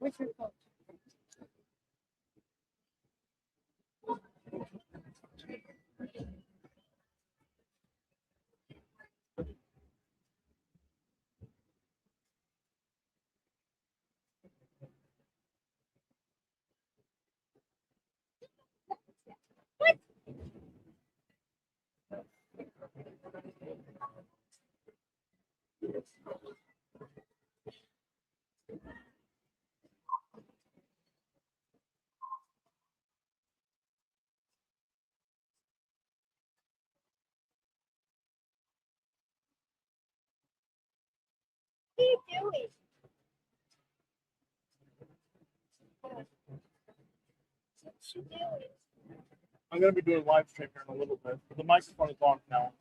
What's your fault? What are you doing? What's you doing? I'm going to be doing live stream here in a little bit, but the microphone is on now.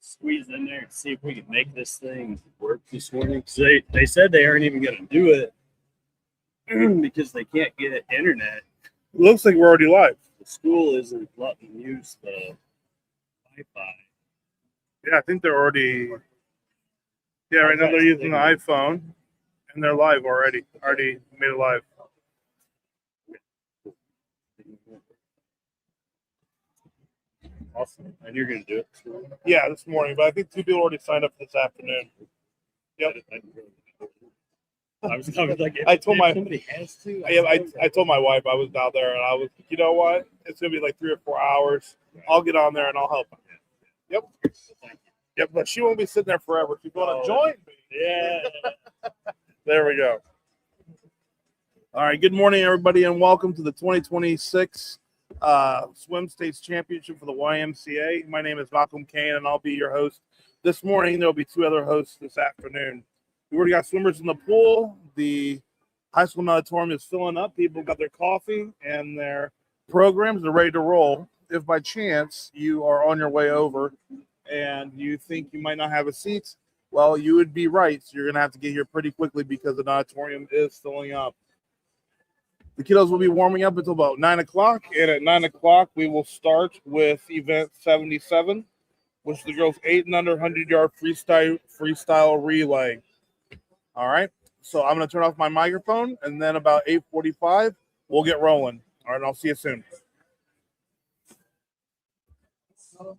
Squeeze in there and see if we can make this thing work this morning. Cause they said they aren't even going to do it because they can't get internet. Looks like we're already live. The school isn't letting them use the Wi-Fi. Yeah, I think they're already. Yeah, right now they're using the iPhone, and they're live already. Already made it live. Awesome. And you're going to do it? Yeah, this morning, but I think 2 people already signed up this afternoon. Yep. I was like, I told my somebody has to. I told my wife I was down there, and I was, you know what? It's gonna be like 3 or 4 hours. I'll get on there and I'll help. Yep. Thank you. Yep, but she won't be sitting there forever. She's going to join me. Yeah. There we go. All right. Good morning, everybody, and welcome to the 2026 Swim States Championship for the YMCA. My name is Malcolm Kane, and I'll be your host this morning. There'll be two other hosts this afternoon. We already got swimmers in the pool. The high school auditorium is filling up. People got their coffee and their programs. They're ready to roll. If by chance you are on your way over and you think you might not have a seat, well, you would be right. So you're going to have to get here pretty quickly because the auditorium is filling up. The kiddos will be warming up until about 9 o'clock, and at 9 o'clock, we will start with event 77, which is the girls' 8 and under 100-yard freestyle relay. All right, so I'm going to turn off my microphone, and then about 8:45, we'll get rolling. All right, I'll see you soon. Oh,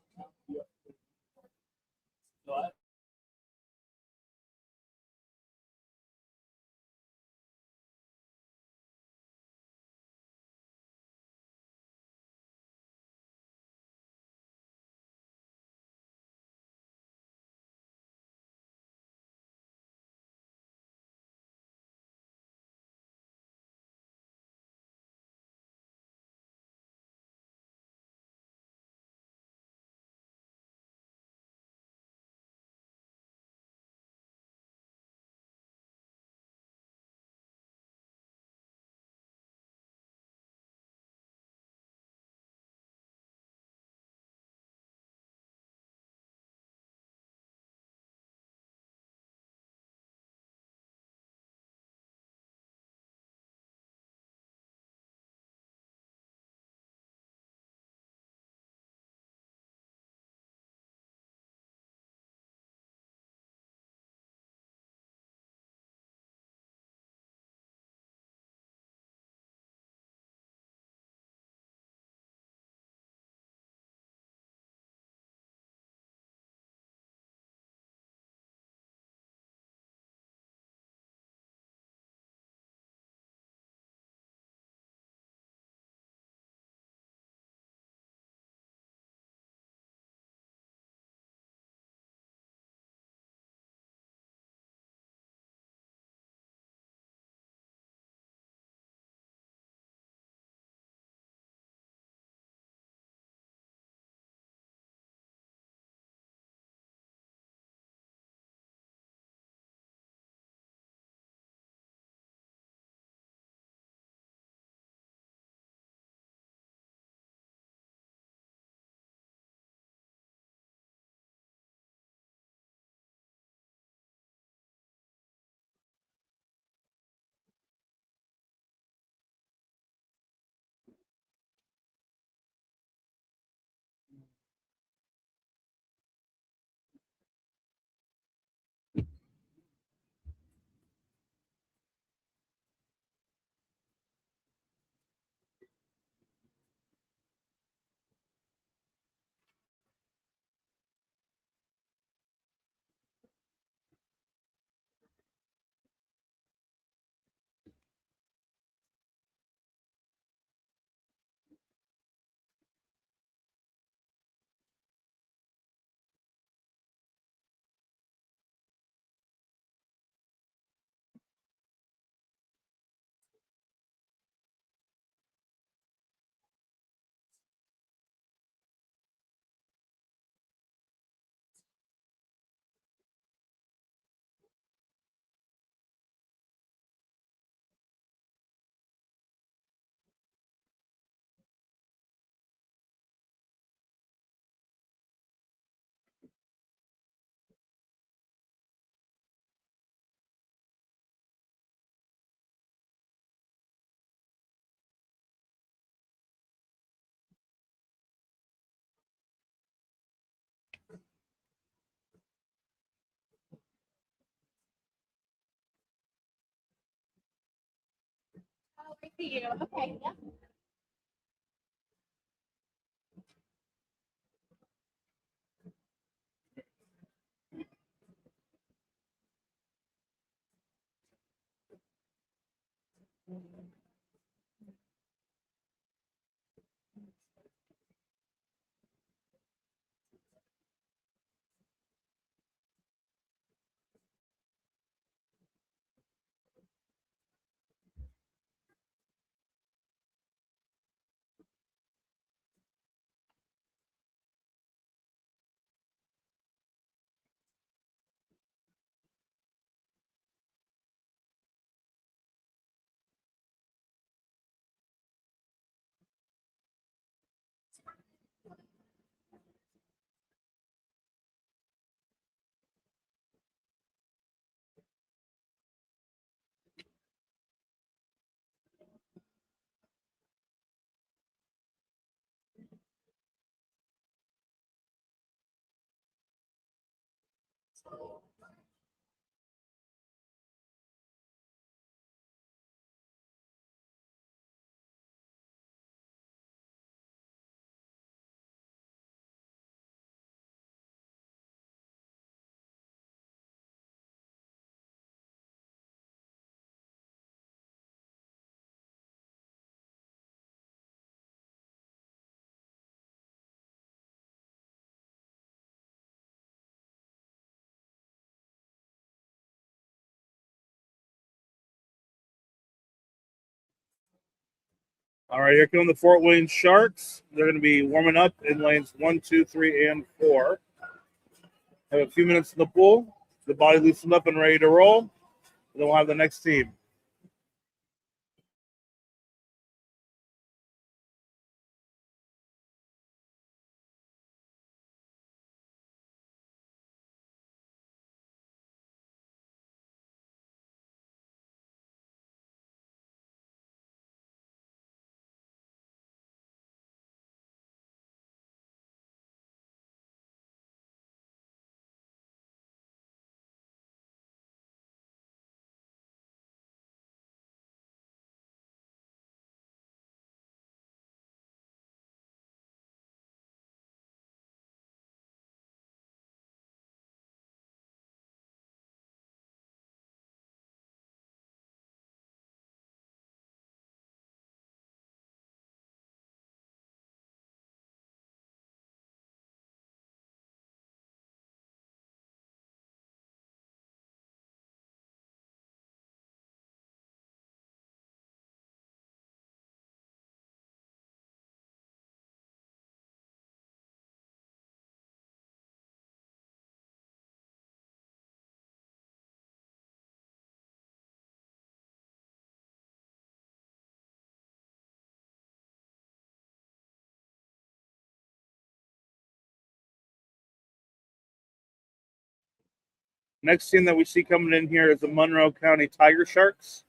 I see you. Okay, yeah. All right, here come the Fort Wayne Sharks. They're going to be warming up in lanes 1, 2, 3, and 4. Have a few minutes in the pool. The body loosened up and ready to roll. Then we'll have the next team. Next team that we see coming in here is the Monroe County Tiger Sharks.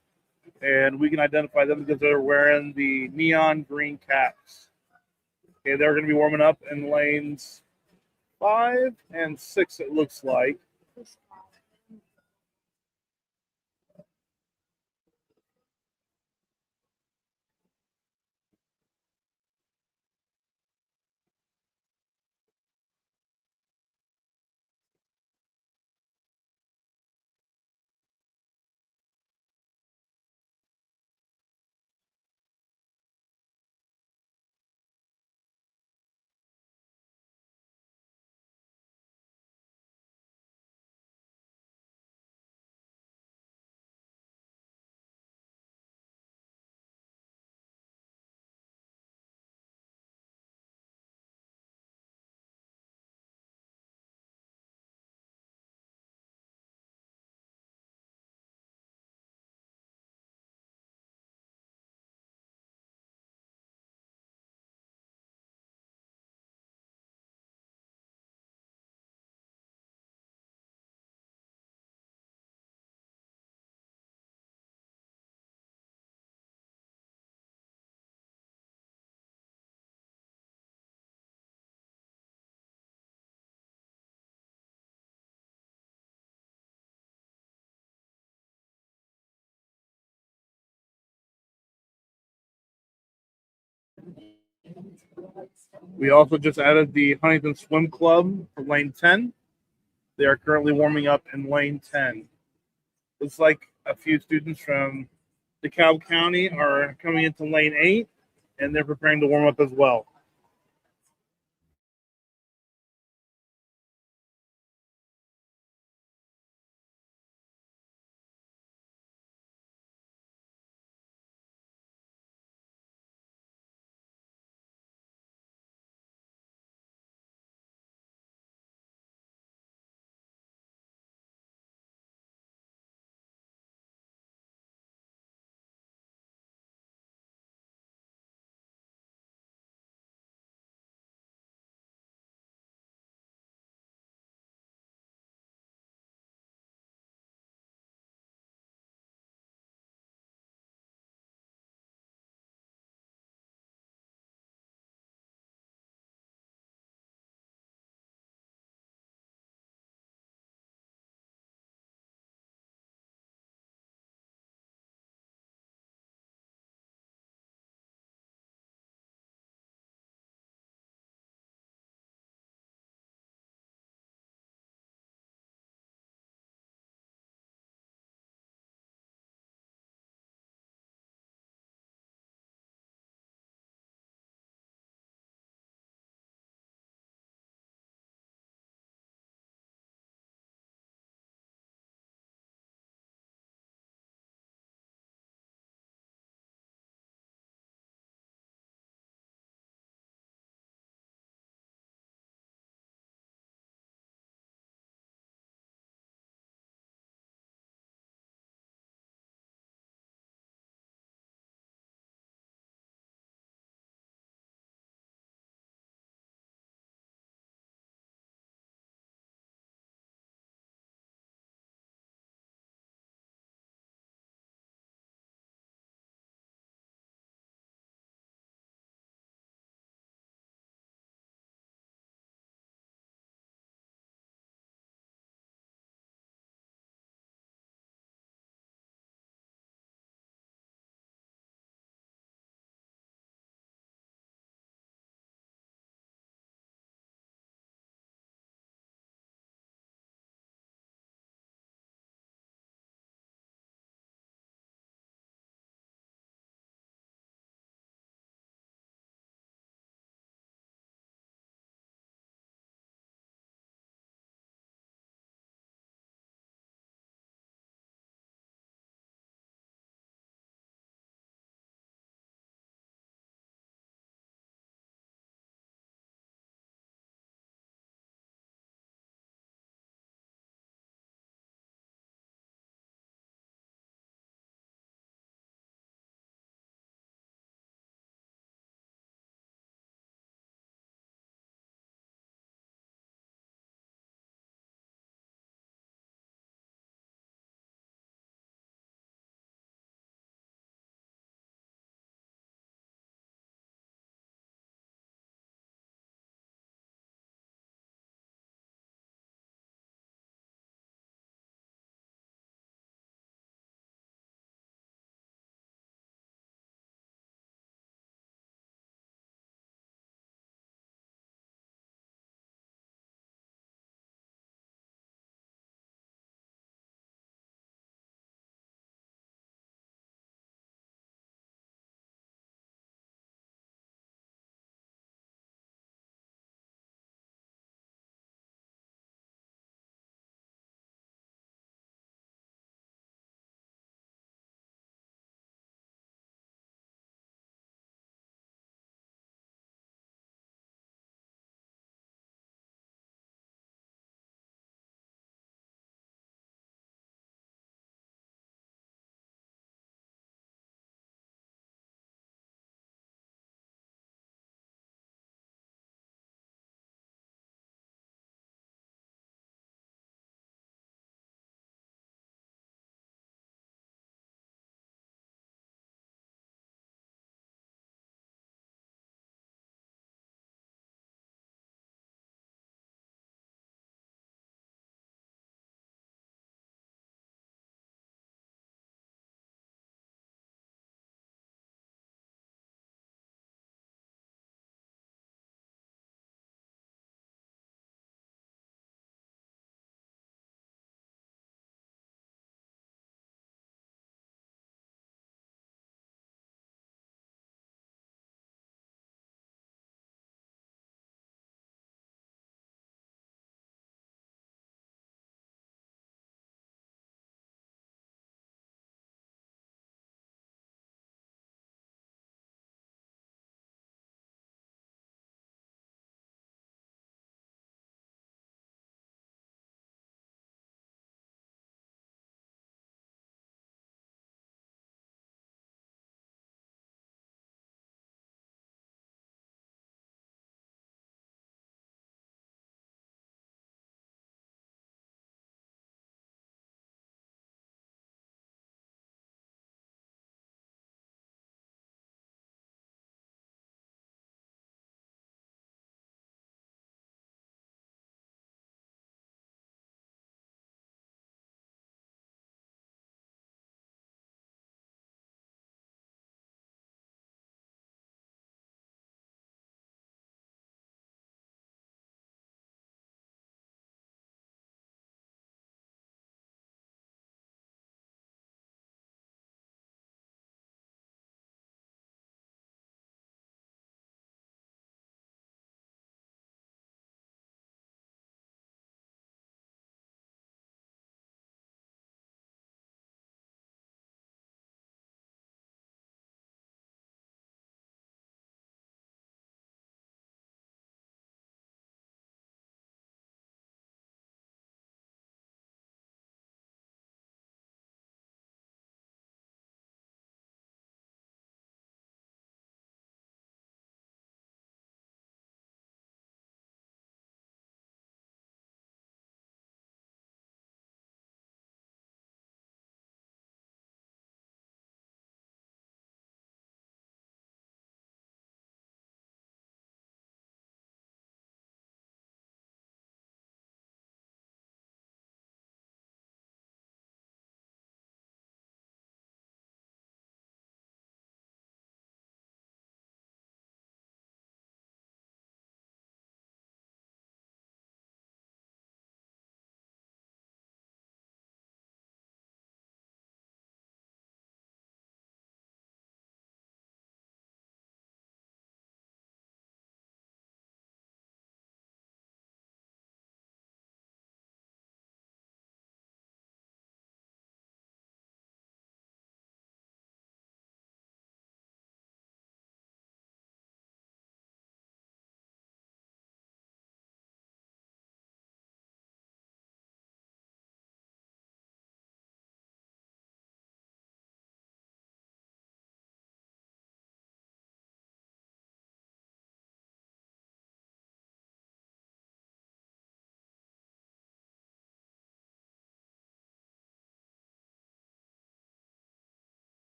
And we can identify them because they're wearing the neon green caps. Okay, they're going to be warming up in lanes 5 and 6, it looks like. We also just added the Huntington Swim Club for lane 10. They are currently warming up in lane 10. Looks like a few students from DeKalb County are coming into lane 8, and they're preparing to warm up as well.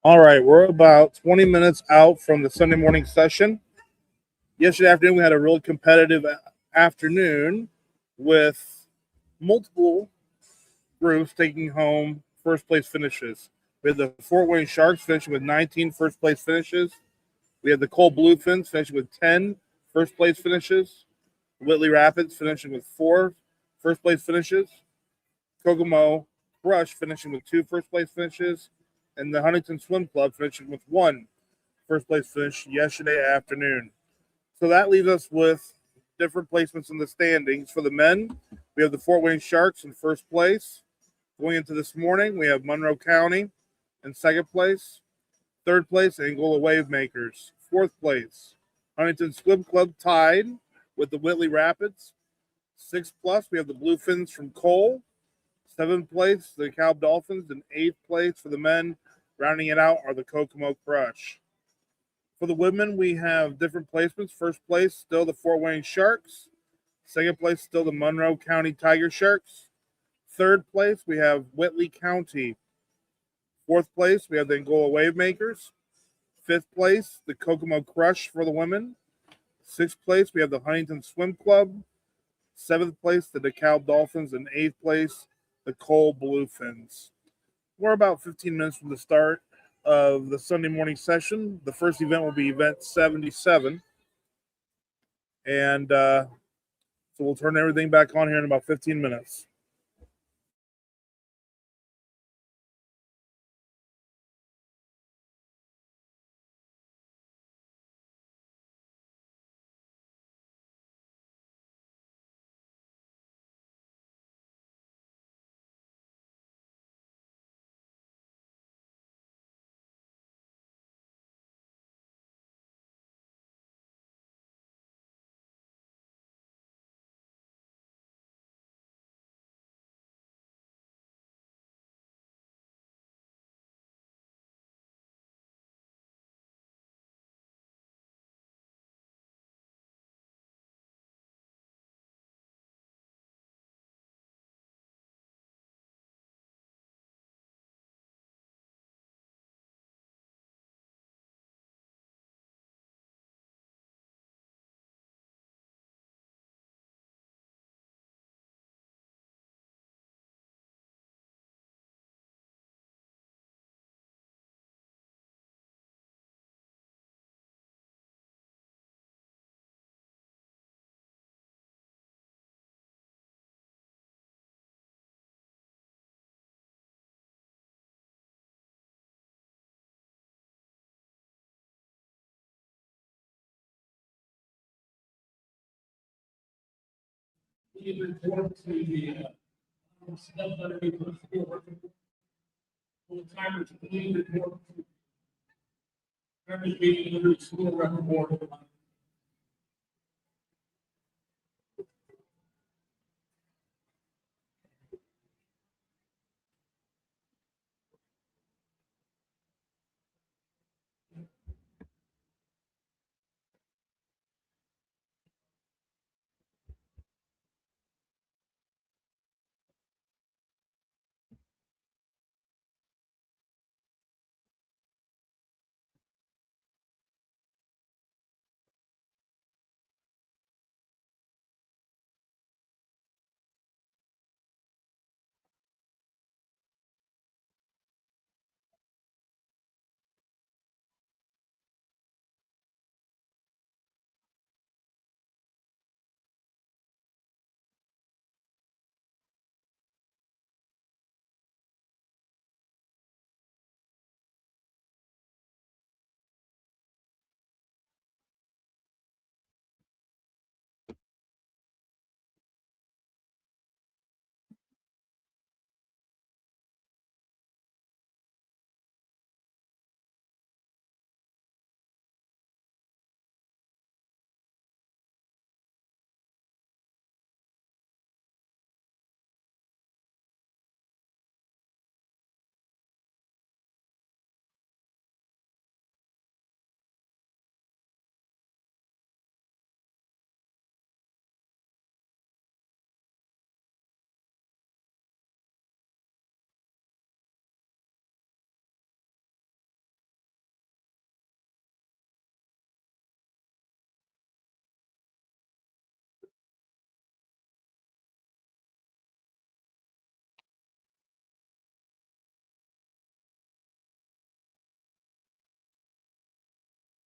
All right, we're about 20 minutes out from the Sunday morning session. Yesterday afternoon, we had a really competitive afternoon with multiple groups taking home first place finishes. We had the Fort Wayne Sharks finishing with 19 first place finishes. We had the Cole Bluefins finishing with 10 first place finishes. Whitley Rapids finishing with 4 first place finishes. Kokomo Crush finishing with 2 first place finishes. And the Huntington Swim Club finishing with 1 first place finish yesterday afternoon. So that leaves us with different placements in the standings. For the men, we have the Fort Wayne Sharks in first place. Going into this morning, we have Monroe County in second place. Third place, Angola Wavemakers. Fourth place, Huntington Swim Club tied with the Whitley Rapids. Sixth plus, we have the Bluefins from Cole. Seventh place, the Cal Dolphins. And eighth place for the men, rounding it out, are the Kokomo Crush. For the women, we have different placements. First place, still the Fort Wayne Sharks. Second place, still the Monroe County Tiger Sharks. Third place, we have Whitley County. Fourth place, we have the Angola Wavemakers. Fifth place, the Kokomo Crush for the women. Sixth place, we have the Huntington Swim Club. Seventh place, the DeKalb Dolphins. And eighth place, the Cole Bluefins. We're about 15 minutes from the start of the Sunday morning session. The first event will be event 77. And so we'll turn everything back on here in about 15 minutes.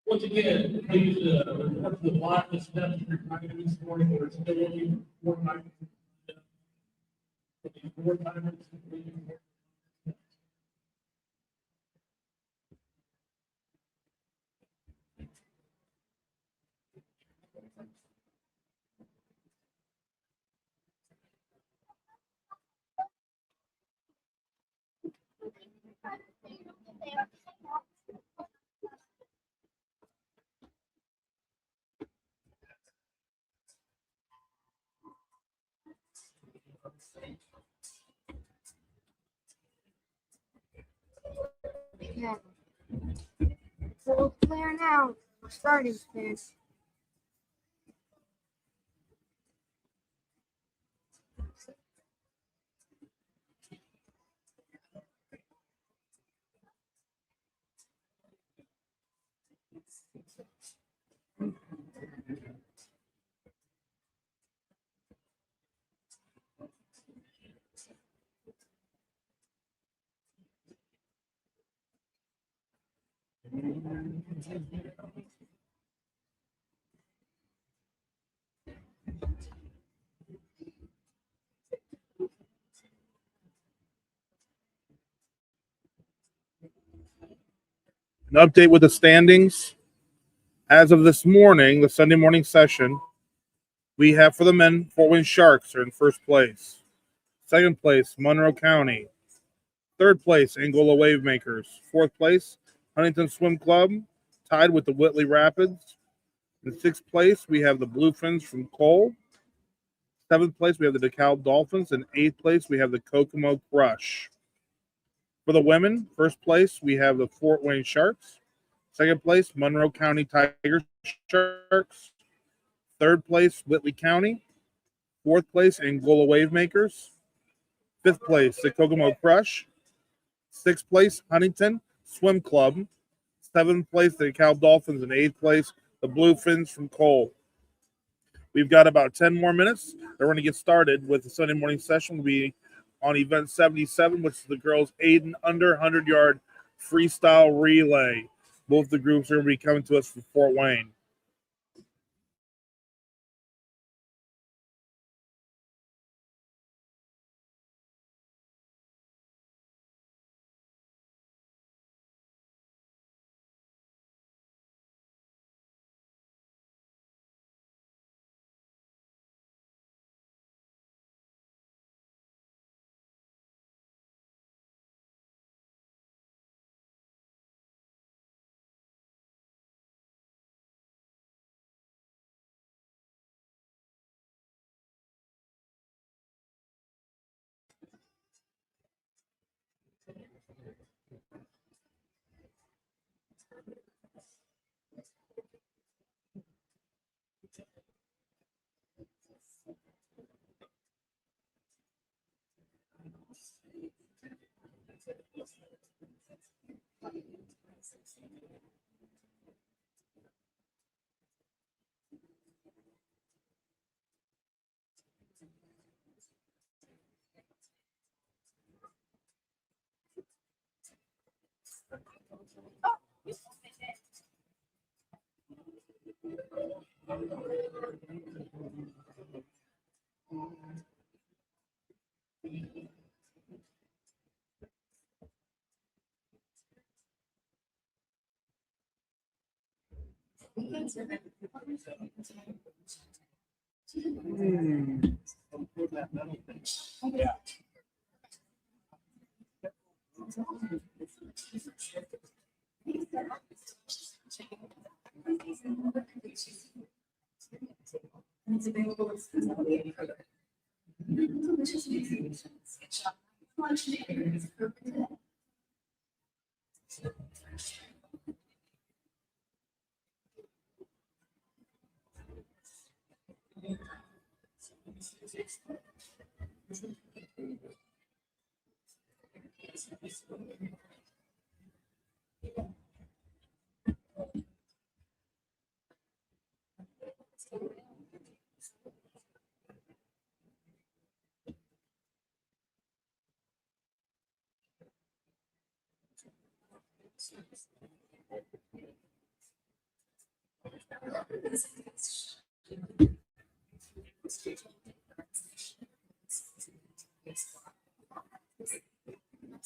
Once again, please, report to the block, the steps for timing this morning, we're still looking for timing. Four timers. Yeah. So clear now. We're starting soon. An update with the standings. As of this morning, the Sunday morning session, we have for the men, Fort Wayne Sharks are in first place. Second place, Monroe County. Third place, Angola Wavemakers. Fourth place, Huntington Swim Club, tied with the Whitley Rapids. In sixth place, we have the Bluefins from Cole. Seventh place, we have the DeKalb Dolphins. In eighth place, we have the Kokomo Crush. For the women, first place, we have the Fort Wayne Sharks. Second place, Monroe County Tiger Sharks. Third place, Whitley County. Fourth place, Angola Wavemakers. Fifth place, the Kokomo Crush. Sixth place, Huntington Swim Club. Seventh place, the DeKalb Dolphins. And eighth place, the Bluefins from Cole. We've got about 10 more minutes. We're going to get started with the Sunday morning session. We'll be on event 77, which is the girls' 8 and under 100-yard freestyle relay. Both the groups are going to be coming to us from Fort Wayne.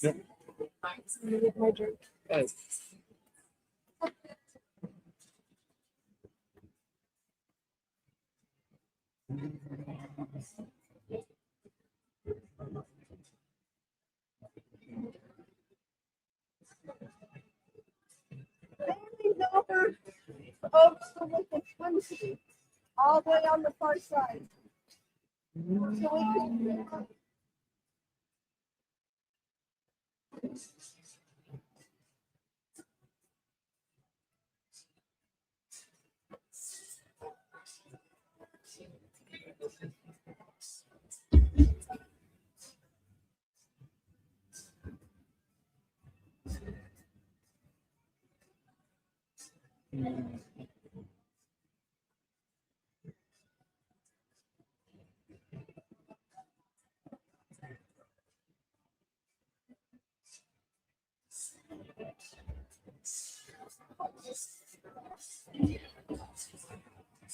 Yep. I'm gonna get my drink. Family number of the local swimsuit, all the way on the far side.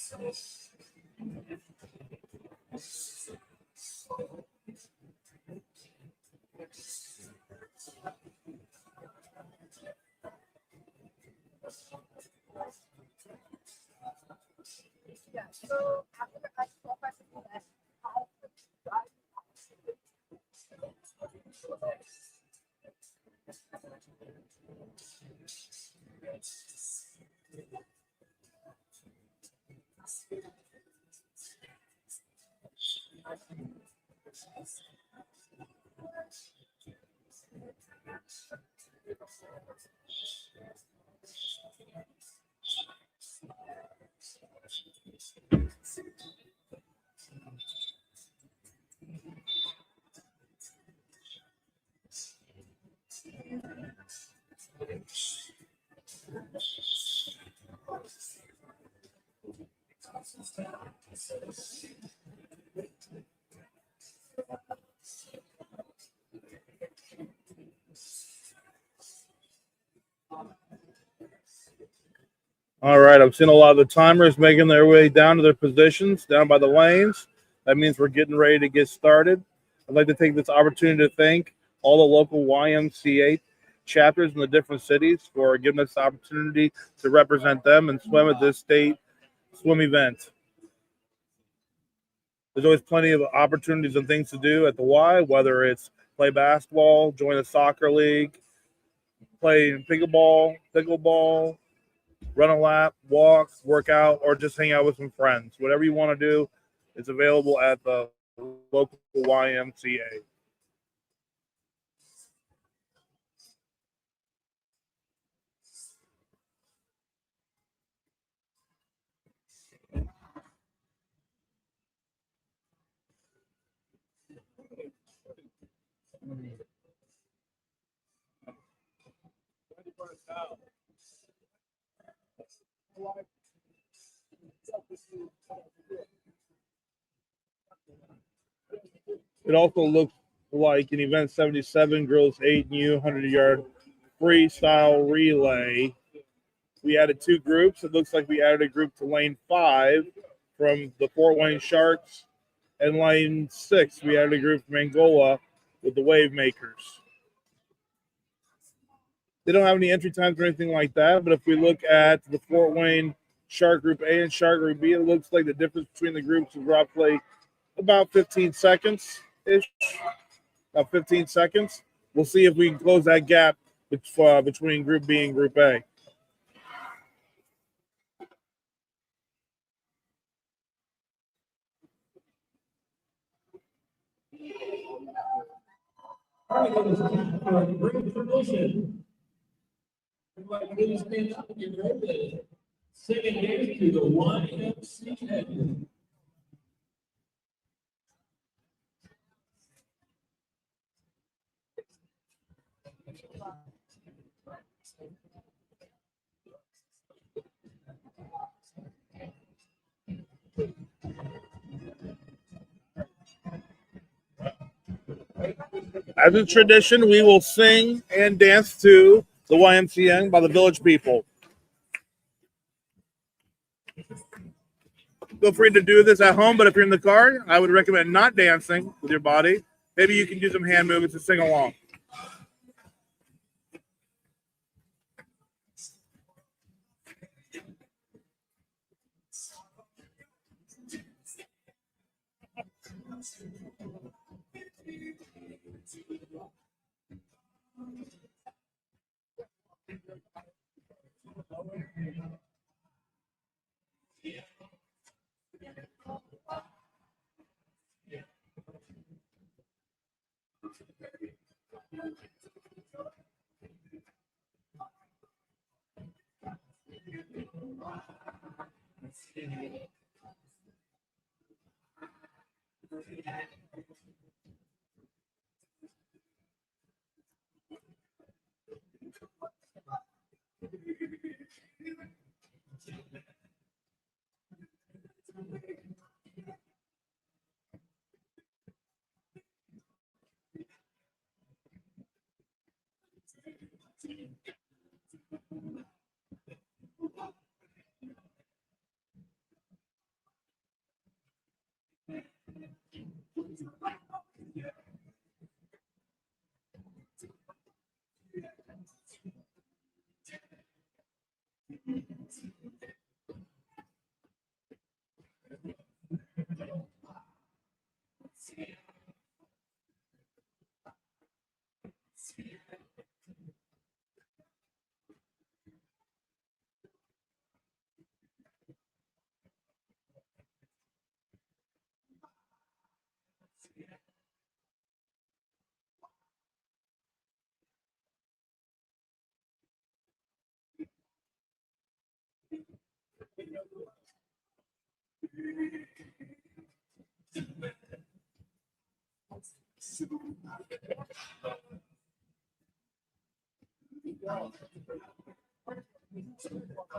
So we can yeah. So after I qualify for that, I'll drive. All right, I'm seeing a lot of the timers making their way down to their positions, down by the lanes. That means we're getting ready to get started. I'd like to take this opportunity to thank all the local YMCA chapters in the different cities for giving us the opportunity to represent them and swim at this state swim event. There's always plenty of opportunities and things to do at the Y, whether it's play basketball, join a soccer league, play pickleball, run a lap, walk, work out, or just hang out with some friends. Whatever you want to do is available at the local YMCA. It also looks like an event 77 girls 8U 100-yard freestyle relay. We added two groups. It looks like we added a group to lane 5 from the Fort Wayne Sharks, and lane 6 we added a group from Angola with the Wave Makers. They don't have any entry times or anything like that, but if we look at the Fort Wayne Shark Group A and Shark Group B, it looks like the difference between the groups is roughly about 15 seconds-ish. About 15 seconds. We'll see if we can close that gap between Group B and Group A. All right, ladies and gentlemen, bring permission. Everybody, please stand up and get ready to sing and dance to the YMCA. As a tradition, we will sing and dance to the YMCA by the Village People. Feel free to do this at home, but if you're in the car, I would recommend not dancing with your body. Maybe you can do some hand movements to sing along.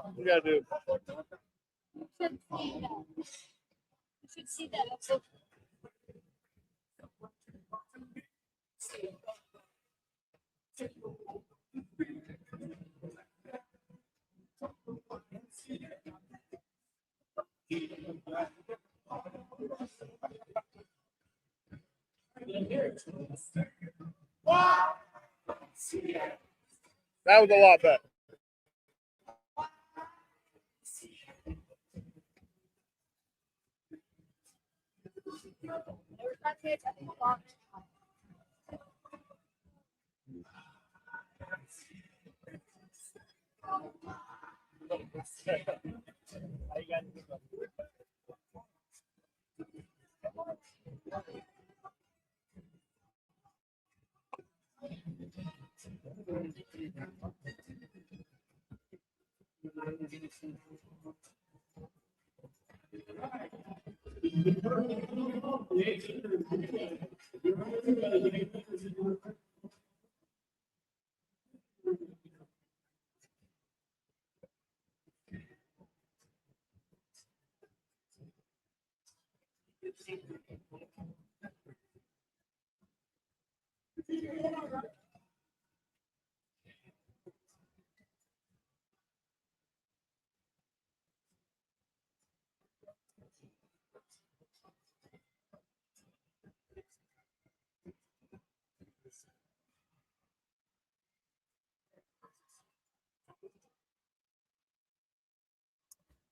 What you gotta do? You should see that. That was a lot better.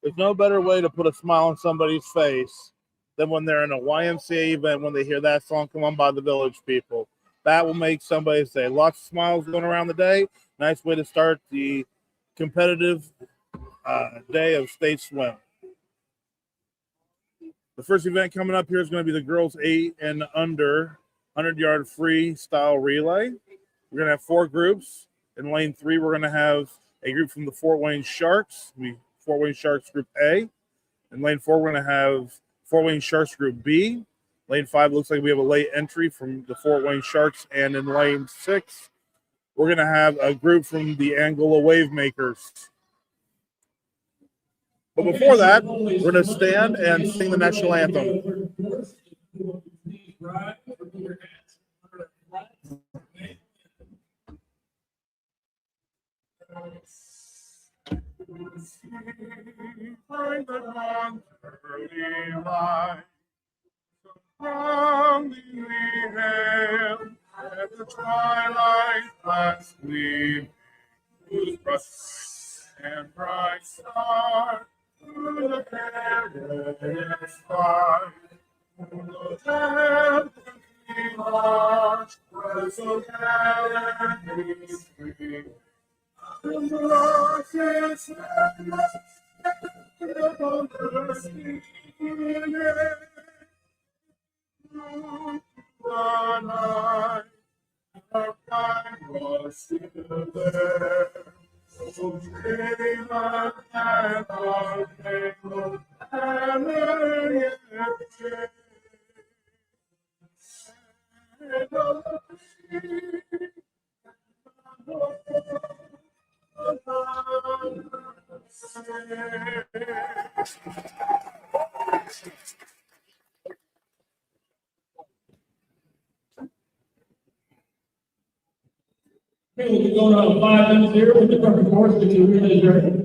There's no better way to put a smile on somebody's face than when they're in a YMCA event when they hear that song come on by the Village People. That will make somebody say, lots of smiles going around the day. Nice way to start the competitive day of state swim. The first event coming up here is going to be the girls 8 and under 100-yard freestyle relay. We're going to have 4 groups. In lane 3, we're going to have a group from the Fort Wayne Sharks, Fort Wayne Sharks Group A. In lane 4, we're going to have Fort Wayne Sharks Group B. Lane 5 looks like we have a late entry from the Fort Wayne Sharks. And in lane 6, we're going to have a group from the Angola Wave Makers. But before that, we're going to stand and sing the national anthem. Find the one early the twilight flash gleaming, whose bright and bright star through the perilous fight. The heavenly march was so gallantly streamed. The rockets upon the sea, through the night, our flag was still there. So brave and our faithful banner yet waved. And of the sea, Okay, we'll be going on 5 minutes here with the perfect course to the relay journey.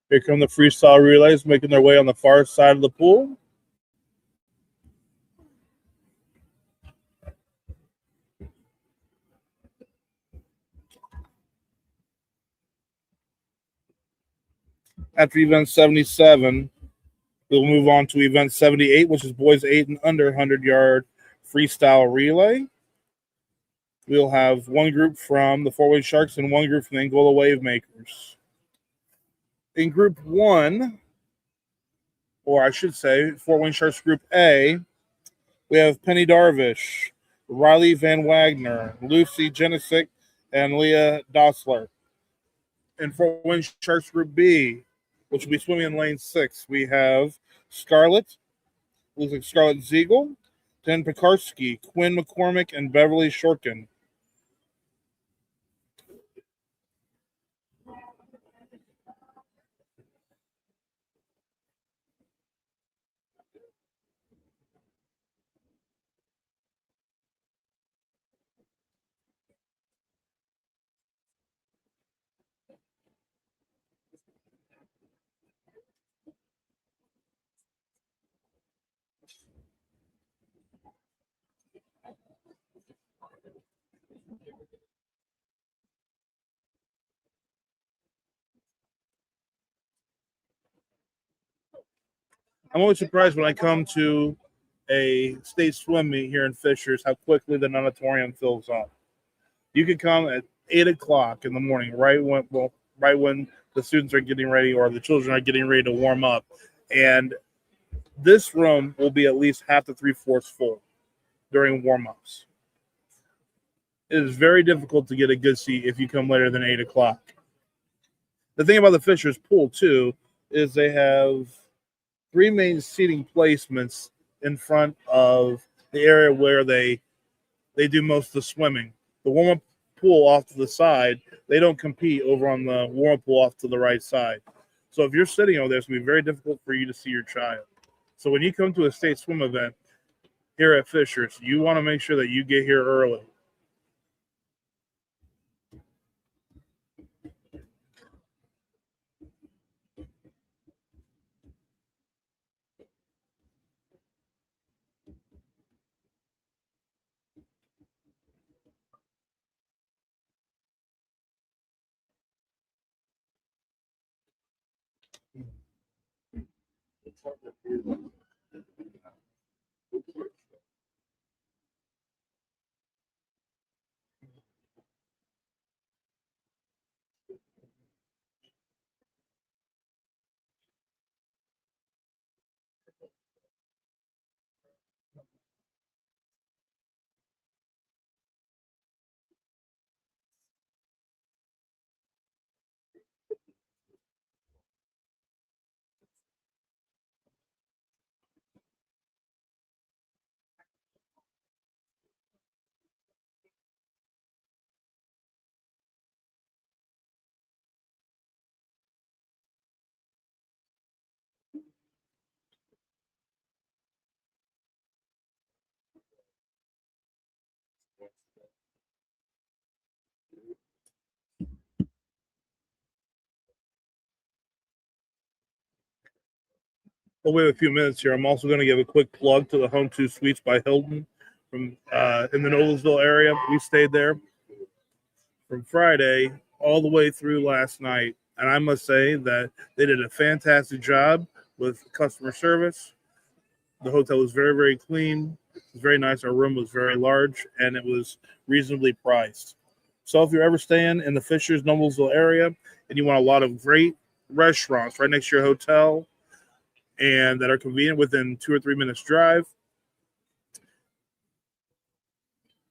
Here come the freestyle relays making their way on the far side of the pool. After event 77, we'll move on to event 78, which is boys 8 and under 100-yard freestyle relay. We'll have one group from the Fort Wayne Sharks and one group from the Angola Wave Makers. In group 1, or I should say Fort Wayne Sharks group A, we have Penny Darvish, Riley Van Wagner, Lucy Jenisic, and Leah Dossler. In Fort Wayne Sharks group B, which will be swimming in lane 6, we have Scarlett, looks like Scarlett Ziegel, Dan Pekarski, Quinn McCormick, and Beverly Shorkin. I'm always surprised when I come to a state swim meet here in Fishers how quickly the natatorium fills up. You can come at 8 o'clock in the morning, right when the students are getting ready or the children are getting ready to warm up, and this room will be at least half to 3/4 full during warm-ups. It is very difficult to get a good seat if you come later than 8 o'clock. The thing about the Fishers pool too is they have 3 main seating placements in front of the area where they do most of the swimming. The warm-up pool off to the side, they don't compete over on the warm-up pool off to the right side. So if you're sitting over there, it's going to be very difficult for you to see your child. So when you come to a state swim event here at Fishers, you want to make sure that you get here early. Well, we have a few minutes here. I'm also going to give a quick plug to the Home 2 Suites by Hilton from in the Noblesville area. We stayed there from Friday all the way through last night. And I must say that they did a fantastic job with customer service. The hotel was very, very clean. It was very nice. Our room was very large, and it was reasonably priced. So if you're ever staying in the Fishers, Noblesville area, and you want a lot of great restaurants right next to your hotel and that are convenient within 2 or 3 minutes drive,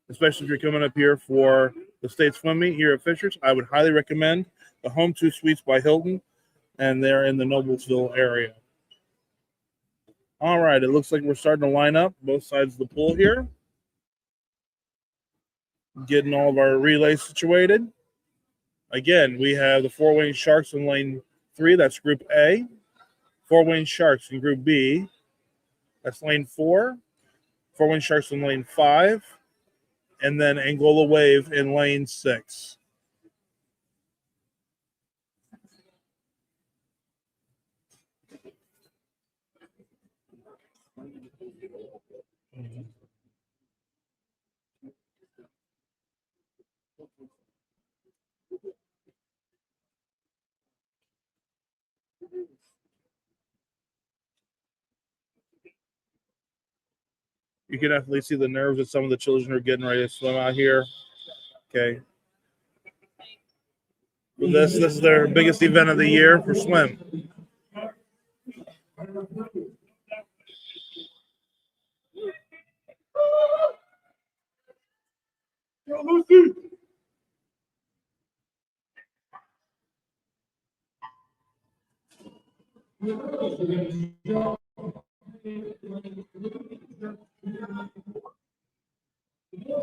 especially if you're coming up here for the state swim meet here at Fishers, I would highly recommend the Home 2 Suites by Hilton, and they're in the Noblesville area. All right, it looks like we're starting to line up both sides of the pool here. Getting all of our relays situated. Again, we have the Fort Wayne Sharks in lane 3, that's Group A. Fort Wayne Sharks in Group B, that's lane 4. Fort Wayne Sharks in lane 5. And then Angola Wave in lane 6. You can definitely see the nerves that some of the children are getting ready to swim out here. Okay. This is their biggest event of the year for swim.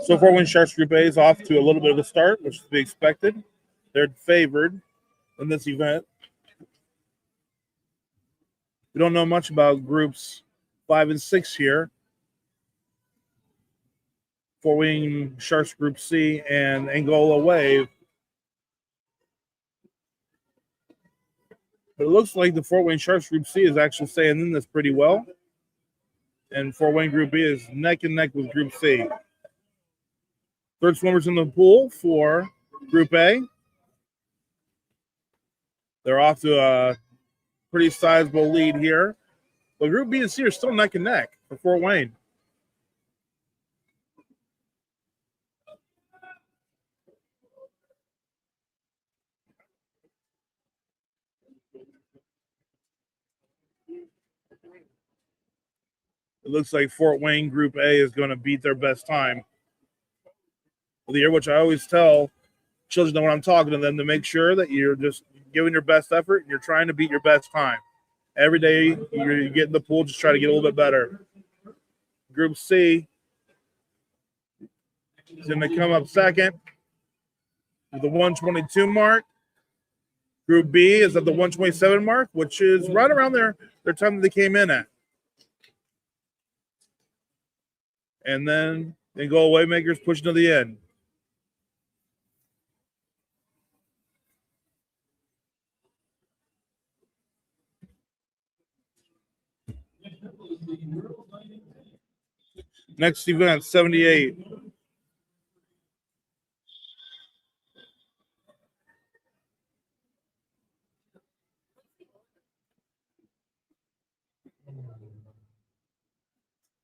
So Fort Wayne Sharks Group A is off to a little bit of a start, which is to be expected. They're favored in this event. We don't know much about groups 5 and 6 here. Fort Wayne Sharks Group C and Angola Wave. But it looks like the Fort Wayne Sharks Group C is actually staying in this pretty well. And Fort Wayne Group B is neck and neck with Group C. Third swimmers in the pool for Group A. They're off to a pretty sizable lead here. But Group B and C are still neck and neck for Fort Wayne. It looks like Fort Wayne Group A is going to beat their best time of the year, which I always tell children that when I'm talking to them to make sure that you're just giving your best effort and you're trying to beat your best time. Every day you get in the pool, just try to get a little bit better. Group C is going to come up second with the 122 mark. Group B is at the 127 mark, which is right around their time that they came in at. And then they go Waymakers pushing to the end. Next event, 78.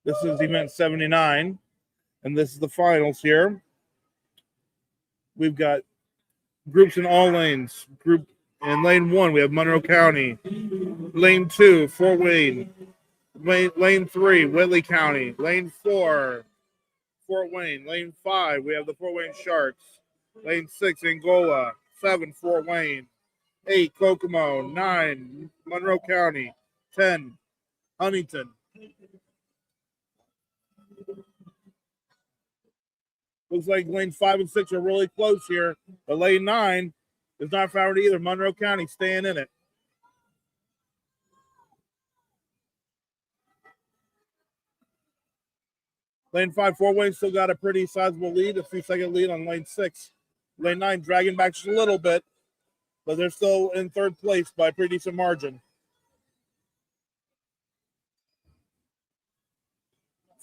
This is event 79, and this is the finals here. We've got groups in all lanes. Group in lane 1, we have Monroe County. Lane 2, Fort Wayne. Lane 3, Whitley County. Lane 4, Fort Wayne. Lane 5, we have the Fort Wayne Sharks. Lane 6, Angola. 7, Fort Wayne. 8, Kokomo. 9, Monroe County. 10, Huntington. Looks like lane 5 and 6 are really close here, but lane 9 is not favored either. Monroe County staying in it. Lane 5, Fort Wayne still got a pretty sizable lead, a 3-second lead on lane 6. Lane 9 dragging back just a little bit, but they're still in third place by a pretty decent margin.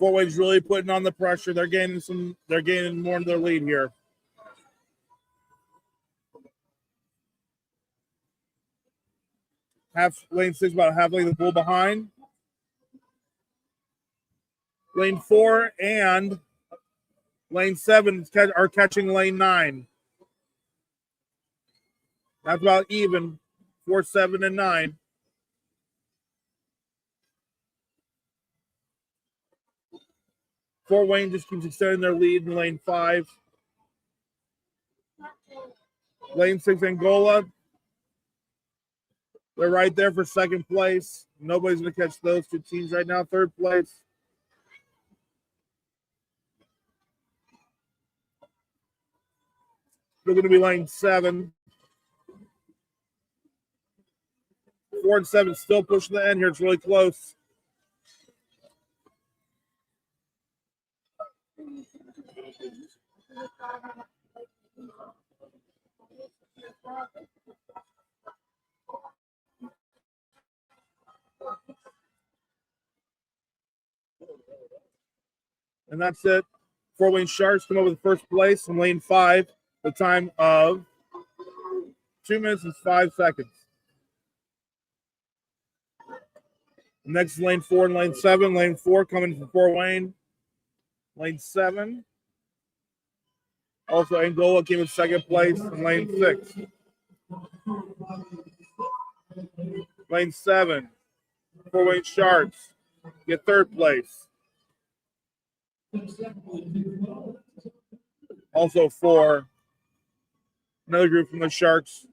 Fort Wayne's really putting on the pressure. They're gaining more in their lead here. Lane 6 about half lane the pull behind. Lane 4 and lane 7 are catching lane 9. That's about even. 4, 7, and 9. Fort Wayne just keeps extending their lead in lane 5. Lane 6 Angola. They're right there for second place. Nobody's going to catch those two teams right now. Third place. They're going to be lane 7. 4 and 7 still pushing the end here. It's really close. And that's it. Fort Wayne Sharks come over the first place in lane 5. The time of 2 minutes and 5 seconds. Next is lane 4 and lane 7. Lane 4 coming from Fort Wayne. Lane 7. Also, Angola came in second place in lane 6. Lane 7. Fort Wayne Sharks get third place. Also for another group from the Sharks,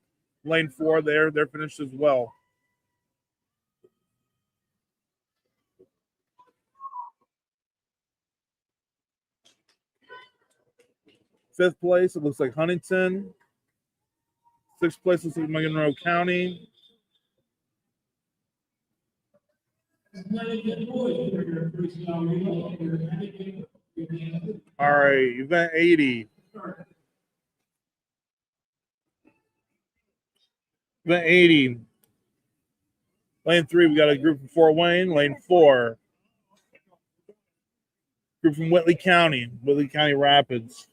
lane 4, they're finished as well. Fifth place, it looks like Huntington. Sixth place looks like Monroe County. All right, event 80. Event 80. Lane 3, we got a group from Fort Wayne. Lane 4. Group from Whitley County Rapids.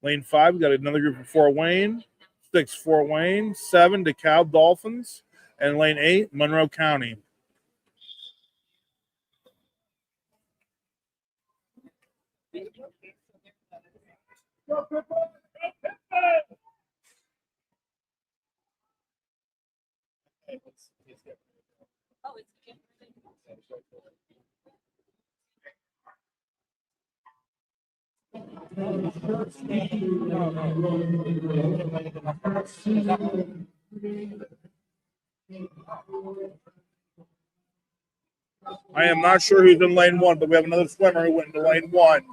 Lane 5, we got another group from Fort Wayne. 6, Fort Wayne. 7, DeKalb Dolphins. And lane 8, Monroe County. I am not sure who's in lane 1, but we have another swimmer who went into lane 1.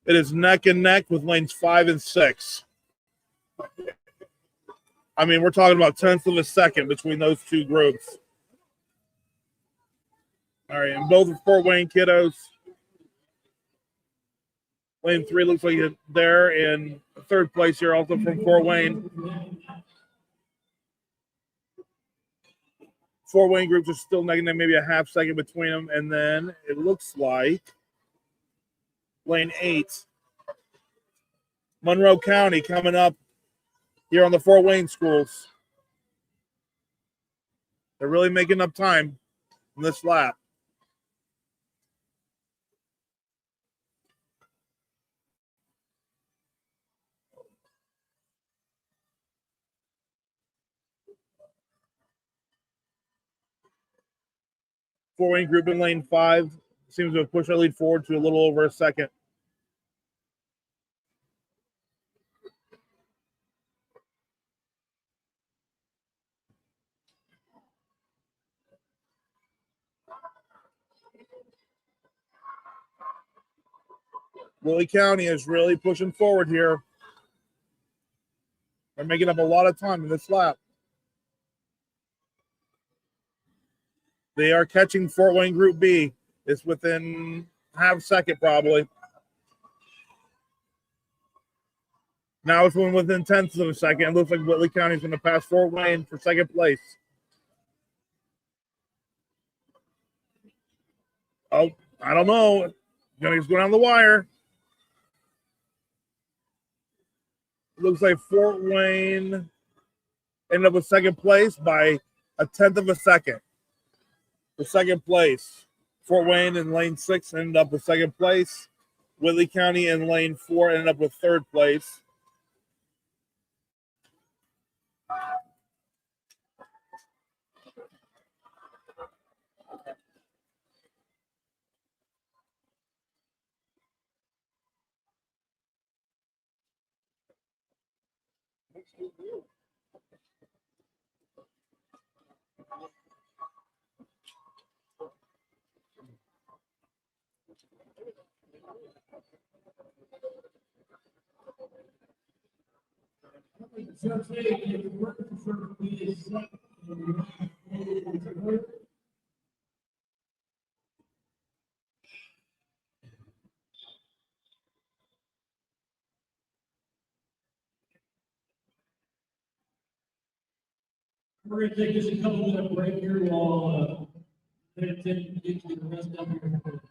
It is neck and neck with lanes 5 and 6. I mean, we're talking about tenths of a second between those two groups. All right, and both are Fort Wayne kiddos. Lane 3 looks like they're in third place here, also from Fort Wayne. Fort Wayne groups are still negative, maybe a half second between them. And then it looks like lane 8. Monroe County coming up here on the Fort Wayne schools. They're really making up time in this lap. Fort Wayne group in lane 5 seems to have pushed our lead forward to a little over a second. Whitley County is really pushing forward here. They're making up a lot of time in this lap. They are catching Fort Wayne Group B. It's within half a second probably. Now it's within tenths of a second. It looks like Whitley County is going to pass Fort Wayne for second place. Oh, I don't know. Gonna go down the wire. Looks like Fort Wayne ended up with second place by a tenth of a second. The second place. Fort Wayne in lane 6 ended up with second place. Whitley County in lane 4 ended up with third place. We're going to take just a couple minute break here while get to the rest of your.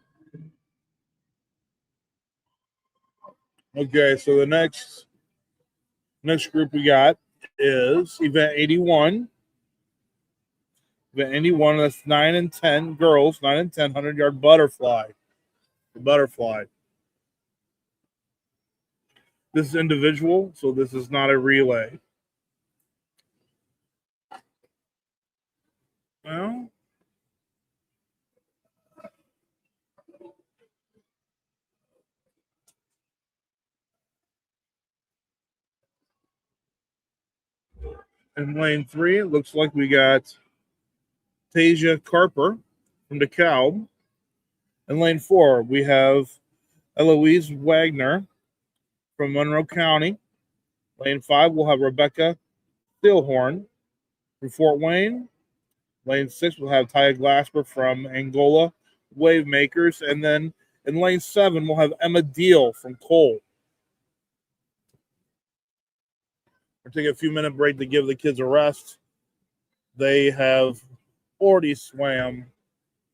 Okay, so the next group we got is event 81. Event 81, that's 9 and 10 girls, 9 and 10, 100-yard butterfly. The butterfly. This is individual, so this is not a relay. Well, in lane 3, it looks like we got Tasia Carper from DeKalb. In lane 4, we have Eloise Wagner from Monroe County. Lane 5, we'll have Rebecca Steelhorn from Fort Wayne. Lane 6, we'll have Taya Glasper from Angola Wave Makers. And then in lane 7, we'll have Emma Deal from Cole. We're taking a few minute break to give the kids a rest. They have already swam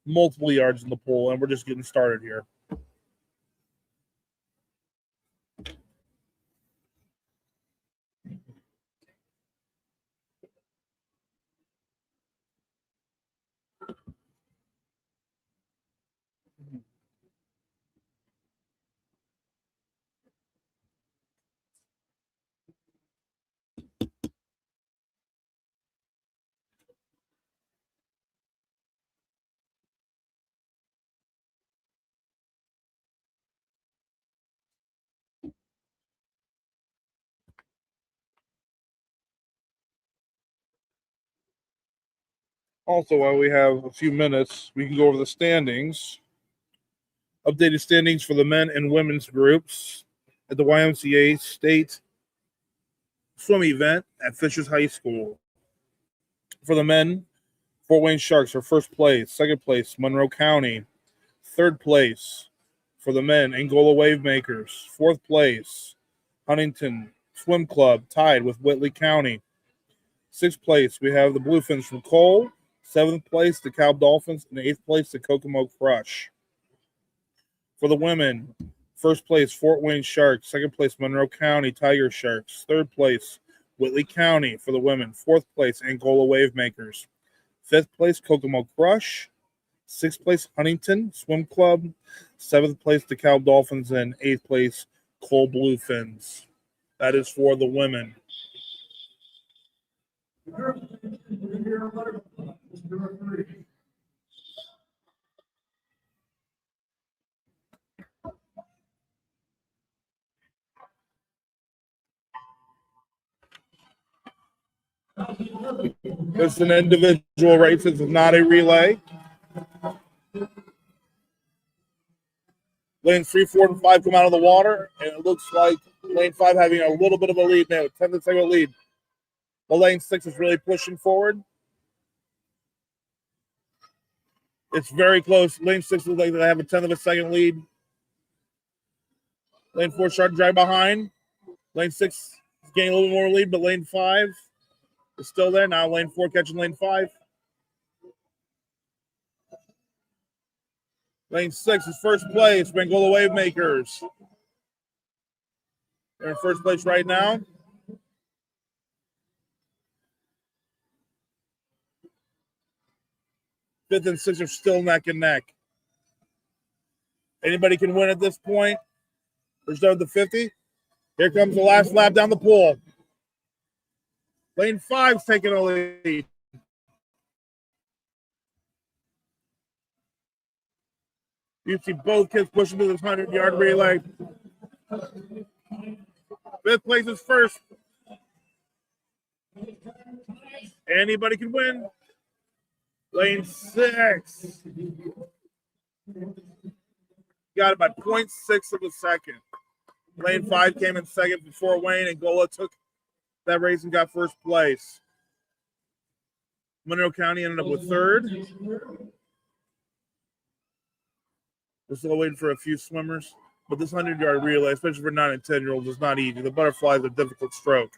multiple yards in the pool, and we're just getting started here. Also, while we have a few minutes, we can go over the standings. Updated standings for the men and women's groups at the YMCA State Swim event at Fishers High School. For the men, Fort Wayne Sharks are first place. Second place, Monroe County. Third place for the men, Angola Wave Makers. Fourth place, Huntington Swim Club, tied with Whitley County. Sixth place, we have the Bluefins from Cole. Seventh place, the DeKalb Dolphins. And eighth place, the Kokomo Crush. For the women, first place, Fort Wayne Sharks. Second place, Monroe County Tiger Sharks. Third place, Whitley County for the women. Fourth place, Angola Wave Makers. Fifth place, Kokomo Crush. Sixth place, Huntington Swim Club. Seventh place, the DeKalb Dolphins. And eighth place, Cole Bluefins. That is for the women. It's an individual race. It's not a relay. Lanes 3, 4, and 5 come out of the water, and it looks like lane 5 having a little bit of a lead now, 10-second lead. But lane 6 is really pushing forward. It's very close. Lane 6 looks like they have a 10th of a second lead. Lane 4 starting to drag behind. Lane 6 is getting a little more lead, but lane 5 is still there. Now lane 4 catching lane 5. Lane 6 is first place. Bengola Wavemakers. They're in first place right now. Fifth and sixth are still neck and neck. Anybody can win at this point. We're starting with the 50. Here comes the last lap down the pool. Lane 5's taking a lead. You see both kids pushing to this 100-yard relay. Fifth place is first. Anybody can win. Lane 6. Got it by 0.6 of a second. Lane 5 came in second before Wayne, and Gola took that race and got first place. Monroe County ended up with third. We're still waiting for a few swimmers. But this 100-yard relay, especially for 9 and 10-year-olds, is not easy. The butterfly is a difficult stroke.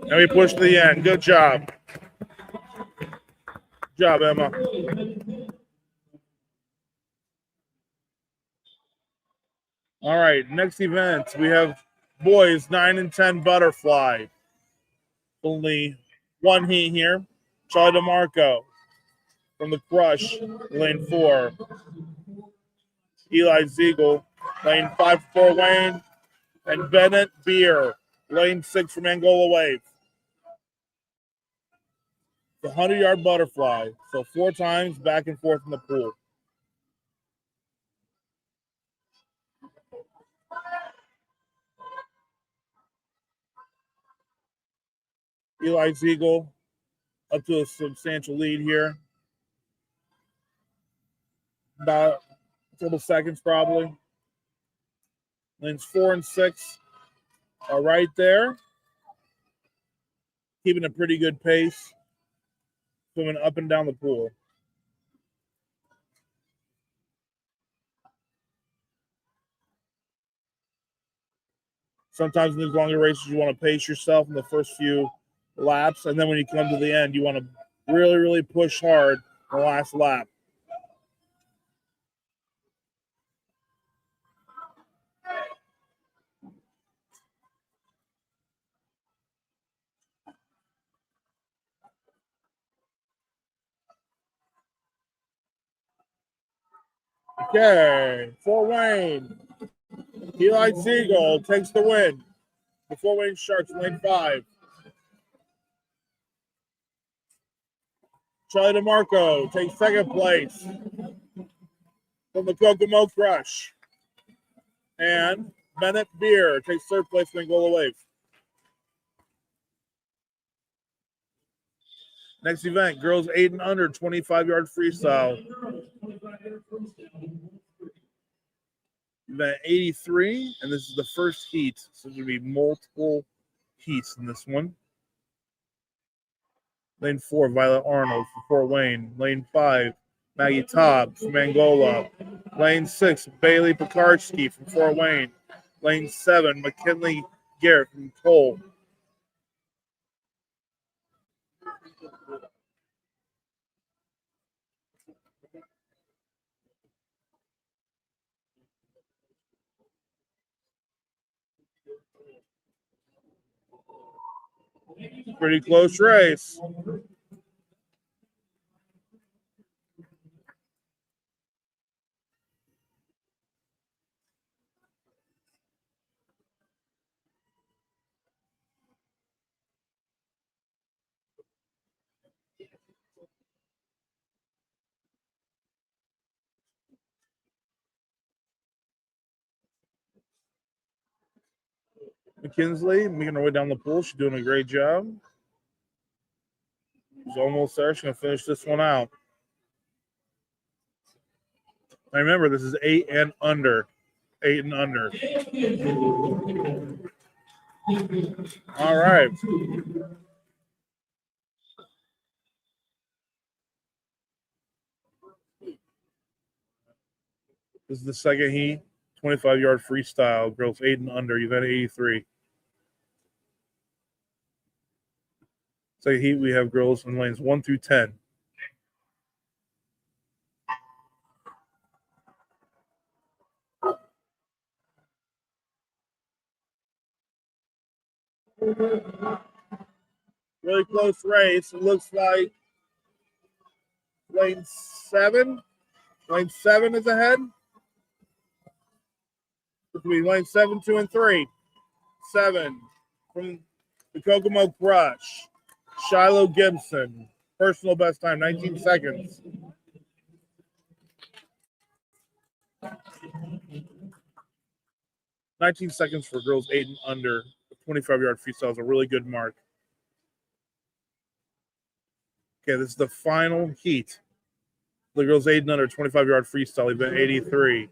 And we push to the end. Good job. Good job, Emma. All right, next event, we have boys 9 and 10 butterfly. Only one heat here. Charlie DeMarco from the Crush, lane 4. Eli Ziegel, lane 5 for Wayne. And Bennett Beer, lane 6 from Angola Wave. The 100-yard butterfly, so 4 times back and forth in the pool. Eli Ziegel up to a substantial lead here. About a couple seconds probably. Lanes 4 and 6 are right there. Keeping a pretty good pace. Swimming up and down the pool. Sometimes in these longer races, you want to pace yourself in the first few laps. And then when you come to the end, you want to really, really push hard in the last lap. Okay, for Wayne. Eli Siegel takes the win. Before Wayne Sharks, lane 5. Charlie DeMarco takes second place from the Kokomo Crush. And Bennett Beer takes third place from Angola Wave. Next event, girls 8 and under, 25-yard freestyle. Event 83, and this is the first heat. So there's going to be multiple heats in this one. Lane 4, Violet Arnold from Fort Wayne. Lane 5, Maggie Tobb from Angola. Lane 6, Bailey Pekarsky from Fort Wayne. Lane 7, McKinley Garrett from Cole. Pretty close race. McKinsley making her way down the pool. She's doing a great job. She's almost there. She's going to finish this one out. Now remember, this is 8 and under. 8 and under. All right. This is the second heat. 25-yard freestyle. Girls 8 and under. Event 83. Second heat, we have girls in lanes 1 through 10. Really close race. It looks like lane 7. Lane 7 is ahead. Between lane 7, 2, and 3. 7 from the Kokomo Crush. Shiloh Gibson. Personal best time, 19 seconds. "19 seconds for girls 8 and under. 25-yard freestyle is a really good mark. Okay, this is the final heat. The girls 8 and under, 25-yard freestyle, event 83.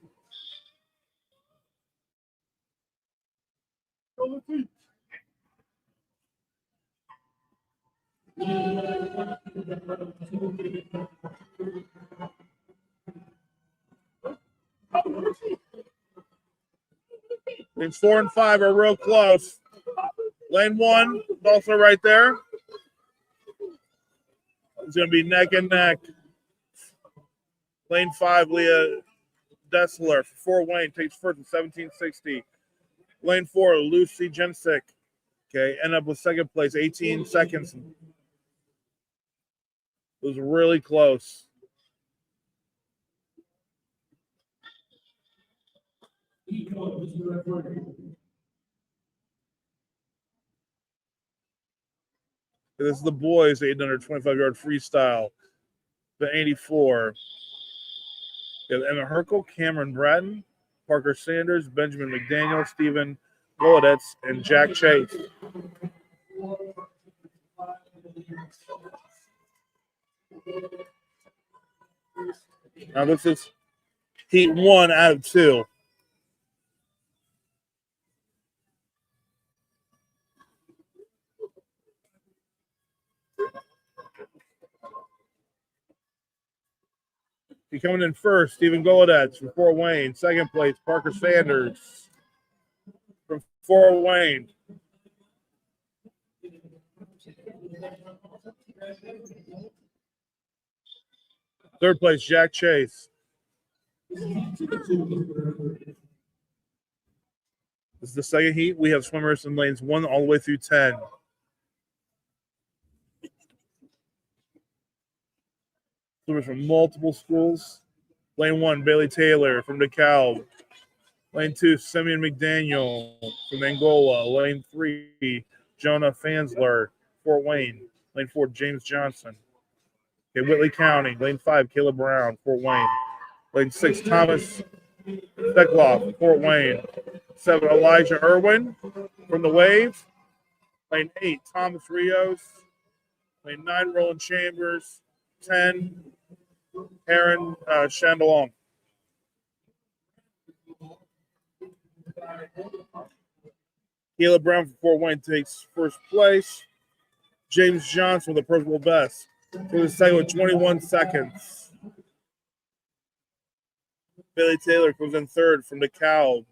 Lanes 4 and 5 are real close. Lane 1 is also right there. It's going to be neck and neck. Lane 5, Leah Dessler for Fort Wayne takes first at 17:60. Lane 4, Lucy Jensick. Okay, end up with second place, 18 seconds. It was really close. This is the boys 800 25-yard freestyle. The 84. We have Emma Herkel, Cameron Bratton, Parker Sanders, Benjamin McDaniel, Stephen Golodetz, and Jack Chase. Now this is heat 1 out of 2. Coming in first, Stephen Golodetz from Fort Wayne. Second place, Parker Sanders from Fort Wayne. Third place, Jack Chase. This is the second heat. We have swimmers in lanes 1 all the way through 10. Swimmers from multiple schools. Lane 1, Bailey Taylor from DeKalb. Lane 2, Simeon McDaniel from Angola. Lane 3, Jonah Fansler, Fort Wayne. Lane 4, James Johnson. Okay, Whitley County. Lane 5, Caleb Brown, Fort Wayne. Lane 6, Thomas Steckloff, Fort Wayne. 7, Elijah Irwin from the Wave. Lane 8, Thomas Rios. Lane 9, Roland Chambers. 10, Aaron Chandalong. Caleb Brown from Fort Wayne takes first place. James Johnson with a personal best for the second with 21 seconds. Bailey Taylor comes in third from DeKalb.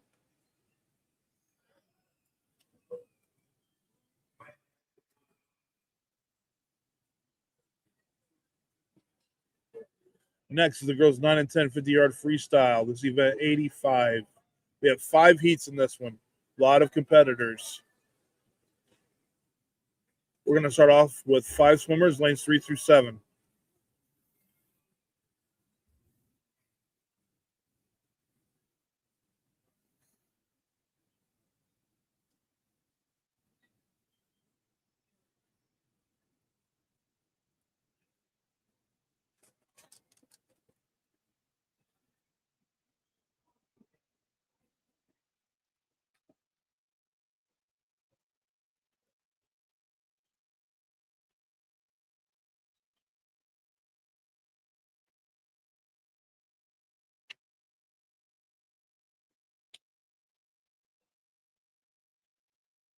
Next is the girls 9 and 10 50-yard freestyle. This is event 85. We have 5 heats in this one. A lot of competitors. We're going to start off with 5 swimmers, lanes 3 through 7.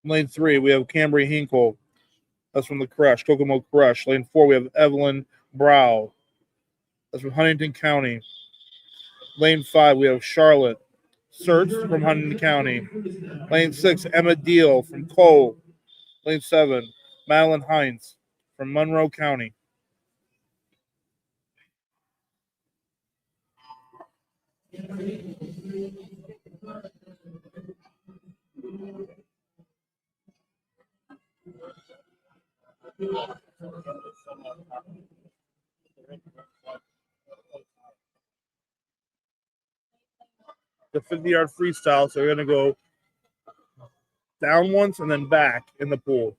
Lane 3, we have Cambry Hinkle. That's from the Crush, Kokomo Crush. Lane 4, we have Evelyn Brow. That's from Huntington County. Lane 5, we have Charlotte Search from Huntington County. Lane 6, Emma Deal from Cole. Lane 7, Madeline Hines from Monroe County. The 50-yard freestyle, so we're going to go down once and then back in the pool.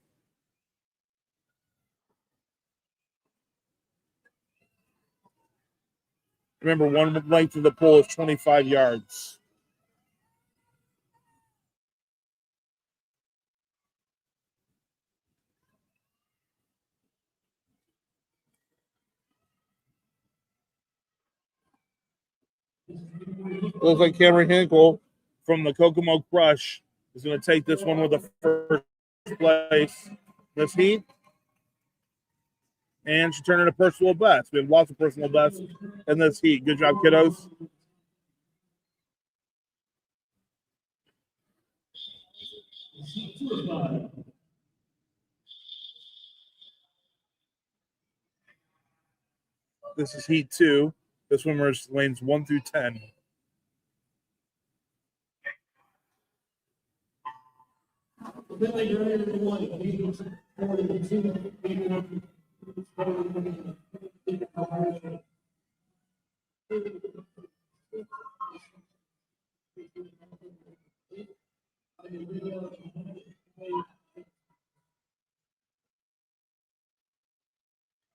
Remember, one length of the pool is 25 yards. Looks like Cameron Hinkle from the Kokomo Crush is going to take this one with the first place this heat. And she turned in a personal best. We have lots of personal bests in this heat. Good job, kiddos. This is heat 2. The swimmers lanes 1 through 10.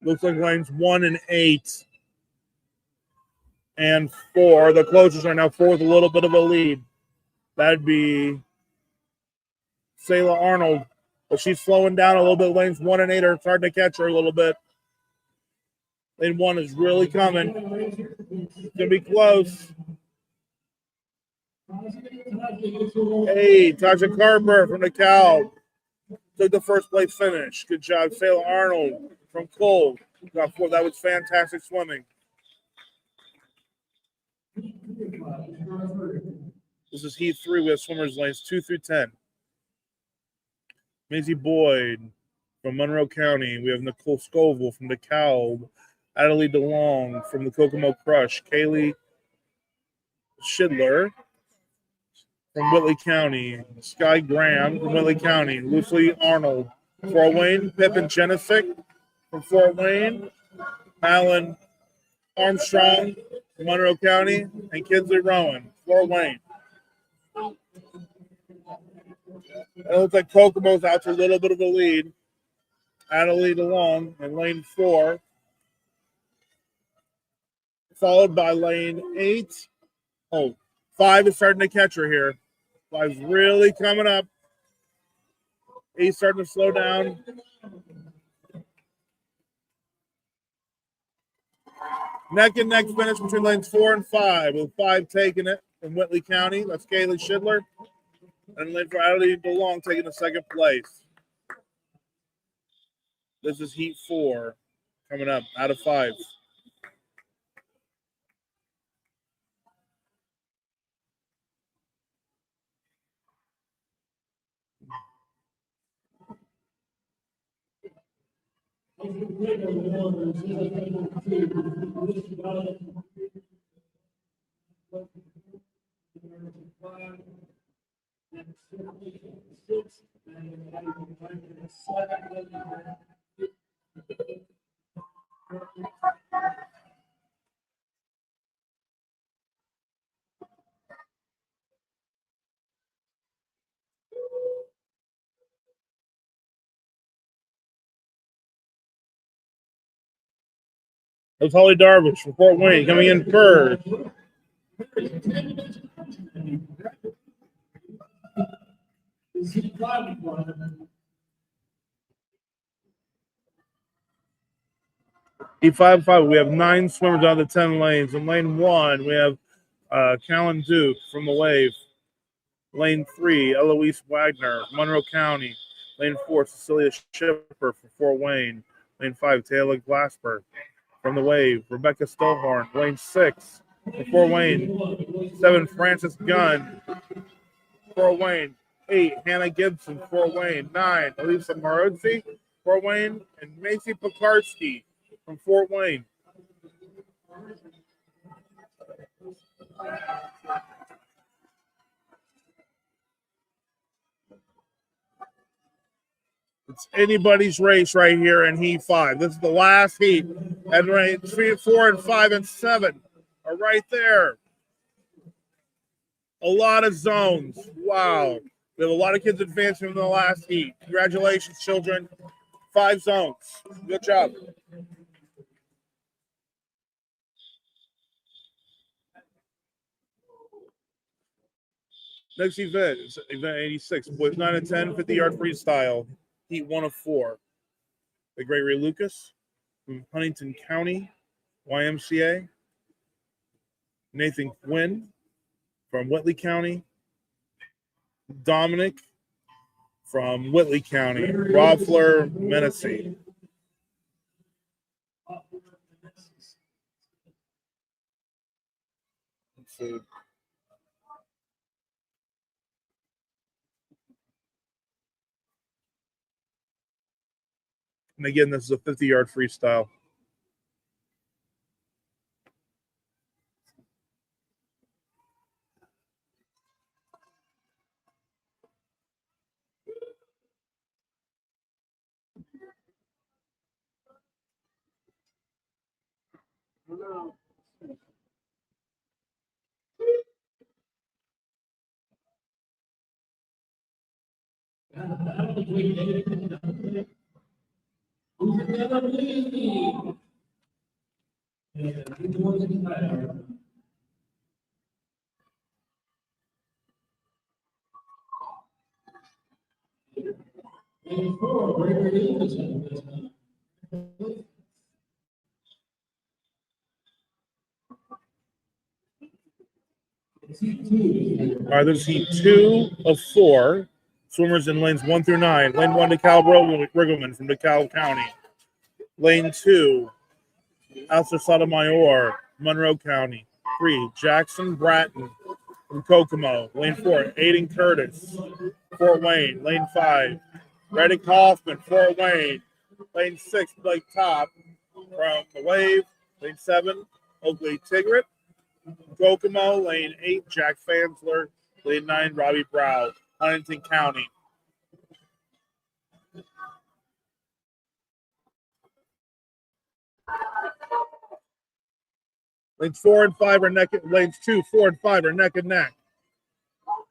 Looks like lanes 1 and 8 and 4. The closest are now 4 with a little bit of a lead. That'd be Sayla Arnold, but she's slowing down a little bit. Lanes 1 and 8 are starting to catch her a little bit. Lane 1 is really coming. It's going to be close. Hey, Tasha Carper from the Cal took the first place finish. Good job, Sayla Arnold from Cole. Got 4. That was fantastic swimming. This is heat 3. We have swimmers lanes 2 through 10. Maisie Boyd from Monroe County. We have Nicole Scoville from DeKalb. Adelie DeLong from the Kokomo Crush. Kaylee Schindler from Whitley County. Sky Graham from Whitley County. Lucy Arnold. Fort Wayne. Pippin Jenisic from Fort Wayne. Alan Armstrong from Monroe County. And Kinsley Rowan, Fort Wayne. It looks like Kokomo's out to a little bit of a lead. Adelie DeLong in lane 4. Followed by lane 8. 5 is starting to catch her here. 5's really coming up. 8's starting to slow down. Neck and neck finish between lanes 4 and 5, with 5 taking it from Whitley County. That's Kaylee Schindler. And lane 4, Adelie DeLong taking the second place. This is heat 4 coming up out of 5. That's Holly Darvish from Fort Wayne coming in first. E5-5, we have 9 swimmers out of the 10 lanes. In lane 1, we have Callan Duke from the Wave. Lane 3, Eloise Wagner, Monroe County. Lane 4, Cecilia Schipper for Fort Wayne. Lane 5, Taylor Glasper from the Wave. Rebecca Stillhorn. Lane 6, for Fort Wayne. 7, Frances Gunn, Fort Wayne. 8, Hannah Gibson, Fort Wayne. 9, Elisa Marozzi, Fort Wayne. And Macy Pekarsky from Fort Wayne. It's anybody's race right here in Heat 5. This is the last heat. And right, 3, 4, and 5, and 7 are right there. A lot of zones. Wow. We have a lot of kids advancing in the last heat. Congratulations, children. 5 zones. Good job. Next event is event 86. Boys 9 and 10, 50-yard freestyle. Heat 1 of 4. The Great Ray Lucas from Huntington County, YMCA. Nathan Quinn from Whitley County. Dominic from Whitley County. Rob Fleur, Menacee. Let's see. And again, this is a 50-yard freestyle. All right, this is heat 2 of 4. Swimmers in lanes 1 through 9. Lane 1, DeKalb Riggleman from DeKalb County. Lane 2, Alcer Sotomayor, Monroe County. 3, Jackson Bratton from Kokomo. Lane 4, Aiden Curtis, Fort Wayne. Lane 5, Reddick Hoffman, Fort Wayne. Lane 6, Blake Top from the Wave. Lane 7, Oakley Tigrit, Kokomo. Lane 8, Jack Fansler. Lane 9, Robbie Brow, Huntington County. Lanes 4 and 5 are lanes 2, 4, and 5 are neck and neck.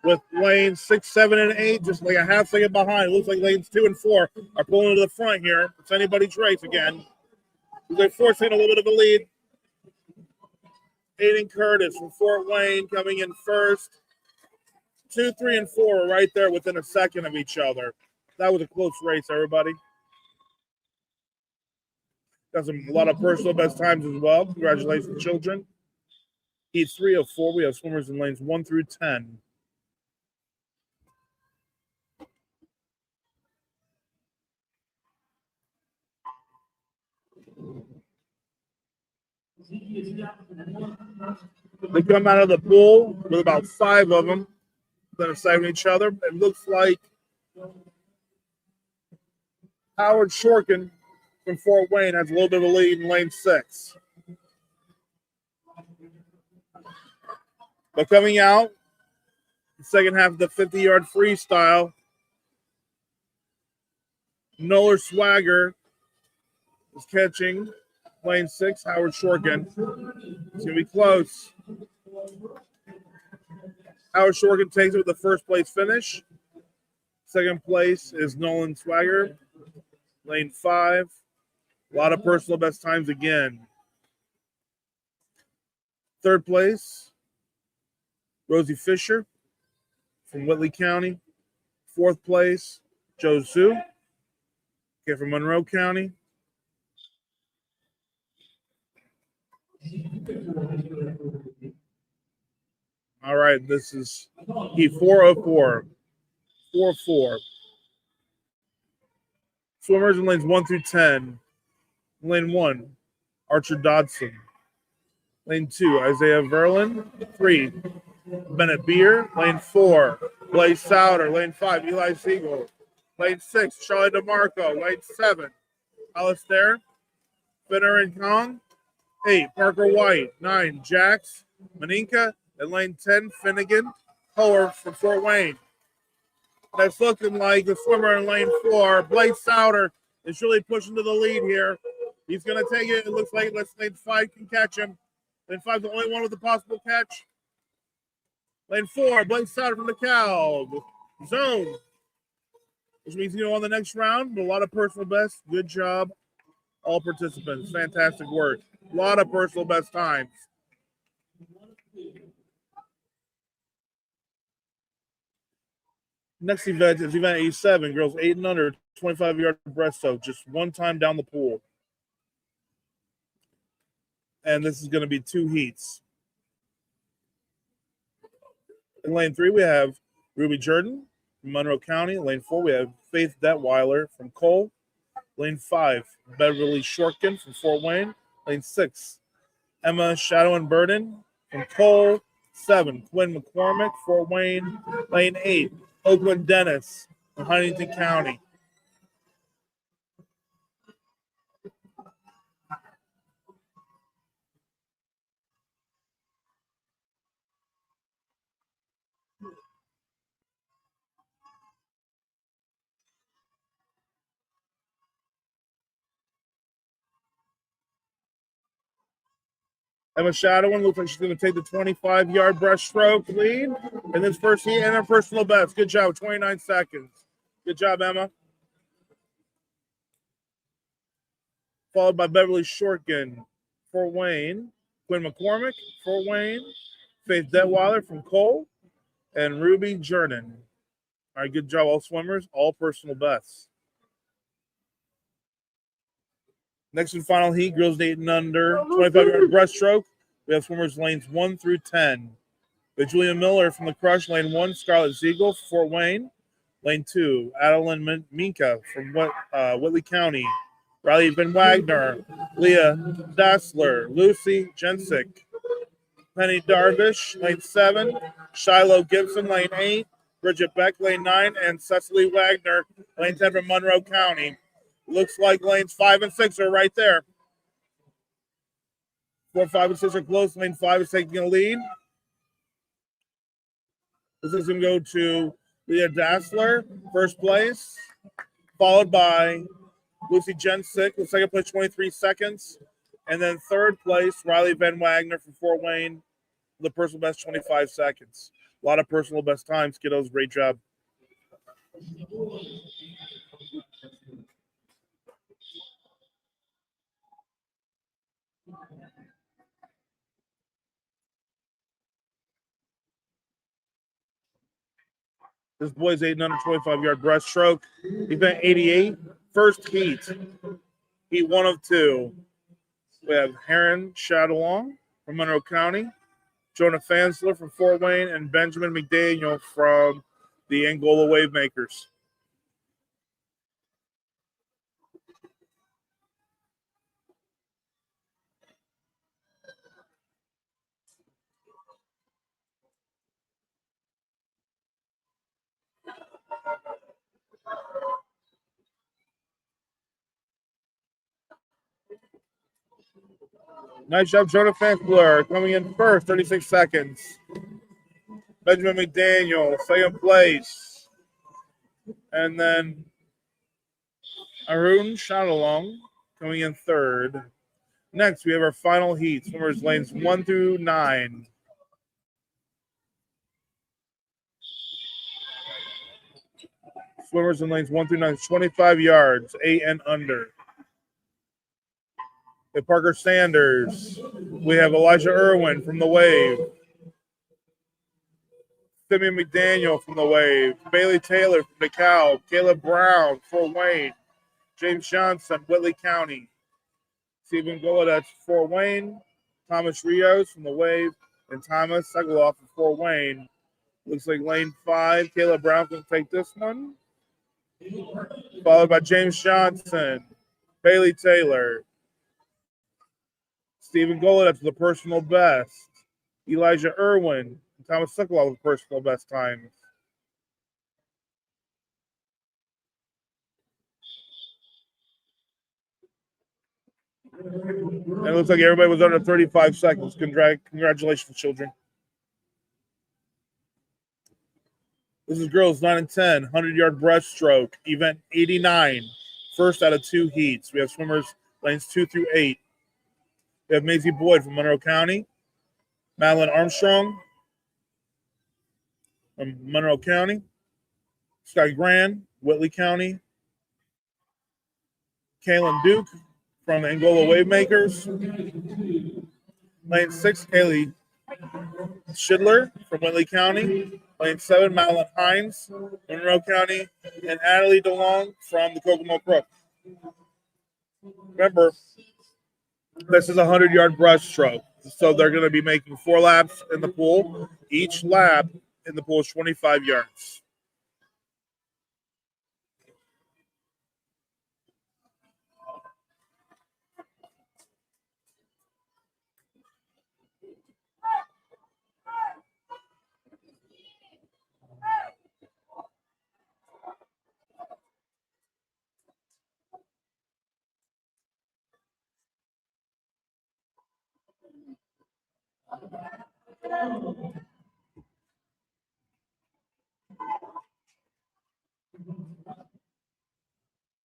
With lanes 6, 7, and 8 just like a half second behind. It looks like lanes 2 and 4 are pulling to the front here. It's anybody's race again. They're forcing a little bit of a lead. Aiden Curtis from Fort Wayne coming in first. 2, 3, and 4 are right there within a second of each other. That was a close race, everybody. Got a lot of personal best times as well. Congratulations, children. Heat 3 of 4. We have swimmers in lanes 1 through 10. They come out of the pool with about 5 of them that are saving each other. It looks like Howard Shorkin from Fort Wayne has a little bit of a lead in lane 6. But coming out, the second half of the 50-yard freestyle, Noller Swagger is catching lane 6, Howard Shorkin. It's going to be close. Howard Shorkin takes it with the first place finish. Second place is Nolan Swagger, lane 5. A lot of personal best times again. Third place, Rosie Fisher from Whitley County. Fourth place, Joe Zhu from Monroe County. All right, this is heat 404. 4-4. Swimmers in lanes 1 through 10. Lane 1, Archer Dodson. Lane 2, Isaiah Verlin. 3, Bennett Beer. Lane 4, Blaze Souter. Lane 5, Eli Siegel. Lane 6, Charlie DeMarco. Lane 7, Alistair. Finner and Kong. 8, Parker White. 9, Jax Maninka. And lane 10, Finnegan Hoer from Fort Wayne. That's looking like the swimmer in lane 4, Blake Souter, is really pushing to the lead here. He's going to take it. It looks like lane 5 can catch him. Lane 5 is the only one with a possible catch. Lane 4, Blake Souter from the Cal zone, which means he's going to win the next round. But a lot of personal best. Good job, all participants. Fantastic work. A lot of personal best times. Next event is event 87, girls 8 and under, 25-yard breaststroke, just one time down the pool. And this is going to be 2 heats. In lane 3, we have Ruby Jordan from Monroe County. In lane 4, we have Faith Detweiler from Cole. Lane 5, Beverly Shortkin from Fort Wayne. Lane 6, Emma Shadow and Burden from Cole. 7, Quinn McCormick, Fort Wayne. Lane 8, Oakland Dennis from Huntington County. Emma Shadowin looks like she's going to take the 25-yard breaststroke lead in this first heat and her personal best. Good job, 29 seconds. Good job, Emma. Followed by Beverly Shortkin, Fort Wayne. Quinn McCormick, Fort Wayne. Faith Detweiler from Cole. And Ruby Jordan. All right, good job, all swimmers, all personal bests. Next and final heat, girls 8 and under, 25-yard breaststroke. We have swimmers lanes 1 through 10. With Julia Miller from the Crush, lane 1, Scarlett Ziegel, Fort Wayne. Lane 2, Adeline Minka from Whitley County. Riley Van Wagner, Leah Dassler, Lucy Jensick. Penny Darvish, lane 7. Shiloh Gibson, lane 8. Bridget Beck, lane 9. And Cecily Wagner, lane 10 from Monroe County. Looks like lanes 5 and 6 are right there. 4, 5, and 6 are close. Lane 5 is taking a lead. This is going to go to Leah Dassler, first place, followed by Lucy Jensick with second place, 23 seconds. And then third place, Riley Van Wagner from Fort Wayne, the personal best, 25 seconds. A lot of personal best times, kiddos. Great job. This boy's 8 and under, 25-yard breaststroke. Event 88, first heat. Heat 1 of 2. We have Heron Shadowlong from Monroe County, Jonah Fansler from Fort Wayne, and Benjamin McDaniel from the Angola Wavemakers. Nice job, Jonah Fansler coming in first, 36 seconds. Benjamin McDaniel, second place. And then Arun Shadowlong coming in third. Next, we have our final heat. Swimmers lanes 1 through 9. Swimmers in lanes 1 through 9, 25 yards, 8 and under. We have Parker Sanders. We have Elijah Irwin from the Wave. Simeon McDaniel from the Wave. Bailey Taylor from DeKalb. Caleb Brown, Fort Wayne. James Johnson, Whitley County. Stephen Goladetz, Fort Wayne. Thomas Rios from the Wave. and Thomas Segaloff for Fort Wayne. Looks like lane 5. Caleb Brown can take this one. Followed by James Johnson, Bailey Taylor, Stephen Golick to the personal best. Elijah Irwin, and Thomas Segaloff with personal best times. And it looks like everybody was under 35 seconds. Congratulations, children. This is girls 9 and 10, 100-yard breaststroke, event 89, first out of 2 heats. We have swimmers lanes 2 through 8. We have Maisie Boyd from Monroe County, Madeline Armstrong from Monroe County, Sky Grand, Whitley County, Kaylin Duke from the Angola Wavemakers, lane 6, Kaylee Schidler from Whitley County, lane 7, Madeline Hines, Monroe County, and Natalie DeLong from the Kokomo Crook. Remember, this is a 100-yard breaststroke, so they're going to be making 4 laps in the pool. Each lap in the pool is 25 yards.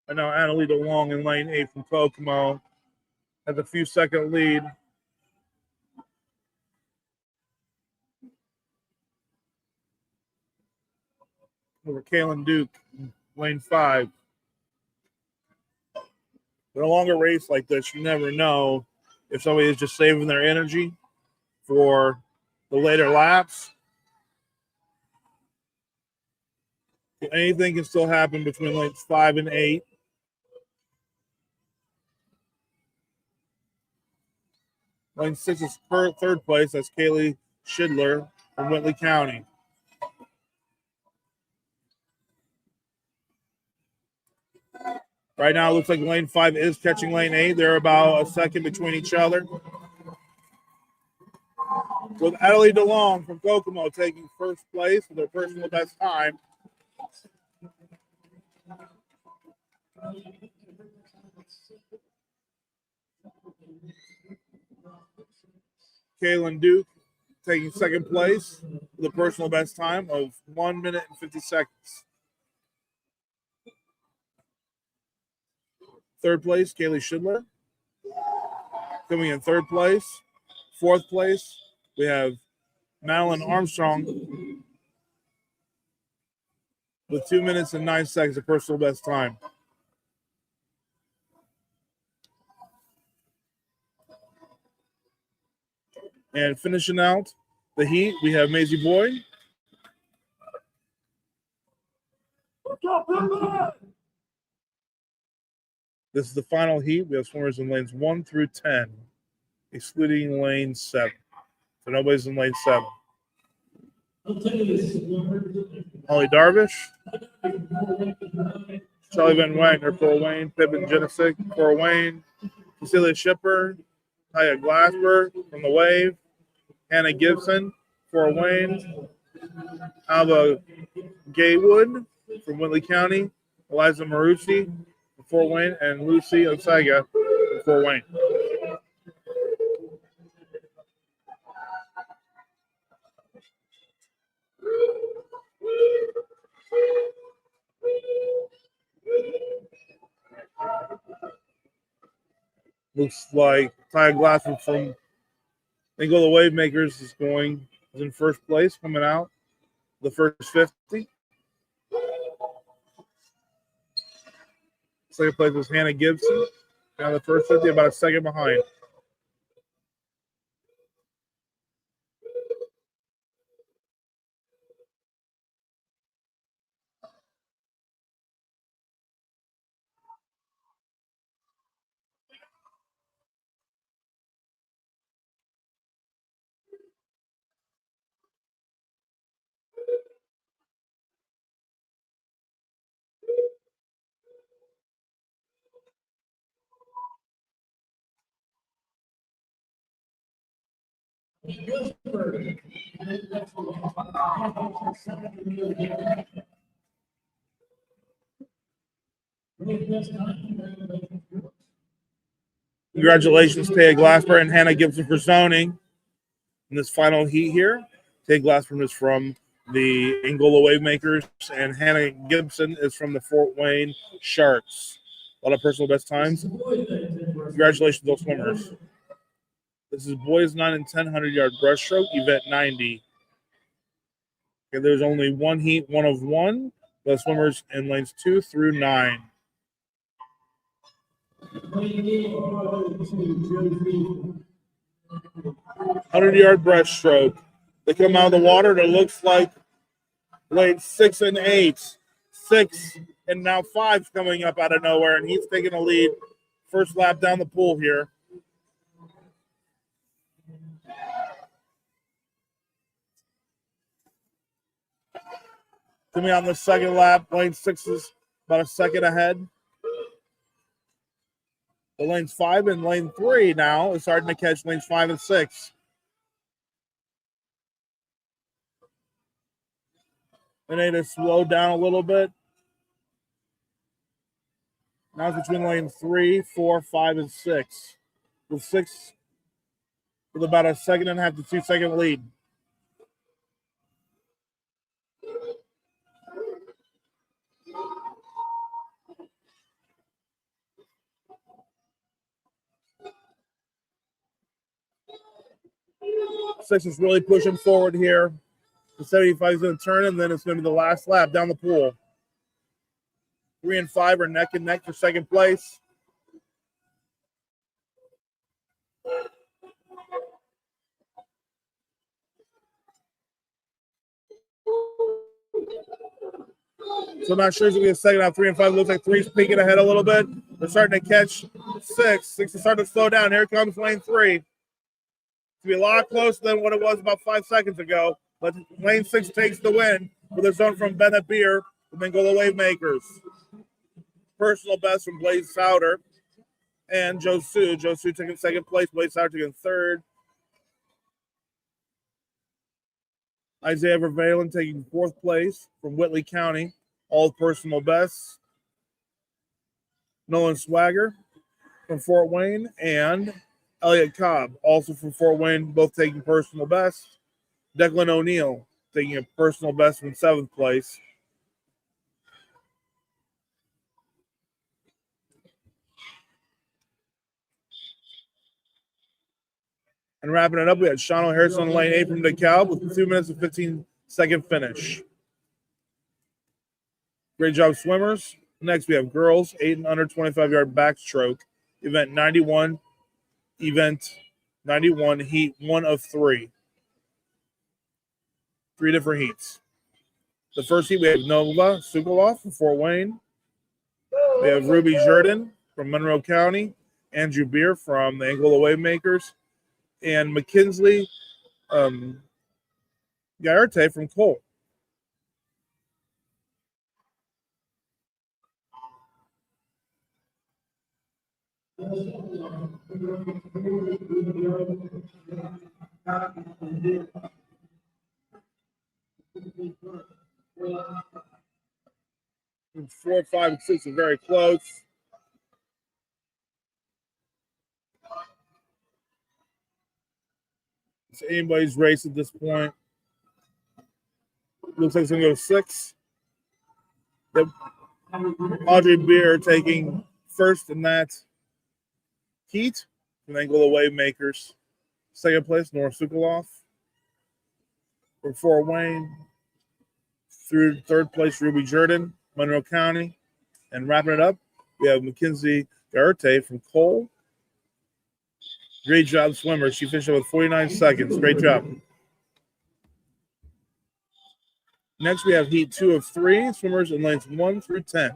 And now Annalita Long in lane 8 from Kokomo has a few second lead. Over Kaylin Duke, lane 5. In a longer race like this, you never know if somebody is just saving their energy for the later laps. Anything can still happen between lanes 5 and 8. Lane 6 is third place. That's Kaylee Schidler from Whitley County. Right now, it looks like lane 5 is catching lane 8. They're about a second between each other. With Adelie DeLong from Kokomo taking first place with their personal best time. Kaylin Duke taking second place with a personal best time of 1 minute and 50 seconds. Third place, Kaylee Schidler. Coming in third place. Fourth place, we have Madeline Armstrong with 2 minutes and 9 seconds of personal best time. And finishing out the heat, we have Maisie Boyd. This is the final heat. We have swimmers in lanes 1 through 10, excluding lane 7. So nobody's in lane 7. Holly Darvish, Charlie Van Wagner, Fort Wayne, Pippin Jenisic, Fort Wayne, Cecilia Shipper, Taya Glassberg from the Wave, Hannah Gibson, Fort Wayne, Alva Gaywood from Whitley County, Eliza Marucci from Fort Wayne, and Lucy Osaga from Fort Wayne. Looks like Ty Glassman from Angola Wave Makers is in first place, coming out the first 50. Second place was Hannah Gibson. Now the first 50, about a second behind. Gusberg. Congratulations, Taya Glasper and Hannah Gibson for zoning in this final heat here. Taya Glasper is from the Angola Wavemakers, and Hannah Gibson is from the Fort Wayne Sharks. A lot of personal best times. Congratulations, those swimmers. This is boys 9 and 10 100-yard breaststroke, event 90. Okay, there's only one heat, 1 of 1. The swimmers in lanes 2 through 9. 100-yard breaststroke. They come out of the water, and it looks like lanes 6 and 8. 6 and now 5's coming up out of nowhere, and he's taking a lead. First lap down the pool here. Coming on the second lap, lane 6 is about a second ahead. The lanes 5 and lane 3 now is starting to catch lanes 5 and 6. They need to slow down a little bit. Now it's between lane 3, 4, 5, and 6. With 6 with about a second and a half to 2 second lead. Six is really pushing forward here. The 75 is going to turn, and then it's going to be the last lap down the pool. 3 and 5 are neck and neck for second place. So I'm not sure if it's going to be a second out. 3 and 5 looks like 3's peeking ahead a little bit. They're starting to catch 6. 6 is starting to slow down. Here comes lane 3. To be a lot closer than what it was about 5 seconds ago. But lane 6 takes the win with a zone from Bennett Beer, the Bengola Wavemakers. Personal best from Blaze Souter and Joe Sue. Joe Sue taking second place. Blaze Souter taking third. Isaiah Vervalen taking fourth place from Whitley County. All personal bests. Nolan Swagger from Fort Wayne and Elliott Cobb, also from Fort Wayne, both taking personal best. Declan O'Neill taking a personal best from 7th place. And wrapping it up, we had Sean Harrison on lane 8 from DeKalb with 2 minutes and 15-second finish. Great job, swimmers. Next, we have girls, 8 and under 25-yard backstroke. Event 91, heat 1 of 3. 3 different heats. The first heat, we have Nova Sukoloff from Fort Wayne. We have Ruby Jordan from Monroe County. Andrew Beer from the Angola Wavemakers. And McKinsley Gaerte from Cole. And 4, 5, and 6 are very close. It's anybody's race at this point. Looks like it's going to go 6. Audrey Beer taking first in that heat from Angola Wavemakers. Second place, Nora Sukoloff from Fort Wayne. Through third place, Ruby Jordan, Monroe County. And wrapping it up, we have Mackenzie Gaerte from Cole. Great job, swimmer. She finished up with 49 seconds. Great job. Next, we have heat 2 of 3, swimmers in lanes 1 through 10.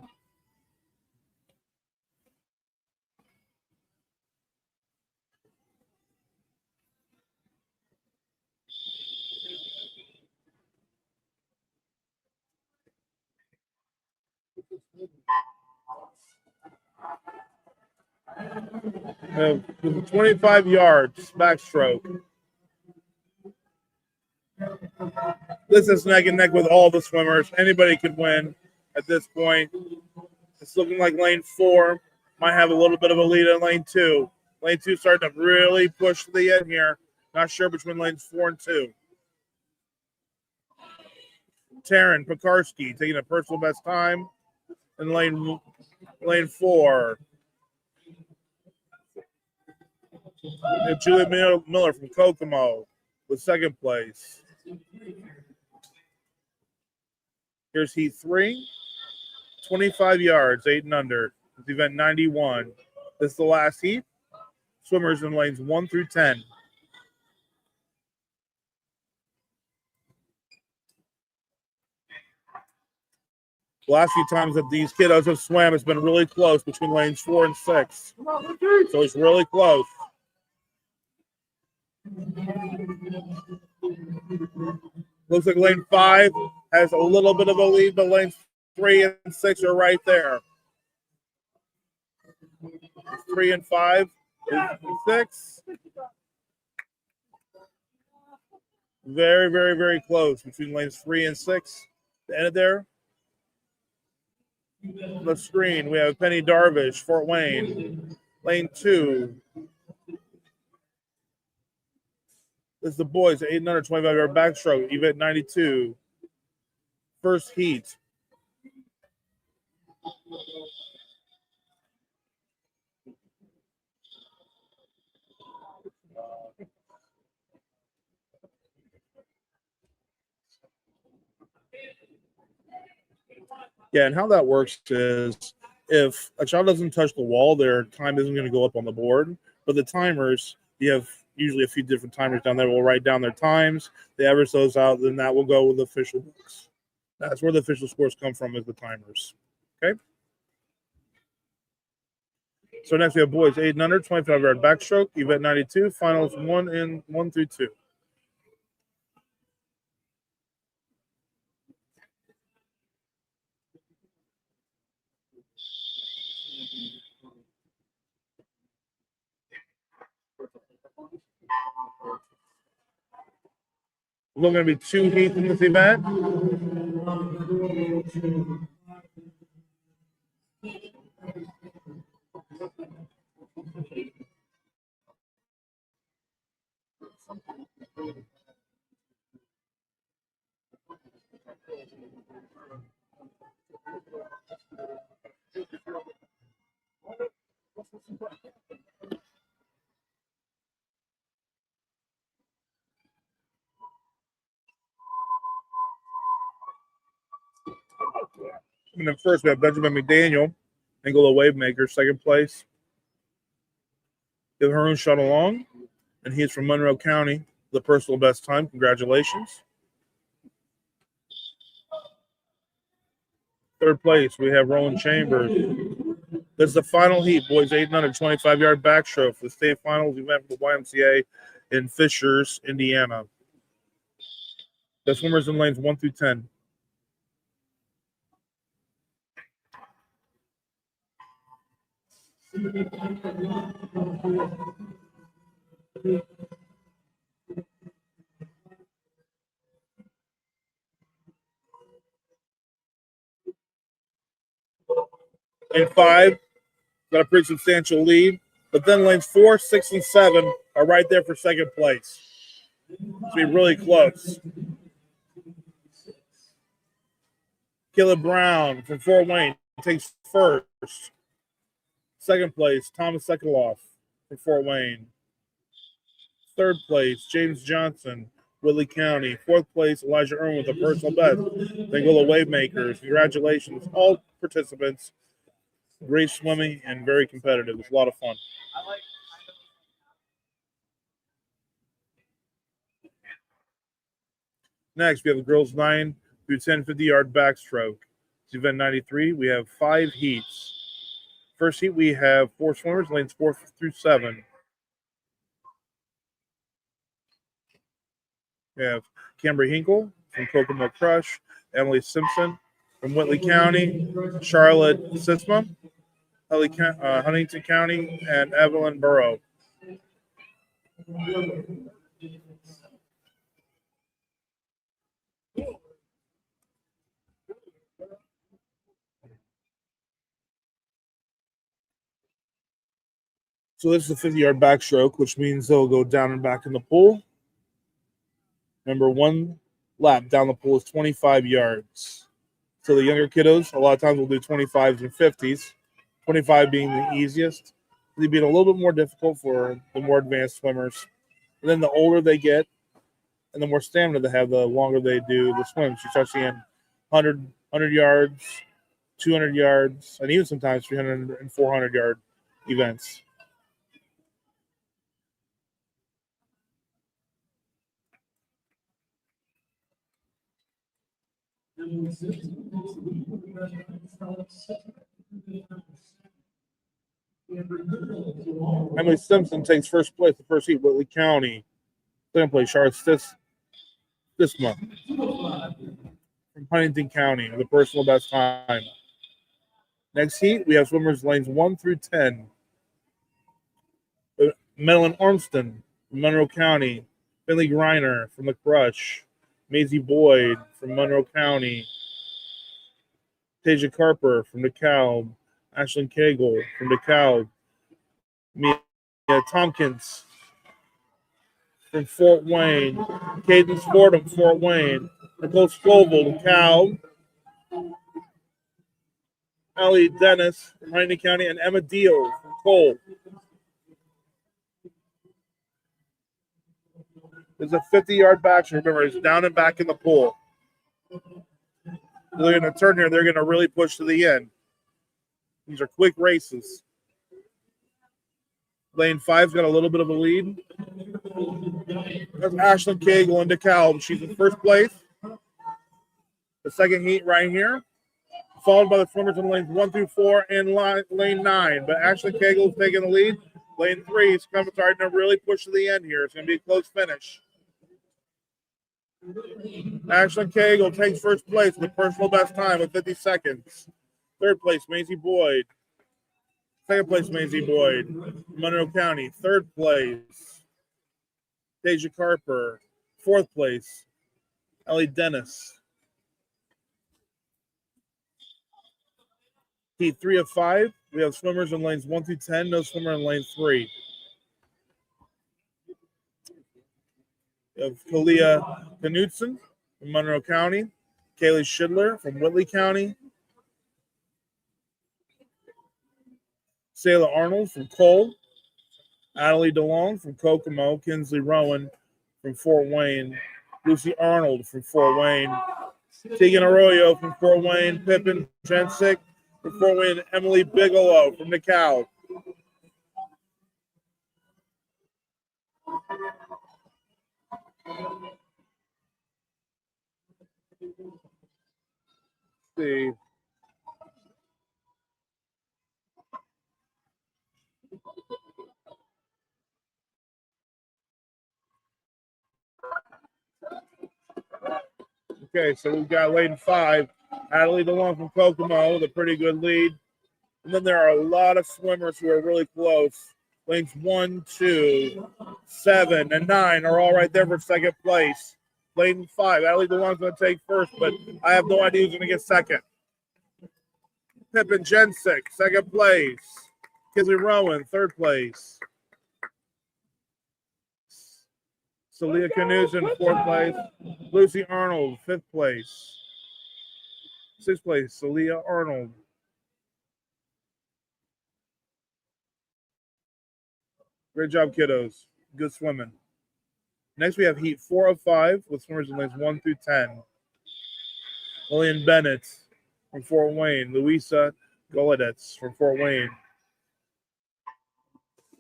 With 25 yards backstroke. This is neck and neck with all the swimmers. Anybody could win at this point. It's looking like lane 4 might have a little bit of a lead in lane 2. Lane 2 starting to really push to the end here. Not sure between lanes 4 and 2. Taryn Pekarski taking a personal best time in lane 4. And Julie Miller from Kokomo with second place. Here's heat 3, 25 yards, 8 and under. It's event 91. This is the last heat. Swimmers in lanes 1 through 10. The last few times that these kiddos have swam, it's been really close between lanes 4 and 6. So it's really close. Looks like lane 5 has a little bit of a lead, but lanes 3 and 6 are right there. 3 and 5 and 6. Very, very, very close between lanes 3 and 6. The end of there. The screen, we have Penny Darvish, Fort Wayne. Lane 2. This is the boys, 8 and under, 25-yard backstroke, event 92. First heat. Yeah, and how that works is if a child doesn't touch the wall, their time isn't going to go up on the board. But the timers, you have usually a few different timers down there will write down their times. They average those out, then that will go with the official books. That's where the official scores come from, is the timers. Okay? So next we have boys 8 and under, 25-yard backstroke, event 92, finals 1 through 2. We're going to be 2 heats in this event. And then first we have Benjamin McDaniel, Angola Wavemaker, second place. We have Haroon Shuttlong, and he's from Monroe County, the personal best time. Congratulations. Third place, we have Roland Chambers. This is the final heat, boys 8 and under, 25-yard backstroke for the state finals event for the YMCA in Fishers, Indiana. The swimmers in lanes 1 through 10. Lane 5 got a pretty substantial lead, but then lanes 4, 6, and 7 are right there for second place. It's be really close. Caleb Brown from Fort Wayne takes first. Second place, Thomas Sekuloff from Fort Wayne. Third place, James Johnson, Whitley County. Fourth place, Elijah Irwin with a personal best. Angola Wavemakers. Congratulations, all participants. Great swimming and very competitive. It's a lot of fun. Next, we have the girls 9 through 10 50-yard backstroke. It's event 93. We have 5 heats. First heat, we have 4 swimmers, lanes 4 through 7. We have Cambry Hinkle from Kokomo Crush, Emily Simpson from Whitley County, Charlotte Sisma, Huntington County, and Evelyn Burrow. So this is a 50-yard backstroke, which means they'll go down and back in the pool. Remember, one lap down the pool is 25 yards. So the younger kiddos, a lot of times will do 25s and 50s, 25 being the easiest. They'd be a little bit more difficult for the more advanced swimmers. And then the older they get and the more stamina they have, the longer they do the swims. You start seeing 100 yards, 200 yards, and even sometimes 300 and 400-yard events. Emily Simpson takes first place the first heat, Whitley County. Second place, Charlotte this month. From Huntington County, the personal best time. Next heat, we have swimmers lanes 1 through 10. Madeline Armston from Monroe County. Finley Griner from the Crush. Maisie Boyd from Monroe County. Tasia Carper from DeKalb. Ashlyn Cagle from DeKalb. Mia Tompkins from Fort Wayne. Cadence Fordham, Fort Wayne. Nicole Scoville, DeKalb. Allie Dennis from Huntington County, and Emma Deal from Cole. There's a 50-yard backstroke. Remember, it's down and back in the pool. They're going to turn here. They're going to really push to the end. These are quick races. Lane 5's got a little bit of a lead. That's Ashlyn Cagle in DeKalb. She's in first place. The second heat right here. Followed by the swimmers in lanes 1 through 4 and lane 9. But Ashley Cagle is taking the lead. Lane 3 is starting to really push to the end here. It's going to be a close finish. Ashley Cagle takes first place with personal best time of 50 seconds. Third place, Maisie Boyd. Second place, Maisie Boyd, Monroe County. Third place, Tasia Carper. Fourth place, Ellie Dennis. Heat 3 of 5. We have swimmers in lanes 1 through 10. No swimmer in lane 3. We have Kalia Knudsen from Monroe County. Kaylee Schindler from Whitley County. Sayla Arnold from Cole. Adelie DeLong from Kokomo. Kinsley Rowan from Fort Wayne. Lucy Arnold from Fort Wayne. Tegan Arroyo from Fort Wayne. Pippin Jensick from Fort Wayne. Emily Bigelow from DeKalb. See. Okay, so we've got lane 5. Adelie DeLong from Kokomo with a pretty good lead. And then there are a lot of swimmers who are really close. Lanes 1, 2, 7, and 9 are all right there for second place. Lane 5, Adelie DeLong's going to take first, but I have no idea who's going to get second. Pippin Jensick, second place. Kinsley Rowan, third place. Celia Knudsen, fourth place. Lucy Arnold, fifth place. Sixth place, Celia Arnold. Great job, kiddos. Good swimming. Next, we have heat 4 of 5 with swimmers in lanes 1 through 10. Lillian Bennett from Fort Wayne. Louisa Goladetz from Fort Wayne.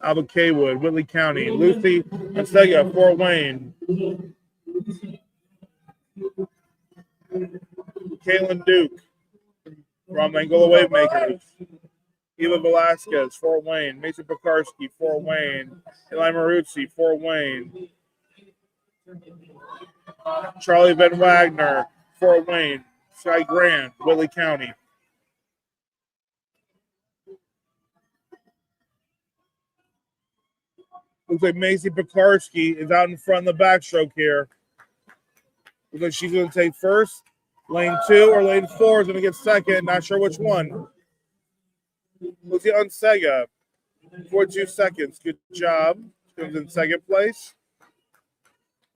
Alba Kaywood, Whitley County. Lucy Ansega, Fort Wayne. Kaylin Duke from Angola Wavemakers. Eva Velasquez, Fort Wayne. Mason Pekarski, Fort Wayne. Eli Maruzzi, Fort Wayne. Charlie Van Wagner, Fort Wayne. Sky Grant, Whitley County. Looks like Macy Pekarski is out in front of the backstroke here. Looks like she's going to take first. Lane 2 or lane 4 is going to get second. Not sure which one. Lucy Unsega 42 seconds. Good job. Comes in second place.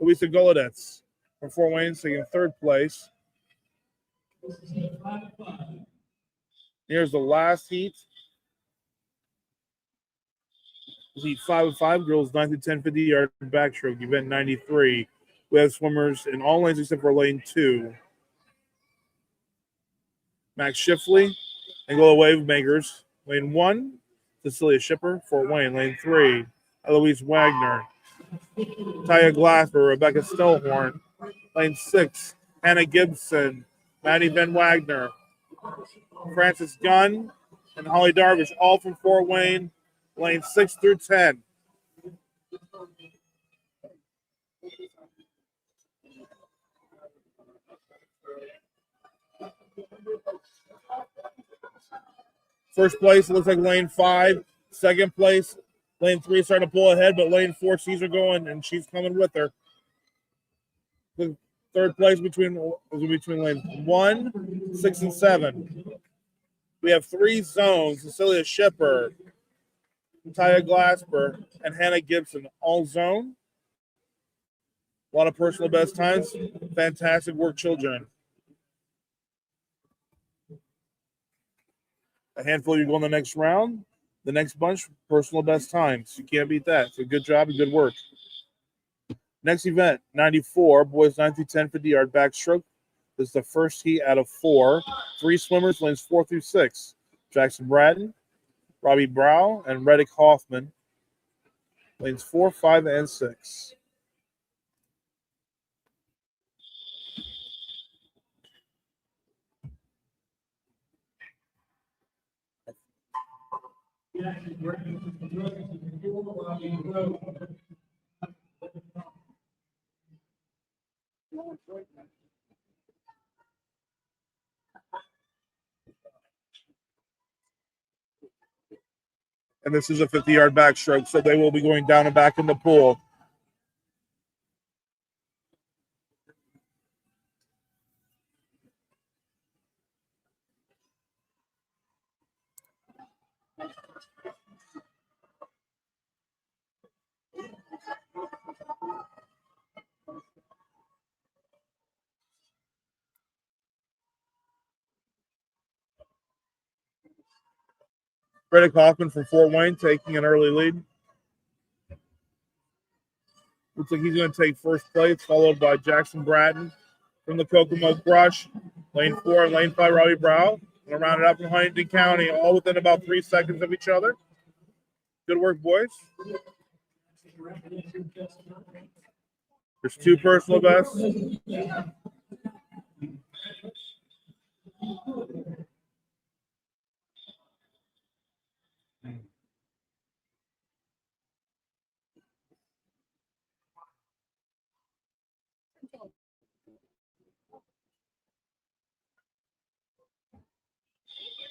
Luisa Golodetz from Fort Wayne, taking third place. Here's the last heat. Heat 5-5, girls 9 to 10, 50-yard backstroke, event 93. We have swimmers in all lanes except for lane 2. Max Shifley, Angola Wave Makers. Lane 1, Cecilia Shipper, Fort Wayne. Lane 3, Eloise Wagner. Taya Glasper, Rebecca Stillhorn. Lane 6, Hannah Gibson, Maddie Van Wagner. Francis Gunn and Holly Darvish, all from Fort Wayne. Lane 6 through 10. First place, it looks like lane 5. Second place, lane 3 starting to pull ahead, but lane 4 sees her going, and she's coming with her. The third place between lane 1, 6, and 7. We have 3 zones: Cecilia Shipper, Taya Glasper, and Hannah Gibson, all zone. A lot of personal best times. Fantastic work, children. A handful you go in the next round. The next bunch, personal best times. You can't beat that. So good job and good work. Next event, 94, boys 9 through 10, 50-yard backstroke. This is the first heat out of 4. 3 swimmers, lanes 4 through 6. Jackson Bratton, Robbie Brow, and Reddick Hoffman. Lanes 4, 5, and 6. And this is a 50-yard backstroke, so they will be going down and back in the pool. Reddick Hoffman from Fort Wayne taking an early lead. Looks like he's going to take first place, followed by Jackson Bratton from the Kokomo Crush. Lane 4 and lane 5, Robbie Brow. Going to round it up from Huntington County, all within about 3 seconds of each other. Good work, boys. There's 2 personal bests.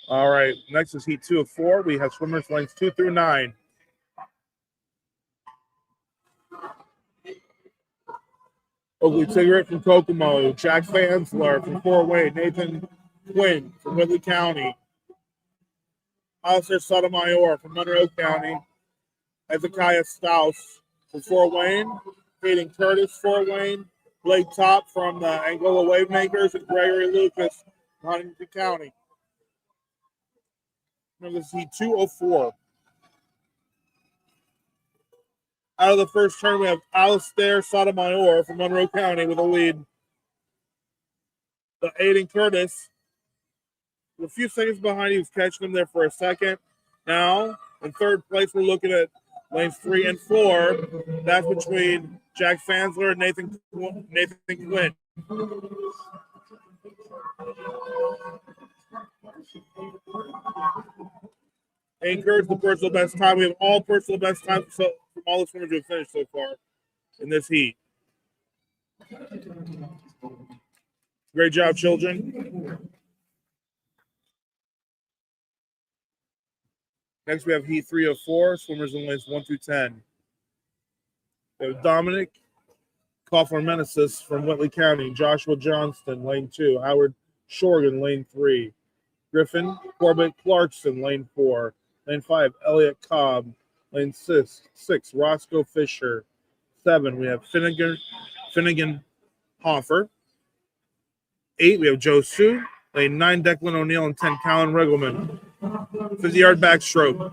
All right, next is heat 2 of 4. We have swimmers lanes 2 through 9. Oakley Cigarette from Kokomo, Jack Fansler from Fort Wayne, Nathan Quinn from Whitley County, Alistair Sotomayor from Monroe County, Hezekiah Staus from Fort Wayne, Hayden Curtis, Fort Wayne, Blake Top from the Angola Wave Makers, and Gregory Lucas from Huntington County. Now this is heat 204. Out of the first turn, we have Alistair Sotomayor from Monroe County with a lead. The Aiden Curtis, a few seconds behind, he was catching him there for a second. Now, in third place, we're looking at lanes 3 and 4. That's between Jack Fansler and Nathan Quinn. Encourage the personal best time. We have all personal best times from all the swimmers who have finished so far in this heat. Great job, children. Next, we have heat 3 of 4, swimmers in lanes 1 through 10. We have Dominic Kaufman-Meneses from Whitley County, Joshua Johnston, lane 2, Howard Shorgan, lane 3, Griffin Corbett Clarkson, lane 4, Lane 5, Elliott Cobb. Lane 6, Roscoe Fisher. 7, we have Finnegan Hoffer. 8, we have Joe Sue. Lane 9, Declan O'Neill. And 10, Callan Riggleman. 50-yard backstroke.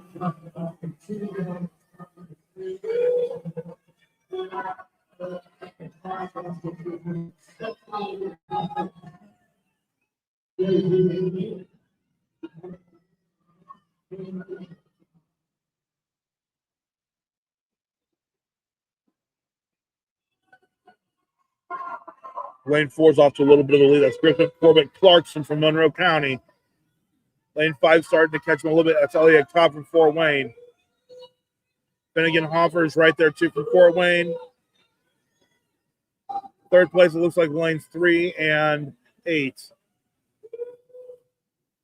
Lane 4 is off to a little bit of a lead. That's Griffin Corbett Clarkson from Monroe County. Lane 5 starting to catch him a little bit. That's Elliott Cobb from Fort Wayne. Finnegan Hoffer is right there too from Fort Wayne. Third place, it looks like lanes 3 and 8.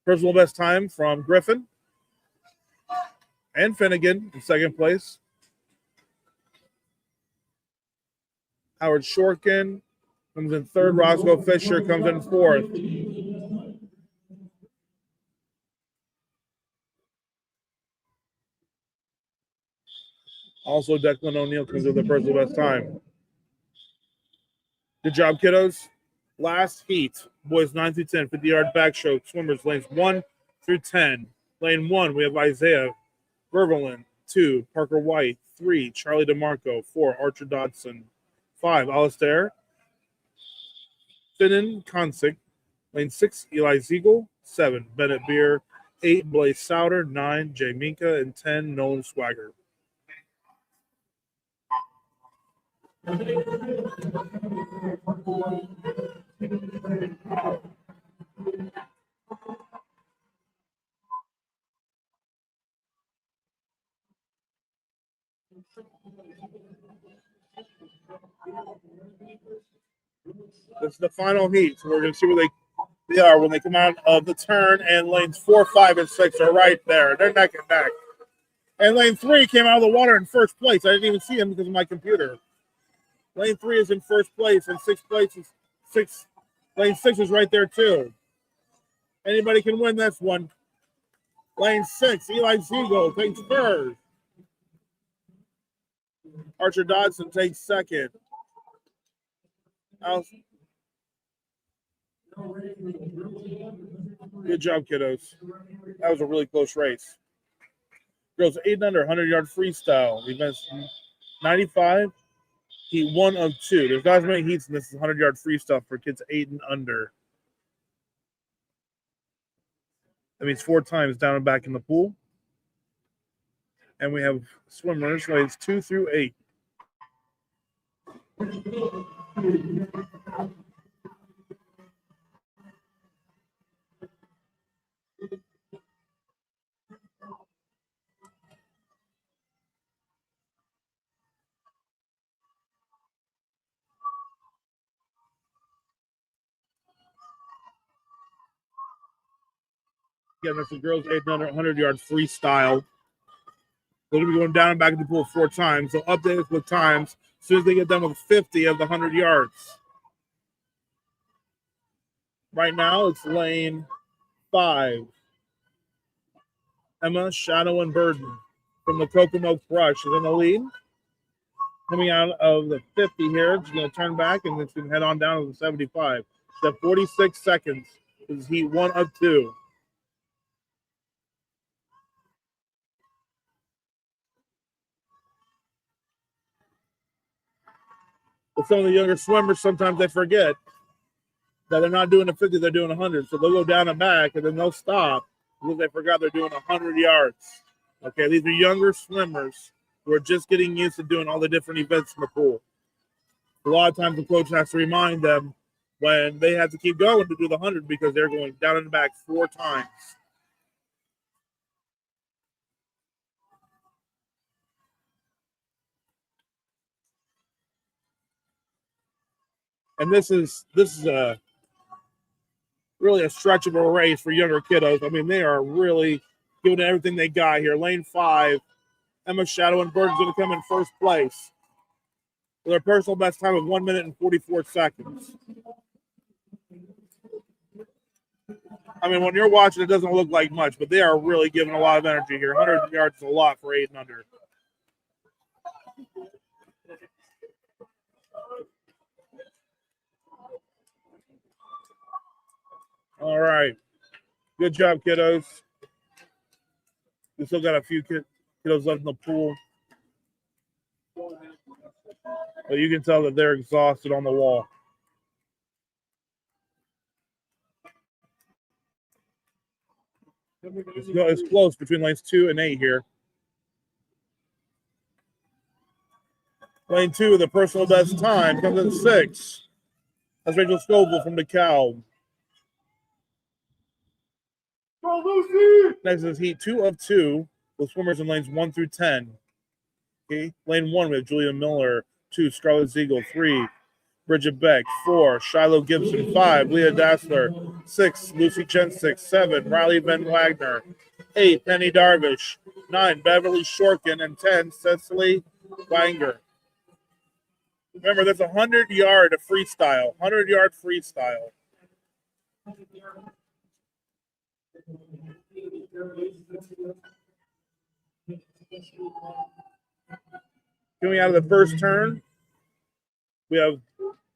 Personal best time from Griffin and Finnegan in second place. Howard Shorkin comes in third. Roscoe Fisher comes in fourth. Also, Declan O'Neill comes with the personal best time. Good job, kiddos. Last heat, boys 9 through 10, 50-yard backstroke. Swimmers, lanes 1 through 10. Lane 1, we have Isaiah Vervelin. 2, Parker White. 3, Charlie DeMarco. 4, Archer Dodson. 5, Alistair Finnan Consick. Lane 6, Eli Ziegel. 7, Bennett Beer. 8, Blaze Souter. 9, Jay Minka. And 10, Nolan Swagger. This is the final heat, so we're going to see where they are when they come out of the turn, and lanes 4, 5, and 6 are right there. They're neck and neck. And lane 3 came out of the water in first place. I didn't even see him because of my computer. Lane 3 is in first place, and lane 6 is right there too. Anybody can win this one. Lane 6, Eli Ziegel takes first. Archer Dodson takes second. Good job, kiddos. That was a really close race. Girls 8 and under, 100-yard freestyle. Events 95. Heat 1 of 2. There's not as many heats in this 100-yard freestyle for kids 8 and under. That means 4 times down and back in the pool. And we have swimmers, lanes 2 through 8. Again, that's the girls 8 and under 100-yard freestyle. They're going to be going down and back in the pool 4 times. So update us with times as soon as they get done with 50 of the 100 yards. Right now, it's lane 5. Emma, Shadow, and Burden from the Kokomo Crush is in the lead. Coming out of the 50 here, she's going to turn back and it's going to head on down to the 75. She's at 46 seconds. This is heat 1 of 2. But some of the younger swimmers, sometimes they forget that they're not doing a 50, they're doing 100. So they'll go down and back, and then they'll stop because they forgot they're doing 100 yards. Okay, these are younger swimmers who are just getting used to doing all the different events in the pool. A lot of times the coach has to remind them when they have to keep going to do the 100 because they're going down and back 4 times. And this is really a stretchable race for younger kiddos. I mean, they are really giving it everything they got here. Lane 5, Emma Shadow and Bird's going to come in first place with their personal best time of 1 minute and 44 seconds. I mean, when you're watching, it doesn't look like much, but they are really giving a lot of energy here. 100 yards is a lot for 8 and under. All right. Good job, kiddos. We still got a few kiddos left in the pool. But you can tell that they're exhausted on the wall. It's close between lanes 2 and 8 here. Lane 2, the personal best time, comes in 6. That's Rachel Scoville from DeKalb. Next is heat 2 of 2 with swimmers in lanes 1 through 10. Okay, lane 1 we have Julia Miller, 2 Scarlett Ziegel, 3 Bridget Beck, 4 Shiloh Gibson, 5 Leah Dassler, 6 Lucy Jensick, 7 Riley Van Wagner, 8 Penny Darvish, 9 Beverly Shorkin, and 10 Cecily Wanger. Remember, that's a 100-yard freestyle. 100-yard freestyle. Coming out of the first turn, we have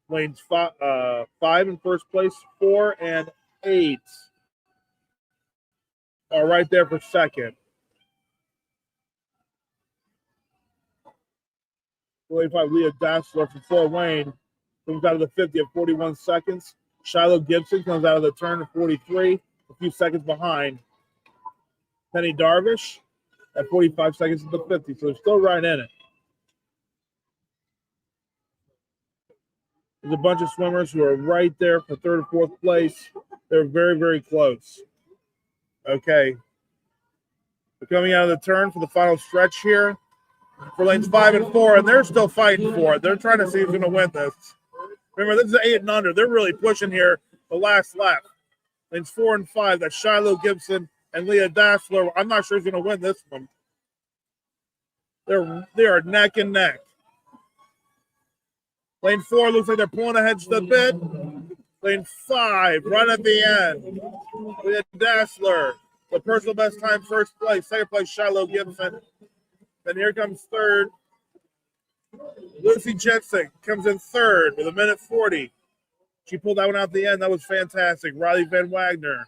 lanes 5 in first place, 4 and 8 are right there for second. Lane 5, Leah Dassler from Fort Wayne comes out of the 50 at 41 seconds. Shiloh Gibson comes out of the turn at 43, a few seconds behind. Penny Darvish at 45 seconds at the 50, so they're still right in it. There's a bunch of swimmers who are right there for third or fourth place. They're very, very close. Okay. We're coming out of the turn for the final stretch here for lanes 5 and 4, and they're still fighting for it. They're trying to see who's going to win this. Remember, this is 8 and under. They're really pushing here the last lap. Lanes 4 and 5, that's Shiloh Gibson and Leah Dassler. I'm not sure who's going to win this one. They are neck and neck. Lane 4 looks like they're pulling ahead just a bit. Lane 5, right at the end. Leah Dassler, the personal best time, first place. Second place, Shiloh Gibson. Then here comes third. Lucy Jensick comes in third with 1:40. She pulled that one out at the end. That was fantastic. Riley Van Wagner,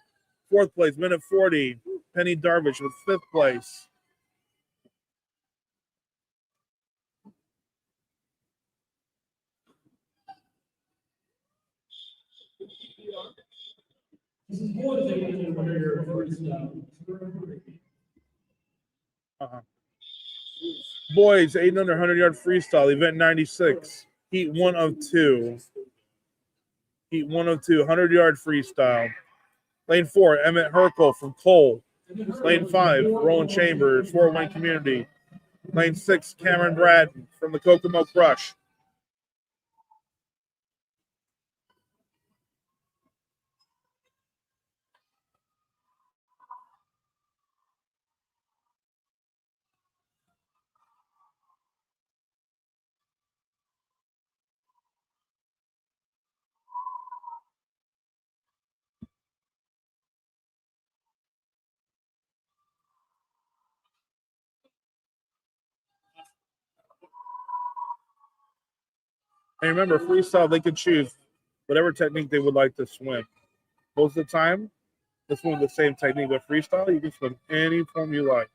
fourth place, 1:40. Penny Darvish with fifth place. This is boys 800 freestyle. Boys 800 100-yard freestyle, event 96, heat 1 of 2. Heat 1 of 2, 100-yard freestyle. Lane 4, Emmett Herkel from Cole. Lane 5, Roland Chambers, Fort Wayne Community. Lane 6, Cameron Bradden from the Kokomo Crush. And remember, freestyle, they can choose whatever technique they would like to swim. Most of the time, they swim with the same technique, but freestyle, you can swim any form you like.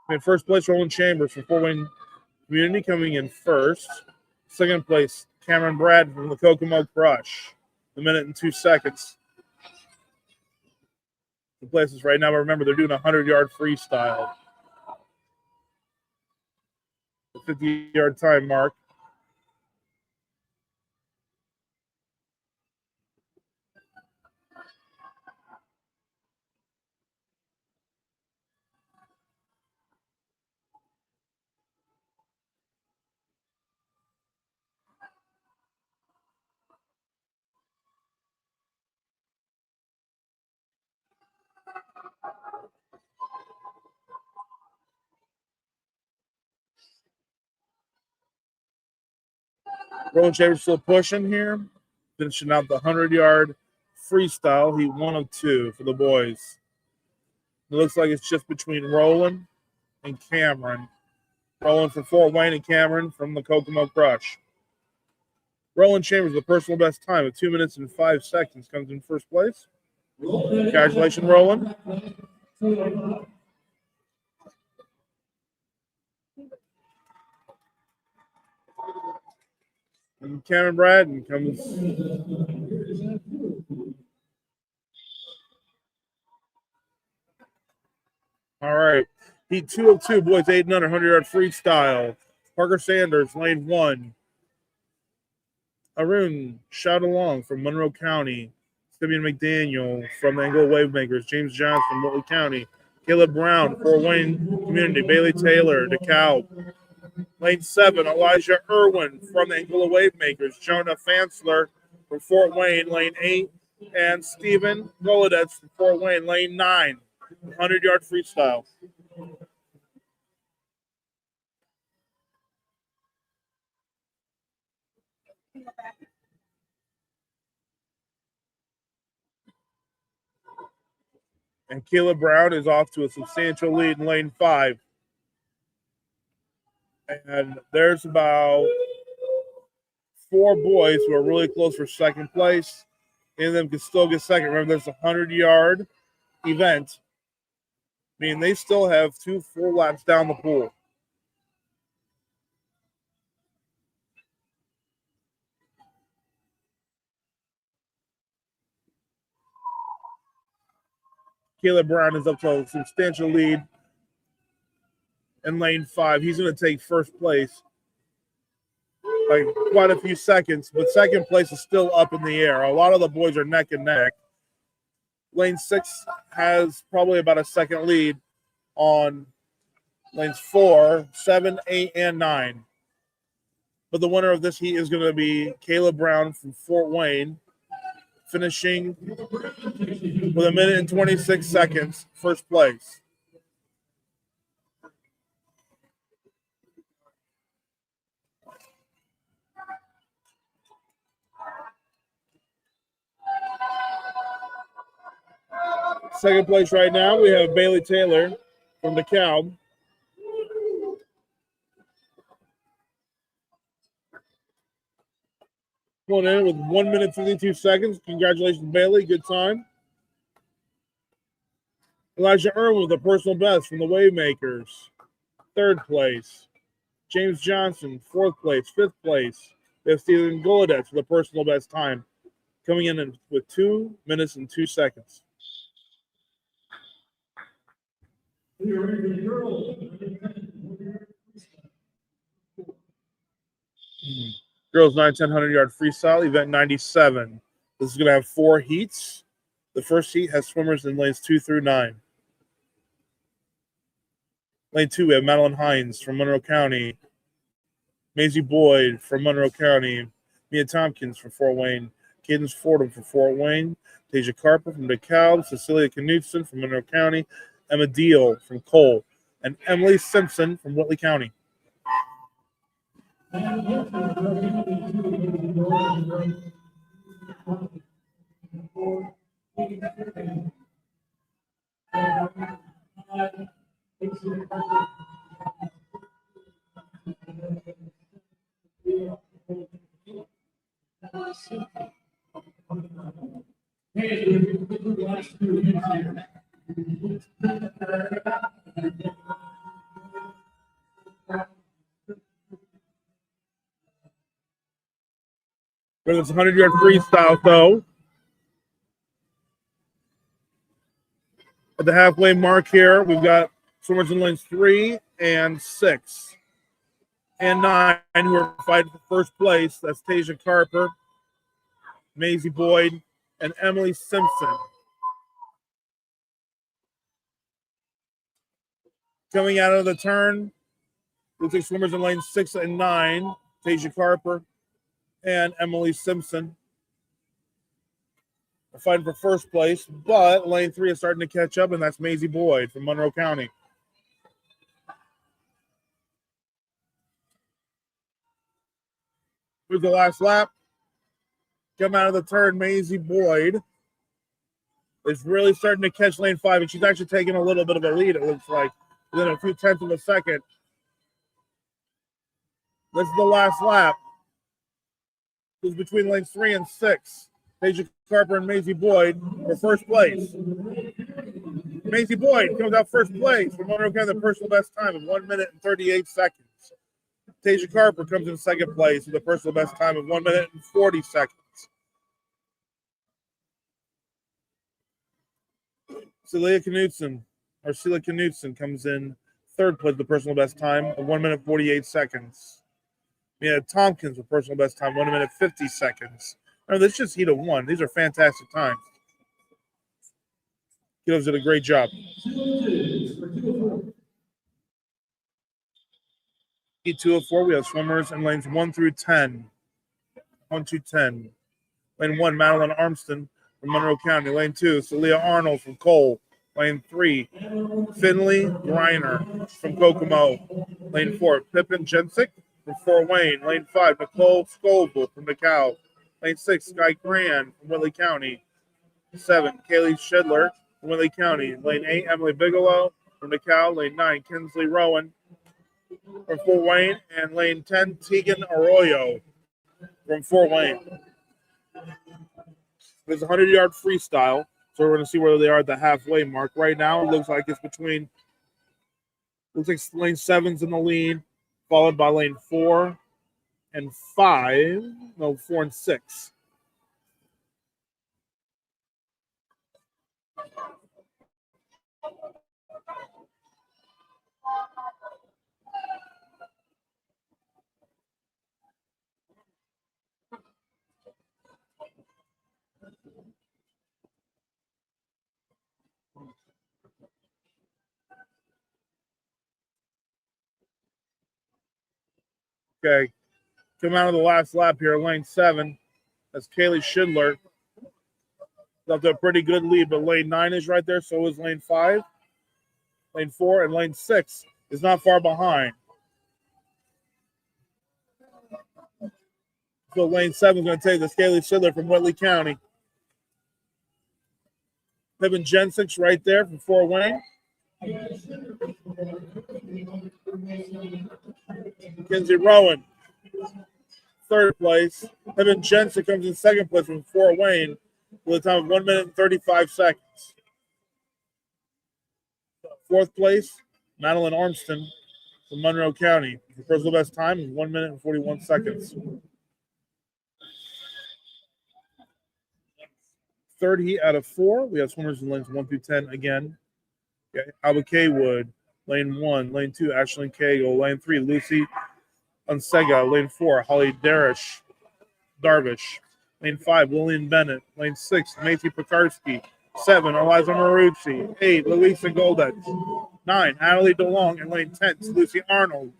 In first place, Roland Chambers from Fort Wayne Community coming in first. Second place, Cameron Brad from the Kokomo Crush. 1:02. The places right now, but remember, they're doing a 100-yard freestyle. The 50-yard time mark. Roland Chambers still pushing here, finishing out the 100-yard freestyle. He 1 of 2 for the boys. It looks like it's just between Roland and Cameron. Roland from Fort Wayne and Cameron from the Kokomo Crush. Roland Chambers, the personal best time of 2 minutes and 5 seconds, comes in first place. Congratulations, Roland. And Cameron Bradden comes. All right. Heat 2 of 2, boys 8 and under, 100-yard freestyle. Parker Sanders, lane 1. Arun Shout Along from Monroe County. Simeon McDaniel from the Angola Wavemakers. James Johnson from Whitley County. Caleb Brown, Fort Wayne Community. Bailey Taylor, DeKalb. Lane 7, Elijah Irwin from the Angola Wavemakers. Jonah Fansler from Fort Wayne. Lane 8. And Stephen Golodetz from Fort Wayne. Lane 9. 100-yard freestyle. And Caleb Brown is off to a substantial lead in lane 5. And there's about 4 boys who are really close for second place. Any of them can still get second. Remember, there's a 100-yard event. I mean, they still have 2 full laps down the pool. Caleb Brown is up to a substantial lead in lane 5. He's going to take first place by quite a few seconds, but second place is still up in the air. A lot of the boys are neck and neck. Lane 6 has probably about a second lead on lanes 4, 7, 8, and 9. But the winner of this heat is going to be Caleb Brown from Fort Wayne, finishing with 1 minute and 26 seconds, first place. Second place right now, we have Bailey Taylor from DeKalb. Pulling in with 1 minute 52 seconds. Congratulations, Bailey. Good time. Elijah Irwin with a personal best from the Wavemakers. Third place. James Johnson, fourth place. Fifth place, we have Stephen Golodetz with a personal best time, coming in with 2 minutes and 2 seconds. Girls 9-10 100-yard freestyle, event 97. This is going to have 4 heats. The first heat has swimmers in lanes 2 through 9. Lane 2, we have Madeline Hines from Monroe County. Maisie Boyd from Monroe County. Mia Tompkins from Fort Wayne. Cadence Fordham from Fort Wayne. Tasia Carper from DeKalb. Cecilia Knudsen from Monroe County. Emma Deal from Cole. And Emily Simpson from Whitley County. For this 100-yard freestyle, though, at the halfway mark here, we've got swimmers in lanes 3 and 6 and 9 who are fighting for first place. That's Tasia Carper, Maisie Boyd, and Emily Simpson. Coming out of the turn, looks like swimmers in lanes 6 and 9, Tasia Carper and Emily Simpson are fighting for first place, but lane 3 is starting to catch up, and that's Maisie Boyd from Monroe County. Here's the last lap. Come out of the turn, Maisie Boyd is really starting to catch lane 5, and she's actually taking a little bit of a lead, it looks like, within a few tenths of a second. This is the last lap. It's between lanes 3 and 6. Deja Carper and Maisie Boyd for first place. Maisie Boyd comes out first place for Monroe County, the personal best time of 1 minute and 38 seconds. Deja Carper comes in second place with a personal best time of 1 minute and 40 seconds. Celia Knudsen comes in third place with the personal best time of 1 minute 48 seconds. Mia Tompkins with personal best time 1 minute 50 seconds. Remember, this is just heat of 1. These are fantastic times. Kiddos did a great job. Heat 204, we have swimmers in lanes 1 through 10. 1 to 10. Lane 1, Madeline Armston from Monroe County. Lane 2, Celia Arnold from Cole. Lane 3, Finley Griner from Kokomo. Lane 4, Pippin Jensick from Fort Wayne. Lane 5, Nicole Scoville from DeKalb. Lane 6, Sky Grand from Whitley County. 7, Kaylee Schindler from Whitley County. Lane 8, Emily Bigelow from DeKalb. Lane 9, Kinsley Rowan from Fort Wayne. And lane 10, Tegan Arroyo from Fort Wayne. There's a 100-yard freestyle, so we're going to see where they are at the halfway mark. Right now, it looks like it's between, looks like lane 7's in the lead, followed by lane 4 and 5, no, 4 and 6. Okay, come out of the last lap here, lane 7. That's Kaylee Schindler. Left a pretty good lead, but lane 9 is right there, so is lane 5. Lane 4 and lane 6 is not far behind. So lane 7 is going to take this Kaylee Schindler from Whitley County. Pippin Jensick's right there from Fort Wayne. Kinsey Rowan, third place. Pippin Jensick comes in second place from Fort Wayne with a time of 1 minute and 35 seconds. Fourth place, Madeline Armston from Monroe County. The personal best time is 1 minute and 41 seconds. Third heat out of 4. We have swimmers in lanes 1 through 10 again. Okay. Alba Kaywood, lane 1. Lane 2, Ashlyn Cagle. Lane 3, Lucy Unsega. Lane 4, Holly Darvish. Lane 5, Lillian Bennett. Lane 6, Macy Pekarsky. 7, Eliza Marucci. 8, Louisa Goldet. 9, Natalie DeLong. And lane 10, Lucy Arnold.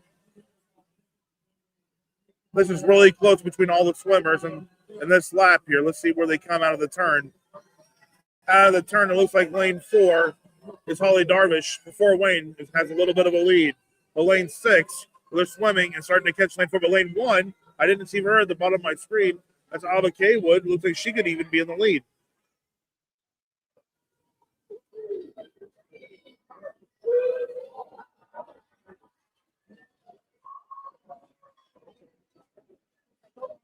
This is really close between all the swimmers. And in this lap here, let's see where they come out of the turn. Out of the turn, it looks like lane 4 is Holly Darvish. Before Wayne has a little bit of a lead. But lane 6, they're swimming and starting to catch lane 4. But lane 1, I didn't see her at the bottom of my screen. That's Alba Kaywood. Looks like she could even be in the lead.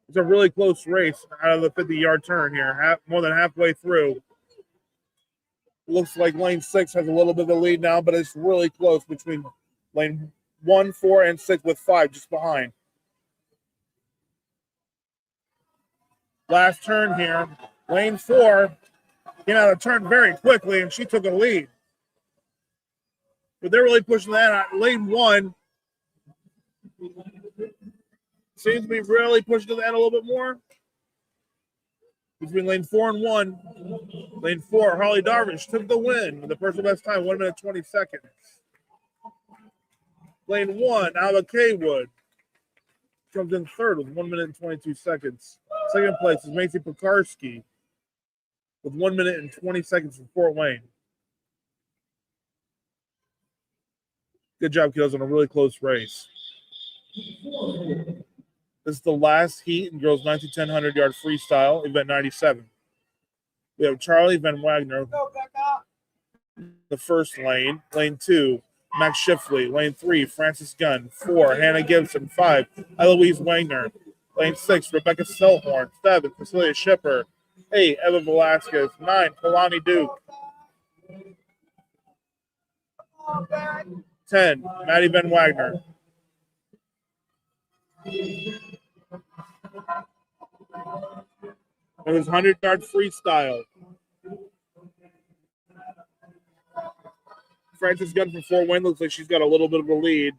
It's a really close race out of the 50-yard turn here, more than halfway through. Looks like lane 6 has a little bit of a lead now, but it's really close between lane 1, 4, and 6 with 5 just behind. Last turn here. Lane 4 came out of the turn very quickly, and she took a lead. But they're really pushing that out. Lane 1 seems to be really pushing to the end a little bit more. Between lane 4 and 1, lane 4, Harley Darvish took the win with the personal best time, 1 minute 20 seconds. Lane 1, Alba Kaywood comes in third with 1 minute and 22 seconds. Second place is Macy Pekarsky with 1 minute and 20 seconds from Fort Wayne. Good job, kiddos, on a really close race. This is the last heat in girls 9 to 10 100-yard freestyle, event 97. We have Charlie Van Wagner, the first lane. Lane 2, Max Shifley. Lane 3, Francis Gunn. 4, Hannah Gibson. 5, Eloise Wagner. Lane 6, Rebecca Selhorn. 7, Cecilia Shipper. 8, Eva Velasquez. 9, Kalani Duke. 10, Maddie Van Wagner. It was 100-yard freestyle. Francis Gunn from Fort Wayne looks like she's got a little bit of a lead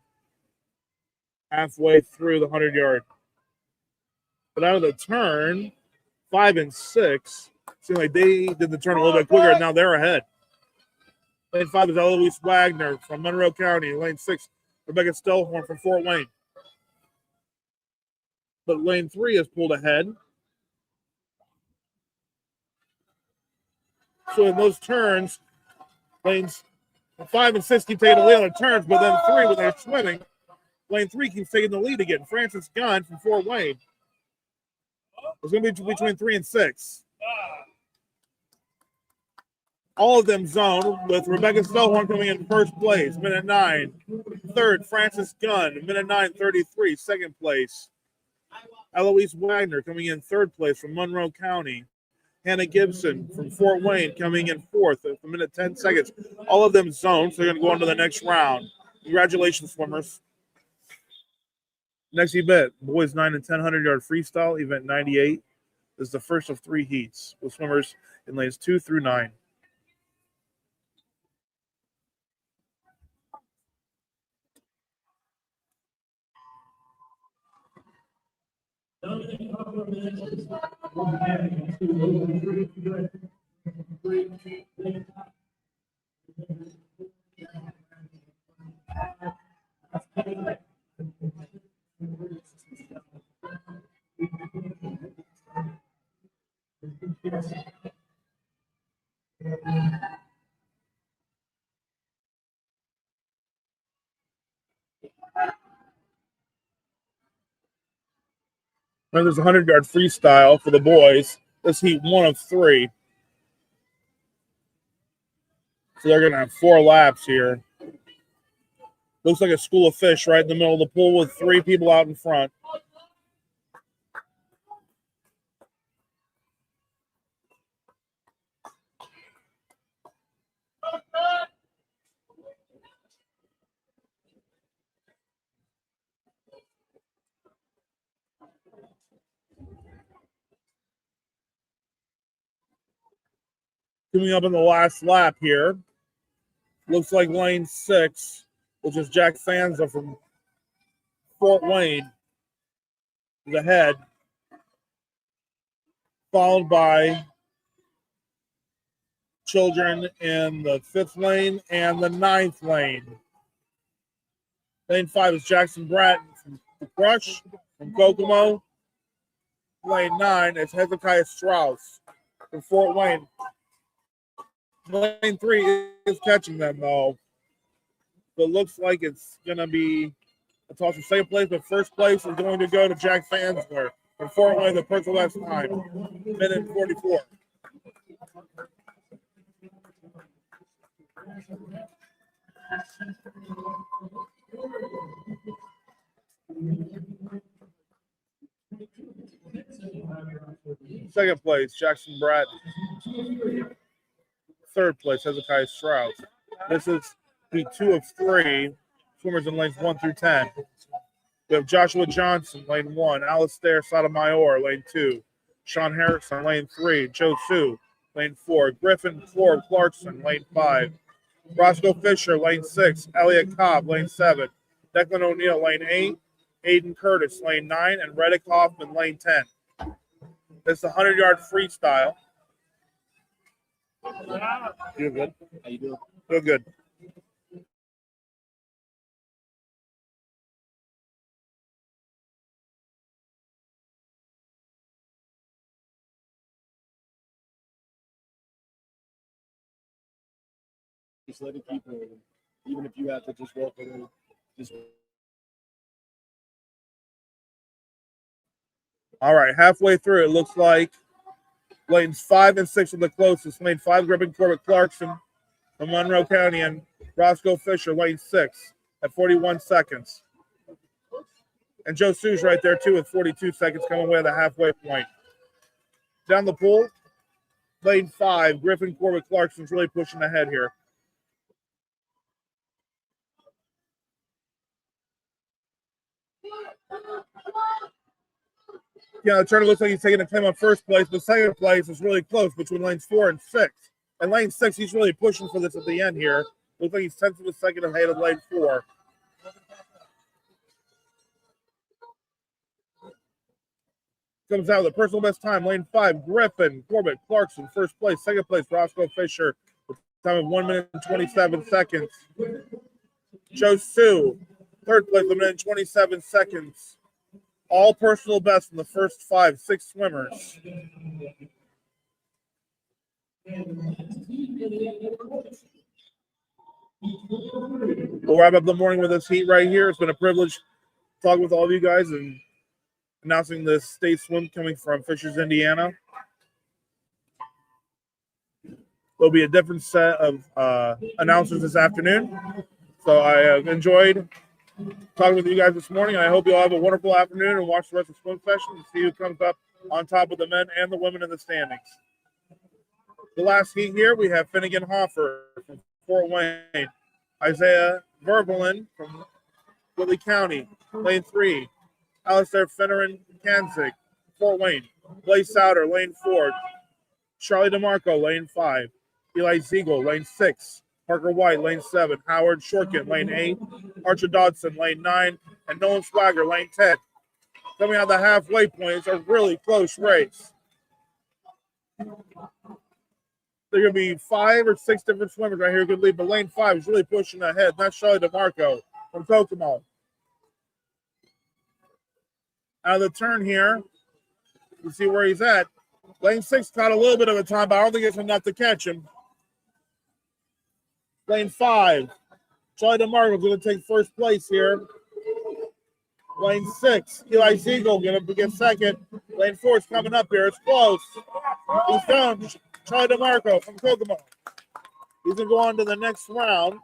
halfway through the 100-yard. But out of the turn, 5 and 6, seemed like they did the turn a little bit quicker, and now they're ahead. Lane 5 is Eloise Wagner from Monroe County. Lane 6, Rebecca Stellhorn from Fort Wayne. But lane 3 is pulled ahead. So in those turns, lanes 5 and 6 keep taking the lead on the turns, but then 3, when they're swimming, lane 3 keeps taking the lead again. Francis Gunn from Fort Wayne. It's going to be between 3 and 6. All of them zone, with Rebecca Stellhorn coming in first place, minute 9. Third, Francis Gunn, minute 9:33, second place. Eloise Wagner coming in third place from Monroe County. Hannah Gibson from Fort Wayne coming in fourth at the minute 10 seconds. All of them zoned, so they're going to go on to the next round. Congratulations, swimmers. Next event, boys 9 and 10 100-yard freestyle, event 98. This is the first of 3 heats with swimmers in lanes 2 through 9. Now there's a 100-yard freestyle for the boys. This heat 1 of 3. So they're going to have 4 laps here. Looks like a school of fish right in the middle of the pool with 3 people out in front. Coming up in the last lap here, looks like lane 6, which is Jack Fanza from Fort Wayne, is ahead, followed by children in the 5th lane and the 9th lane. Lane 5 is Jackson Bratton from the Crush from Kokomo. Lane 9 is Hezekiah Strauss from Fort Wayne. Lane 3 is catching them, though. So it looks like it's going to be a toss for second place, but first place is going to go to Jack Fansler from Fort Wayne, the first last time. Minute 44. Second place, Jackson Bratton. Third place, Hezekiah Strauss. This is the 2 of 3 swimmers in lanes 1 through 10. We have Joshua Johnson, lane 1. Alistair Sotomayor, lane 2. Sean Harrison, lane 3. Joe Sue, lane 4. Griffin Ford Clarkson, lane 5. Roscoe Fisher, lane 6. Elliot Cobb, lane 7. Declan O'Neill, lane 8. Aiden Curtis, lane 9. And Reddick Hoffman, lane 10. This is a 100-yard freestyle. You good? How you doing? Feel good. Just let it keep moving. Even if you have to just walk away, just All right, halfway through, it looks like lanes 5 and 6 are the closest. Lane 5, gripping Corbett Clarkson from Monroe County, and Roscoe Fisher, lane 6, at 41 seconds. And Joe Sue's right there, too, with 42 seconds coming away at the halfway point. Down the pool, lane 5, Griffin Corbett Clarkson's really pushing ahead here. Yeah, the turner looks like he's taking a claim on first place, but second place is really close between lanes 4 and 6. And lane 6, he's really pushing for this at the end here. Looks like he's 10th of a second ahead of lane 4. Comes out with a personal best time. Lane 5, Griffin Corbett Clarkson, first place. Second place, Roscoe Fisher, with a time of 1 minute and 27 seconds. Joe Sue, third place, 1 minute and 27 seconds. All personal best from the first 5, 6 swimmers. We'll wrap up the morning with this heat right here. It's been a privilege talking with all of you guys and announcing the state swim coming from Fishers, Indiana. There'll be a different set of announcers this afternoon. So I have enjoyed talking with you guys this morning, and I hope you all have a wonderful afternoon and watch the rest of the swim session and see who comes up on top of the men and the women in the standings. The last heat here, we have Finnegan Hoffer from Fort Wayne, Isaiah Verbalin from Whitley County, lane 3, Alistair Finneran Kanzig, Fort Wayne, Blaze Souter, lane 4, Charlie DeMarco, lane 5, Eli Ziegel, lane 6, Parker White, lane 7, Howard Shorkin, lane 8, Archer Dodson, lane 9, and Nolan Swagger, lane 10. Coming out the halfway point, it's a really close race. There are going to be 5 or 6 different swimmers right here who could lead, but lane 5 is really pushing ahead. That's Charlie DeMarco from Kokomo. Out of the turn here, you see where he's at. Lane 6 caught a little bit of a time, but I don't think it's enough to catch him. Lane 5, Charlie DeMarco is going to take first place here. Lane 6, Eli Ziegel going to get second. Lane 4 is coming up here. It's close. He's down. Charlie DeMarco from Kokomo. He's going to go on to the next round.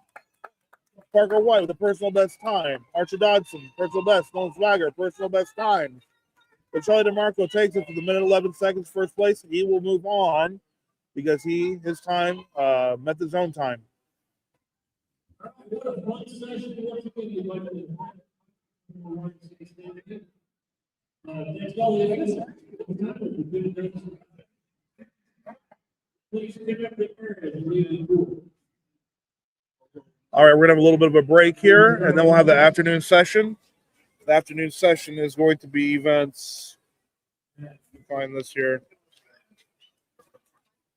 Parker White with a personal best time. Archer Dodson, personal best. Nolan Swagger, personal best time. But Charlie DeMarco takes it to the minute 11 seconds first place. He will move on because his time met the zone time. All right, we're going to have a little bit of a break here, and then we'll have the afternoon session. The afternoon session is going to be events. Find this here.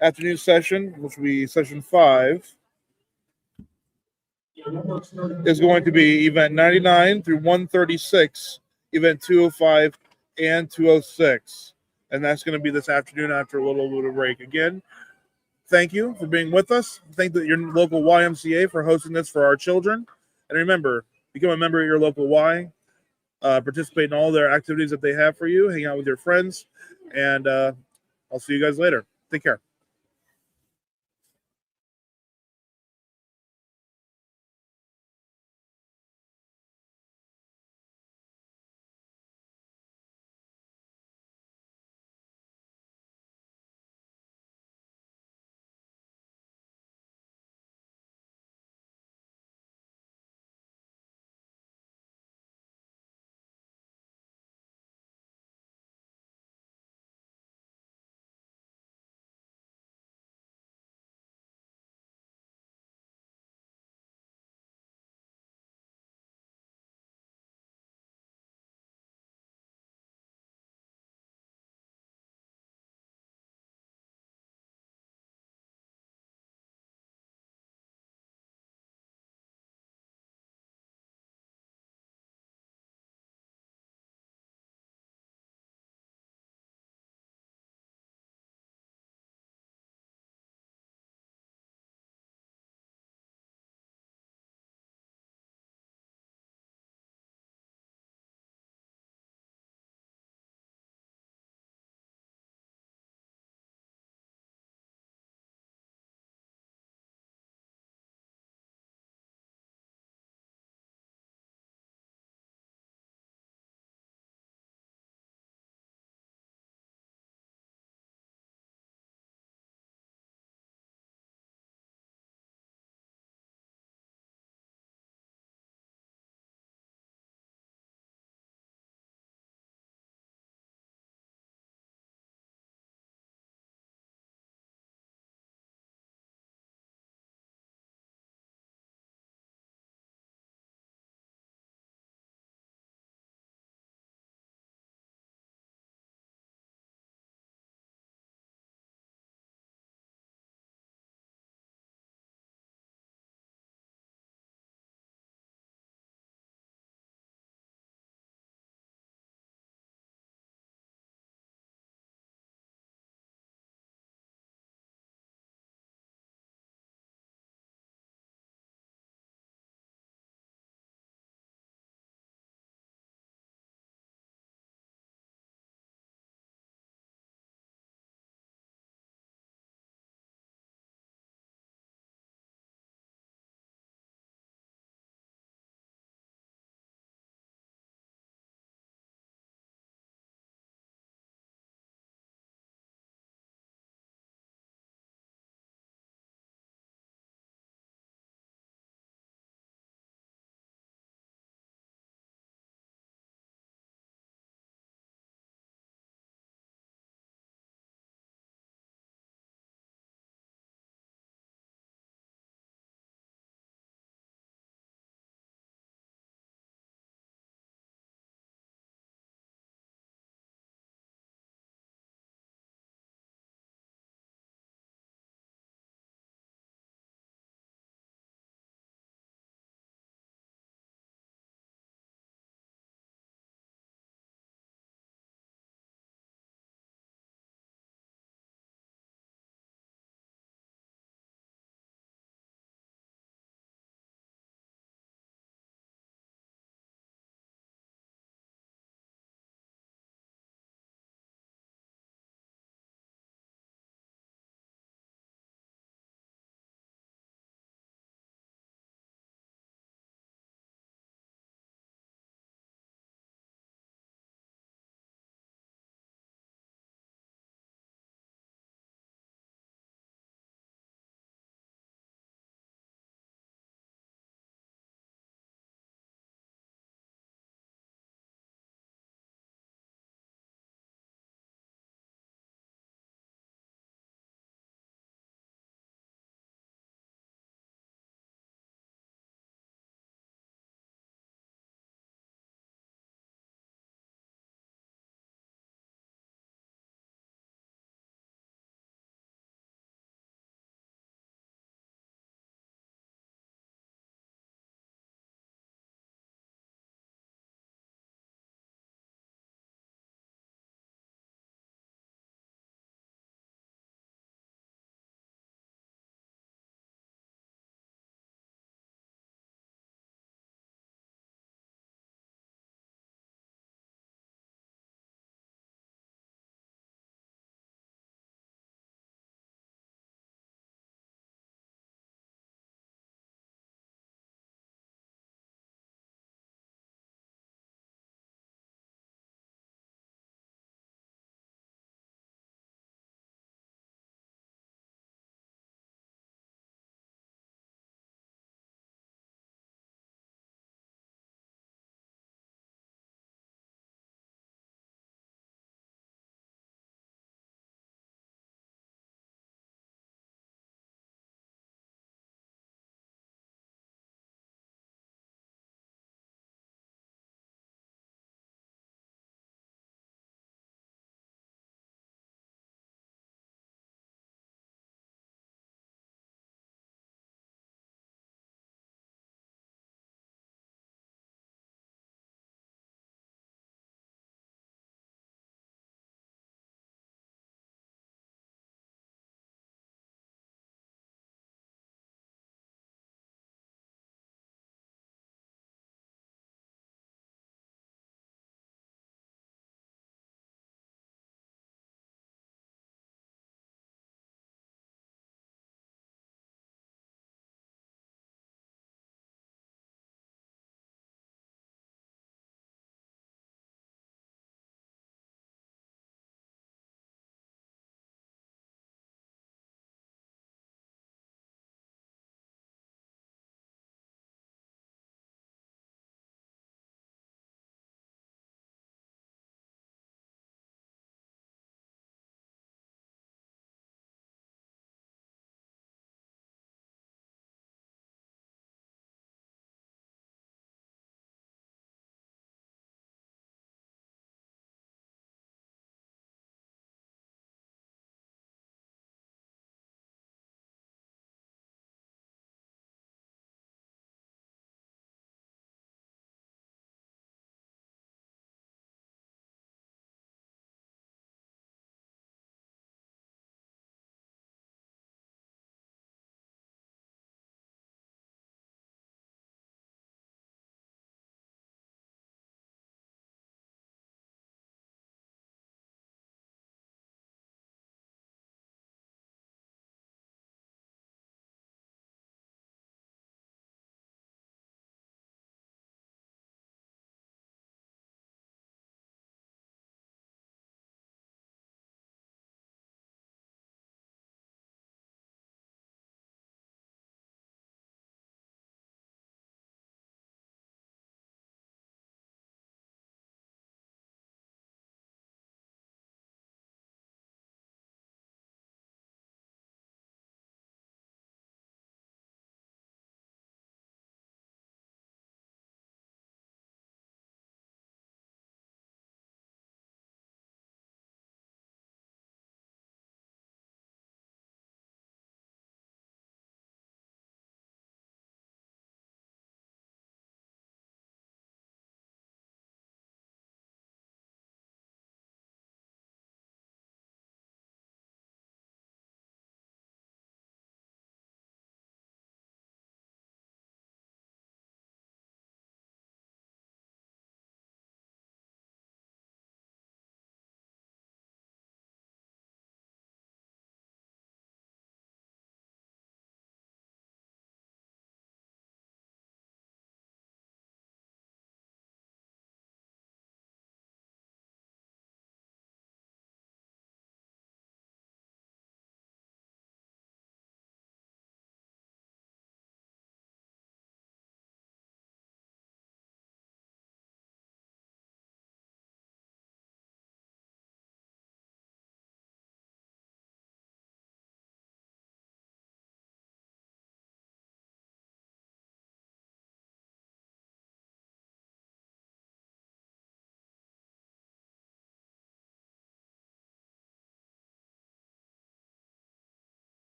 Afternoon session, which will be session 5, is going to be event 99 through 136, event 205 and 206. And that's going to be this afternoon after a little bit of break. Again, thank you for being with us. Thank your local YMCA for hosting this for our children. And remember, become a member of your local Y. Participate in all their activities that they have for you. Hang out with your friends. And I'll see you guys later. Take care.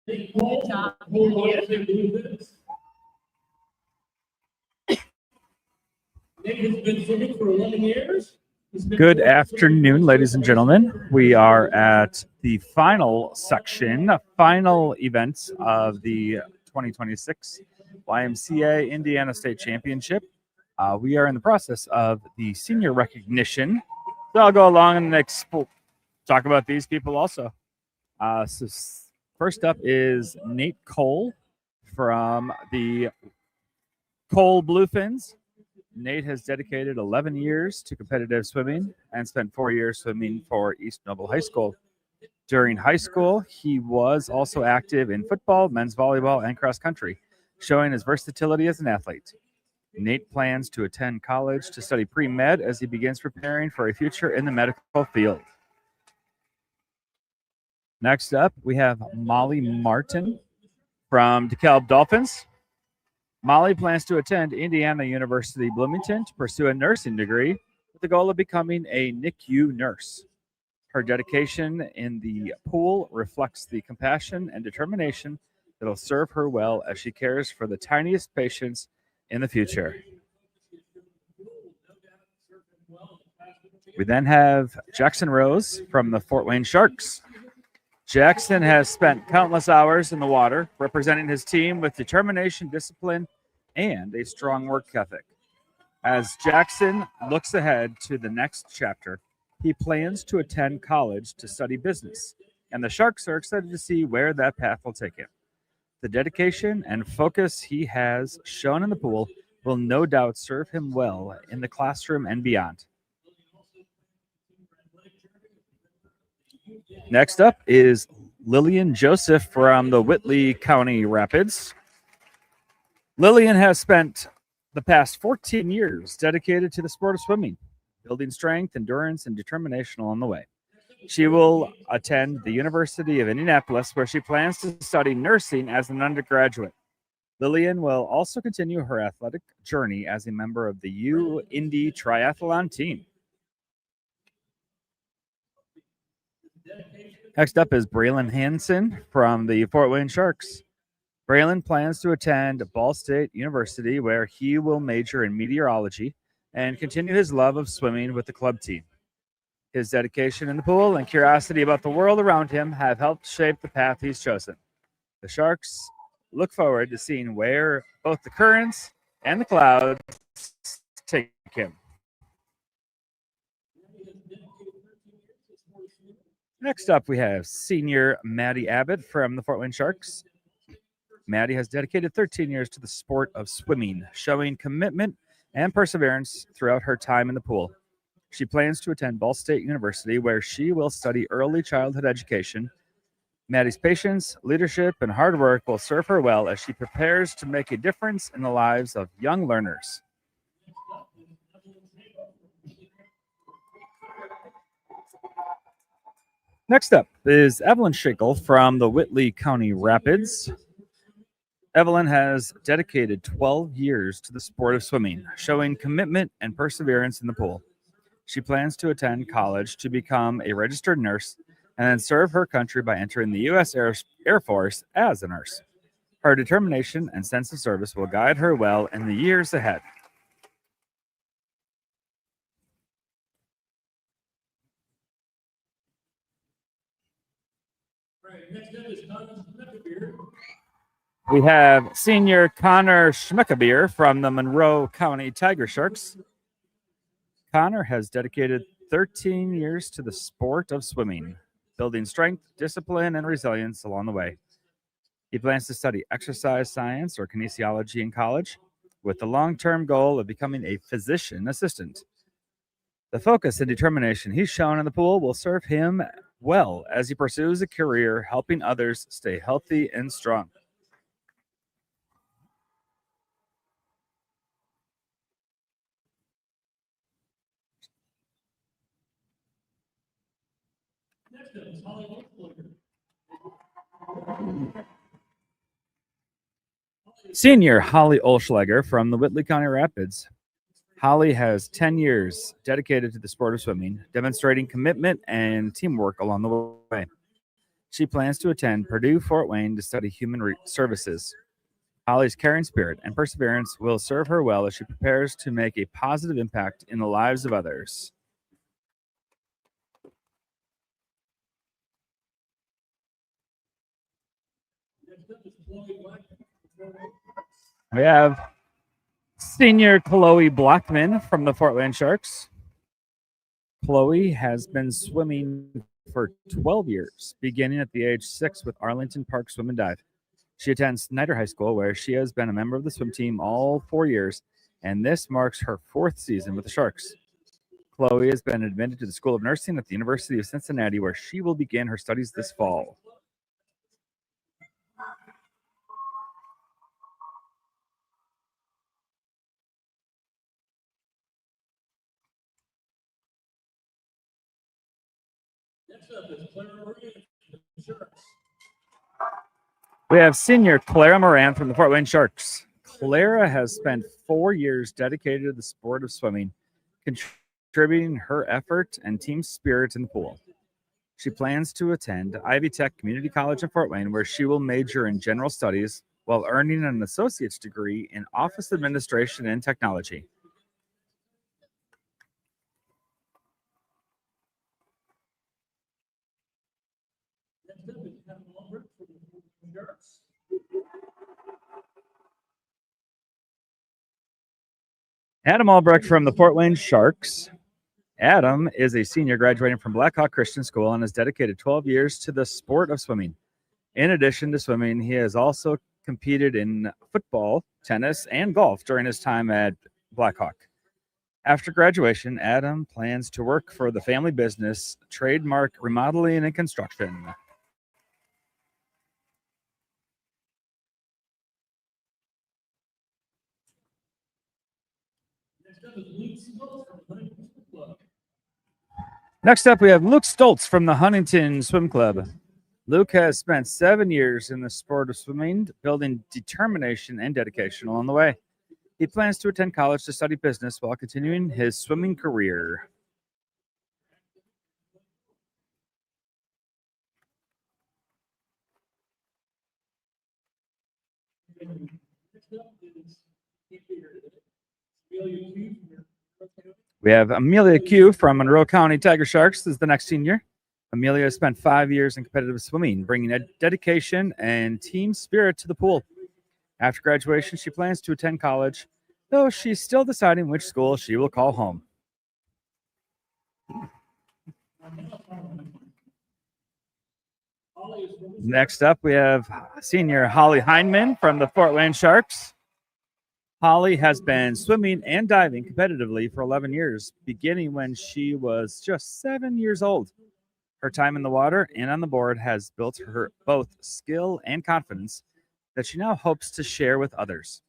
Good job. Nate has been swimming for 11 years. Good afternoon, ladies and gentlemen. We are at the final section, final events of the 2026 YMCA Indiana State Championship. We are in the process of the senior recognition. So I'll go along and talk about these people also. First up is Nate Cole from the Cole Bluefins. Nate has dedicated 11 years to competitive swimming and spent 4 years swimming for East Noble High School. During high school, he was also active in football, men's volleyball, and cross country, showing his versatility as an athlete. Nate plans to attend college to study pre-med as he begins preparing for a future in the medical field. Next up, we have Molly Martin from DeKalb Dolphins. Molly plans to attend Indiana University Bloomington to pursue a nursing degree with the goal of becoming a NICU nurse. Her dedication in the pool reflects the compassion and determination that will serve her well as she cares for the tiniest patients in the future. We then have Jackson Rose from the Fort Wayne Sharks. Jackson has spent countless hours in the water, representing his team with determination, discipline, and a strong work ethic. As Jackson looks ahead to the next chapter, he plans to attend college to study business, and the Sharks are excited to see where that path will take him. The dedication and focus he has shown in the pool will no doubt serve him well in the classroom and beyond. Next up is Lillian Joseph from the Whitley County Rapids. Lillian has spent the past 14 years dedicated to the sport of swimming, building strength, endurance, and determination along the way. She will attend the University of Indianapolis, where she plans to study nursing as an undergraduate. Lillian will also continue her athletic journey as a member of the U Indy Triathlon team. Next up is Braylon Hansen from the Fort Wayne Sharks. Braylon plans to attend Ball State University, where he will major in meteorology and continue his love of swimming with the club team. His dedication in the pool and curiosity about the world around him have helped shape the path he's chosen. The Sharks look forward to seeing where both the currents and the clouds take him. Next up, we have senior Maddie Abbott from the Fort Wayne Sharks. Maddie has dedicated 13 years to the sport of swimming, showing commitment and perseverance throughout her time in the pool. She plans to attend Ball State University, where she will study early childhood education. Maddie's patience, leadership, and hard work will serve her well as she prepares to make a difference in the lives of young learners. Next up is Evelyn Schenkel from the Whitley County Rapids. Evelyn has dedicated 12 years to the sport of swimming, showing commitment and perseverance in the pool. She plans to attend college to become a registered nurse and then serve her country by entering the U.S. Air Force as a nurse. Her determination and sense of service will guide her well in the years ahead. Next up is Connor Schmeckabeer. We have senior Connor Schmeckabeer from the Monroe County Tiger Sharks. Connor has dedicated 13 years to the sport of swimming, building strength, discipline, and resilience along the way. He plans to study exercise science or kinesiology in college, with the long-term goal of becoming a physician assistant. The focus and determination he's shown in the pool will serve him well as he pursues a career helping others stay healthy and strong. Next up is Holly Oldsberger. Senior Holly Olschlager from the Whitley County Rapids. Holly has 10 years dedicated to the sport of swimming, demonstrating commitment and teamwork along the way. She plans to attend Purdue Fort Wayne to study services. Holly's caring spirit and perseverance will serve her well as she prepares to make a positive impact in the lives of others. We have senior Chloe Blackman from the Fort Wayne Sharks. Chloe has been swimming for 12 years, beginning at the age 6 with Arlington Park Swim and Dive. She attends Snyder High School, where she has been a member of the swim team all 4 years, and this marks her 4th season with the Sharks. Chloe has been admitted to the School of Nursing at the University of Cincinnati, where she will begin her studies this fall. We have senior Clara Moran from the Fort Wayne Sharks. Clara has spent 4 years dedicated to the sport of swimming, contributing her effort and team spirit in the pool. She plans to attend Ivy Tech Community College in Fort Wayne, where she will major in general studies while earning an associate's degree in office administration and technology. Adam Albrecht from the Fort Wayne Sharks. Adam is a senior graduating from Blackhawk Christian School and has dedicated 12 years to the sport of swimming. In addition to swimming, he has also competed in football, tennis, and golf during his time at Blackhawk. After graduation, Adam plans to work for the family business, Trademark Remodeling and Construction. Next up, we have Luke Stoltz from the Huntington Swim Club. Luke has spent 7 years in the sport of swimming, building determination and dedication along the way. He plans to attend college to study business while continuing his swimming career. We have Amelia Q from Monroe County Tiger Sharks is the next senior. Amelia has spent 5 years in competitive swimming, bringing dedication and team spirit to the pool. After graduation, she plans to attend college, though she's still deciding which school she will call home. Next up, we have senior Holly Heinman from the Fort Wayne Sharks. Holly has been swimming and diving competitively for 11 years, beginning when she was just 7 years old. Her time in the water and on the board has built her both skill and confidence that she now hopes to share with others.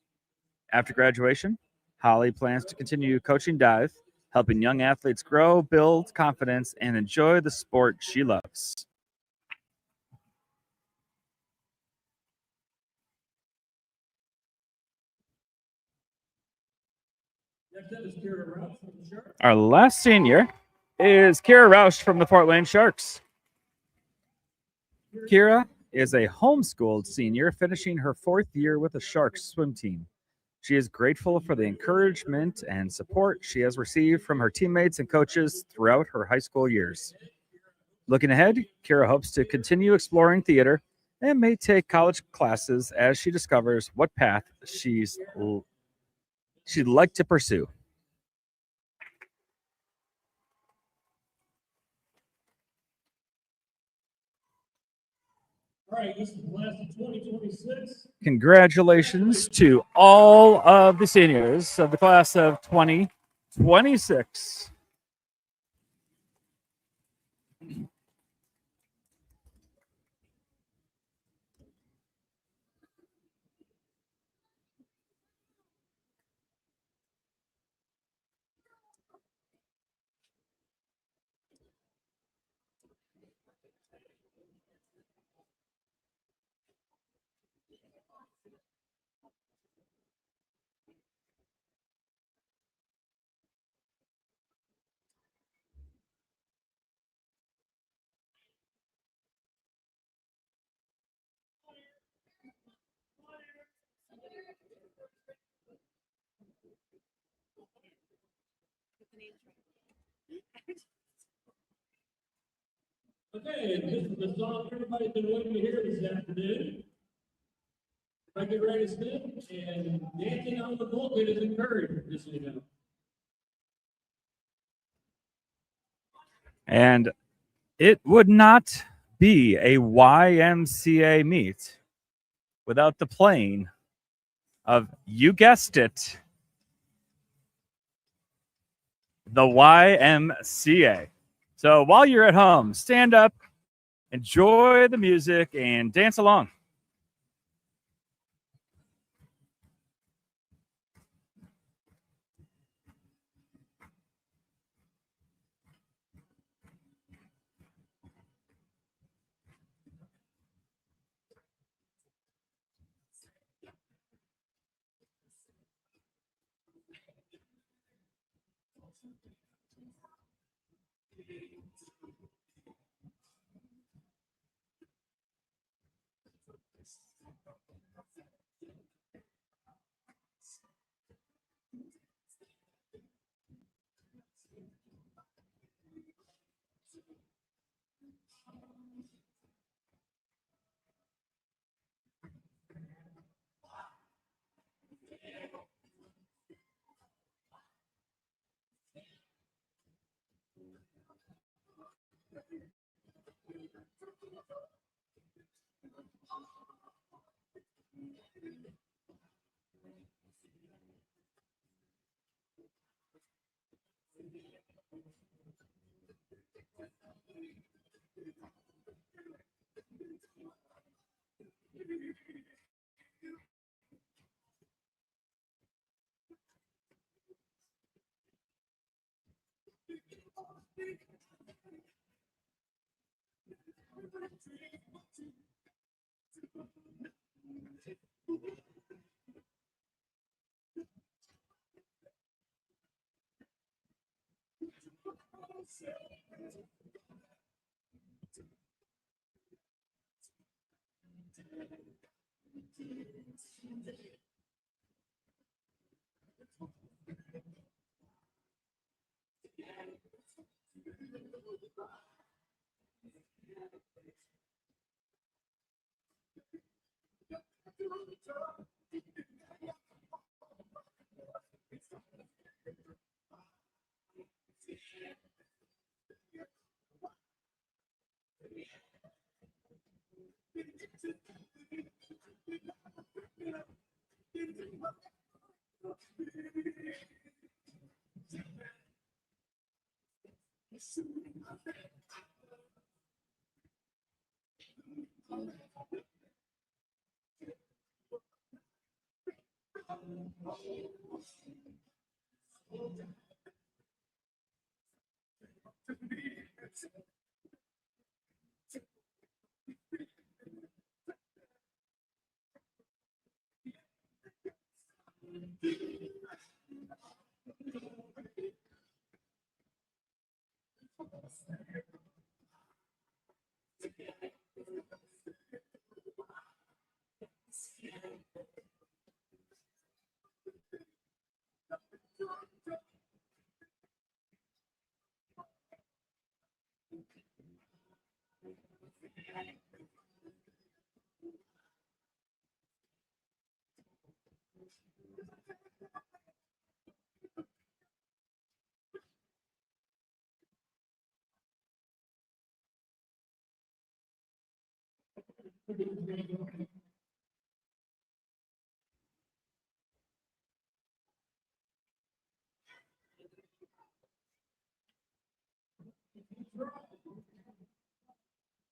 After graduation, Holly plans to continue coaching dive, helping young athletes grow, build confidence, and enjoy the sport she loves. Our last senior is Kira Roush from the Fort Wayne Sharks. Kira is a homeschooled senior finishing her 4th year with the Sharks swim team. She is grateful for the encouragement and support she has received from her teammates and coaches throughout her high school years. Looking ahead, Kira hopes to continue exploring theater and may take college classes as she discovers what path she'd like to pursue. All right, this is the class of 2026. Congratulations to all of the seniors of the class of 2026. Okay, this is the song everybody's been waiting to hear this afternoon. If I get ready to spin, and dancing on the pulpit is encouraged, just so you know. And it would not be a YMCA meet without the playing of, you guessed it, the YMCA. So while you're at home, stand up, enjoy the music, and dance along.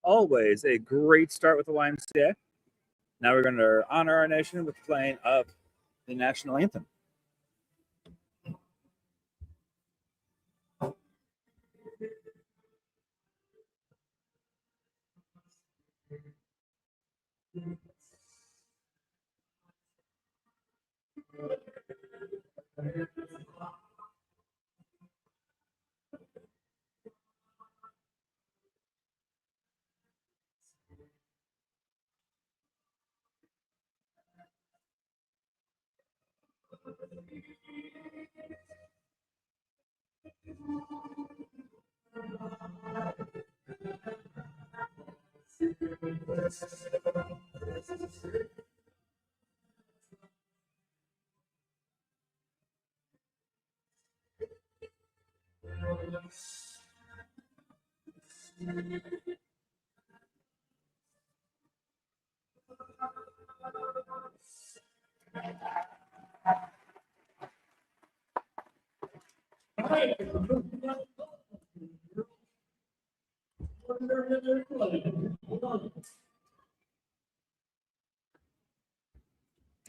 Always a great start with the YMCA. Now we're going to honor our nation with playing of the national anthem.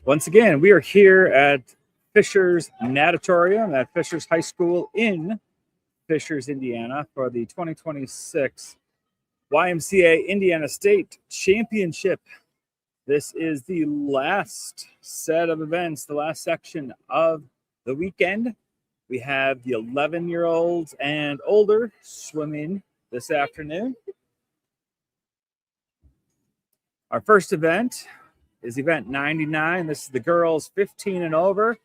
Once again, we are here at Fishers Natatorium at Fishers High School in Fishers, Indiana for the 2026 YMCA Indiana State Championship. This is the last set of events, the last section of the weekend. We have the 11-year-olds and older swimming this afternoon. Our first event is event 99. This is the girls 15 and over,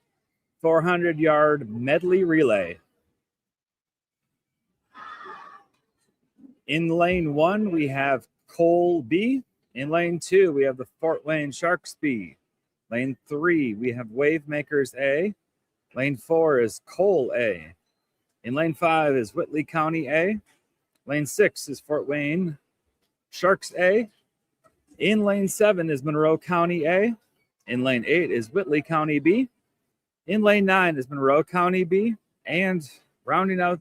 400-yard medley relay. In lane 1, we have Cole B. In lane 2, we have the Fort Wayne Sharks B. Lane 3, we have Wavemakers A. Lane 4 is Cole A. In lane 5 is Whitley County A. Lane 6 is Fort Wayne Sharks A. In lane 7 is Monroe County A. In lane 8 is Whitley County B. In lane 9 is Monroe County B. And rounding out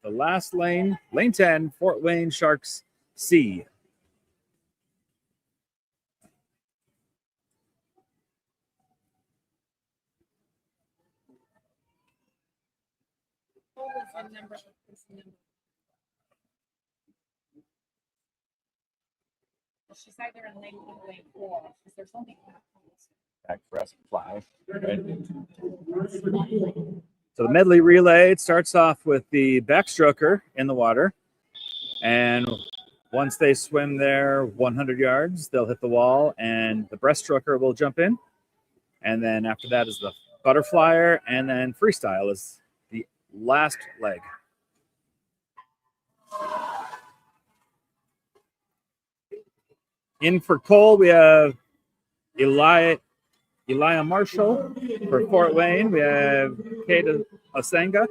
the last lane, lane 10, Fort Wayne Sharks C. She's either in lane 1 or lane 4. Is there something? Back for us to fly. Right. So the medley relay, it starts off with the backstroker in the water. And once they swim their 100 yards, they'll hit the wall and the breaststroker will jump in. And then after that is the butterflyer, and then freestyle is the last leg. In for Cole, we have Elijah Marshall. For Fort Wayne, we have Kate Osenga.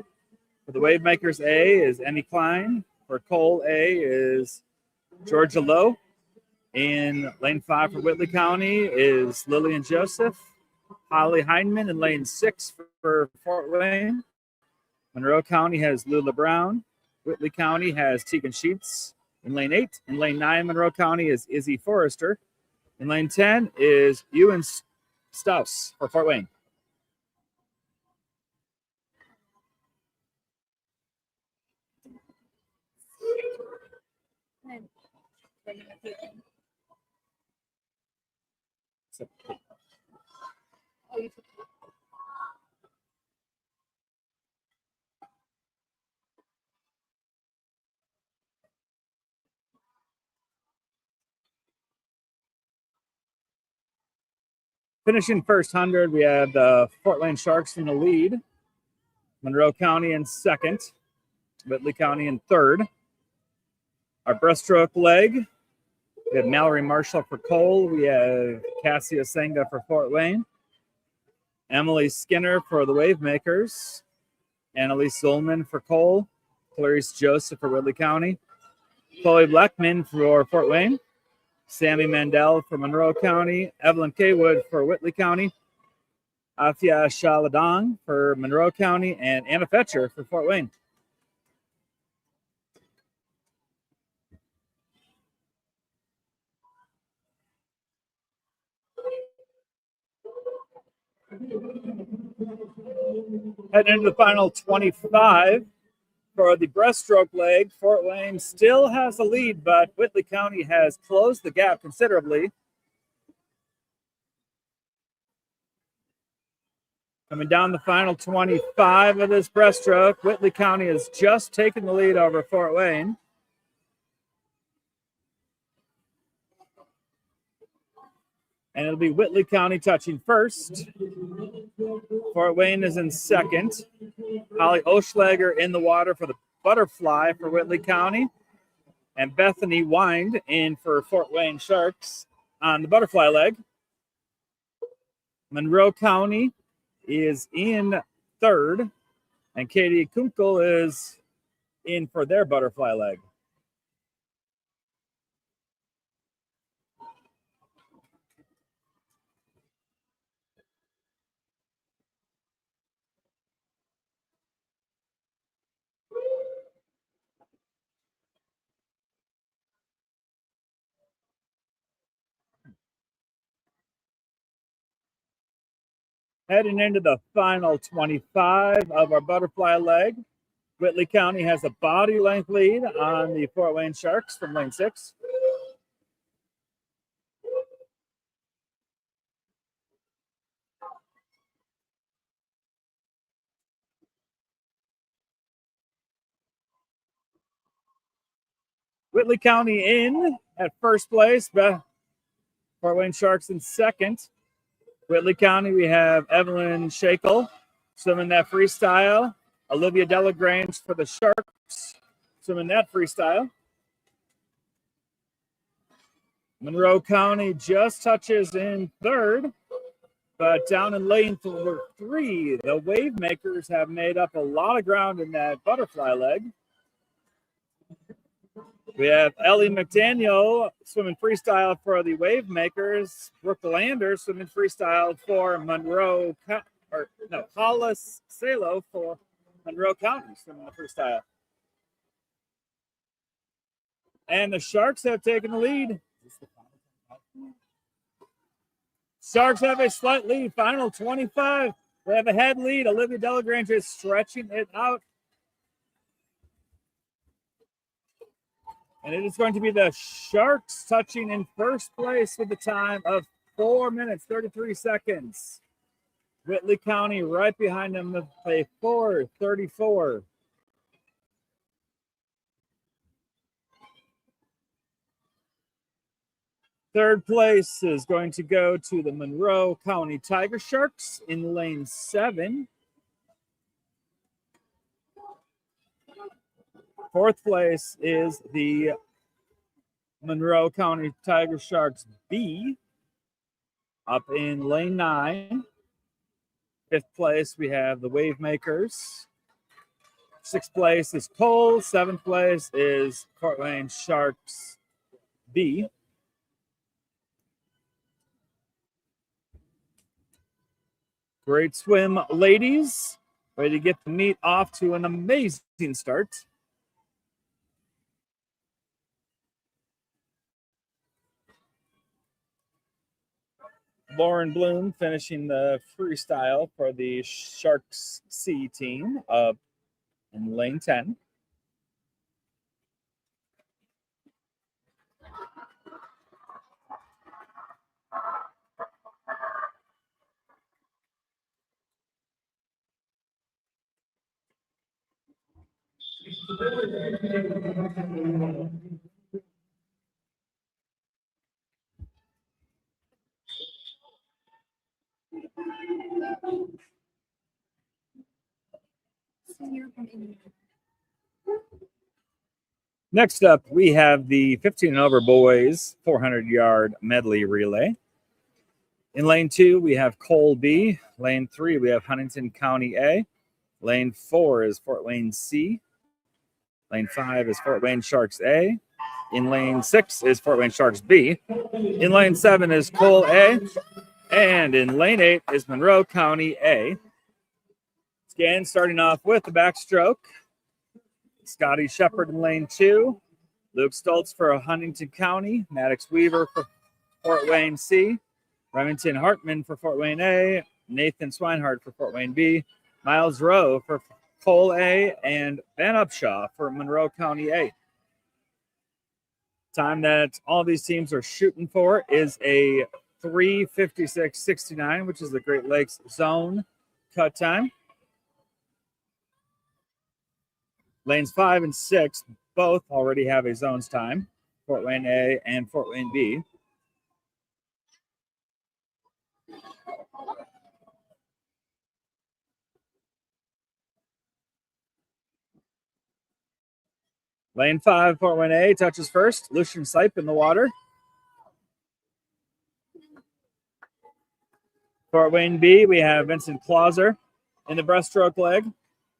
For the Wavemakers A is Emmy Klein. For Cole A is Georgia Lowe. In lane 5 for Whitley County is Lillian Joseph. Holly Heineman in lane 6 for Fort Wayne. Monroe County has Lula Brown. Whitley County has Tegan Sheets. In lane 8, in lane 9, Monroe County is Izzy Forrester. In lane 10 is Ewan Stouse for Fort Wayne. Finishing first 100, we have the Fort Wayne Sharks in the lead. Monroe County in second. Whitley County in third. Our breaststroke leg, we have Mallory Marshall for Cole. We have Cassia Senga for Fort Wayne. Emily Skinner for the Wavemakers. Annalise Zolman for Cole. Clarice Joseph for Whitley County. Chloe Blackman for Fort Wayne. Sammy Mandel for Monroe County. Evelyn Kaywood for Whitley County. Afia Shaladong for Monroe County. And Anna Fetcher for Fort Wayne. Heading into the final 25 for the breaststroke leg. Fort Wayne still has the lead, but Whitley County has closed the gap considerably. Coming down the final 25 of this breaststroke, Whitley County has just taken the lead over Fort Wayne. And it'll be Whitley County touching first. Fort Wayne is in second. Holly Oschlager in the water for the butterfly for Whitley County. And Bethany Wind in for Fort Wayne Sharks on the butterfly leg. Monroe County is in third, and Katie Kunkel is in for their butterfly leg. Heading into the final 25 of our butterfly leg, Whitley County has a body length lead on the Fort Wayne Sharks from lane 6. Whitley County in at first place, Fort Wayne Sharks in second. Whitley County, we have Evelyn Shakel swimming that freestyle. Olivia Delagrange for the Sharks swimming that freestyle. Monroe County just touches in third, but down in lane 3, the Wave Makers have made up a lot of ground in that butterfly leg. We have Ellie McDaniel swimming freestyle for the Wave Makers. Brooke Lander swimming freestyle for Hollis Salo for Monroe County swimming the freestyle. And the Sharks have taken the lead. Sharks have a slight lead, final 25. We have a head lead. Olivia Delagrange is stretching it out. And it is going to be the Sharks touching in first place with a time of 4 minutes, 33 seconds. Whitley County right behind them with a 4:34. Third place is going to go to the Monroe County Tiger Sharks in lane 7. Fourth place is the Monroe County Tiger Sharks B up in lane 9. Fifth place, we have the Wave Makers. Sixth place is Cole. Seventh place is Fort Wayne Sharks B. Great swim, ladies. Ready to get the meet off to an amazing start. Lauren Bloom finishing the freestyle for the Sharks C team up in lane 10. Next up, we have the 15 and over boys 400-yard medley relay. In lane 2, we have Cole B. Lane 3, we have Huntington County A. Lane 4 is Fort Wayne C. Lane 5 is Fort Wayne Sharks A. In lane 6 is Fort Wayne Sharks B. In lane 7 is Cole A. And in lane 8 is Monroe County A. Again, starting off with the backstroke. Scotty Shepard in lane 2. Luke Stoltz for Huntington County. Maddox Weaver for Fort Wayne C. Remington Hartman for Fort Wayne A. Nathan Swinehart for Fort Wayne B. Miles Rowe for Cole A. And Ben Upshaw for Monroe County A. Time that all these teams are shooting for is a 3:56.69, which is the Great Lakes zone cut time. Lanes 5 and 6 both already have a zones time, Fort Wayne A and Fort Wayne B. Lane 5, Fort Wayne A touches first. Lucian Sipe in the water. Fort Wayne B, we have Vincent Clauser in the breaststroke leg.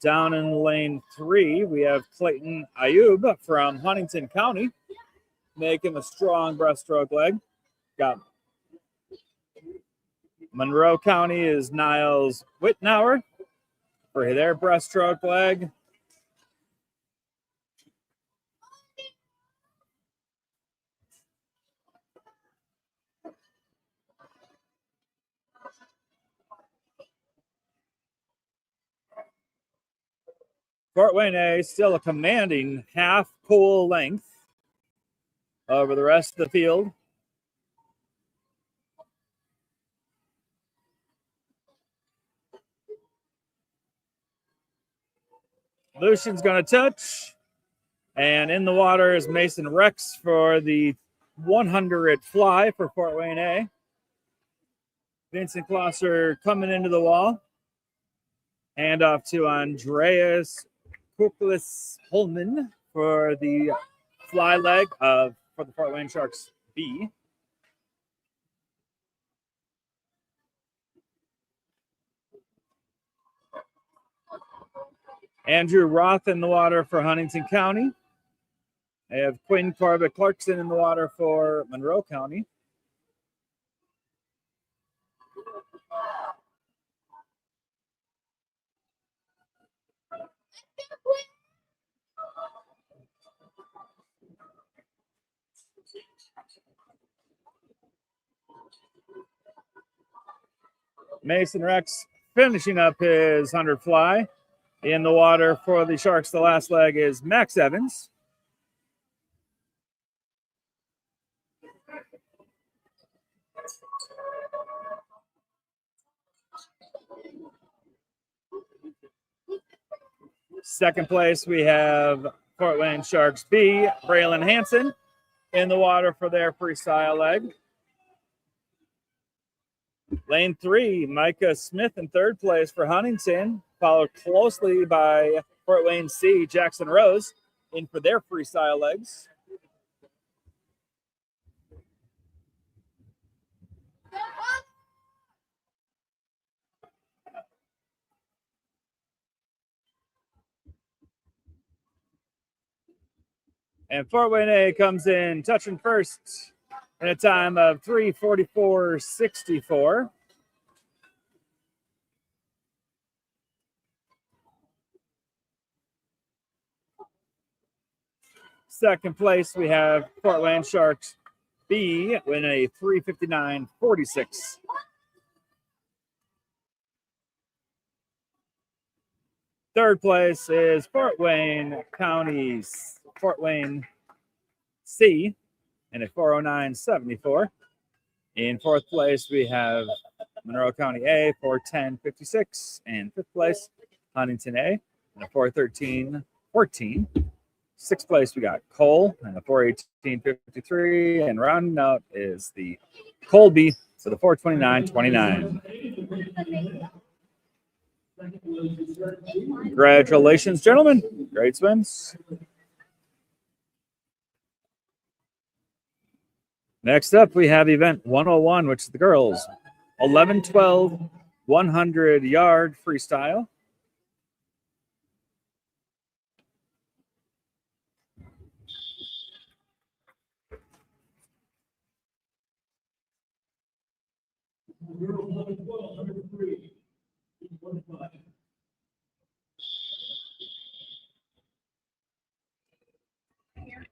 Down in lane 3, we have Clayton Ayub from Huntington County making a strong breaststroke leg. Got Monroe County is Niles Whitnauer for their breaststroke leg. Fort Wayne A still a commanding half pool length over the rest of the field. Lucian's going to touch. And in the water is Mason Rex for the 100 fly for Fort Wayne A. Vincent Klosser coming into the wall. Hand off to Andreas Kuklis Holman for the fly leg for the Fort Wayne Sharks B. Andrew Roth in the water for Huntington County. I have Quinn Corbett Clarkson in the water for Monroe County. Mason Rex finishing up his 100 fly. In the water for the Sharks, the last leg is Max Evans. Second place, we have Fort Wayne Sharks B, Braylon Hansen in the water for their freestyle leg. Lane 3, Micah Smith in third place for Huntington, followed closely by Fort Wayne C, Jackson Rose in for their freestyle legs. And Fort Wayne A comes in touching first in a time of 3:44.64. Second place, we have Fort Wayne Sharks B in a 3:59.46. Third place is Fort Wayne C in a 4:09.74. In fourth place, we have Monroe County A, 4:10.56. And fifth place, Huntington A in a 4:13.14. Sixth place, we got Cole in a 4:18.53. And rounding out is the Colby for the 4:29.29. Congratulations, gentlemen. Great swims. Next up, we have event 101, which is the girls' 11-12 100-yard freestyle.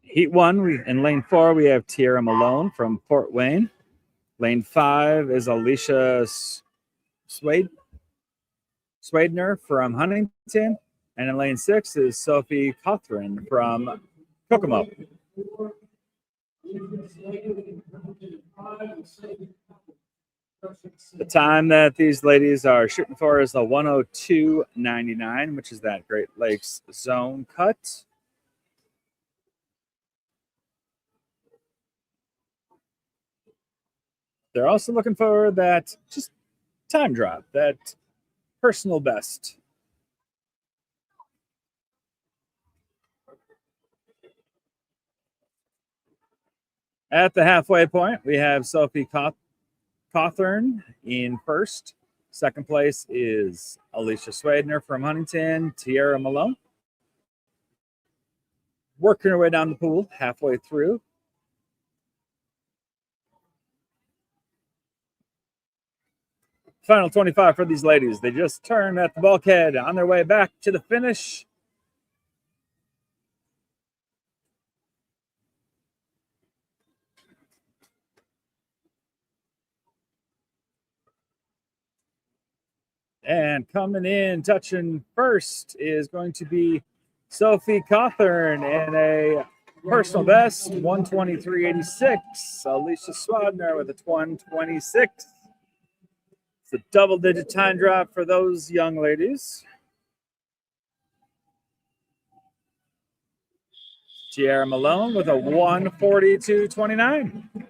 Heat 1, in lane 4, we have Tierra Malone from Fort Wayne. Lane 5 is Alicia Swadner from Huntington. And in lane 6 is Sophie Cothran from Kokomo. The time that these ladies are shooting for is a 1:02.99, which is that Great Lakes zone cut. They're also looking for that just time drop, that personal best. At the halfway point, we have Sophie Cawthorn in first. Second place is Alicia Swadner from Huntington, Tiara Malone. Working her way down the pool, halfway through. Final 25 for these ladies. They just turned at the bulkhead on their way back to the finish. And coming in, touching first is going to be Sophie Cawthorn in a personal best, 123.86. Alicia Swadner with a 126. It's a double-digit time drop for those young ladies. Tiara Malone with a 142.29.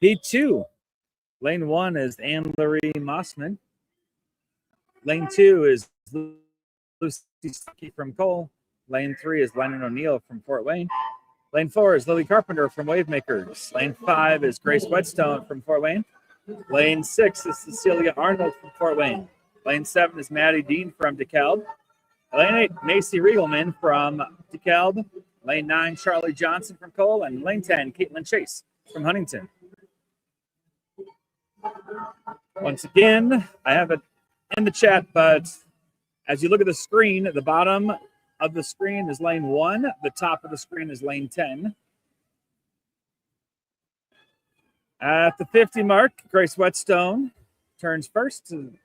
P2. Lane 1 is Anne-Marie Mossman. Lane 2 is Lucy Stuckey from Cole. Lane 3 is Lennon O'Neill from Fort Wayne. Lane 4 is Lily Carpenter from Wavemakers. Lane 5 is Grace Whetstone from Fort Wayne. Lane 6 is Cecilia Arnold from Fort Wayne. Lane 7 is Maddie Dean from DeKalb. Lane 8, Macy Riegelman from DeKalb. Lane 9, Charlie Johnson from Cole. And Lane 10, Caitlin Chase from Huntington. Once again, I have it in the chat, but as you look at the screen, at the bottom of the screen is lane 1. The top of the screen is lane 10. At the 50 mark, Grace Whetstone turns first. And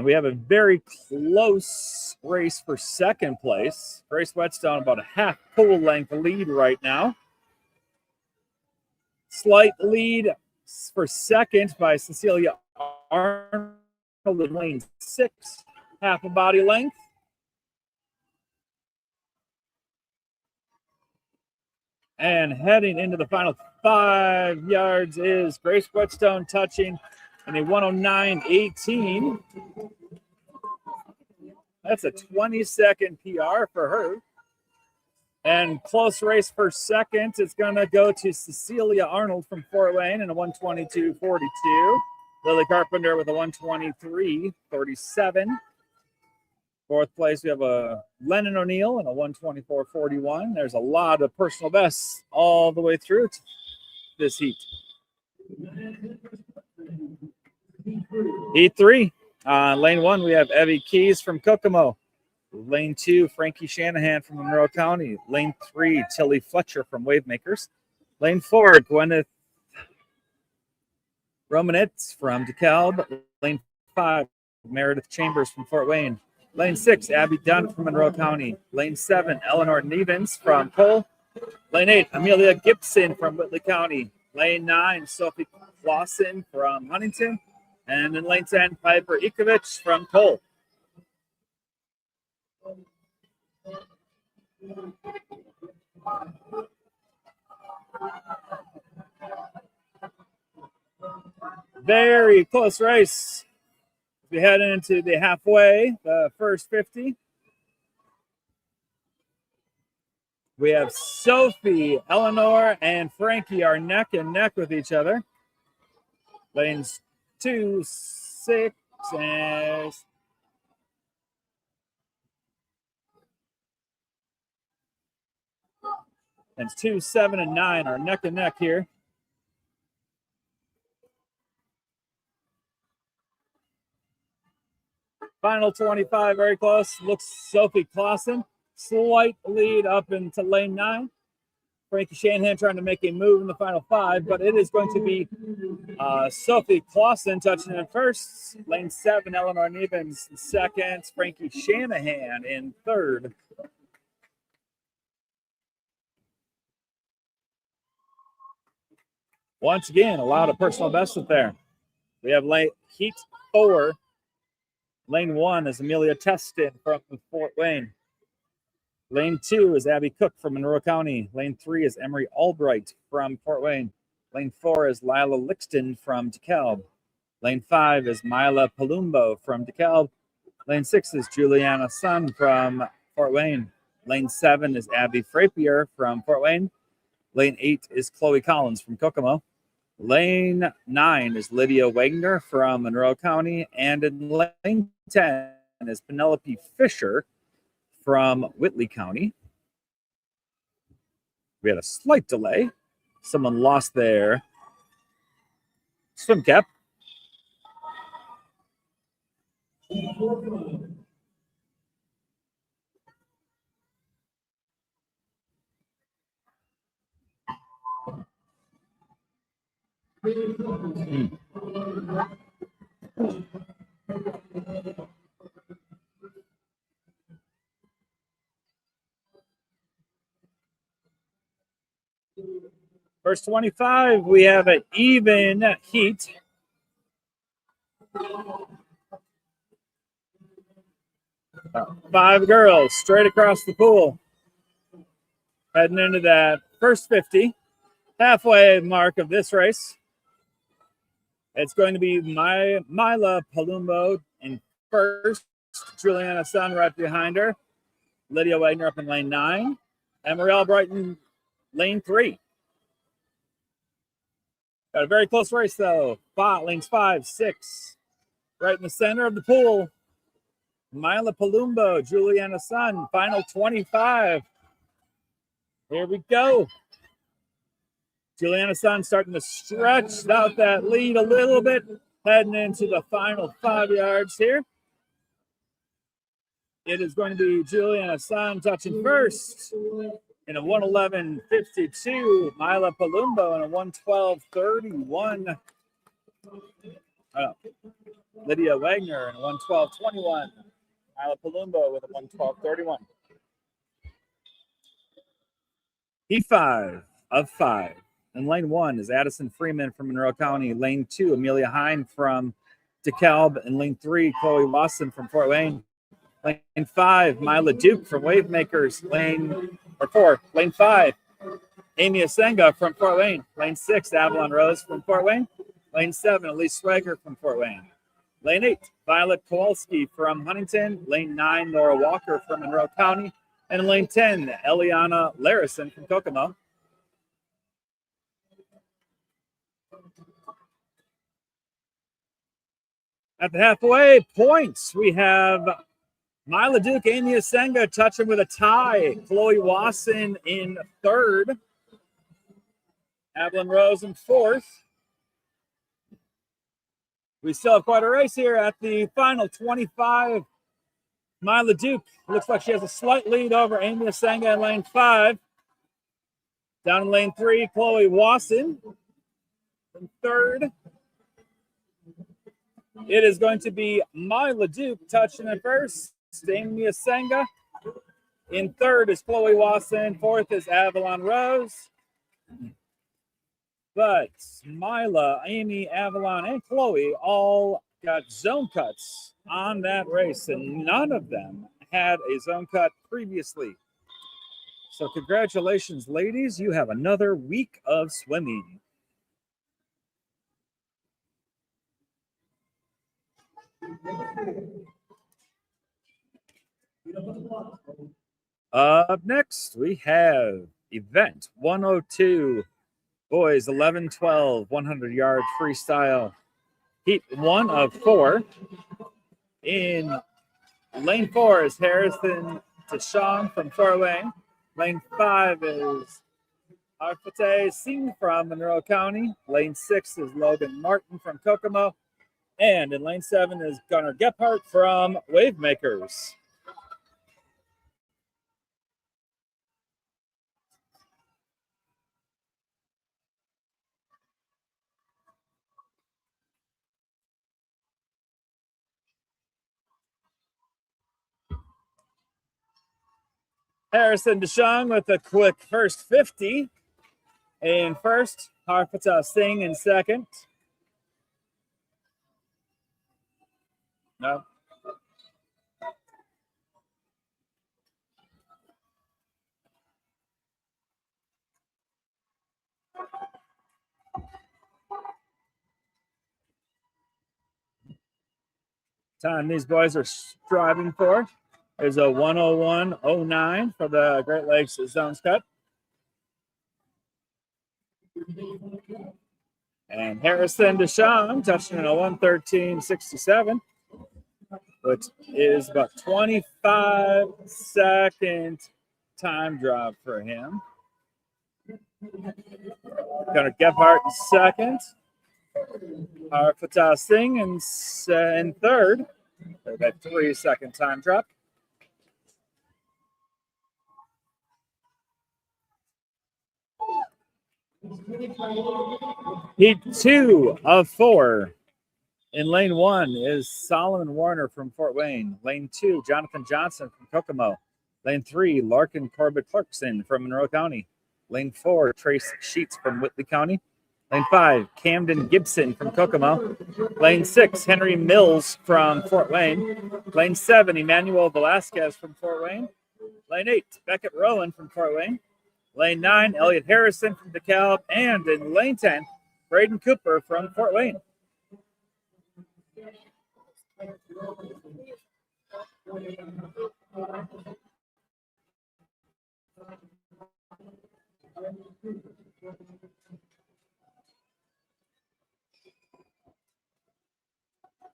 we have a very close race for second place. Grace Whetstone about a half pool length lead right now. Slight lead for second by Cecilia Arnold in lane 6, half a body length. And heading into the final 5 yards is Grace Whetstone touching in a 109.18. That's a 20-second PR for her. And close race for second, it's going to go to Cecilia Arnold from Fort Wayne in a 122.42. Lily Carpenter with a 123.37. Fourth place, we have a Lennon O'Neill in a 124.41. There's a lot of personal bests all the way through this heat. Heat 3. Lane 1, we have Evie Keys from Kokomo. Lane 2, Frankie Shanahan from Monroe County. Lane 3, Tilly Fletcher from Wavemakers. Lane 4, Gwyneth Romanitz from DeKalb. Lane 5, Meredith Chambers from Fort Wayne. Lane 6, Abby Dunn from Monroe County. Lane 7, Eleanor Nevens from Cole. Lane 8, Amelia Gibson from Whitley County. Lane 9, Sophie Clausen from Huntington. And in lane 10, Piper Ikovich from Cole. Very close race. We head into the halfway, the first 50. We have Sophie, Eleanor, and Frankie are neck and neck with each other. Lanes 2, 6, and lanes 2, 7, and 9 are neck and neck here. Final 25, very close. Looks Sophie Clausen. Slight lead up into lane 9. Frankie Shanahan trying to make a move in the final 5, but it is going to be Sophie Clausen touching in first. Lane 7, Eleanor Nevens in second. Frankie Shanahan in third. Once again, a lot of personal bests up there. We have Heat 4. Lane 1 is Amelia Teston from Fort Wayne. Lane 2 is Abby Cook from Monroe County. Lane 3 is Emery Albright from Fort Wayne. Lane 4 is Lila Lixton from DeKalb. Lane 5 is Mila Palumbo from DeKalb. Lane 6 is Juliana Sun from Fort Wayne. Lane 7 is Abby Frappier from Fort Wayne. Lane 8 is Chloe Collins from Kokomo. Lane 9 is Lydia Wagner from Monroe County. And in lane 10 is Penelope Fisher from Whitley County. We had a slight delay. Someone lost their swim cap. First 25, we have an even heat. Five girls straight across the pool. Heading into that first 50, halfway mark of this race. It's going to be Mila Palumbo in first. Juliana Sun right behind her. Lydia Wagner up in lane 9. And Morel Brighton, lane 3. Got a very close race, though. Lanes 5, 6. Right in the center of the pool. Mila Palumbo, Juliana Sun, final 25. Here we go. Juliana Sun starting to stretch out that lead a little bit, heading into the final 5 yards here. It is going to be Juliana Sun touching first in a 1:11.52. Mila Palumbo in a 1:12.31. Lydia Wagner in a 1:12.21. Mila Palumbo with a 1:12.31. P5 of 5. In lane 1 is Addison Freeman from Monroe County. Lane 2, Amelia Hine from DeKalb. And lane 3, Chloe Wasson from Fort Wayne. Lane 5, Mila Duke from Wavemakers. Lane 5, Amy Asenga from Fort Wayne. Lane 6, Avalon Rose from Fort Wayne. Lane 7, Elise Swager from Fort Wayne. Lane 8, Violet Kowalski from Huntington. Lane 9, Nora Walker from Monroe County. And in lane 10, Eliana Larison from Kokomo. At the halfway points, we have Mila Duke, Amy Asenga touching with a tie. Chloe Wasson in third. Avalon Rose in fourth. We still have quite a race here at the final 25. Mila Duke looks like she has a slight lead over Amy Asenga in lane 5. Down in lane 3, Chloe Wasson in third. It is going to be Mila Duke touching it first. Amy Asenga. In third is Chloe Wasson. Fourth is Avalon Rose. But Mila, Amy, Avalon, and Chloe all got zone cuts on that race, and none of them had a zone cut previously. So congratulations, ladies. You have another week of swimming. Up next, we have event 102, boys 11-12, 100-yard freestyle. Heat 1 of 4. In lane 4 is Harrison Deshawn from Fort Wayne. Lane 5 is Arfate Singh from Monroe County. Lane 6 is Logan Martin from Kokomo. And in lane 7 is Gunnar Gephardt from Wavemakers. Harrison Deshawn with a quick first 50. In first, Harpata Singh in second. No. Time these boys are striving for is a 101.09 for the Great Lakes Zones Cup. And Harrison Deshawn touching a 113.67, which is about 25-second time drop for him. Gunnar Gebhardt in second. Fatah Singh in third. That 3-second time drop. Heat 2 of 4. In lane 1 is Solomon Warner from Fort Wayne. Lane 2, Jonathan Johnson from Kokomo. Lane 3, Larkin Corbett Clarkson from Monroe County. Lane 4, Trace Sheets from Whitley County. Lane 5, Camden Gibson from Kokomo. Lane 6, Henry Mills from Fort Wayne. Lane 7, Emmanuel Velasquez from Fort Wayne. Lane 8, Beckett Rowan from Fort Wayne. Lane 9, Elliot Harrison from DeKalb. And in lane 10, Braden Cooper from Fort Wayne.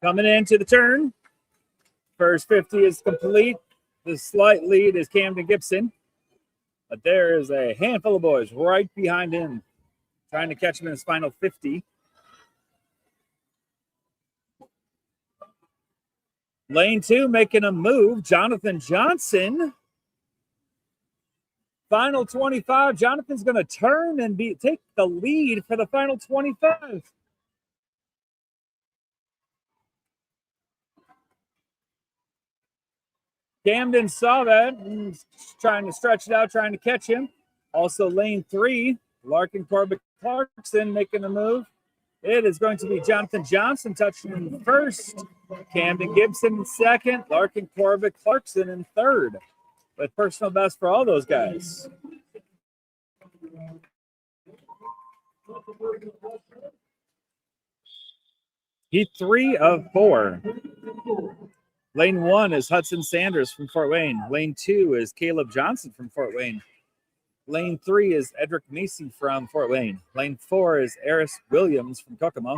Coming into the turn. First 50 is complete. The slight lead is Camden Gibson. But there is a handful of boys right behind him, trying to catch him in his final 50. Lane 2 making a move. Jonathan Johnson. Final 25. Jonathan's going to turn and take the lead for the final 25. Camden saw that and trying to stretch it out, trying to catch him. Also, lane 3, Larkin Corbett Clarkson making a move. It is going to be Jonathan Johnson touching in first, Camden Gibson in second, Larkin Corbett Clarkson in third. With personal best for all those guys. Heat 3 of 4. Lane 1 is Hudson Sanders from Fort Wayne. Lane 2 is Caleb Johnson from Fort Wayne. Lane 3 is Edric Macy from Fort Wayne. Lane 4 is Eris Williams from Kokomo.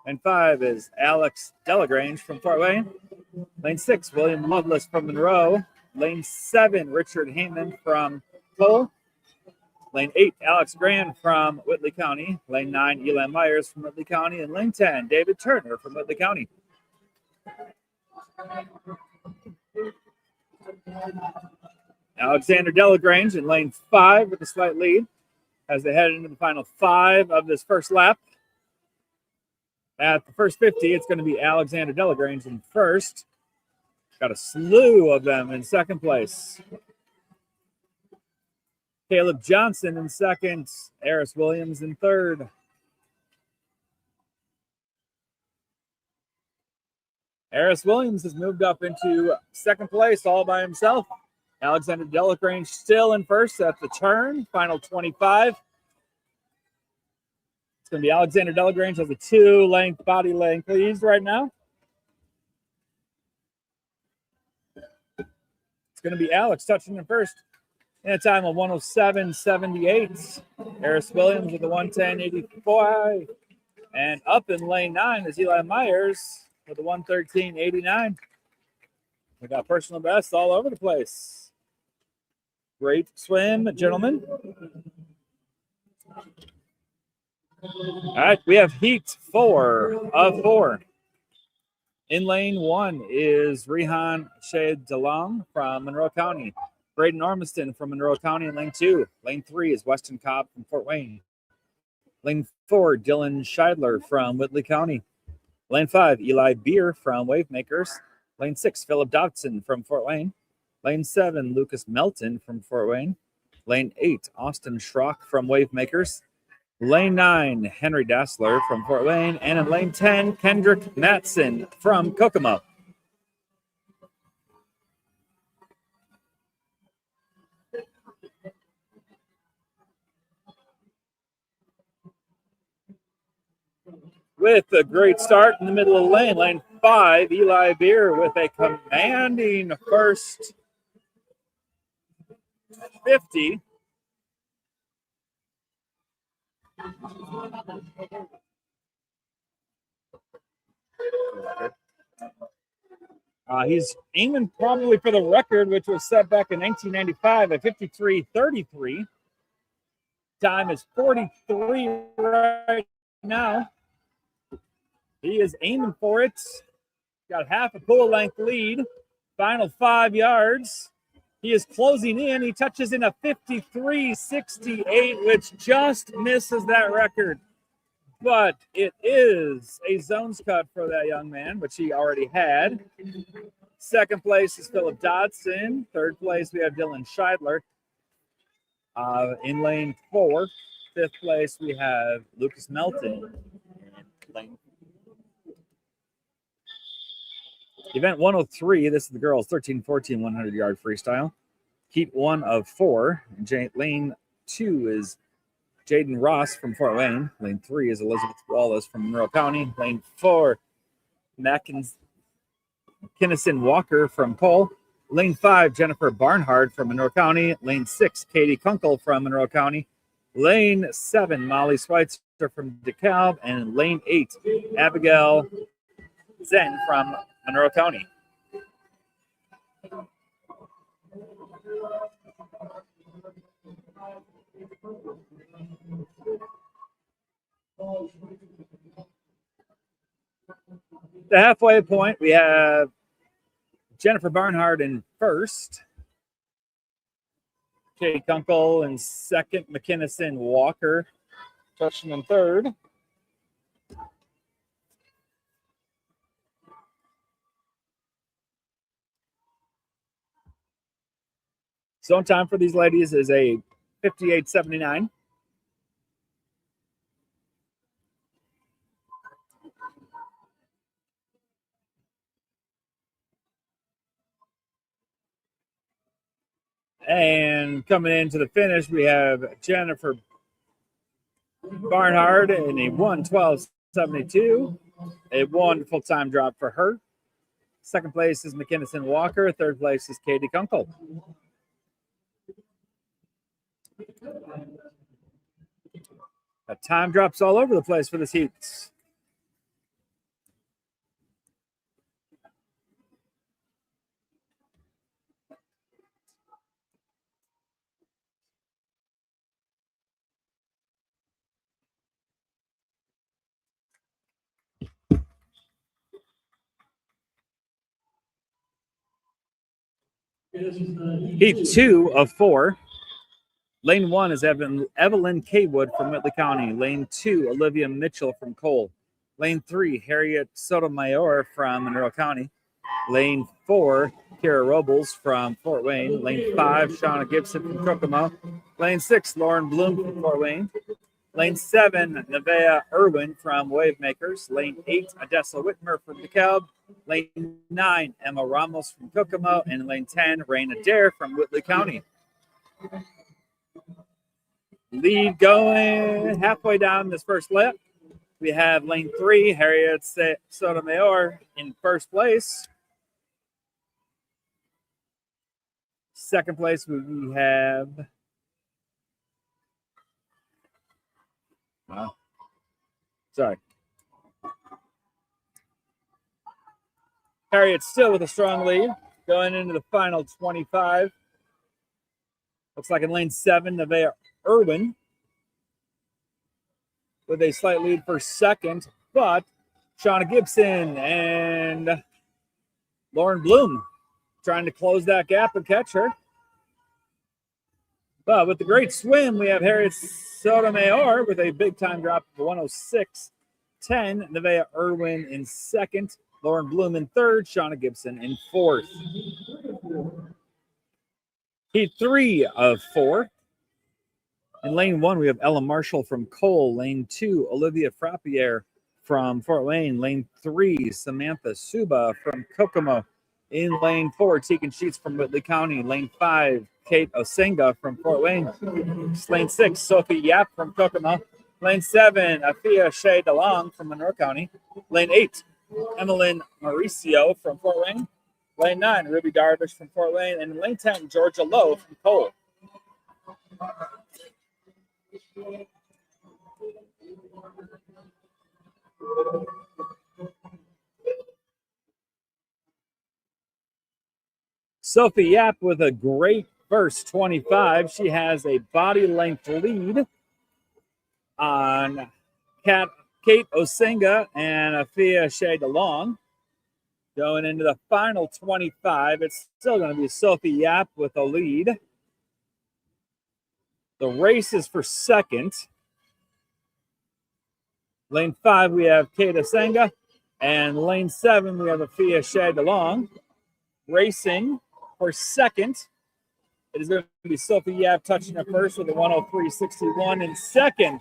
Lane 5 is Alex Delagrange from Fort Wayne. Lane 6, William Loveless from Monroe. Lane 7, Richard Heyman from Cole. Lane 8, Alex Grand from Whitley County. Lane 9, Eli Myers from Whitley County. And lane 10, David Turner from Whitley County. Alexander Delagrange in lane 5 with a slight lead as they head into the final 5 of this first lap. At the first 50, it's going to be Alexander Delagrange in first. Got a slew of them in second place. Caleb Johnson in second. Eris Williams in third. Eris Williams has moved up into second place all by himself. Alexander Delagrange still in first at the turn. Final 25. It's going to be Alexander Delagrange has a 2-length body length lead right now. It's going to be Alex touching in first in a time of 107.78. Eris Williams with a 110.85. And up in lane 9 is Eli Myers with a 113.89. We got personal bests all over the place. Great swim, gentlemen. All right, we have heat 4 of 4. In lane 1 is Rehan Shade DeLong from Monroe County. Braden Ormiston from Monroe County in lane 2. Lane 3 is Weston Cobb from Fort Wayne. Lane 4, Dylan Scheidler from Whitley County. Lane 5, Eli Beer from Wavemakers. Lane 6, Philip Dodson from Fort Wayne. Lane 7, Lucas Melton from Fort Wayne. Lane 8, Austin Schrock from Wavemakers. Lane 9, Henry Dassler from Fort Wayne. And in lane 10, Kendrick Matson from Kokomo. With a great start in the middle of the lane. Lane 5, Eli Beer with a commanding first 50. He's aiming probably for the record, which was set back in 1995 at 53:33. Time is 43 right now. He is aiming for it. Got half a full length lead. Final 5 yards. He is closing in. He touches in a 53:68, which just misses that record. But it is a zones cut for that young man, which he already had. Second place is Philip Dodson. Third place, we have Dylan Scheidler in lane 4. Fifth place, we have Lucas Melton in lane. Event 103, this is the girls 13-14 100-yard freestyle. Heat 1 of 4. Lane 2 is Jaden Ross from Fort Wayne. Lane 3 is Elizabeth Wallace from Monroe County. Lane 4, Kinnison Walker from Cole. Lane 5, Jennifer Barnhart from Monroe County. Lane 6, Katie Kunkel from Monroe County. Lane 7, Molly Schweitzer from DeKalb. And lane 8, Abigail Zen from Monroe County. The halfway point, we have Jennifer Barnhart in first. Katie Kunkel in second. McKinnison Walker touching in third. Zone time for these ladies is a 58:79. And coming into the finish, we have Jennifer Barnhart in a 1:12.72. A wonderful time drop for her. Second place is McKinnison Walker. Third place is Katie Kunkel. Time drops all over the place for this heat. Heat 2 of 4. Lane 1 is Evelyn Kaywood from Whitley County. Lane 2, Olivia Mitchell from Cole. Lane 3, Harriet Sotomayor from Monroe County. Lane 4, Kara Robles from Fort Wayne. Lane 5, Shauna Gibson from Kokomo. Lane 6, Lauren Bloom from Fort Wayne. Lane 7, Nevaeh Irwin from Wavemakers. Lane 8, Odessa Whitmer from DeKalb. Lane 9, Emma Ramos from Kokomo. And lane 10, Raina Dare from Whitley County. Lead going halfway down this first lap. We have lane 3, Harriet Sotomayor in first place. Second place, we have Harriet still with a strong lead going into the final 25. Looks like in lane 7, Nevaeh Irwin with a slight lead for second, but Shauna Gibson and Lauren Bloom trying to close that gap and catch her. But with the great swim, we have Harriet Sotomayor with a big time drop of 106.10. Nevaeh Irwin in second, Lauren Bloom in third, Shauna Gibson in fourth. Heat 3 of 4. In lane 1, we have Ella Marshall from Cole. Lane 2, Olivia Frappier from Fort Wayne. Lane 3, Samantha Suba from Kokomo. In lane 4, Tegan Sheets from Whitley County. Lane 5, Kate Osenga from Fort Wayne. Lane 6, Sophie Yap from Kokomo. Lane 7, Afia Shea DeLong from Monroe County. Lane 8, Emmeline Mauricio from Fort Wayne. Lane 9, Ruby Darvish from Fort Wayne. And lane 10, Georgia Lowe from Cole. Sophie Yap with a great first 25. She has a body length lead on Kate Osenga and Afia Shea DeLong. Going into the final 25, it's still going to be Sophie Yap with a lead. The race is for second. Lane 5, we have Kate Osenga. And lane 7, we have Afia Shea DeLong. Racing for second, it is going to be Sophie Yap touching it first with a 103.61. In second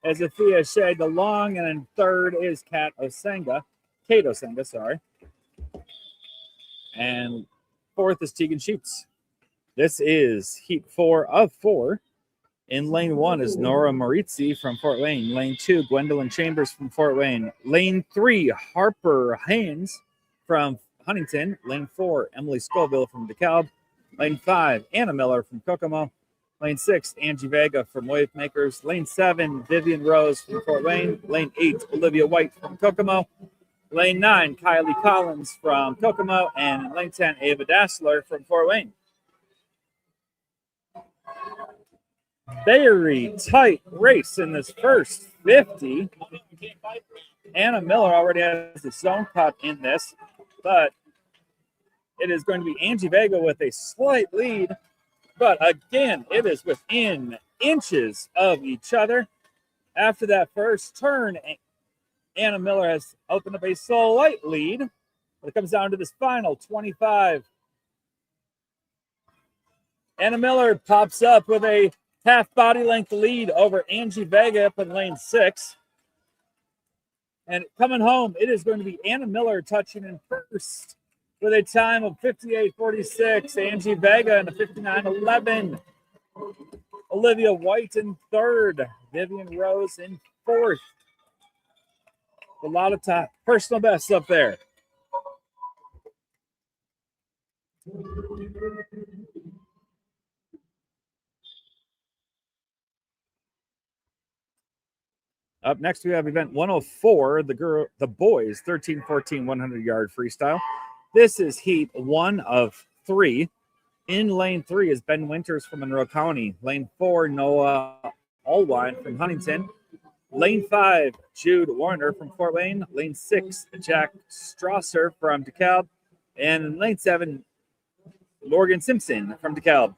is Afia Shea DeLong. And in third is Kate Osenga, sorry. And fourth is Tegan Sheets. This is heat 4 of 4. In lane 1 is Nora Marizzi from Fort Wayne. Lane 2, Gwendolyn Chambers from Fort Wayne. Lane 3, Harper Haynes from Huntington. Lane 4, Emily Scoville from DeKalb. Lane 5, Anna Miller from Kokomo. Lane 6, Angie Vega from Wave Makers. Lane 7, Vivian Rose from Fort Wayne. Lane 8, Olivia White from Kokomo. Lane 9, Kylie Collins from Kokomo. And lane 10, Ava Dassler from Fort Wayne. Very tight race in this first 50. Anna Miller already has the zone cut in this, but it is going to be Angie Vega with a slight lead. But again, it is within inches of each other. After that first turn, Anna Miller has opened up a slight lead. But it comes down to this final 25. Anna Miller pops up with a half body length lead over Angie Vega up in lane 6. And coming home, it is going to be Anna Miller touching in first with a time of 58.46. Angie Vega in a 59.11. Olivia White in third. Vivian Rose in fourth. A lot of time. Personal bests up there. Up next, we have event 104, the boys 13-14 100-yard freestyle. This is heat 1 of 3. In lane 3 is Ben Winters from Monroe County. Lane 4, Noah Allwine from Huntington. Lane 5, Jude Warner from Fort Wayne. Lane 6, Jack Strasser from DeKalb. And in lane 7, Morgan Simpson from DeKalb.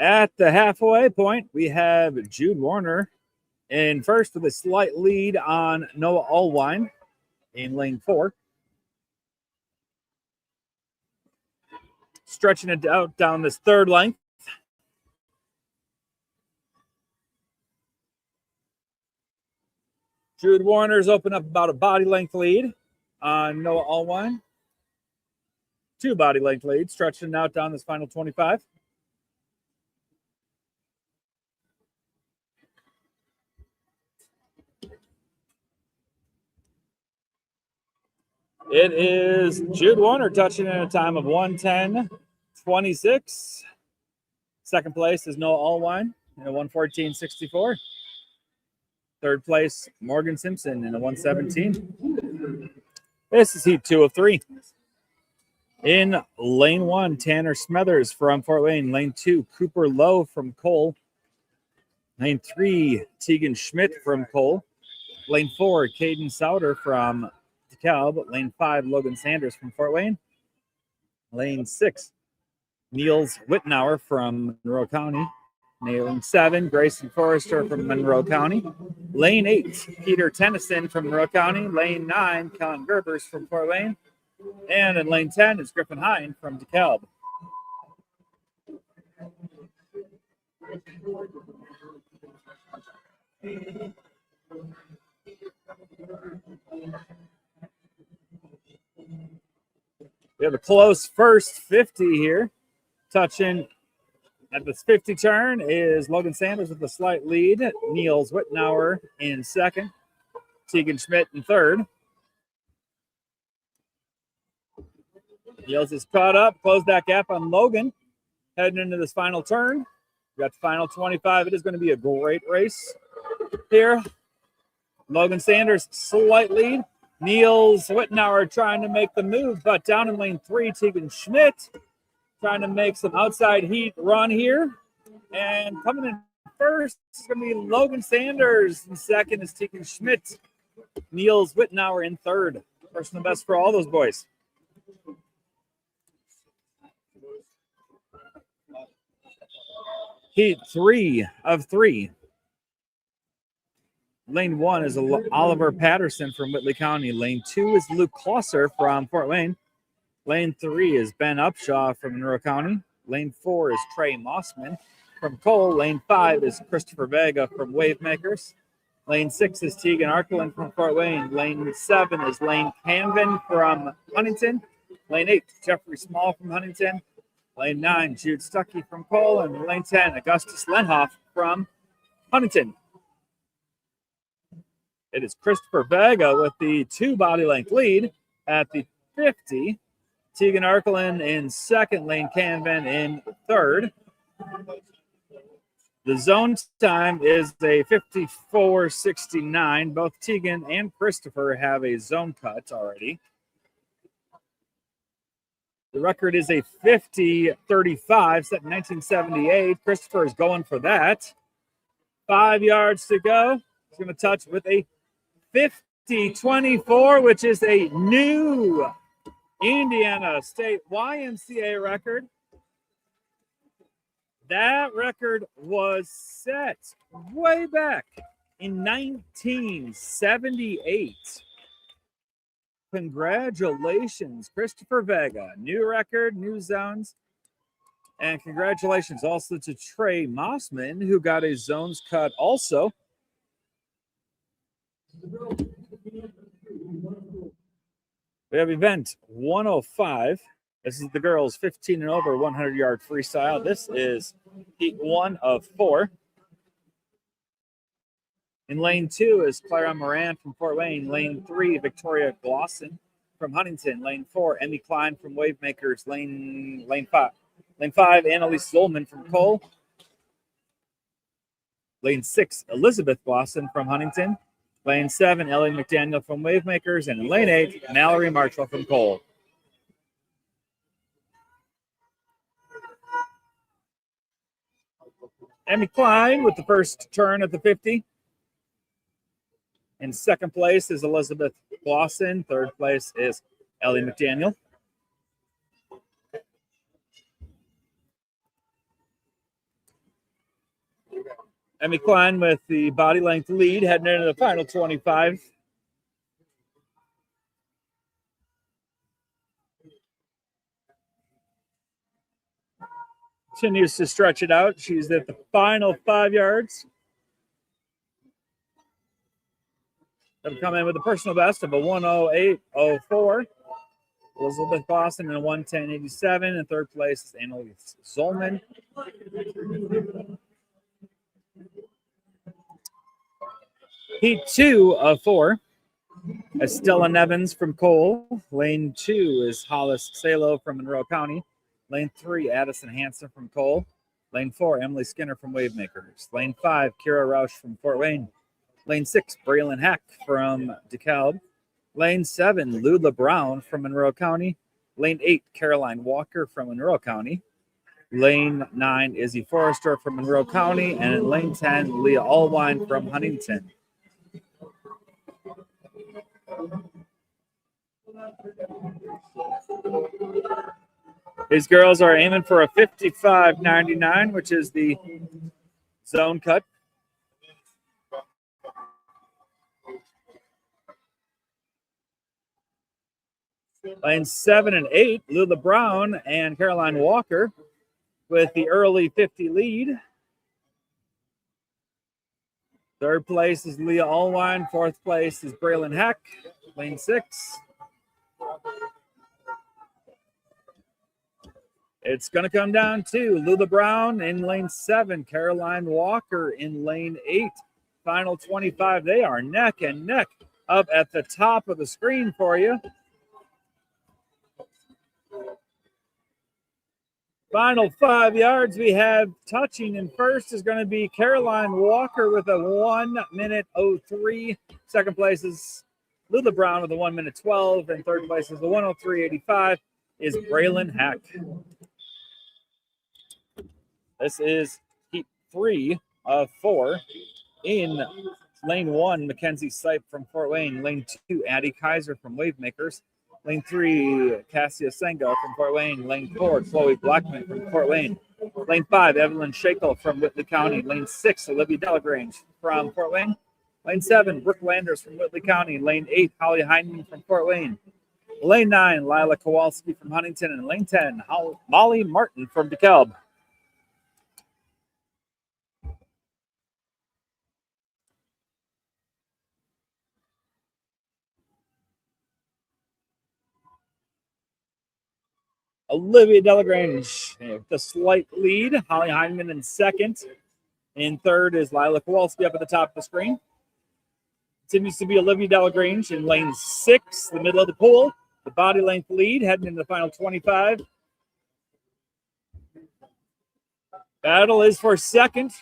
At the halfway point, we have Jude Warner in first with a slight lead on Noah Allwine in lane 4. Stretching it out down this third length. Jude Warner's opened up about a body length lead on Noah Allwine. 2 body length lead, stretching out down this final 25. It is Jude Warner touching in a time of 1:10.26. Second place is Noah Allwine in a 1:14.64. Third place, Morgan Simpson in a 1:17. This is heat 2 of 3. In lane 1, Tanner Smethers from Fort Wayne. Lane 2, Cooper Lowe from Cole. Lane 3, Tegan Schmidt from Cole. Lane 4, Caden Sauter from DeKalb. Lane 5, Logan Sanders from Fort Wayne. Lane 6, Niels Wittenauer from Monroe County. Lane 7, Grayson Forrester from Monroe County. Lane 8, Peter Tennyson from Monroe County. Lane 9, Colin Gerbers from Fort Wayne. And in lane 10 is Griffin Hine from DeKalb. We have a close first 50 here. Touching at this 50 turn is Logan Sanders with a slight lead. Niels Wittenauer in second. Tegan Schmidt in third. Niels is caught up, closed that gap on Logan. Heading into this final turn. We got the final 25. It is going to be a great race here. Logan Sanders, slight lead. Niels Wittenauer trying to make the move, but down in lane 3, Tegan Schmidt trying to make some outside heat run here. And coming in first is going to be Logan Sanders. In second is Tegan Schmidt. Niels Wittenauer in third. Personal best for all those boys. Heat 3 of 3. Lane 1 is Oliver Patterson from Whitley County. Lane 2 is Luke Klosser from Fort Wayne. Lane 3 is Ben Upshaw from Monroe County. Lane 4 is Trey Mossman from Cole. Lane 5 is Christopher Vega from Wavemakers. Lane 6 is Tegan Arklin from Fort Wayne. Lane 7 is Lane Canvin from Huntington. Lane 8, Jeffrey Small from Huntington. Lane 9, Jude Stuckey from Cole. And lane 10, Augustus Lenhoff from Huntington. It is Christopher Vega with the 2 body length lead at the 50. Tegan Arklin in second, Lane Canvin in third. The zone time is a 54.69. Both Tegan and Christopher have a zone cut already. The record is a 50.35, set in 1978. Christopher is going for that. 5 yards to go. He's going to touch with a 50.24, which is a new Indiana State YMCA record. That record was set way back in 1978. Congratulations, Christopher Vega. New record, new zones. And congratulations also to Trey Mossman, who got his zones cut also. We have event 105. This is the girls 15 and over 100-yard freestyle. This is heat 1 of 4. In lane 2 is Clara Moran from Fort Wayne. Lane 3, Victoria Glosson from Huntington. Lane 4, Emmy Klein from Wavemakers. Lane 5, Annalise Zolman from Cole. Lane 6, Elizabeth Glosson from Huntington. Lane 7, Ellie McDaniel from Wavemakers. And in lane 8, Mallory Marshall from Cole. Emmy Klein with the first turn at the 50. In second place is Elizabeth Glosson. Third place is Ellie McDaniel. Emmy Klein with the body length lead heading into the final 25. Continues to stretch it out. She's at the final 5 yards. They'll come in with a personal best of a 108.04. Elizabeth Boston in a 110.87. In third place is Annalise Zolman. Heat 2 of 4. Estella Nevins from Cole. Lane 2 is Hollis Salo from Monroe County. Lane 3, Addison Hanson from Cole. Lane 4, Emily Skinner from Wavemakers. Lane 5, Kira Roush from Fort Wayne. Lane 6, Braylon Heck from DeKalb. Lane 7, Lula Brown from Monroe County. Lane 8, Caroline Walker from Monroe County. Lane 9, Izzy Forrester from Monroe County. And in lane 10, Leah Allwine from Huntington. These girls are aiming for a 55.99, which is the zone cut. Lanes 7 and 8, Lula Brown and Caroline Walker with the early 50 lead. Third place is Leah Allwine. Fourth place is Braylon Heck. Lane 6. It's going to come down to Lula Brown in lane 7, Caroline Walker in lane 8. Final 25. They are neck and neck up at the top of the screen for you. Final 5 yards, we have touching in first is going to be Caroline Walker with a 1:03. Second place is Lula Brown with a 1:12. And third place is the 1:03.85 is Braylon Heck. This is heat 3 of 4. In lane 1, Mackenzie Sipe from Fort Wayne. Lane 2, Addie Kaiser from Wavemakers. Lane 3, Cassia Sengo from Fort Wayne. Lane 4, Chloe Blackman from Fort Wayne. Lane 5, Evelyn Shakel from Whitley County. Lane 6, Olivia Delagrange from Fort Wayne. Lane 7, Brooke Landers from Whitley County. Lane 8, Holly Heineman from Fort Wayne. Lane 9, Lila Kowalski from Huntington. And lane 10, Molly Martin from DeKalb. Olivia Delagrange with a slight lead. Holly Heineman in second. In third is Lila Kowalski up at the top of the screen. Continues to be Olivia Delagrange in lane 6, the middle of the pool. The body length lead heading into the final 25. Battle is for second.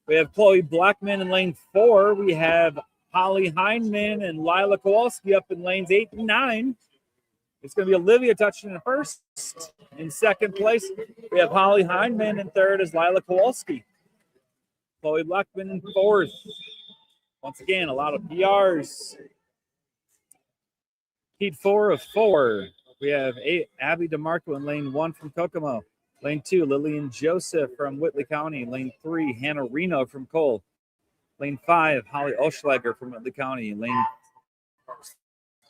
We have Chloe Blackman in lane 4. We have Holly Heineman and Lila Kowalski up in lanes 8 and 9. It's going to be Olivia touching in first. In second place, we have Holly Heineman. In third is Lila Kowalski. Chloe Blackman in fourth. Once again, a lot of PRs. Heat 4 of 4. We have Abby DeMarco in lane 1 from Kokomo. Lane 2, Lillian Joseph from Whitley County. Lane 3, Hannah Reno from Cole. Lane 5, Holly Oschlager from Whitley County.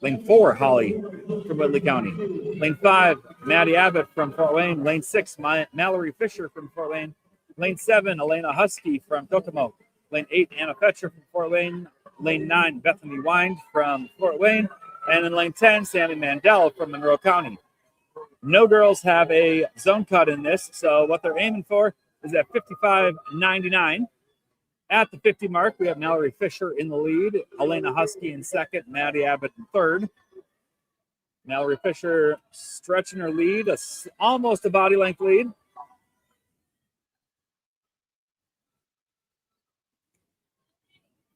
Lane 4, Holly from Whitley County. Lane 5, Maddie Abbott from Fort Wayne. Lane 6, Mallory Fisher from Fort Wayne. Lane 7, Elena Husky from Kokomo. Lane 8, Anna Fetcher from Fort Wayne. Lane 9, Bethany Wind from Fort Wayne. And in lane 10, Sammy Mandel from Monroe County. No girls have a zone cut in this, so what they're aiming for is at 55.99. At the 50 mark, we have Mallory Fisher in the lead, Elena Husky in second, Maddie Abbott in third. Mallory Fisher stretching her lead, almost a body length lead.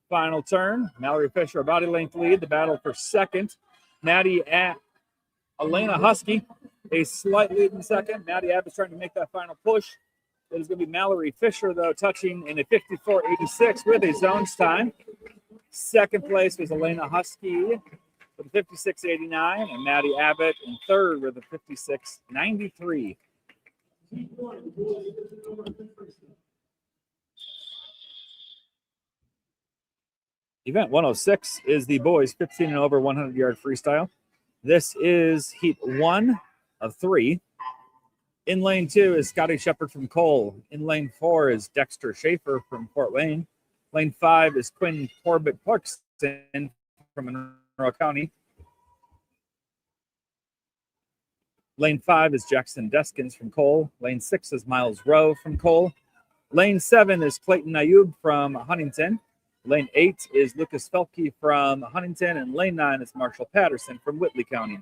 Final turn, Mallory Fisher, a body length lead, the battle for second. Maddie at Elena Husky, a slight lead in second. Maddie Abbott's trying to make that final push. It is going to be Mallory Fisher, though, touching in a 54.86 with a zones time. Second place was Elena Husky with a 56.89, and Maddie Abbott in third with a 56.93. Event 106 is the boys 15 and over 100-yard freestyle. This is heat 1 of 3. In lane 2 is Scotty Shepard from Cole. In lane 4 is Dexter Schaefer from Fort Wayne. Lane 5 is Quinn Corbett Clarkson from Monroe County. Lane 5 is Jackson Deskins from Cole. Lane 6 is Miles Rowe from Cole. Lane 7 is Clayton Ayub from Huntington. Lane 8 is Lucas Felke from Huntington. And lane 9 is Marshall Patterson from Whitley County.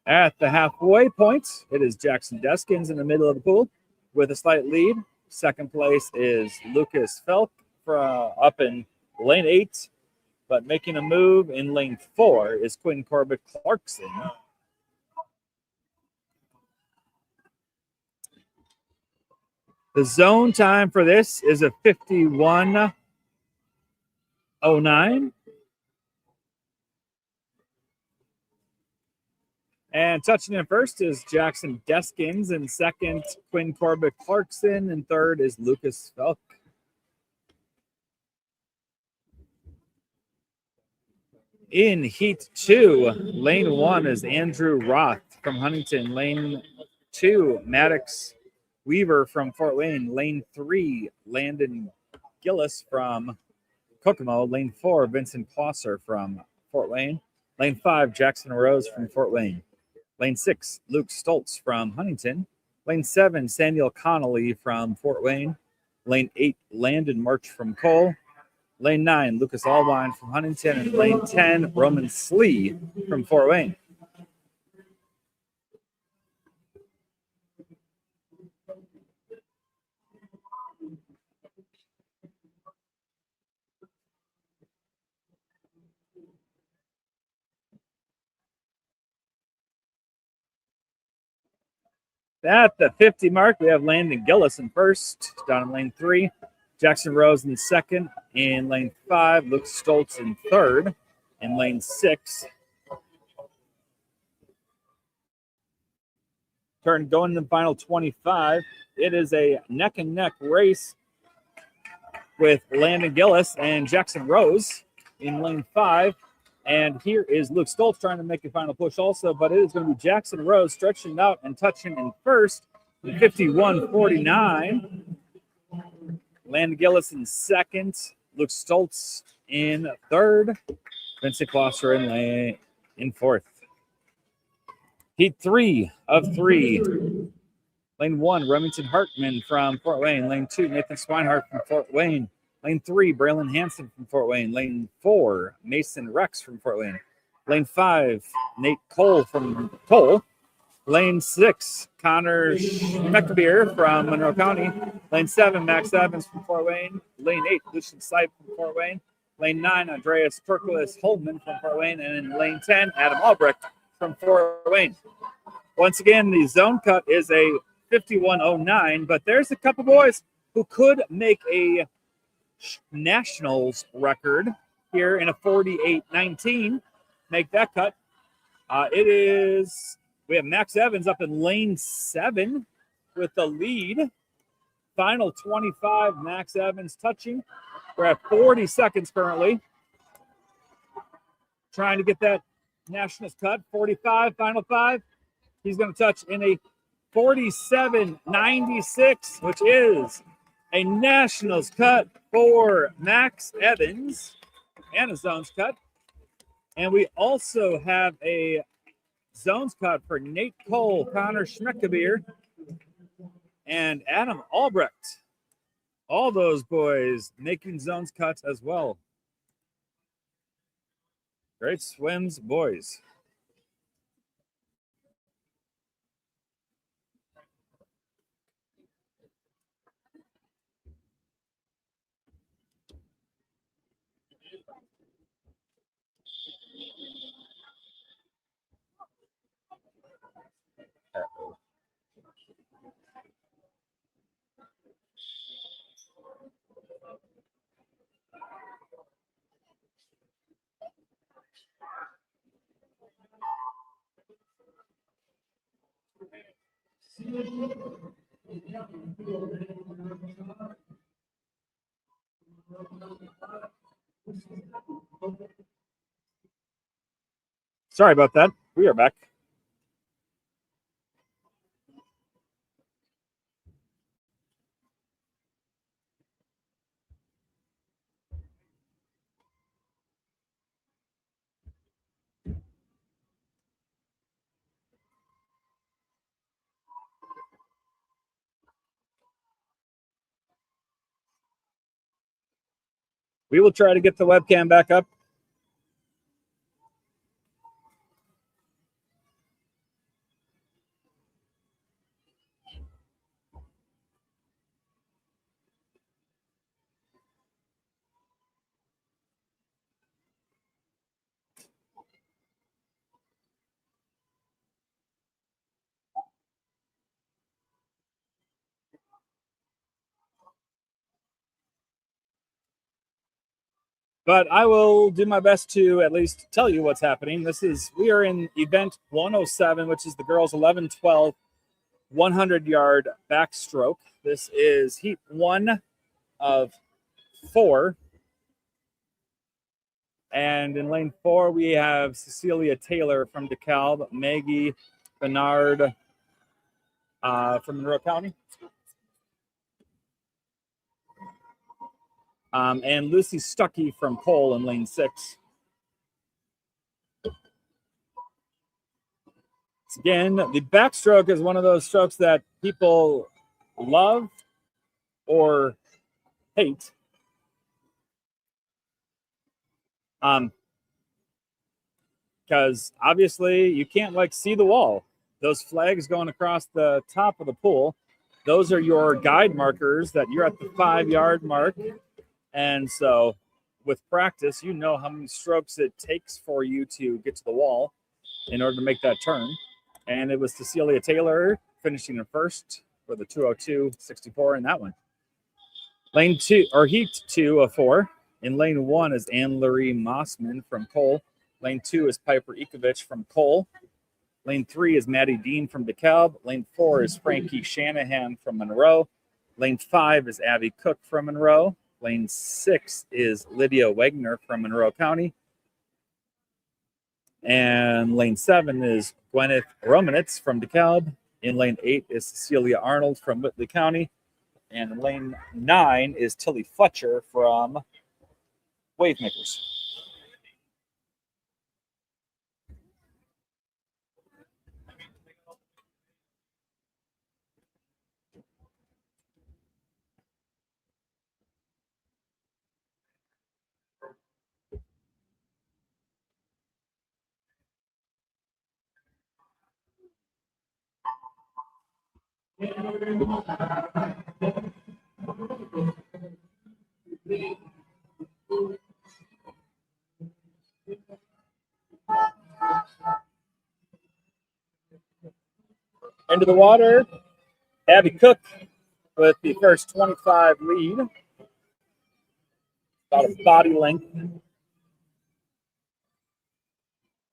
At the halfway point, it is Jackson Deskins in the middle of the pool with a slight lead. Second place is Lucas Felk up in lane 8, but making a move in lane 4 is Quinn Corbett Clarkson. The zone time for this is a 51.09. And touching in first is Jackson Deskins, and second, Quinn Corbett Clarkson, and third is Lucas Felk. In heat 2, lane 1 is Andrew Roth from Huntington. Lane 2, Maddox Weaver from Fort Wayne. Lane 3, Landon Gillis from Kokomo. Lane 4, Vincent Plosser from Fort Wayne. Lane 5, Jackson Rose from Fort Wayne. Lane 6, Luke Stoltz from Huntington. Lane 7, Samuel Connolly from Fort Wayne. Lane 8, Landon March from Cole. Lane 9, Lucas Allwine from Huntington. And lane 10, Roman Slee from Fort Wayne. At the 50 mark, we have Landon Gillis in first, down in lane 3. Jackson Rose in second. In lane 5, Luke Stoltz in third. In lane 6, going to the final 25. It is a neck-and-neck race with Landon Gillis and Jackson Rose in lane 5. And here is Luke Stoltz trying to make a final push also, but it is going to be Jackson Rose stretching out and touching in first, 51.49. Landon Gillis in second, Luke Stoltz in third, Vincent Klosser in fourth. Heat 3 of 3. Lane 1, Remington Hartman from Fort Wayne. Lane 2, Nathan Swinehart from Fort Wayne. Lane 3, Braylon Hansen from Fort Wayne. Lane 4, Mason Rex from Fort Wayne. Lane 5, Nate Cole from Cole. Lane 6, Connor Schmeckebeer from Monroe County. Lane 7, Max Evans from Fort Wayne. Lane 8, Lucian Sipe from Fort Wayne. Lane 9, Andreas Turquoise Holman from Fort Wayne. And in lane 10, Adam Albrecht from Fort Wayne. Once again, the zone cut is a 51.09, but there's a couple boys who could make a nationals record here in a 48.19. Make that cut. We have Max Evans up in lane 7 with the lead. Final 25, Max Evans touching. We're at 40 seconds currently. Trying to get that nationals cut. 45, final 5. He's going to touch in a 47.96, which is a nationals cut for Max Evans and a zones cut. And we also have a zones cut for Nate Cole, Connor Schmeckebeer, and Adam Albrecht. All those boys making zones cuts as well. Great swims, boys. Sorry about that. We are back. We will try to get the webcam back up. But I will do my best to at least tell you what's happening. We are in event 107, which is the girls 11-12 100-yard backstroke. This is heat 1 of 4. And in lane 4, we have Cecilia Taylor from DeKalb, Maggie Bernard from Monroe County, and Lucy Stuckey from Cole in lane 6. Again, the backstroke is one of those strokes that people love or hate. Because obviously you can't like see the wall. Those flags going across the top of the pool, those are your guide markers that you're at the 5-yard mark. And so with practice, you know how many strokes it takes for you to get to the wall in order to make that turn. And it was Cecilia Taylor finishing in first with a 2:02.64 in that one. Lane 2 or heat 2 of 4. In lane 1 is Anne-Marie Mossman from Cole. Lane 2 is Piper Ikovich from Cole. Lane 3 is Maddie Dean from DeKalb. Lane 4 is Frankie Shanahan from Monroe. Lane 5 is Abby Cook from Monroe. Lane 6 is Lydia Wagner from Monroe County. And lane 7 is Gwyneth Romanitz from DeKalb. In lane 8 is Cecilia Arnold from Whitley County. And lane 9 is Tilly Fletcher from Wavemakers. Into the water, Abby Cook with the first 25 lead. About a body length.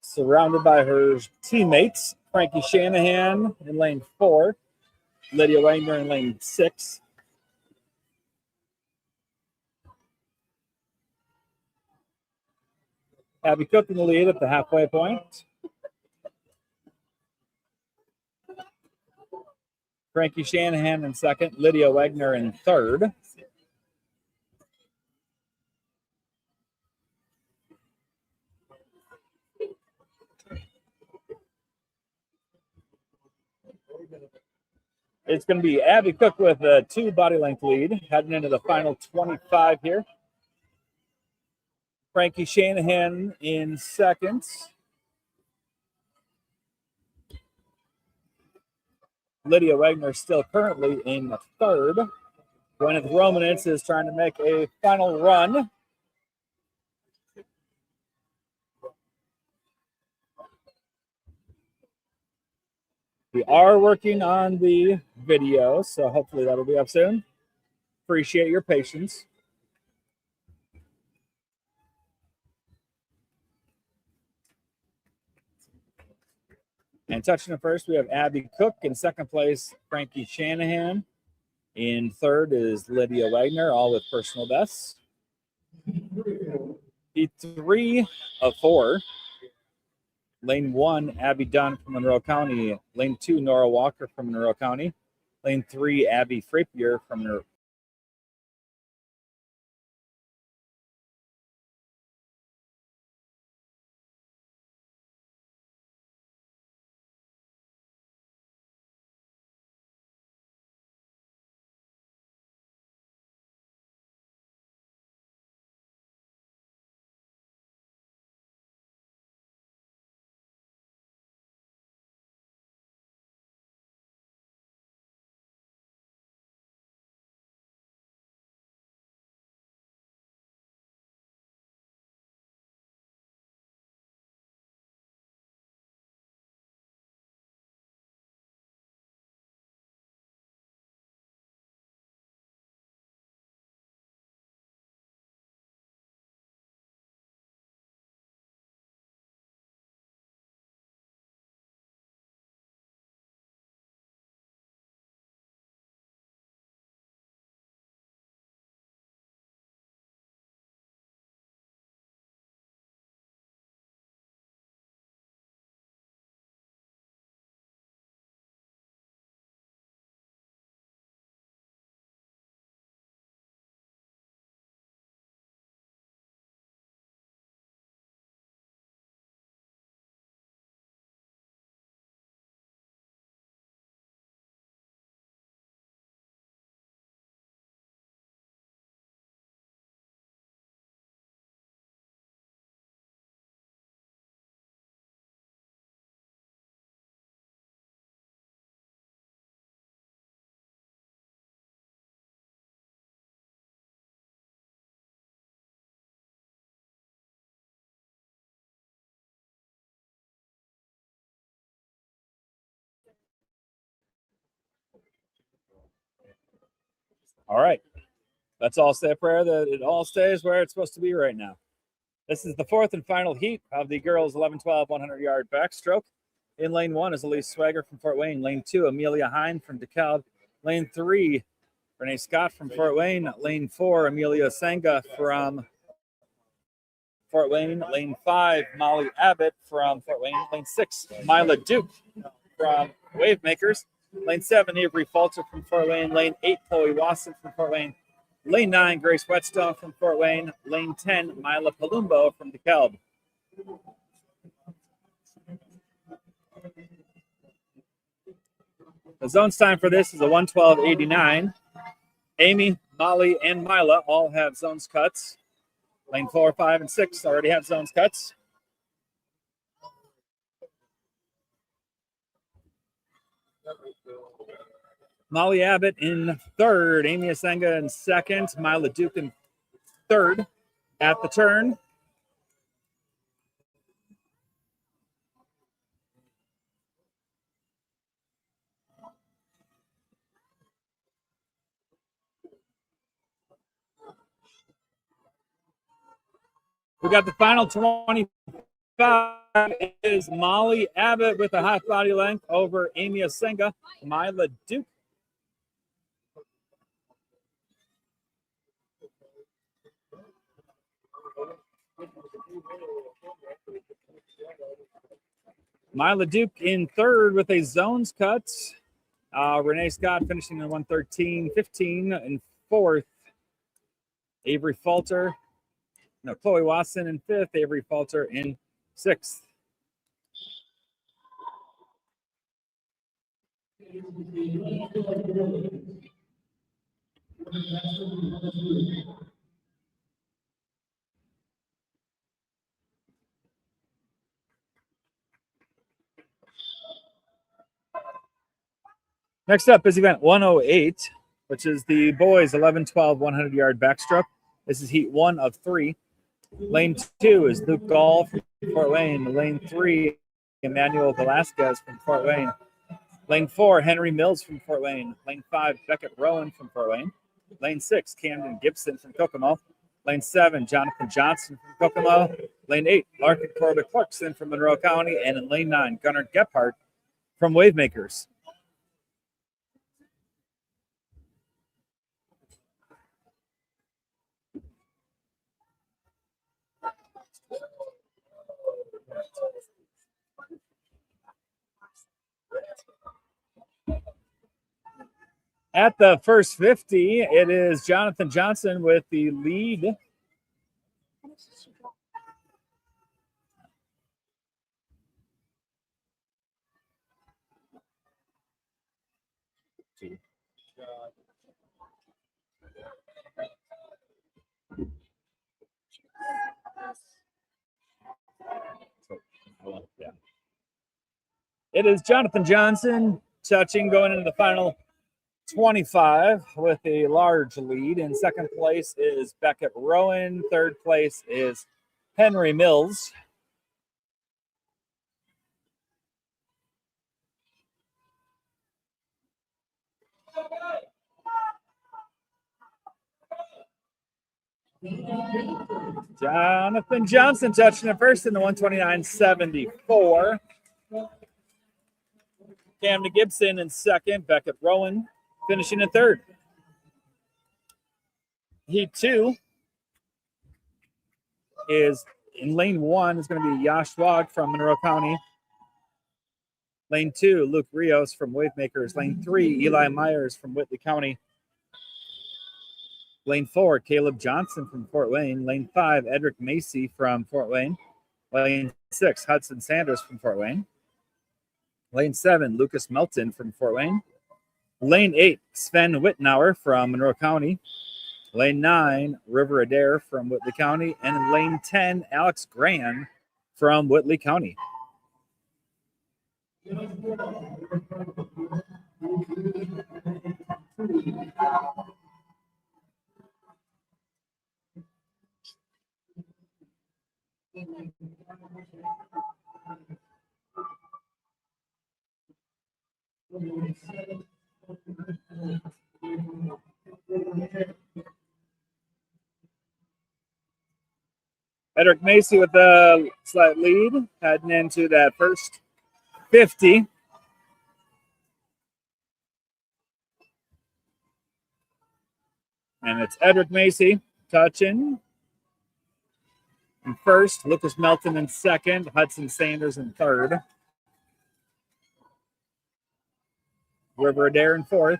Surrounded by her teammates, Frankie Shanahan in lane 4, Lydia Wagner in lane 6. Abby Cook in the lead at the halfway point. Frankie Shanahan in second, Lydia Wagner in third. It's going to be Abby Cook with a 2 body length lead heading into the final 25 here. Frankie Shanahan in second. Lydia Wagner still currently in third. Gwyneth Romanitz is trying to make a final run. We are working on the video, so hopefully that'll be up soon. Appreciate your patience. And touching it first, we have Abby Cook in second place, Frankie Shanahan. In third is Lydia Wagner, all with personal bests. Heat 3 of 4. Lane 1, Abby Dunn from Monroe County. Lane 2, Nora Walker from Monroe County. Lane 3, Abby Frappier from All right. Let's all say a prayer that it all stays where it's supposed to be right now. This is the fourth and final heat of the girls 11-12 100-yard backstroke. In lane 1 is Elise Swagger from Fort Wayne. Lane 2, Amelia Hine from DeKalb. Lane 3, Renee Scott from Fort Wayne. Lane 4, Amelia Senga from Fort Wayne. Lane 5, Molly Abbott from Fort Wayne. Lane 6, Mila Duke from Wavemakers. Lane 7, Avery Falter from Fort Wayne. Lane 8, Chloe Wasson from Fort Wayne. Lane 9, Grace Whetstone from Fort Wayne. Lane 10, Mila Palumbo from DeKalb. The zones time for this is a 1:12.89. Amy, Molly, and Mila all have zones cuts. Lane 4, 5, and 6 already have zones cuts. Molly Abbott in third, Amy Asenga in second, Mila Duke in third. At the turn, we got the final 25 is Molly Abbott with a half body length over Amy Asenga. Mila Duke. Mila Duke in third with a zones cut. Renee Scott finishing in 1:13.15 in fourth. Avery Falter. No, Chloe Wasson in fifth. Avery Falter in sixth. Next up is event 108, which is the boys 11-12 100-yard backstroke. This is heat 1 of 3. Lane 2 is Luke Gall from Fort Wayne. Lane 3, Emmanuel Velasquez from Fort Wayne. Lane 4, Henry Mills from Fort Wayne. Lane 5, Beckett Rowan from Fort Wayne. Lane 6, Camden Gibson from Kokomo. Lane 7, Jonathan Johnson from Kokomo. Lane 8, Larkin Corbett Clarkson from Monroe County. And in lane 9, Gunnar Gephardt from Wavemakers. At the first 50, it is Jonathan Johnson with the lead. It is Jonathan Johnson touching going into the final 25 with a large lead. In second place is Beckett Rowan. Third place is Henry Mills. Jonathan Johnson touching it first in the 129.74. Camden Gibson in second. Beckett Rowan finishing in third. Heat 2 is in lane 1 is going to be Yash Wag from Monroe County. Lane 2, Luke Rios from Wavemakers. Lane 3, Eli Myers from Whitley County. Lane 4, Caleb Johnson from Fort Wayne. Lane 5, Edric Macy from Fort Wayne. Lane 6, Hudson Sanders from Fort Wayne. Lane 7, Lucas Melton from Fort Wayne. Lane 8, Sven Wittenauer from Monroe County. Lane 9, River Adair from Whitley County. And in lane 10, Alex Gran from Whitley County. Edric Macy with a slight lead heading into that first 50. And it's Edric Macy touching in first, Lucas Melton in second, Hudson Sanders in third, River Adair in fourth.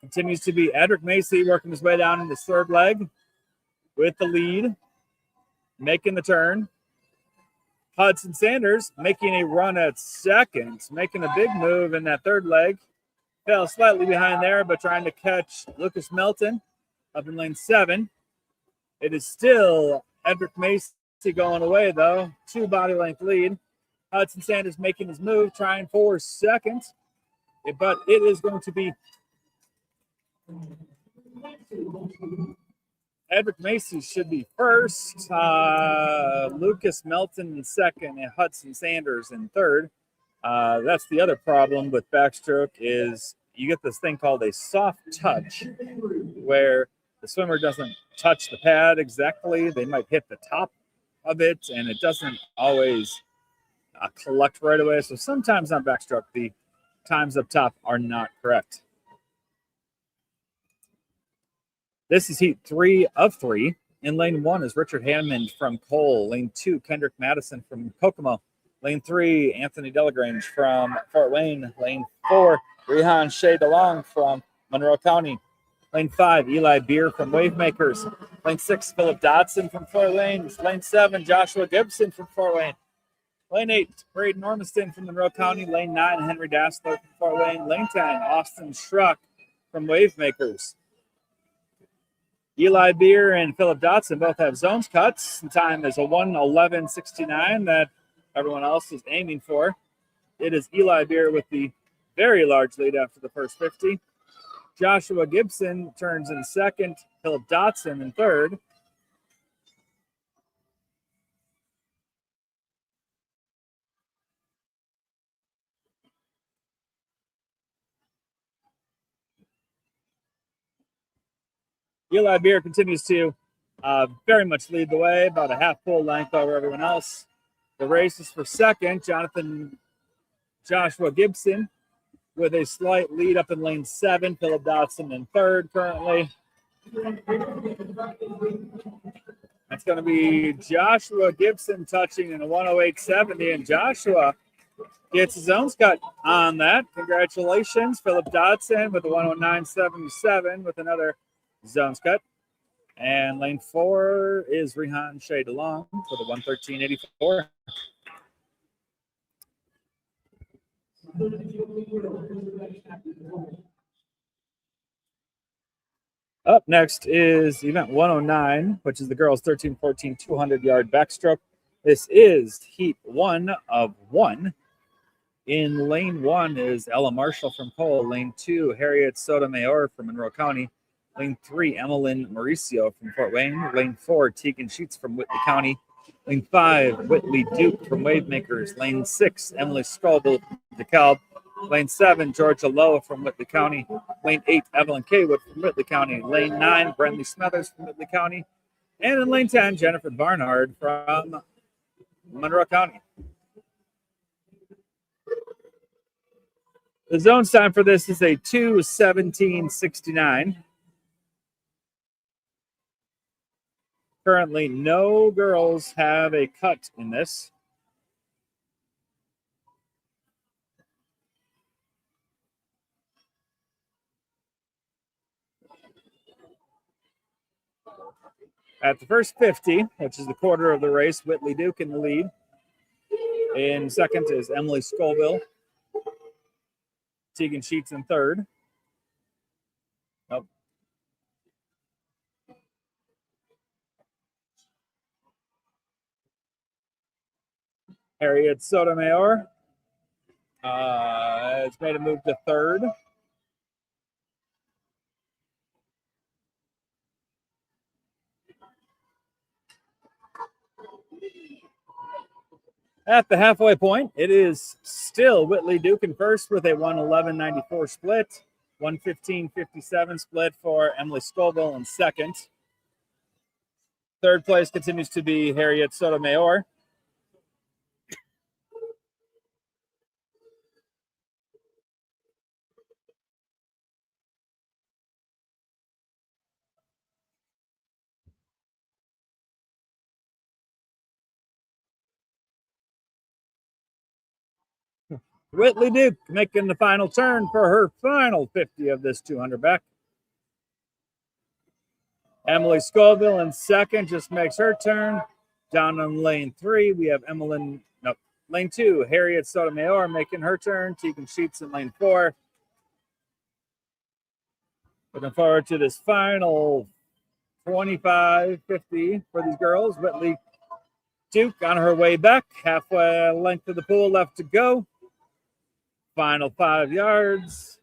Continues to be Edric Macy working his way down in the third leg with the lead, making the turn. Hudson Sanders making a run at second, making a big move in that third leg. Fell slightly behind there, but trying to catch Lucas Melton up in lane 7. It is still Edric Macy going away, though. 2 body length lead. Hudson Sanders making his move, trying for second. But it is going to be Edric Macy should be first. Lucas Melton in second, and Hudson Sanders in third. That's the other problem with backstroke is you get this thing called a soft touch, where the swimmer doesn't touch the pad exactly. They might hit the top of it, and it doesn't always collect right away. So sometimes on backstroke, the times up top are not correct. This is heat 3 of 3. In lane 1 is Richard Hammond from Cole. Lane 2, Kendrick Madison from Kokomo. Lane 3, Anthony Delagrange from Fort Wayne. Lane 4, Rehan Shea DeLong from Monroe County. Lane 5, Eli Beer from Wavemakers. Lane 6, Philip Dodson from Fort Wayne. Lane 7, Joshua Gibson from Fort Wayne. Lane 8, Braden Ormiston from Monroe County. Lane 9, Henry Dassler from Fort Wayne. Lane 10, Austin Schruck from Wavemakers. Eli Beer and Philip Dodson both have zones cuts. The time is a 1:11.69 that everyone else is aiming for. It is Eli Beer with the very large lead after the first 50. Joshua Gibson turns in second. Philip Dodson in third. Eli Beer continues to very much lead the way, about a half full length over everyone else. The race is for second. Joshua Gibson with a slight lead up in lane 7. Philip Dodson in third currently. That's going to be Joshua Gibson touching in a 1:08.70, and Joshua gets his zones cut on that. Congratulations, Philip Dodson with a 1:09.77 with another zones cut. And lane 4 is Rehan Shea DeLong for the 1:13.84. Up next is event 109, which is the girls 13-14 200-yard backstroke. This is heat 1 of 1. In lane 1 is Ella Marshall from Cole. Lane 2, Harriet Sotomayor from Monroe County. Lane 3, Emmeline Mauricio from Fort Wayne. Lane 4, Tegan Sheets from Whitley County. Lane 5, Whitley Duke from Wavemakers. Lane 6, Emily Scoville from DeKalb. Lane 7, Georgia Lowe from Whitley County. Lane 8, Evelyn Kaywood from Whitley County. Lane 9, Brentley Smethers from Whitley County. And in lane 10, Jennifer Barnard from Monroe County. The zones time for this is a 2:17.69. Currently, no girls have a cut in this. At the first 50, which is the quarter of the race, Whitley Duke in the lead. In second is Emily Scoville. Tegan Sheets in third. Nope. Harriet Sotomayor has made a move to third. At the halfway point, it is still Whitley Duke in first with a 1:11.94 split. 1:15.57 split for Emily Scoville in second. Third place continues to be Harriet Sotomayor. Whitley Duke making the final turn for her final 50 of this 200 back. Emily Scoville in second just makes her turn. Down in lane 3, we have lane 2, Harriet Sotomayor making her turn. Tegan Sheets in lane 4. Looking forward to this final 25-50 for these girls. Whitley Duke on her way back. Halfway length of the pool left to go. Final 5 yards.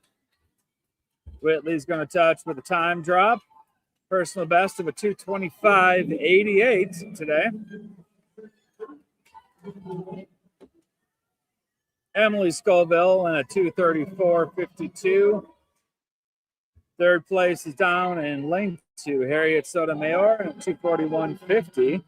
Whitley's going to touch with a time drop. Personal best of a 2:25.88 today. Emily Scoville in a 2:34.52. Third place is down in lane 2. Harriet Sotomayor in a 2:41.50.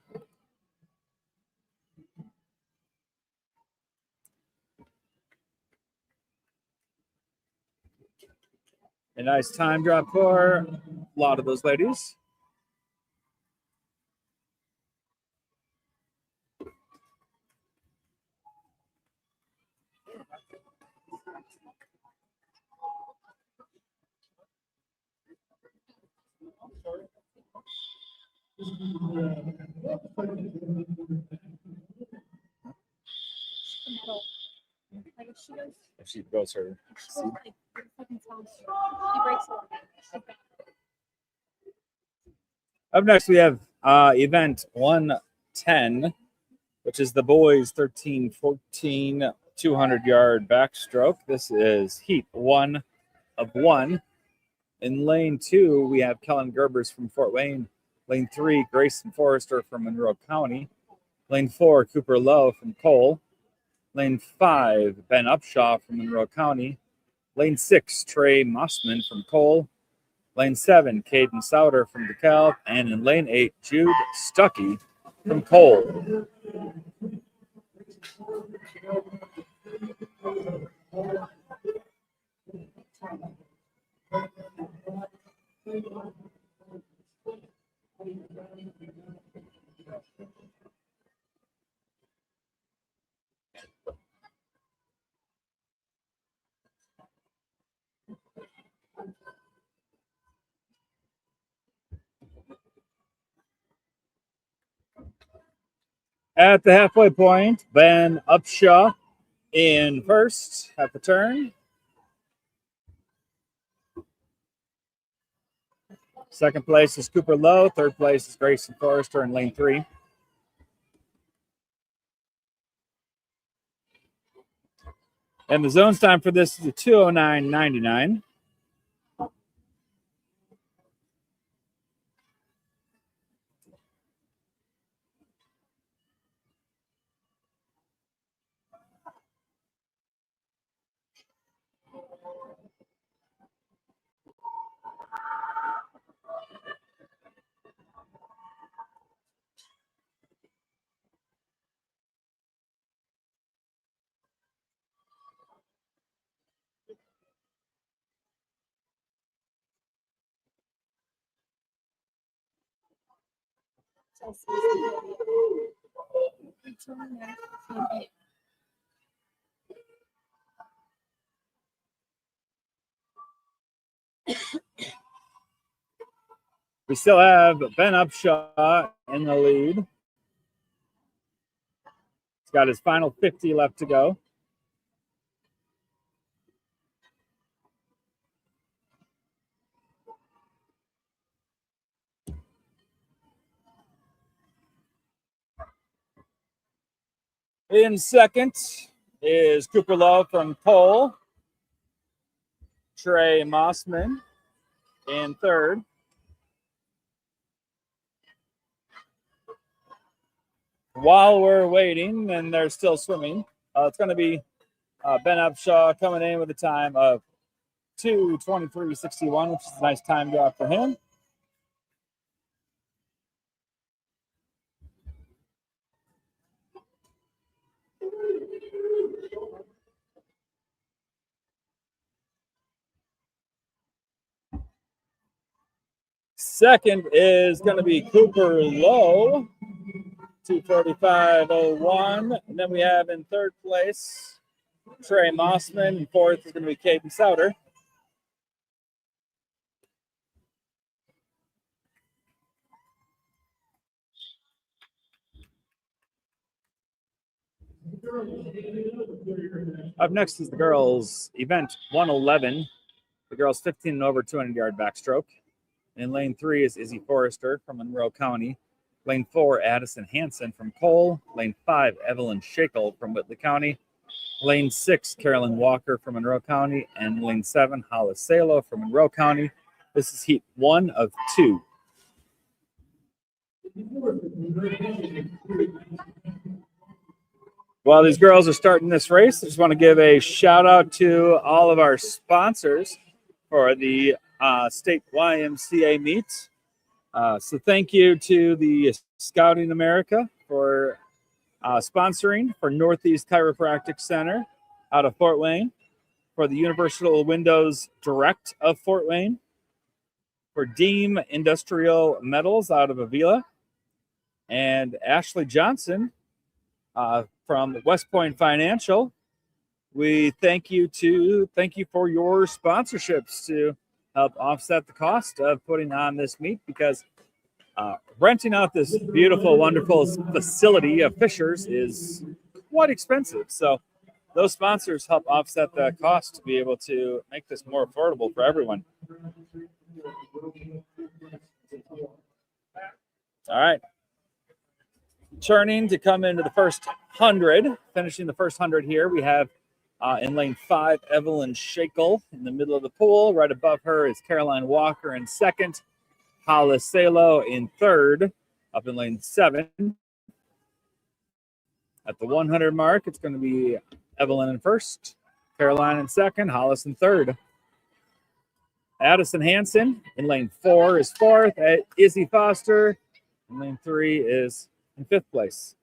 A nice time drop for a lot of those ladies. Like if she goes, If she goes her. she goes like 30 seconds faster, she breaks it. Up next, we have event 110, which is the boys 13-14 200-yard backstroke. This is heat 1 of 1. In lane 2, we have Kellen Gerbers from Fort Wayne. Lane 3, Grayson Forrester from Monroe County. Lane 4, Cooper Lowe from Cole. Lane 5, Ben Upshaw from Monroe County. Lane 6, Trey Mossman from Cole. Lane 7, Caden Souter from DeKalb. And in lane 8, Jude Stuckey from Cole. At the halfway point, Ben Upshaw in first at the turn. Second place is Cooper Lowe. Third place is Grayson Forrester in lane 3. And the zones time for this is a 2:09.99. We still have Ben Upshaw in the lead. He's got his final 50 left to go. In second is Cooper Lowe from Cole. Trey Mossman in third. While we're waiting, and they're still swimming, it's going to be Ben Upshaw coming in with a time of 2:23.61, which is a nice time drop for him. Second is going to be Cooper Lowe, 2:45.01. And then we have in third place Trey Mossman. And fourth is going to be Caden Souter. Up next is the girls' event 111. The girls 15 and over 200-yard backstroke. In lane 3 is Izzy Forrester from Monroe County. Lane 4, Addison Hansen from Cole. Lane 5, Evelyn Shakel from Whitley County. Lane 6, Carolyn Walker from Monroe County. And lane 7, Hollis Salo from Monroe County. This is heat 1 of 2. While these girls are starting this race, I just want to give a shout out to all of our sponsors for the state YMCA meet. So thank you to the Scouting America for sponsoring, for Northeast Chiropractic Center out of Fort Wayne, for the Universal Windows Direct of Fort Wayne, for Deem Industrial Metals out of Avila, and Ashley Johnson from West Point Financial. We thank you for your sponsorships to help offset the cost of putting on this meet, because renting out this beautiful, wonderful facility of Fishers is quite expensive. So those sponsors help offset the cost to be able to make this more affordable for everyone. All right. Turning to come into the first 100, finishing the first 100 here, we have in lane 5, Evelyn Shakel in the middle of the pool. Right above her is Caroline Walker in second, Hollis Salo in third, up in lane 7. At the 100 mark, it's going to be Evelyn in first, Caroline in second, Hollis in third. Addison Hansen in lane 4 is fourth. Izzy Foster in lane 3 is in fifth place.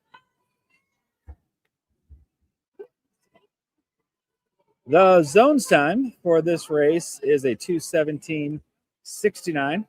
The zones time for this race is a 2:17.69.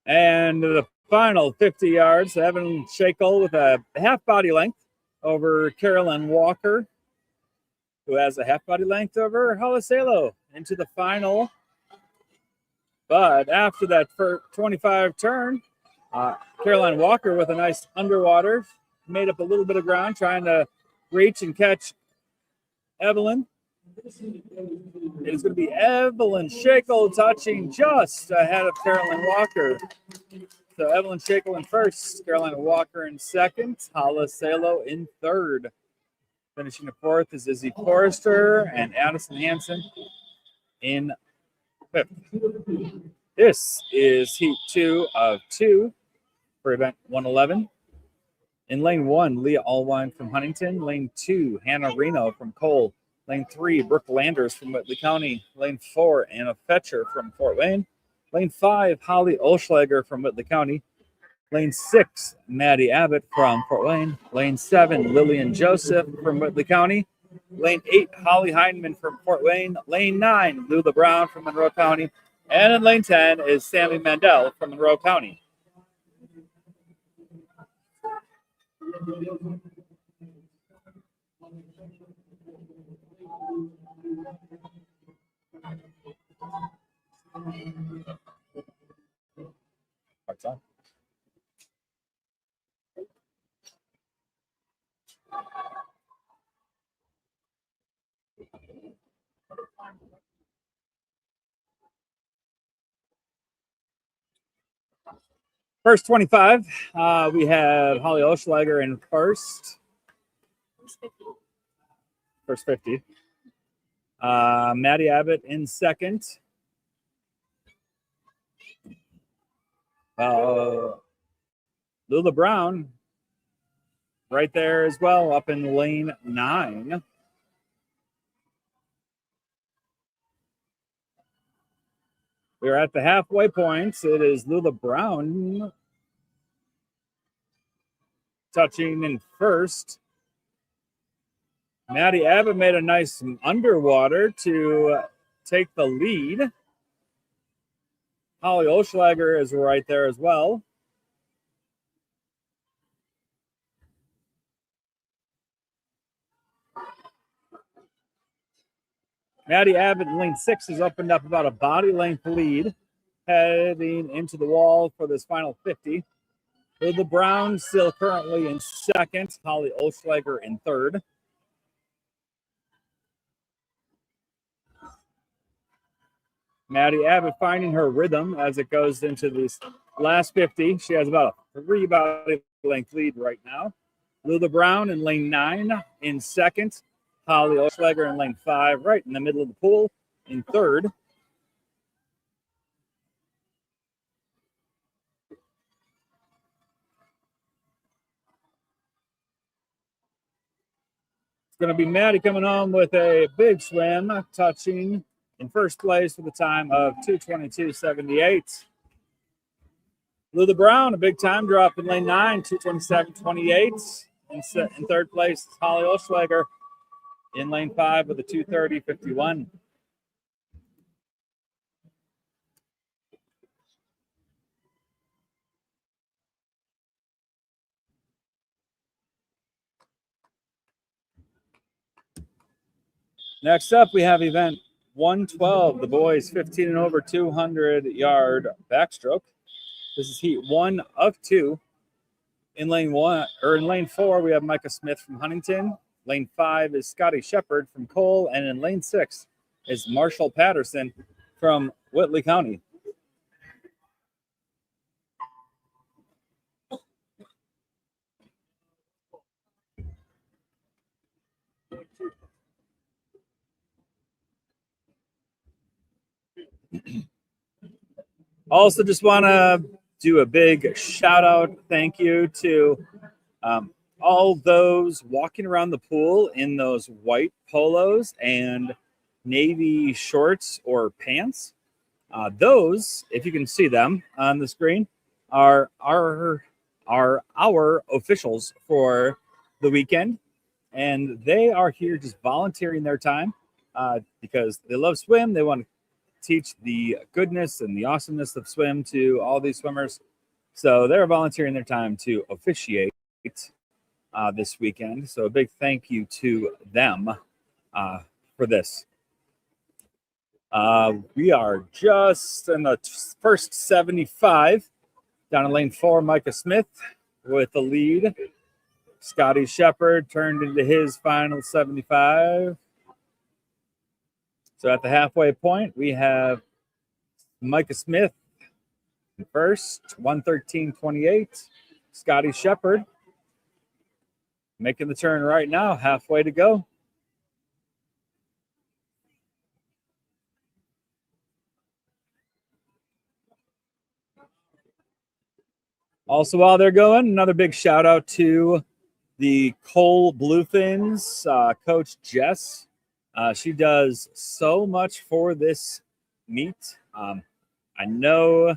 And the final 50 yards, Evan Shakel with a half body length over Carolyn Walker, who has a half body length over Hollis Salo into the final. But after that 25 turn, Caroline Walker with a nice underwater made up a little bit of ground trying to reach and catch Evelyn. It is going to be Evelyn Shakel touching just ahead of Carolyn Walker. So Evelyn Shakel in first, Caroline Walker in second, Hollis Salo in third. Finishing the fourth is Izzy Forrester and Addison Hansen in fifth. This is heat 2 of 2 for event 111. In lane 1, Leah Allwine from Huntington. Lane 2, Hannah Reno from Cole. Lane 3, Brooke Landers from Whitley County. Lane 4, Anna Fetcher from Fort Wayne. Lane 5, Holly Olschlager from Whitley County. Lane 6, Maddie Abbott from Fort Wayne. Lane 7, Lillian Joseph from Whitley County. Lane 8, Holly Heineman from Fort Wayne. Lane 9, Lula Brown from Monroe County. And in lane 10 is Sammy Mandel from Monroe County. Hard time. First 25, we have Holly Olschlager in first. First 50. Maddie Abbott in second. Lula Brown right there as well, up in lane 9. We're at the halfway points. It is Lula Brown touching in first. Maddie Abbott made a nice underwater to take the lead. Holly Oschlager is right there as well. Maddie Abbott in lane 6 has opened up about a body length lead, heading into the wall for this final 50. Lula Brown still currently in second, Holly Oschlager in third. Maddie Abbott finding her rhythm as it goes into this last 50. She has about a 3 body length lead right now. Lula Brown in lane 9 in second. Holly Oschlager in lane 5, right in the middle of the pool in third. It's going to be Maddie coming home with a big swim, touching in first place with a time of 2:22.78. Lula Brown, a big time drop in lane 9, 2:27.28. In third place, Holly Oschlager in lane 5 with a 2:30.51. Next up, we have event 112, the boys 15 and over 200-yard backstroke. This is heat 1 of 2. In lane 4, we have Micah Smith from Huntington. Lane 5 is Scotty Shepard from Cole, and in lane 6 is Marshall Patterson from Whitley County. Also, just want to do a big shout out, thank you to all those walking around the pool in those white polos and navy shorts or pants. Those, if you can see them on the screen, are our officials for the weekend, and they are here just volunteering their time because they love swim. They want to teach the goodness and the awesomeness of swim to all these swimmers. So they're volunteering their time to officiate this weekend. So a big thank you to them for this. We are just in the first 75. Down in lane 4, Micah Smith with the lead. Scotty Shepard turned into his final 75. So at the halfway point, we have Micah Smith in first, 1:13.28. Scotty Shepard making the turn right now, halfway to go. Also, while they're going, another big shout out to the Cole Bluefins, Coach Jess. She does so much for this meet. I know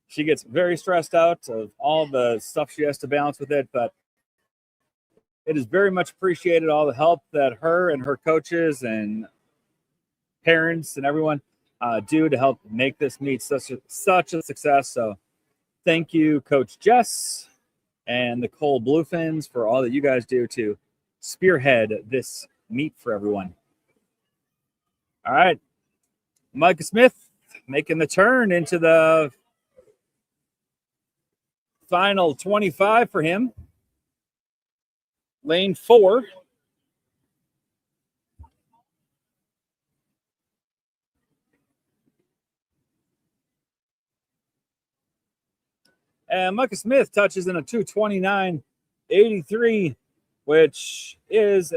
she gets very stressed out of all the stuff she has to balance with it, but it is very much appreciated, all the help that her and her coaches and parents and everyone do to help make this meet such a success. So thank you, Coach Jess and the Cole Bluefins, for all that you guys do to spearhead this meet for everyone. All right, Micah Smith making the turn into the final 25 for him. Lane 4. And Micah Smith touches in a 2:29.83, which is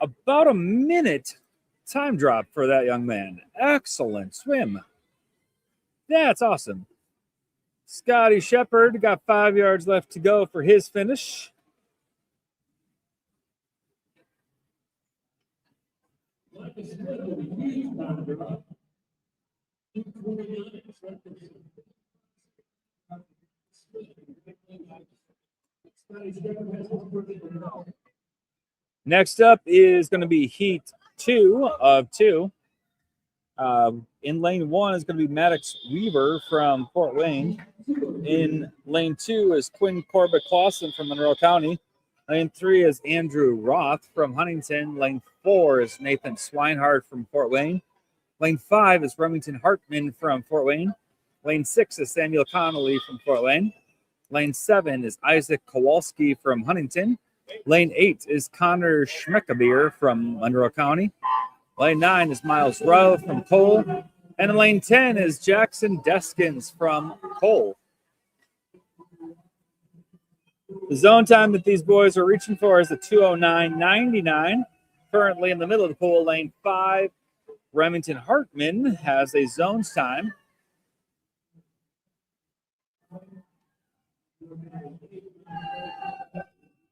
about a minute time drop for that young man. Excellent swim. That's awesome. Scotty Shepard got 5 yards left to go for his finish. Next up is going to be Heat 2 of 2. In lane 1 is going to be Maddox Weaver from Fort Wayne. In lane 2 is Quinn Corbett Clausen from Monroe County. Lane 3 is Andrew Roth from Huntington. Lane 4 is Nathan Swinehart from Fort Wayne. Lane 5 is Remington Hartman from Fort Wayne. Lane 6 is Samuel Connolly from Fort Wayne. Lane 7 is Isaac Kowalski from Huntington. Lane 8 is Connor Schmeckabeer from Monroe County. Lane 9 is Miles Rowe from Cole. And in lane 10 is Jackson Deskins from Cole. The zone time that these boys are reaching for is a 2:09.99. Currently in the middle of the pool, lane 5, Remington Hartman has a zones time.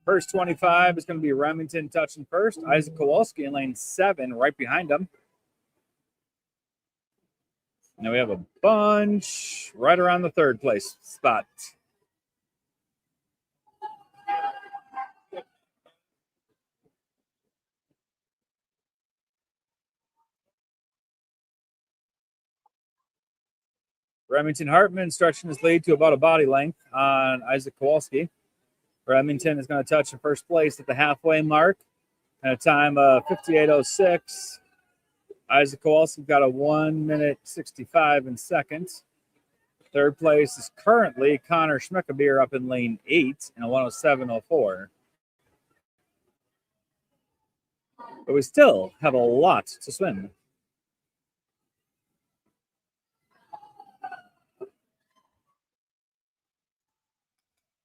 First 25 is going to be Remington touching first. Isaac Kowalski in lane 7 right behind him. Now we have a bunch right around the third place spot. Remington Hartman stretching his lead to about a body length on Isaac Kowalski. Remington is going to touch in first place at the halfway mark at a time of 58:06. Isaac Kowalski got a 1:65 in seconds. Third place is currently Connor Schmeckabeer up in lane 8 in a 1:07.04. But we still have a lot to swim.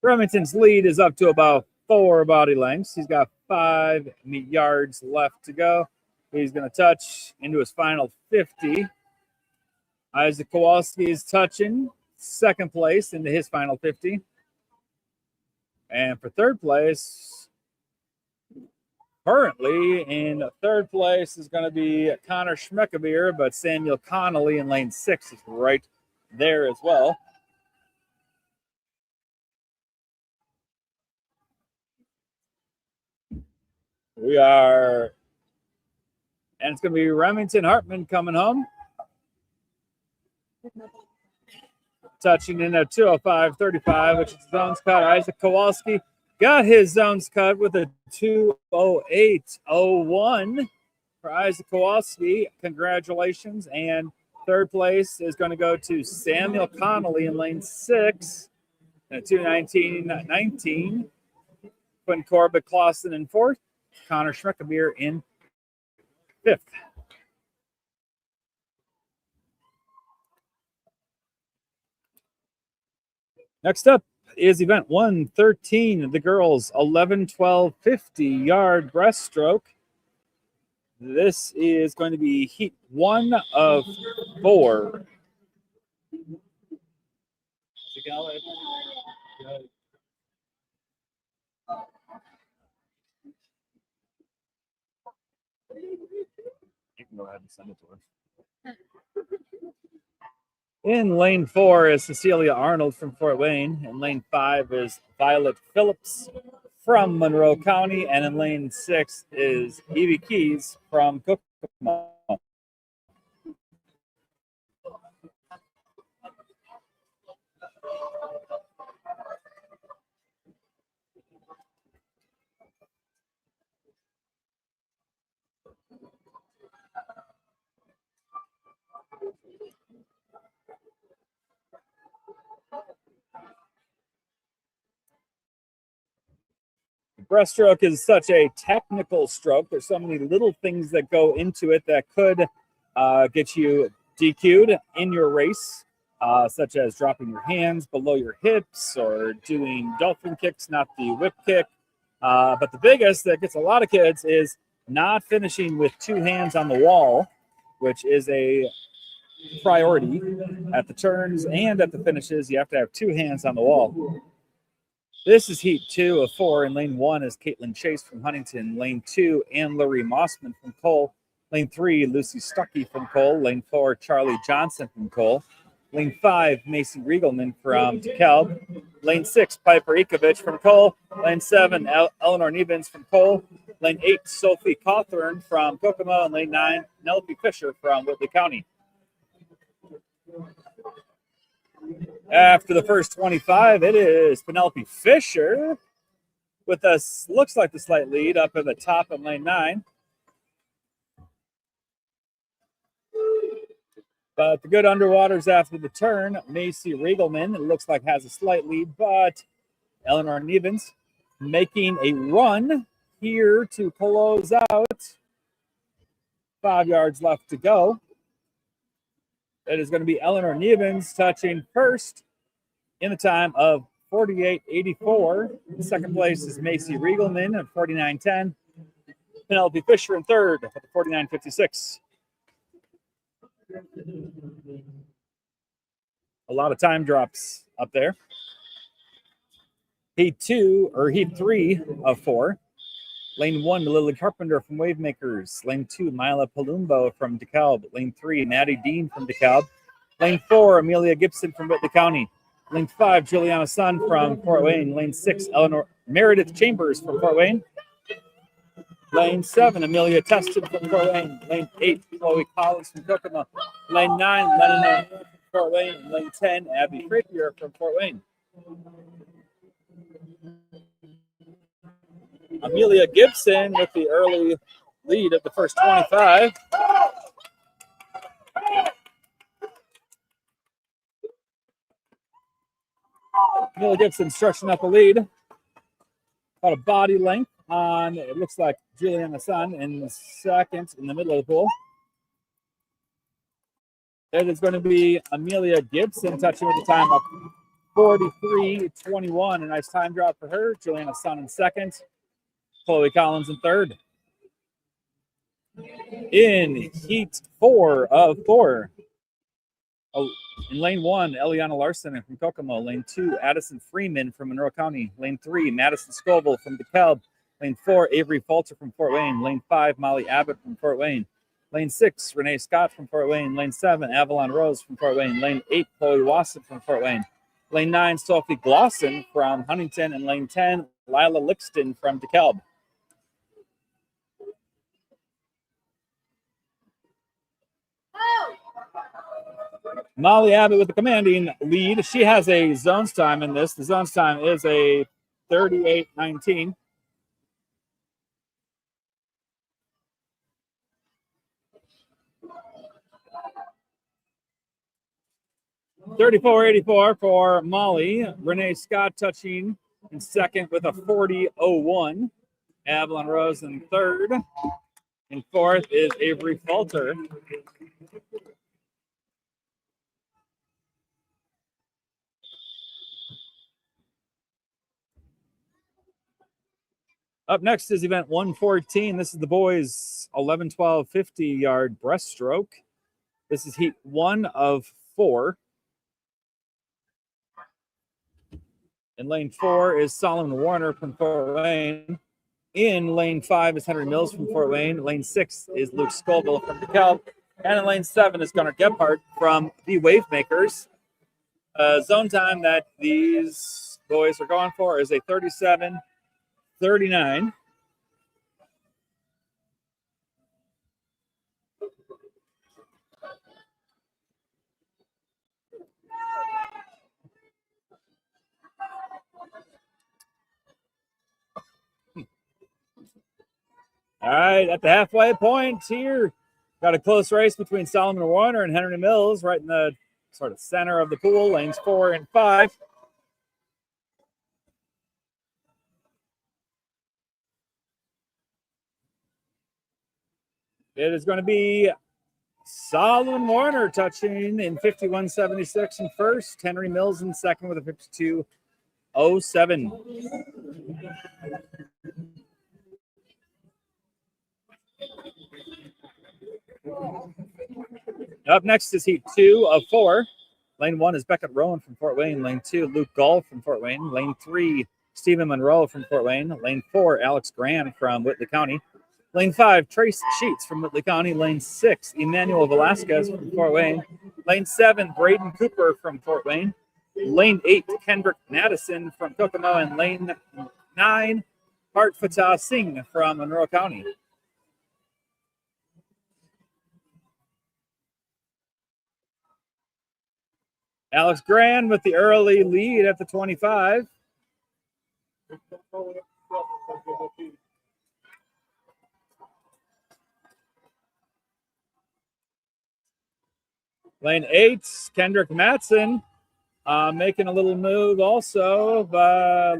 Remington's lead is up to about 4 body lengths. He's got 5 yards left to go. He's going to touch into his final 50. Isaac Kowalski is touching second place into his final 50. And for third place, currently in third place is going to be Connor Schmeckabeer, but Samuel Connolly in lane 6 is right there as well. We are, and it's going to be Remington Hartman coming home. Touching in at 2:05.35, which is zones cut. Isaac Kowalski got his zones cut with a 2:08.01 for Isaac Kowalski. Congratulations. And third place is going to go to Samuel Connolly in lane 6 at 2:19.19. Quinn Corbett Clausen in fourth. Connor Schmeckabeer in fifth. Next up is event 113, the girls 11-12-50 yard breaststroke. This is going to be heat 1 of 4. You can go ahead and send it to her. In lane 4 is Cecilia Arnold from Fort Wayne. In lane 5 is Violet Phillips from Monroe County. And in lane 6 is Evie Keys from Kokomo. Breaststroke is such a technical stroke. There's so many little things that go into it that could get you DQ'd in your race, such as dropping your hands below your hips or doing dolphin kicks, not the whip kick. But the biggest that gets a lot of kids is not finishing with 2 hands on the wall, which is a priority at the turns and at the finishes. You have to have two hands on the wall. This is heat 2 of 4. In lane 1 is Caitlin Chase from Huntington. Lane 2, Anne-Laurie Mossman from Cole. Lane 3, Lucy Stuckey from Cole. Lane 4, Charlie Johnson from Cole. Lane 5, Macy Riegelman from DeKalb. Lane 6, Piper Ikovich from Cole. Lane 7, Eleanor Nevins from Cole. Lane 8, Sophie Cawthorn from Kokomo. And lane 9, Penelope Fisher from Whitley County. After the first 25, it is Penelope Fisher with us, looks like the slight lead up at the top of lane 9. But the good underwaters after the turn. Macy Riegelman, it looks like, has a slight lead, but Eleanor Nevins making a run here to close out. 5 yards left to go. It is going to be Eleanor Nevins touching first in the time of 48.84. In second place is Macy Riegelman at 49.10. Penelope Fisher in third at 49.56. A lot of time drops up there. Heat 3 of 4. Lane 1, Lily Carpenter from Wavemakers. Lane 2, Mila Palumbo from DeKalb. Lane 3, Maddie Dean from DeKalb. Lane 4, Amelia Gibson from Whitley County. Lane 5, Juliana Sun from Fort Wayne. Lane 6, Eleanor Meredith Chambers from Fort Wayne. Lane 7, Amelia Teston from Fort Wayne. Lane 8, Chloe Collins from Kokomo. Lane 9, Lennon from Fort Wayne. Lane 10, Abby Frapier from Fort Wayne. Amelia Gibson with the early lead of the first 25. Amelia Gibson stretching up a lead. About a body length on, it looks like, Juliana Sun in second in the middle of the pool. It is going to be Amelia Gibson touching with the time of 43.21. A nice time drop for her. Juliana Sun in second. Chloe Collins in third. In heat 4 of 4. In lane 1, Eliana Larson from Kokomo. Lane 2, Addison Freeman from Monroe County. Lane 3, Madison Scoville from DeKalb. Lane 4, Avery Falter from Fort Wayne. Lane 5, Molly Abbott from Fort Wayne. Lane 6, Renee Scott from Fort Wayne. Lane 7, Avalon Rose from Fort Wayne. Lane 8, Chloe Wasson from Fort Wayne. Lane 9, Sophie Glosson from Huntington. And lane 10, Lila Lixton from DeKalb. Molly Abbott with the commanding lead. She has a zones time in this. The zones time is a 38.19. $34.84 for Molly. Renee Scott touching in second with a 40.01. Avalon Rose in third. In fourth is Avery Falter. Up next is event 114. This is the boys 11-12 50-yard breaststroke. This is heat 1 of 4. In lane 4 is Solomon Warner from Fort Wayne. In lane 5 is Henry Mills from Fort Wayne. Lane 6 is Luke Scoville from DeKalb. And in lane 7 is Gunnar Gebhardt from the Wavemakers. Zone time that these boys are going for is a 37:39. All right, at the halfway point here, got a close race between Solomon Warner and Henry Mills right in the sort of center of the pool, lanes 4 and 5. It is going to be Solomon Warner touching in 51.76 in first. Henry Mills in second with a 52.07. Up next is heat 2 of 4. Lane 1 is Beckett Rowan from Fort Wayne. Lane 2, Luke Gull from Fort Wayne. Lane 3, Stephen Monroe from Fort Wayne. Lane 4, Alex Graham from Whitley County. Lane 5, Trace Sheets from Whitley County. Lane 6, Emmanuel Velasquez from Fort Wayne. Lane 7, Braden Cooper from Fort Wayne. Lane 8, Kendrick Madison from Kokomo. And lane 9, Hart Fatah Singh from Monroe County. Alex Graham with the early lead at the 25. Lane 8, Kendrick Matson making a little move also.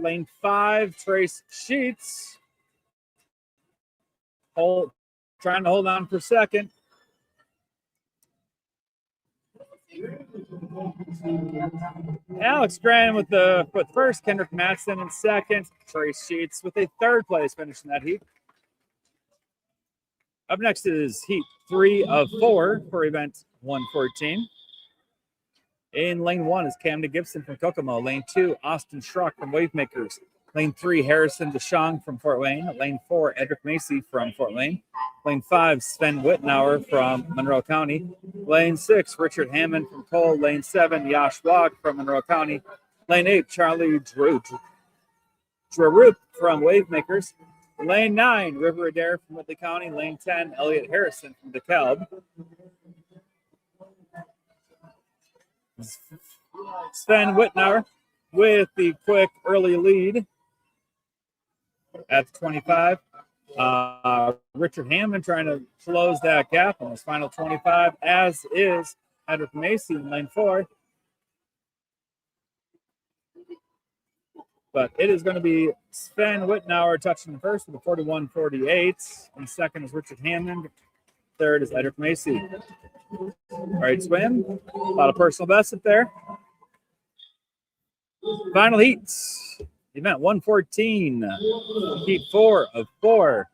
Lane 5, Trace Sheets trying to hold on for second. Alex Graham with first, Kendrick Matson in second, Trace Sheets with a third place finish in that heat. Up next is heat 3 of 4 for event 114. In lane 1 is Camden Gibson from Kokomo. Lane 2, Austin Schrock from Wavemakers. Lane 3, Harrison DeShong from Fort Wayne. Lane 4, Edric Macy from Fort Wayne. Lane 5, Sven Wittenauer from Monroe County. Lane 6, Richard Hammond from Cole. Lane 7, Yash Wag from Monroe County. Lane 8, Charlie Drew from Wavemakers. Lane 9, River Adair from Whitley County. Lane 10, Elliot Harrison from DeKalb. Sven Wittenauer with the quick early lead at 25. Richard Hammond trying to close that gap on his final 25, as is Edric Macy in lane 4. But it is going to be Sven Wittenauer touching first with a 41.48. And second is Richard Hammond. Third is Edric Macy. All right, swim. A lot of personal bests up there. Final heats. Event 114. Heat 4 of 4.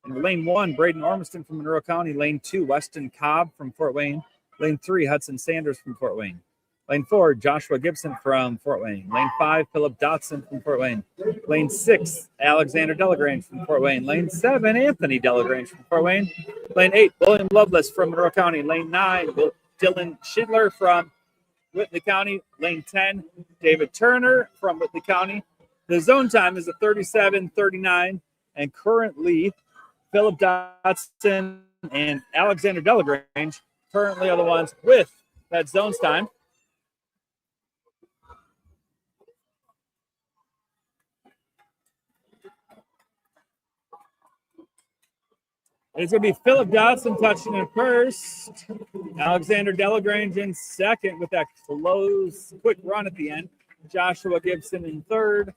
In lane 1, Braden Ormiston from Monroe County. Lane 2, Weston Cobb from Fort Wayne. Lane 3, Hudson Sanders from Fort Wayne. Lane 4, Joshua Gibson from Fort Wayne. Lane 5, Philip Dotson from Fort Wayne. Lane 6, Alexander Delagrange from Fort Wayne. Lane 7, Anthony Delagrange from Fort Wayne. Lane 8, William Lovelace from Monroe County. Lane 9, Dylan Schindler from Whitley County. Lane 10, David Turner from Whitley County. The zone time is a 37:39, and currently Philip Dotson and Alexander Delagrange currently are the ones with that zones time. It's going to be Philip Dotson touching in first. Alexander Delagrange in second with that close, quick run at the end. Joshua Gibson in third.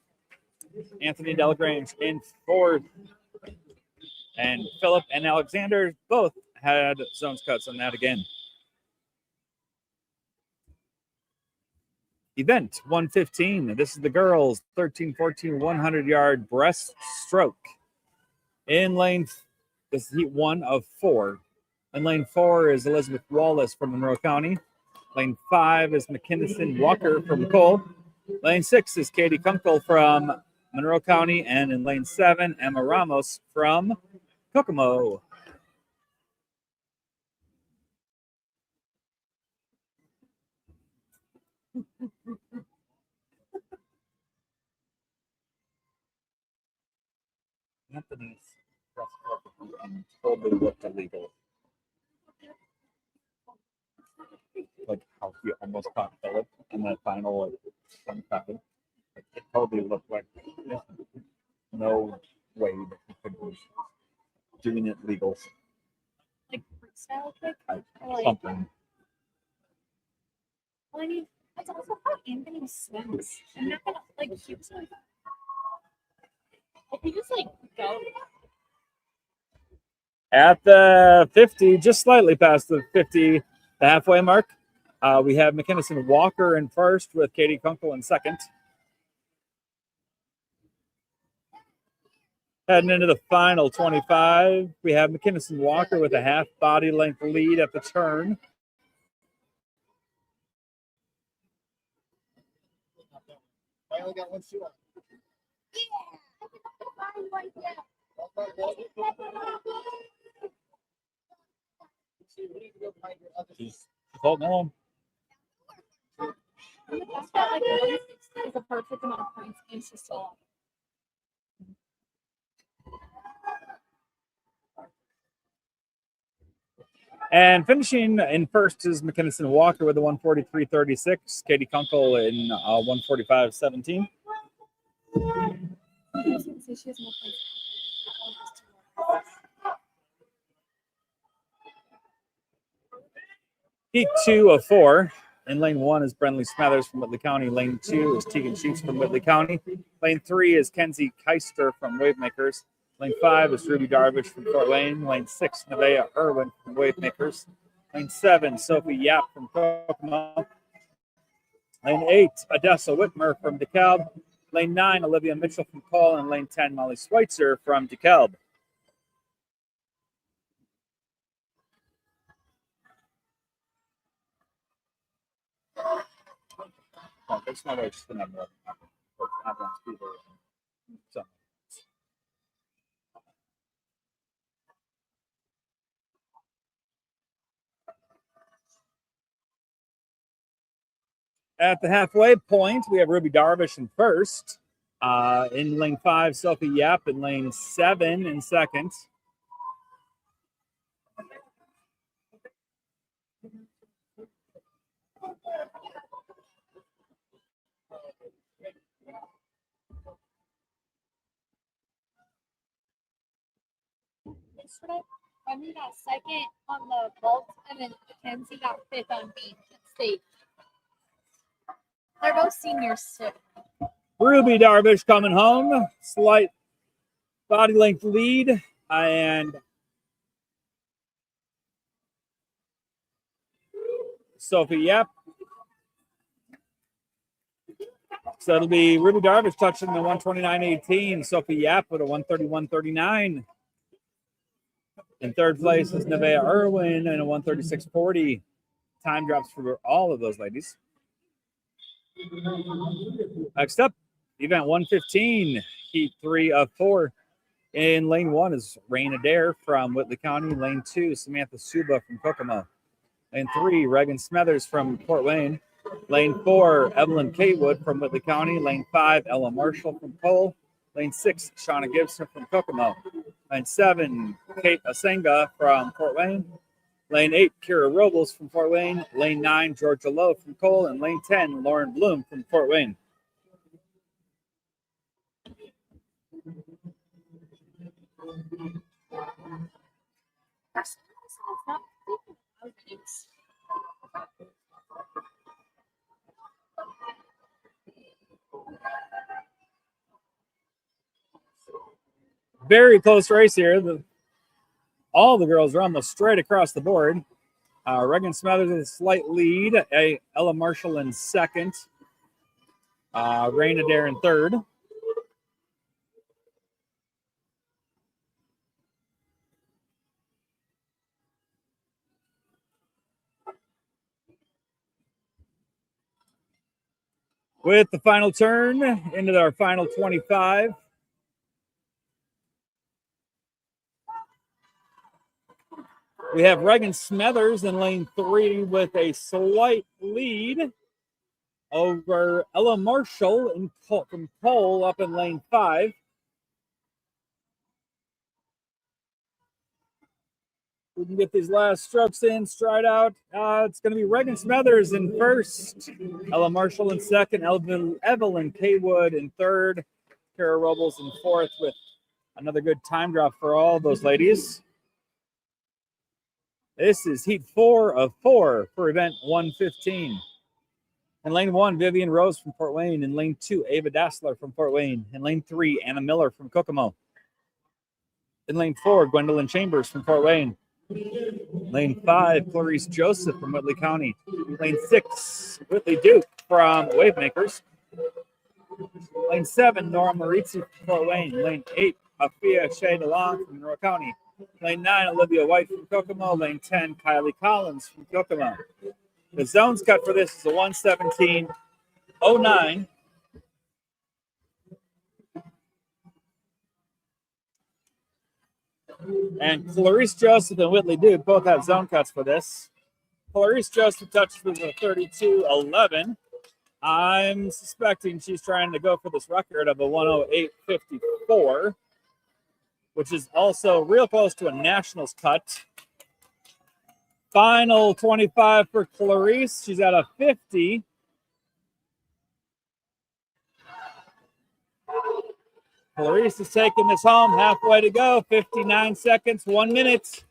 Anthony Delagrange in fourth. And Philip and Alexander both had zones cuts on that again. Event 115. This is the girls' 13-14 100-yard breaststroke. In lane, this is heat 1 of 4. In lane 4 is Elizabeth Wallace from Monroe County. Lane 5 is McKinnison Walker from Cole. Lane 6 is Katie Kunkel from Monroe County. And in lane 7, Emma Ramos from Kokomo. Anthony's totally looked illegal. Like how he almost caught Philip in that final 25. It totally looked like no way that he could be doing it legal. Like freestyle kick? Like, Something. well, I mean, that's also how Anthony swims. I'm not gonna, like, he was like, if he just, like, go. At the 50, just slightly past the 50, the halfway mark, we have McKinnison Walker in first with Katie Kunkel in second. Heading into the final 25, we have McKinnison Walker with a half body length lead at the turn. only got one shoe on. Yeah, I can find right there. She's holding on. That's got like is a perfect amount of points and she's still on. And finishing in first is McKinnison Walker with a 143.36. Katie Kunkel in 145.17. I was gonna say she has more points. Heat 2 of 4. In lane 1 is Brentley Smathers from Whitley County. Lane 2 is Tegan Sheets from Whitley County. Lane 3 is Kenzie Keister from Wavemakers. Lane 5 is Ruby Darvish from Fort Wayne. Lane 6, Nevaeh Irwin from Wavemakers. Lane 7, Sophie Yap from Kokomo. Lane 8, Odessa Whitmer from DeKalb. Lane 9, Olivia Mitchell from Cole. And lane 10, Molly Schweitzer from DeKalb. Oh, that's not what I just remember. So. At the halfway point, we have Ruby Darvish in first. In lane 5, Sophie Yap. In lane 7 in second. Yesterday, Remy got second on the vault, and then Mackenzie got fifth on beach and state. They're both seniors too. Ruby Darvish coming home. Slight body length lead. And Sophie Yap. So it'll be Ruby Darvish touching the 129.18. Sophie Yap with a 131.39. In third place is Nevaeh Irwin and a 136.40. Time drops for all of those ladies. Next up, event 115, heat 3 of 4. In lane 1 is Rain Adair from Whitley County. Lane 2, Samantha Suba from Kokomo. Lane 3, Reagan Smathers from Fort Wayne. Lane 4, Evelyn Kaywood from Whitley County. Lane 5, Ella Marshall from Cole. Lane 6, Shauna Gibson from Kokomo. Lane 7, Kate Asenga from Fort Wayne. Lane 8, Kira Robles from Fort Wayne. Lane 9, Georgia Lowe from Cole. And lane 10, Lauren Bloom from Fort Wayne. Very close race here. All the girls are almost straight across the board. Reagan Smathers with a slight lead. Ella Marshall in second. Rain Adair in third. With the final turn into our final 25. We have Reagan Smathers in lane 3 with a slight lead over Ella Marshall from Cole up in lane 5. We can get these last strokes in, stride out. It's going to be Reagan Smathers in first, Ella Marshall in second, Evelyn Kaywood in third, Kara Robles in fourth with another good time drop for all those ladies. This is heat 4 of 4 for event 115. In lane 1, Vivian Rose from Fort Wayne. In lane 2, Ava Dassler from Fort Wayne. In lane 3, Anna Miller from Kokomo. In lane 4, Gwendolyn Chambers from Fort Wayne. Lane 5, Clarice Joseph from Whitley County. Lane 6, Whitley Duke from Wavemakers. Lane 7, Nora Marizzi from Fort Wayne. Lane 8, Afia Shea DeLong from Monroe County. Lane 9, Olivia White from Kokomo. Lane 10, Kylie Collins from Kokomo. The zones cut for this is a 117.09. And Clarice Joseph and Whitley Duke both have zone cuts for this. Clarice Joseph touches with a 32.11. I'm suspecting she's trying to go for this record of a 108.54, which is also real close to a nationals cut. Final 25 for Clarice. She's at a 50. Clarice is taking this home. Halfway to go. 59 seconds, 1 minute.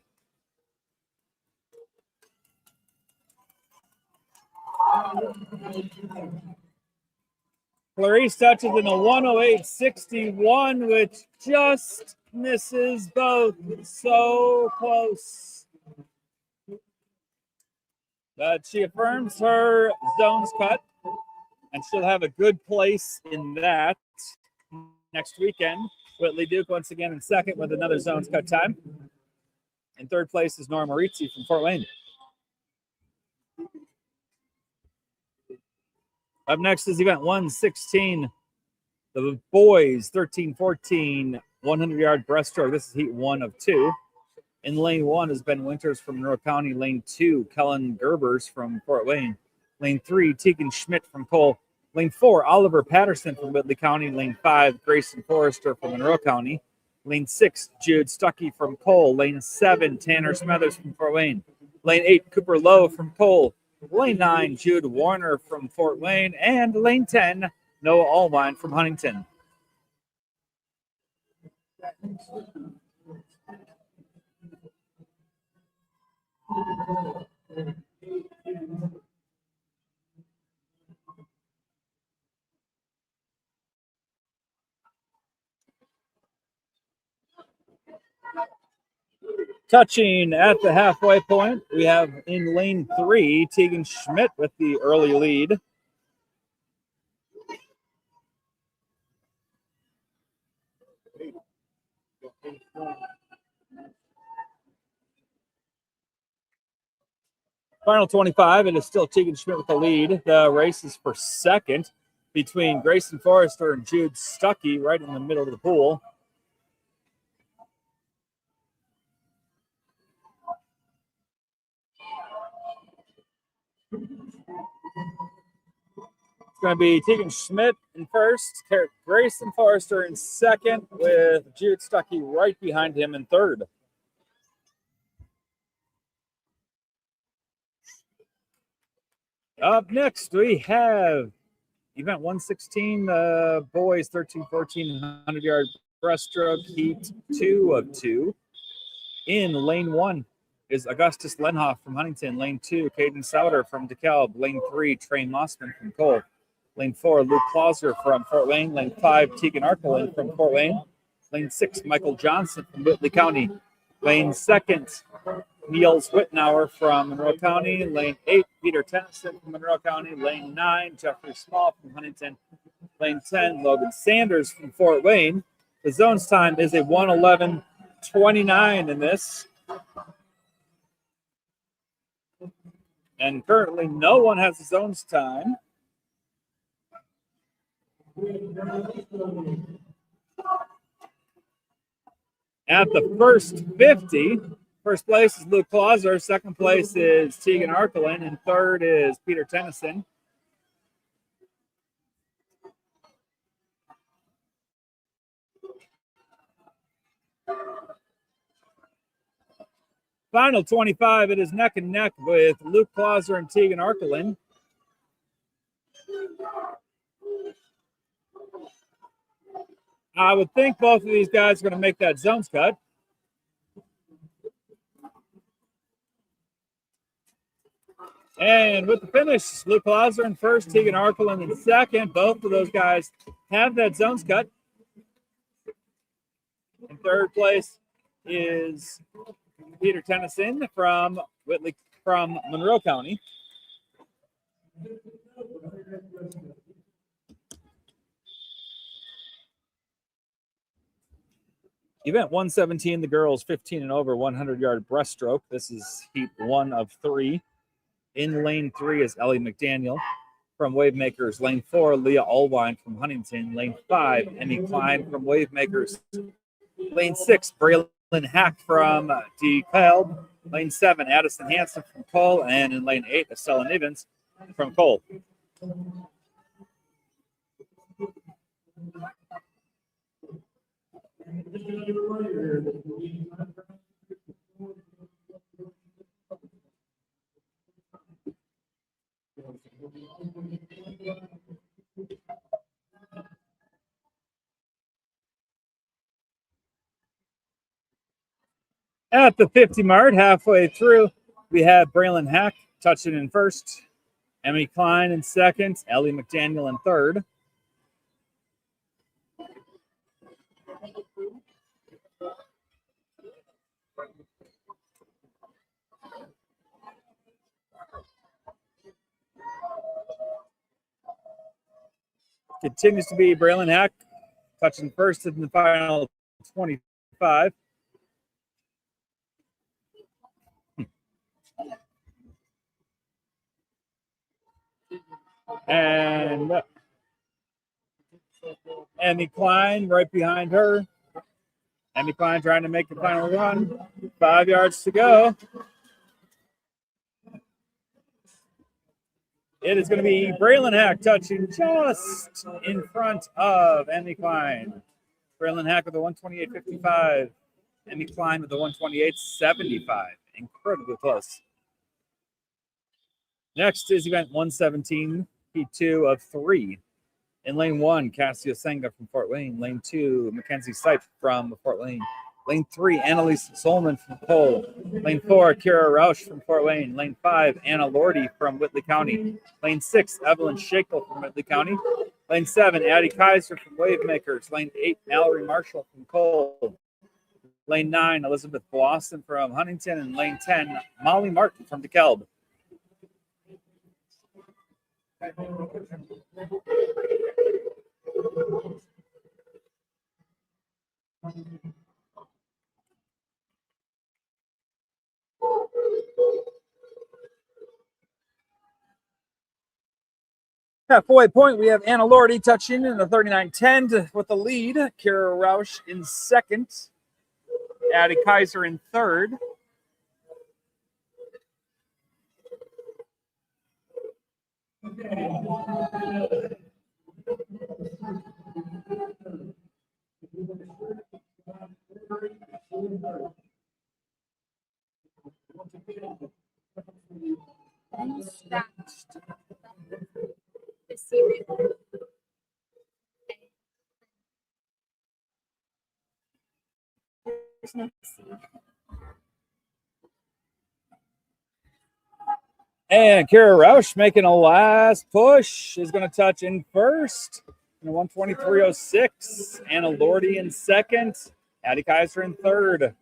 Clarice touches in a 108.61, which just misses both. So close. But she affirms her zones cut, and she'll have a good place in that next weekend. Whitley Duke once again in second with another zones cut time. In third place is Nora Marizzi from Fort Wayne. Up next is event 116. The boys 13-14 100-yard breaststroke. This is heat 1 of 2. In lane 1 is Ben Winters from Monroe County. Lane 2, Kellen Gerbers from Fort Wayne. Lane 3, Tegan Schmidt from Cole. Lane 4, Oliver Patterson from Whitley County. Lane 5, Grayson Forrester from Monroe County. Lane 6, Jude Stuckey from Cole. Lane 7, Tanner Smethers from Fort Wayne. Lane 8, Cooper Lowe from Cole. Lane 9, Jude Warner from Fort Wayne. And lane 10, Noah Allwine from Huntington. Touching at the halfway point, we have in lane 3, Tegan Schmidt with the early lead. Final 25, it is still Tegan Schmidt with the lead. The race is for second between Grayson Forrester and Jude Stuckey right in the middle of the pool. It's going to be Tegan Schmidt in first, Grayson Forrester in second, with Jude Stuckey right behind him in third. Up next, we have event 116, the boys 13-14 100-yard breaststroke, heat 2 of 2. In lane 1 is Augustus Lenhoff from Huntington. Lane 2, Caden Sauter from DeKalb. Lane 3, Trey Mossman from Cole. Lane 4, Luke Clauser from Fort Wayne. Lane 5, Tegan Arkelin from Fort Wayne. Lane 6, Michael Johnson from Whitley County. Lane 2nd, Niels Whitnauer from Monroe County. Lane 8, Peter Tennyson from Monroe County. Lane 9, Jeffrey Small from Huntington. Lane 10, Logan Sanders from Fort Wayne. The zones time is a 1:11.29 in this. And currently no one has a zones time. At the first 50, first place is Luke Clauser, second place is Tegan Arkelin, and third is Peter Tennyson. Final 25, it is neck and neck with Luke Clauser and Tegan Arkelin. I would think both of these guys are going to make that zones cut. And with the finish, Luke Clauser in first, Tegan Arkelin in second. Both of those guys have that zones cut. In third place is Peter Tennyson from Monroe County. Event 117, the girls 15 and over 100-yard breaststroke. This is heat 1 of 3. In lane 3 is Ellie McDaniel from Wavemakers. Lane 4, Leah Allwine from Huntington. Lane 5, Emmy Klein from Wavemakers. Lane 6, Braylon Hack from DeKalb. Lane 7, Addison Hanson from Cole. And in lane 8, Estella Nivens from Cole. At the 50 mark, halfway through, we have Braylon Hack touching in first, Emmy Klein in second, Ellie McDaniel in third. Continues to be Braylon Hack touching first in the final 25. And Emmy Klein right behind her. Emmy Klein trying to make the final run. 5 yards to go. It is going to be Braylon Hack touching just in front of Emmy Klein. Braylon Hack with the 128.55. Emmy Klein with the 128.75. Incredibly close. Next is event 117, heat 2 of 3. In lane 1, Cassia Senga from Fort Wayne. Lane 2, Mackenzie Sipe from Fort Wayne. Lane 3, Annalise Solomon from Cole. Lane 4, Kira Rausch from Fort Wayne. Lane 5, Anna Lordy from Whitley County. Lane 6, Evelyn Shakel from Whitley County. Lane 7, Addie Kaiser from Wavemakers. Lane 8, Mallory Marshall from Cole. Lane 9, Elizabeth Blossom from Huntington. And lane 10, Molly Martin from DeKalb. Halfway point, we have Anna Lordy touching in the 39.10 with the lead. Kira Rausch in second. Addie Kaiser in third. Scratched. The cereal. There's no C. And Kira Rausch making a last push is going to touch in first. 123.06. Anna Lordy in second. Addie Kaiser in third.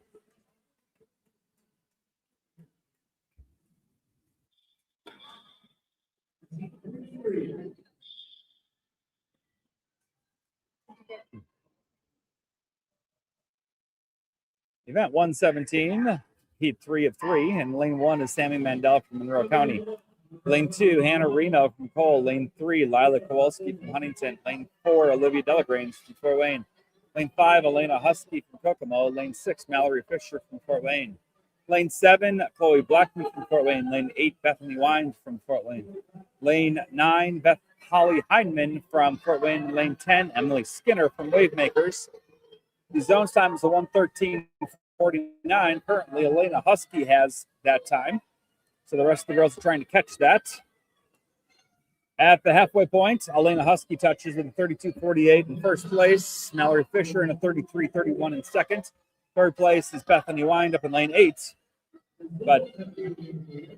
Event 117, heat 3 of 3, and lane 1 is Sammy Mandel from Monroe County. Lane 2, Hannah Reno from Cole. Lane 3, Lila Kowalski from Huntington. Lane 4, Olivia Delagrange from Fort Wayne. Lane 5, Elena Husky from Kokomo. Lane 6, Mallory Fisher from Fort Wayne. Lane 7, Chloe Blackman from Fort Wayne. Lane 8, Bethany Wine from Fort Wayne. Lane 9, Holly Heineman from Fort Wayne. Lane 10, Emily Skinner from Wavemakers. The zones time is a 1:13.49. Currently, Elena Husky has that time. So the rest of the girls are trying to catch that. At the halfway point, Elena Husky touches with a 32.48 in first place. Mallory Fisher in a 33.31 in second. Third place is Bethany Wind up in lane 8. But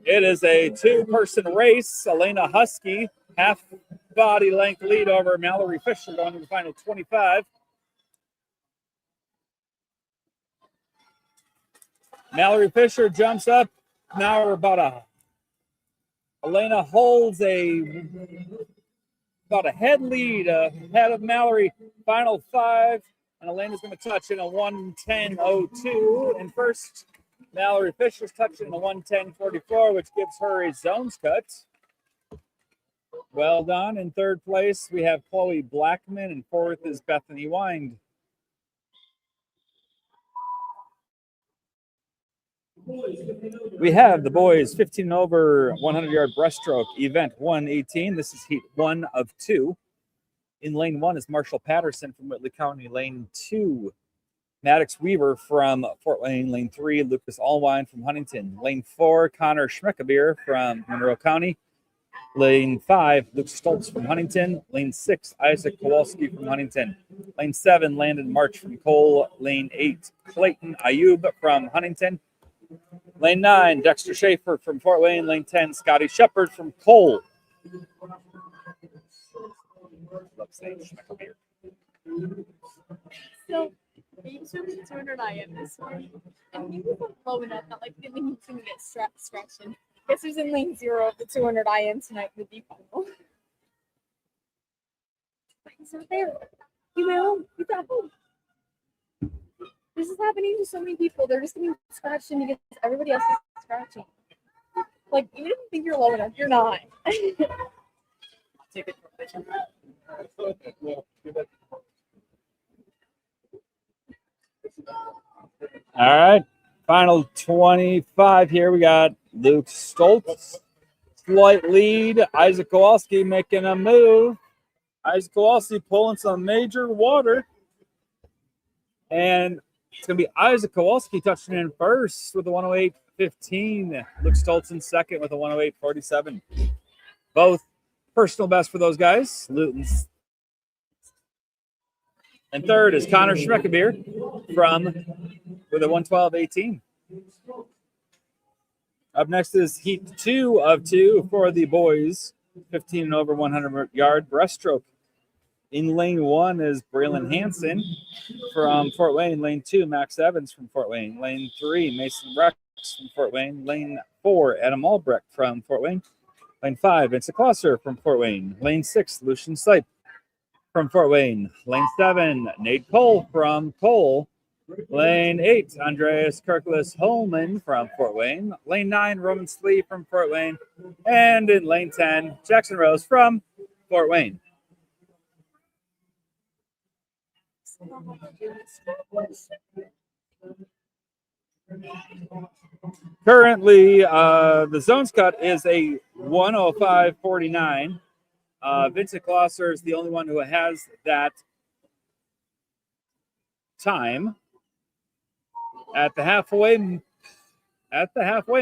it is a two-person race. Elena Husky, half body length lead over Mallory Fisher going to the final 25. Mallory Fisher jumps up. Now we're Elena holds about a head lead ahead of Mallory. Final 5, and Elena's going to touch in a 1:10.02. And first, Mallory Fisher's touching in a 1:10.44, which gives her a zones cut. Well done. In third place, we have Chloe Blackman, and fourth is Bethany Wind. We have the boys 15 and over 100-yard breaststroke event 118. This is heat 1 of 2. In lane 1 is Marshall Patterson from Whitley County. Lane 2, Maddox Weaver from Fort Wayne. Lane 3, Lucas Allwine from Huntington. Lane 4, Connor Schmeckabeer from Monroe County. Lane 5, Luke Stoltz from Huntington. Lane 6, Isaac Kowalski from Huntington. Lane 7, Landon March from Cole. Lane 8, Clayton Ayub from Huntington. Lane 9, Dexter Schaefer from Fort Wayne. Lane 10, Scotty Shepard from Cole. Love saying Schmeckabeer. So, he showed me 200 IM this morning, and he was low enough that like the thing was gonna get stretching. Guess who's in lane 0 of the 200 IM tonight for the final? But he's not there. You know, he's at home. This is happening to so many people. They're just getting scratched in because everybody else is scratching. Like, even if you think you're low enough, you're not. Take it from vision. All right. Final 25 here. We got Luke Stoltz. Slight lead. Isaac Kowalski making a move. Isaac Kowalski pulling some major water. And it's going to be Isaac Kowalski touching in first with a 108.15. Luke Stoltz in second with a 108.47. Both personal best for those guys. Luton's. And third is Connor Schmeckabeer with a 112.18. Up next is heat 2 of 2 for the boys, 15 and over 100-yard breaststroke. In lane 1 is Braylon Hansen from Fort Wayne. Lane 2, Max Evans from Fort Wayne. Lane 3, Mason Rex from Fort Wayne. Lane 4, Adam Albrecht from Fort Wayne. Lane 5, Vincent Klosser from Fort Wayne. Lane 6, Lucian Sipe from Fort Wayne. Lane 7, Nate Cole from Cole. Lane 8, Andreas Kirklis Holman from Fort Wayne. Lane 9, Roman Slee from Fort Wayne. And in lane 10, Jackson Rose from Fort Wayne. Currently, the zones cut is a 105.49. Vincent Klosser is the only one who has that time. At the halfway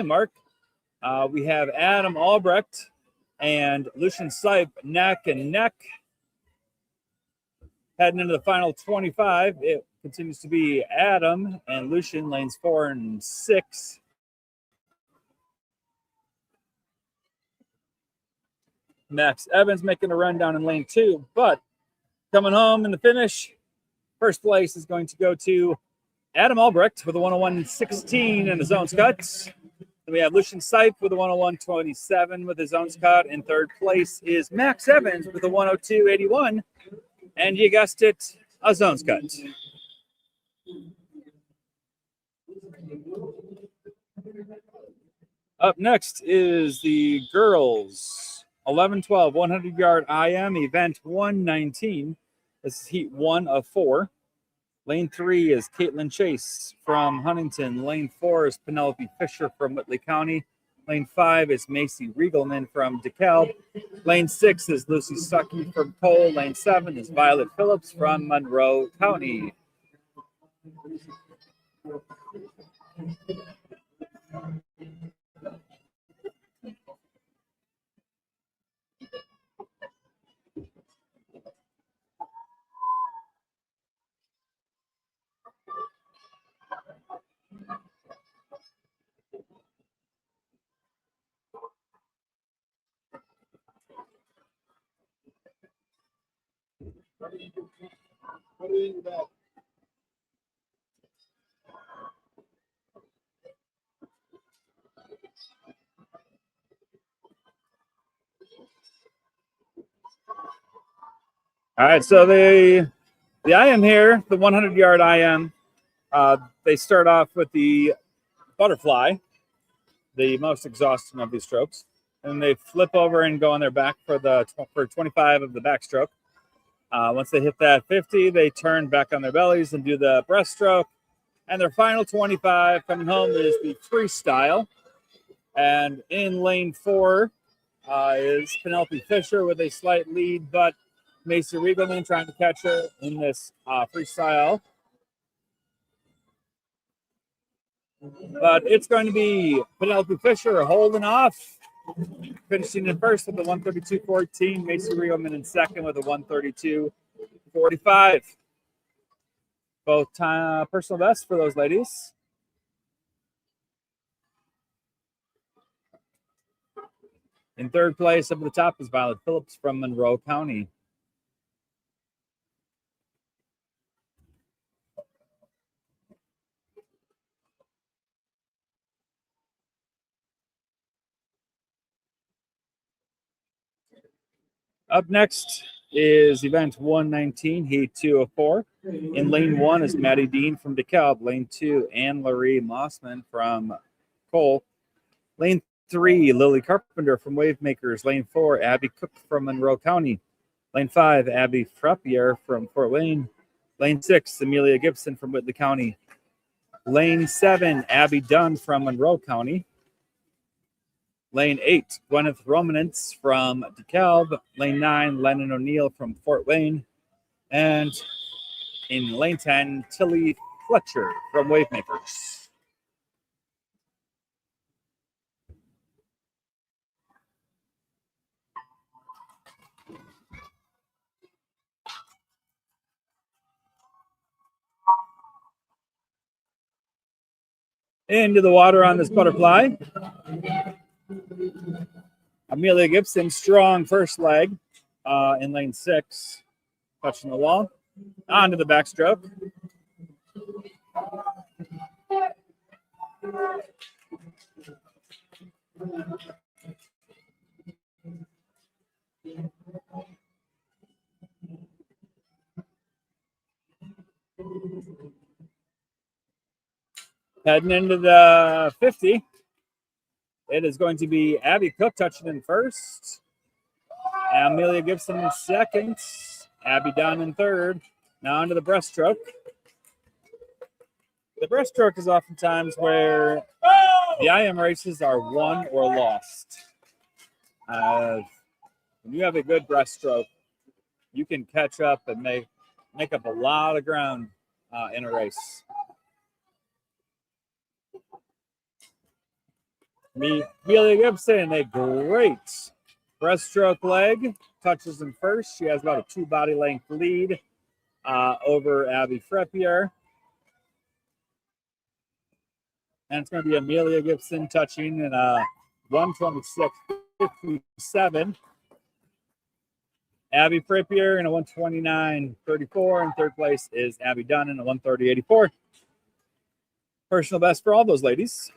mark, we have Adam Albrecht and Lucian Sipe neck and neck. Heading into the final 25, it continues to be Adam and Lucian, lanes 4 and 6. Max Evans making a run down in lane 2, but coming home in the finish, first place is going to go to Adam Albrecht with a 101.16 in the zones cuts. Then we have Lucian Sipe with a 101.27 with his zones cut. In third place is Max Evans with a 102.81. And you guessed it, a zones cut. Up next is the girls 11-12 100-yard IM event 119. This is heat 1 of 4. Lane 3 is Caitlin Chase from Huntington. Lane 4 is Penelope Fisher from Whitley County. Lane 5 is Macy Riegelman from DeKalb. Lane 6 is Lucy Stuckey from Cole. Lane 7 is Violet Phillips from Monroe County. All right, so the IM here, the 100-yard IM, they start off with the butterfly, the most exhausting of these strokes, and they flip over and go on their back for 25 of the backstroke. Once they hit that 50, they turn back on their bellies and do the breaststroke. And their final 25 coming home is the freestyle. And in lane 4 is Penelope Fisher with a slight lead, but Macy Riegelman trying to catch her in this freestyle. But it's going to be Penelope Fisher holding off, finishing in first with a 132.14. Macy Riegelman in second with a 132.45. Both time personal best for those ladies. In third place, up at the top is Violet Phillips from Monroe County. Up next is event 119, heat 2 of 4. In lane 1 is Maddie Dean from DeKalb. Lane 2, Anne-Marie Mossman from Cole. Lane 3, Lily Carpenter from Wavemakers. Lane 4, Abby Cook from Monroe County. Lane 5, Abby Frappier from Fort Wayne. Lane 6, Amelia Gibson from Whitley County. Lane 7, Abby Dunn from Monroe County. Lane 8, Gwyneth Romanitz from DeKalb. Lane 9, Lennon O'Neill from Fort Wayne. And in lane 10, Tilly Fletcher from Wavemakers. Into the water on this butterfly. Amelia Gibson, strong first leg in lane 6, touching the wall. Onto the backstroke. Heading into the 50. It is going to be Abby Cook touching in first. Amelia Gibson in second. Abby Dunn in third. Now onto the breaststroke. The breaststroke is oftentimes where the IM races are won or lost. When you have a good breaststroke, you can catch up and make up a lot of ground in a race. Amelia Gibson, a great breaststroke leg, touches in first. She has about a 2 body length lead over Abby Frappier. And it's going to be Amelia Gibson touching in 126.57. Abby Frappier in a 129.34. And third place is Abby Dunn in a 130.84. Personal best for all those ladies.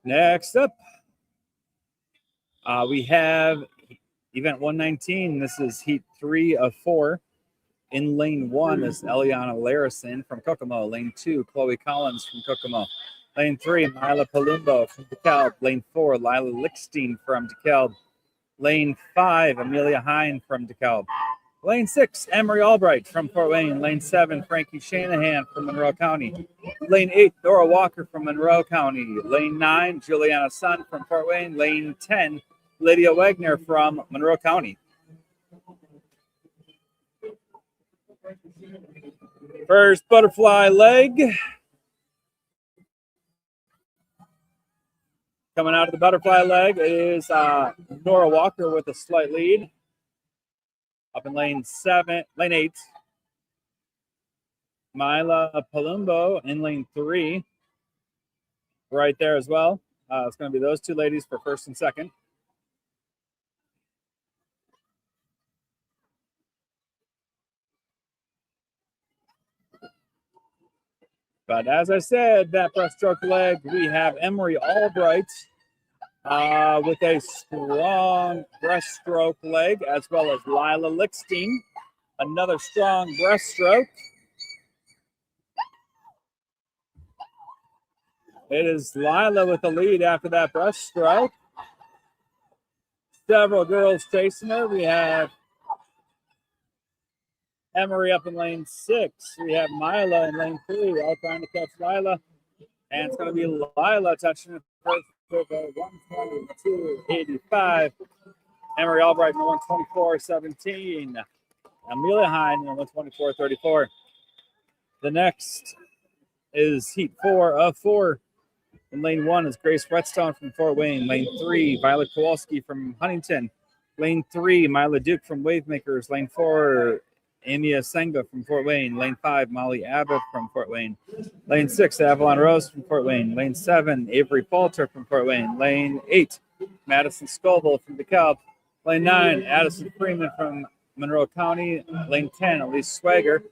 Next up, we have event 119. This is heat 3 of 4. In lane 1 is Eliana Larison from Kokomo. Lane 2, Chloe Collins from Kokomo. Lane 3, Mila Palumbo from DeKalb. Lane 4, Lila Lickstein from DeKalb. Lane 5, Amelia Hine from DeKalb. Lane 6, Emery Albright from Fort Wayne. Lane 7, Frankie Shanahan from Monroe County. Lane 8, Dora Walker from Monroe County. Lane 9, Juliana Sun from Fort Wayne. Lane 10, Lydia Wagner from Monroe County. First butterfly leg. Coming out of the butterfly leg is Nora Walker with a slight lead. Up in lane 8. Mila Palumbo in lane 3. Right there as well. It's going to be those two ladies for first and second. But as I said, that breaststroke leg, we have Emery Albright with a strong breaststroke leg, as well as Lila Lickstein, another strong breaststroke. It is Lila with the lead after that breaststroke. Several girls chasing her. We have Emery up in lane 6. We have Mila in lane 3, all trying to catch Lila. And it's going to be Lila touching it first with a 122.85. Emery Albright in 124.17. Amelia Hine in 124.34. The next is heat 4 of 4. In lane 1 is Grace Whetstone from Fort Wayne. Lane 3, Violet Kowalski from Huntington. Lane 3, Mila Duke from Wavemakers. Lane 4, Amia Senga from Fort Wayne. Lane 5, Molly Abbott from Fort Wayne. Lane 6, Avalon Rose from Fort Wayne. Lane 7, Avery Falter from Fort Wayne. Lane 8, Madison Scoville from DeKalb. Lane 9, Addison Freeman from Monroe County. Lane 10, Elise Swagger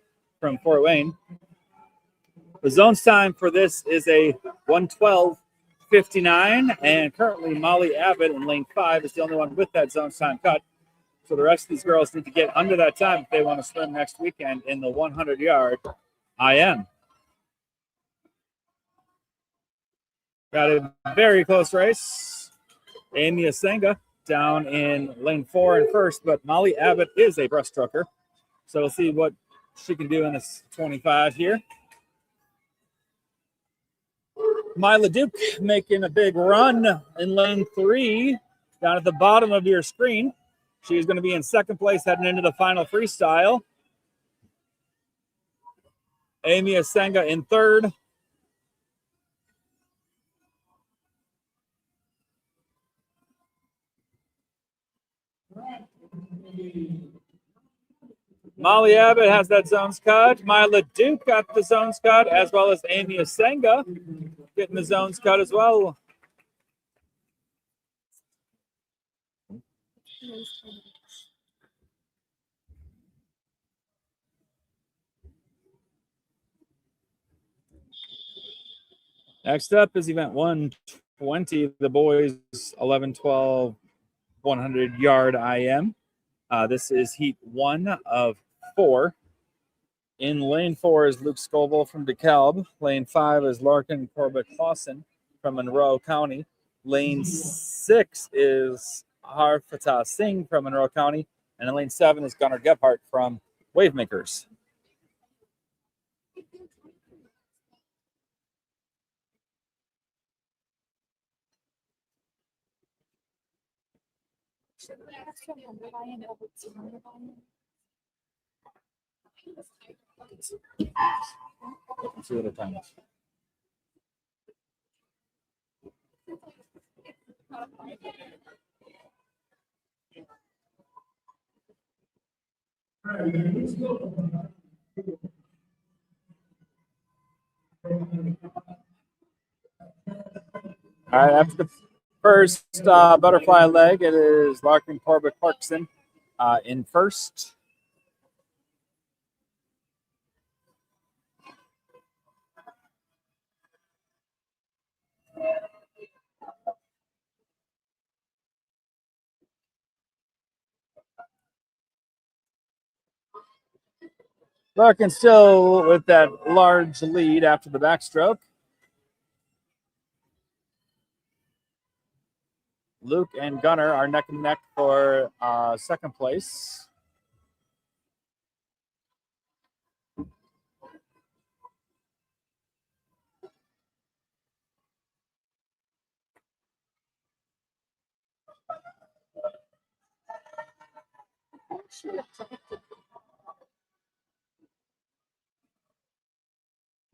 from Fort Wayne. The zones time for this is a 1:12.59, and currently Molly Abbott in lane 5 is the only one with that zones time cut. So the rest of these girls need to get under that time if they want to swim next weekend in the 100-yard IM. Got a very close race. Amy Asenga down in lane 4 and first, but Molly Abbott is a breaststroker. So we'll see what she can do in this 25 here. Mila Duke making a big run in lane 3 down at the bottom of your screen. She's going to be in second place heading into the final freestyle. Amy Asenga in third. Molly Abbott has that zones cut. Mila Duke got the zones cut, as well as Amy Asenga getting the zones cut as well. Next up is event 120, the boys 11-12 100-yard IM. This is heat 1 of 4. In lane 4 is Luke Scoville from DeKalb. Lane 5 is Larkin Corbett Clausen from Monroe County. Lane 6 is Harfatah Singh from Monroe County. And in lane 7 is Gunnar Gebhardt from Wavemakers. Let's see what the time is. All right, after the first butterfly leg, it is Larkin Corbett Clarkson in first. Larkin still with that large lead after the backstroke. Luke and Gunnar are neck and neck for second place.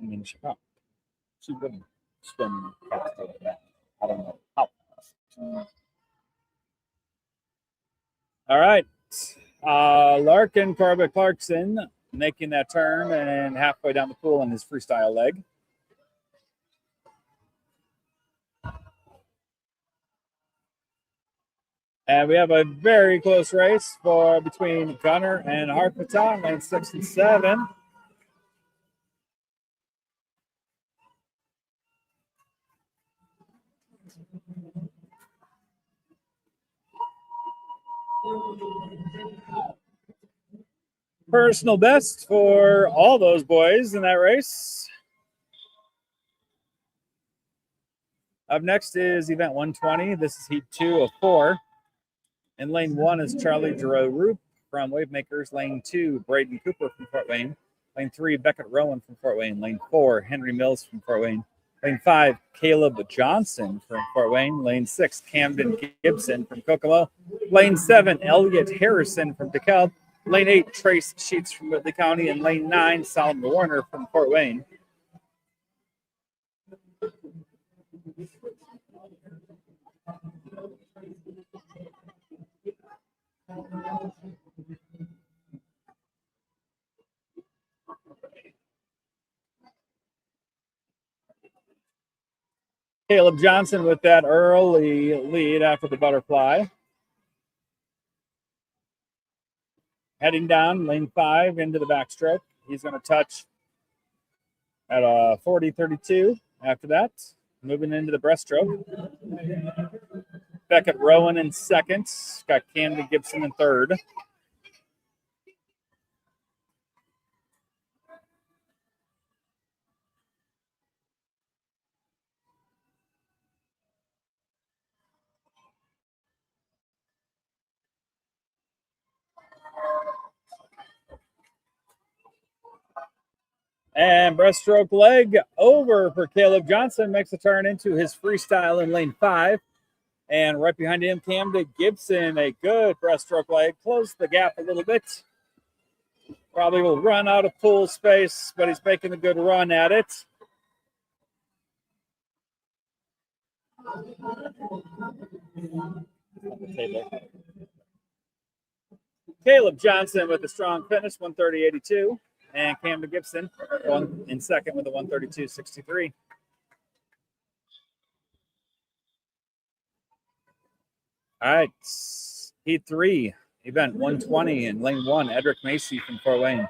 I mean, she wouldn't swim faster than that. I don't know how. All right. Larkin Corbett Clarkson making that turn and halfway down the pool in his freestyle leg. And we have a very close race between Gunnar and Harfatah, lane 6 and 7. Personal best for all those boys in that race. Up next is event 120. This is heat 2 of 4. In lane 1 is Charlie Giroux from Wavemakers. Lane 2, Braden Cooper from Fort Wayne. Lane 3, Beckett Rowan from Fort Wayne. Lane 4, Henry Mills from Fort Wayne. Lane 5, Caleb Johnson from Fort Wayne. Lane 6, Camden Gibson from Kokomo. Lane 7, Elliot Harrison from DeKalb. Lane 8, Trace Sheets from Whitley County. And Lane 9, Solomon Warner from Fort Wayne. Caleb Johnson with that early lead after the butterfly. Heading down lane 5 into the backstroke. He's going to touch at a 40-32 after that. Moving into the breaststroke. Beckett Rowan in second. Got Camden Gibson in third. And breaststroke leg over for Caleb Johnson. Makes a turn into his freestyle in lane 5. And right behind him, Camden Gibson, a good breaststroke leg. Closed the gap a little bit. Probably will run out of pool space, but he's making a good run at it. Caleb Johnson with a strong finish, 130.82. And Camden Gibson in second with a 132.63. All right, heat 3, event 120 in lane 1, Edric Macy from Fort Wayne.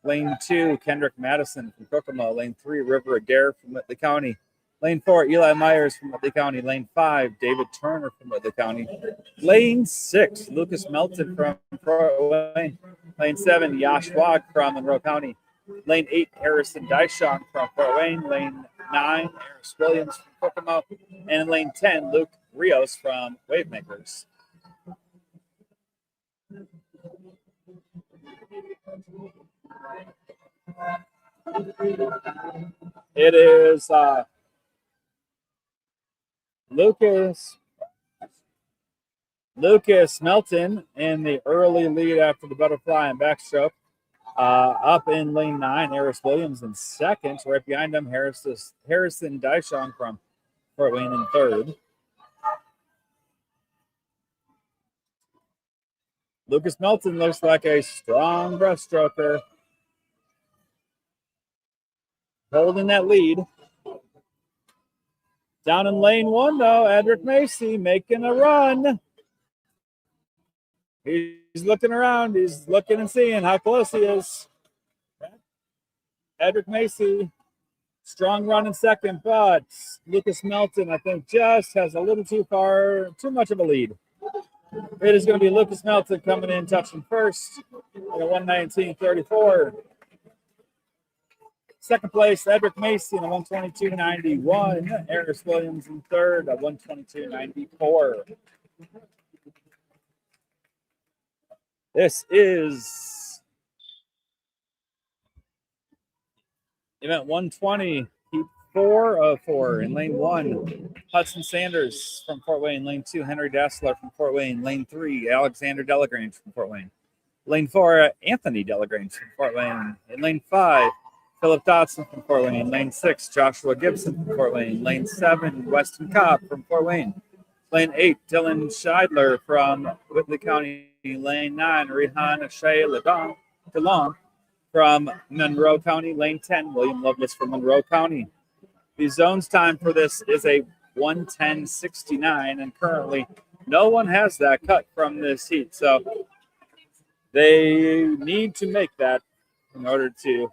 Lane 2, Kendrick Madison from Kokomo. Lane 3, River Adair from Whitley County. Lane 4, Eli Myers from Whitley County. Lane 5, David Turner from Whitley County. Lane 6, Lucas Melton from Fort Wayne. Lane 7, Yash Wag from Monroe County. Lane 8, Harrison Dyshong from Fort Wayne. Lane 9, Harris Williams from Kokomo. And in lane 10, Luke Rios from Wavemakers. It is Lucas Melton in the early lead after the butterfly and backstroke. Up in lane 9, Harris Williams in second. Right behind him, Harrison Dyshong from Fort Wayne in third. Lucas Melton looks like a strong breaststroker. Holding that lead. Down in lane 1, though, Edric Macy making a run. He's looking around. He's looking and seeing how close he is. Edric Macy, strong run in second, but Lucas Melton, I think, just has a little too much of a lead. It is going to be Lucas Melton coming in, touching first at a 119.34. Second place, Edric Macy in a 122.91. Harris Williams in third at 122.94. This is event 120, heat 4 of 4 in lane 1. Hudson Sanders from Fort Wayne. Lane 2, Henry Dassler from Fort Wayne. Lane 3, Alexander Delagrange from Fort Wayne. Lane 4, Anthony Delagrange from Fort Wayne. In lane 5, Philip Dotson from Fort Wayne. Lane 6, Joshua Gibson from Fort Wayne. Lane 7, Weston Cobb from Fort Wayne. Lane 8, Dylan Scheidler from Whitley County. Lane 9, Rehan Shea DeLong from Monroe County. Lane 10, William Lovelace from Monroe County. The zones time for this is a 110.69, and currently no one has that cut from this heat. So they need to make that in order to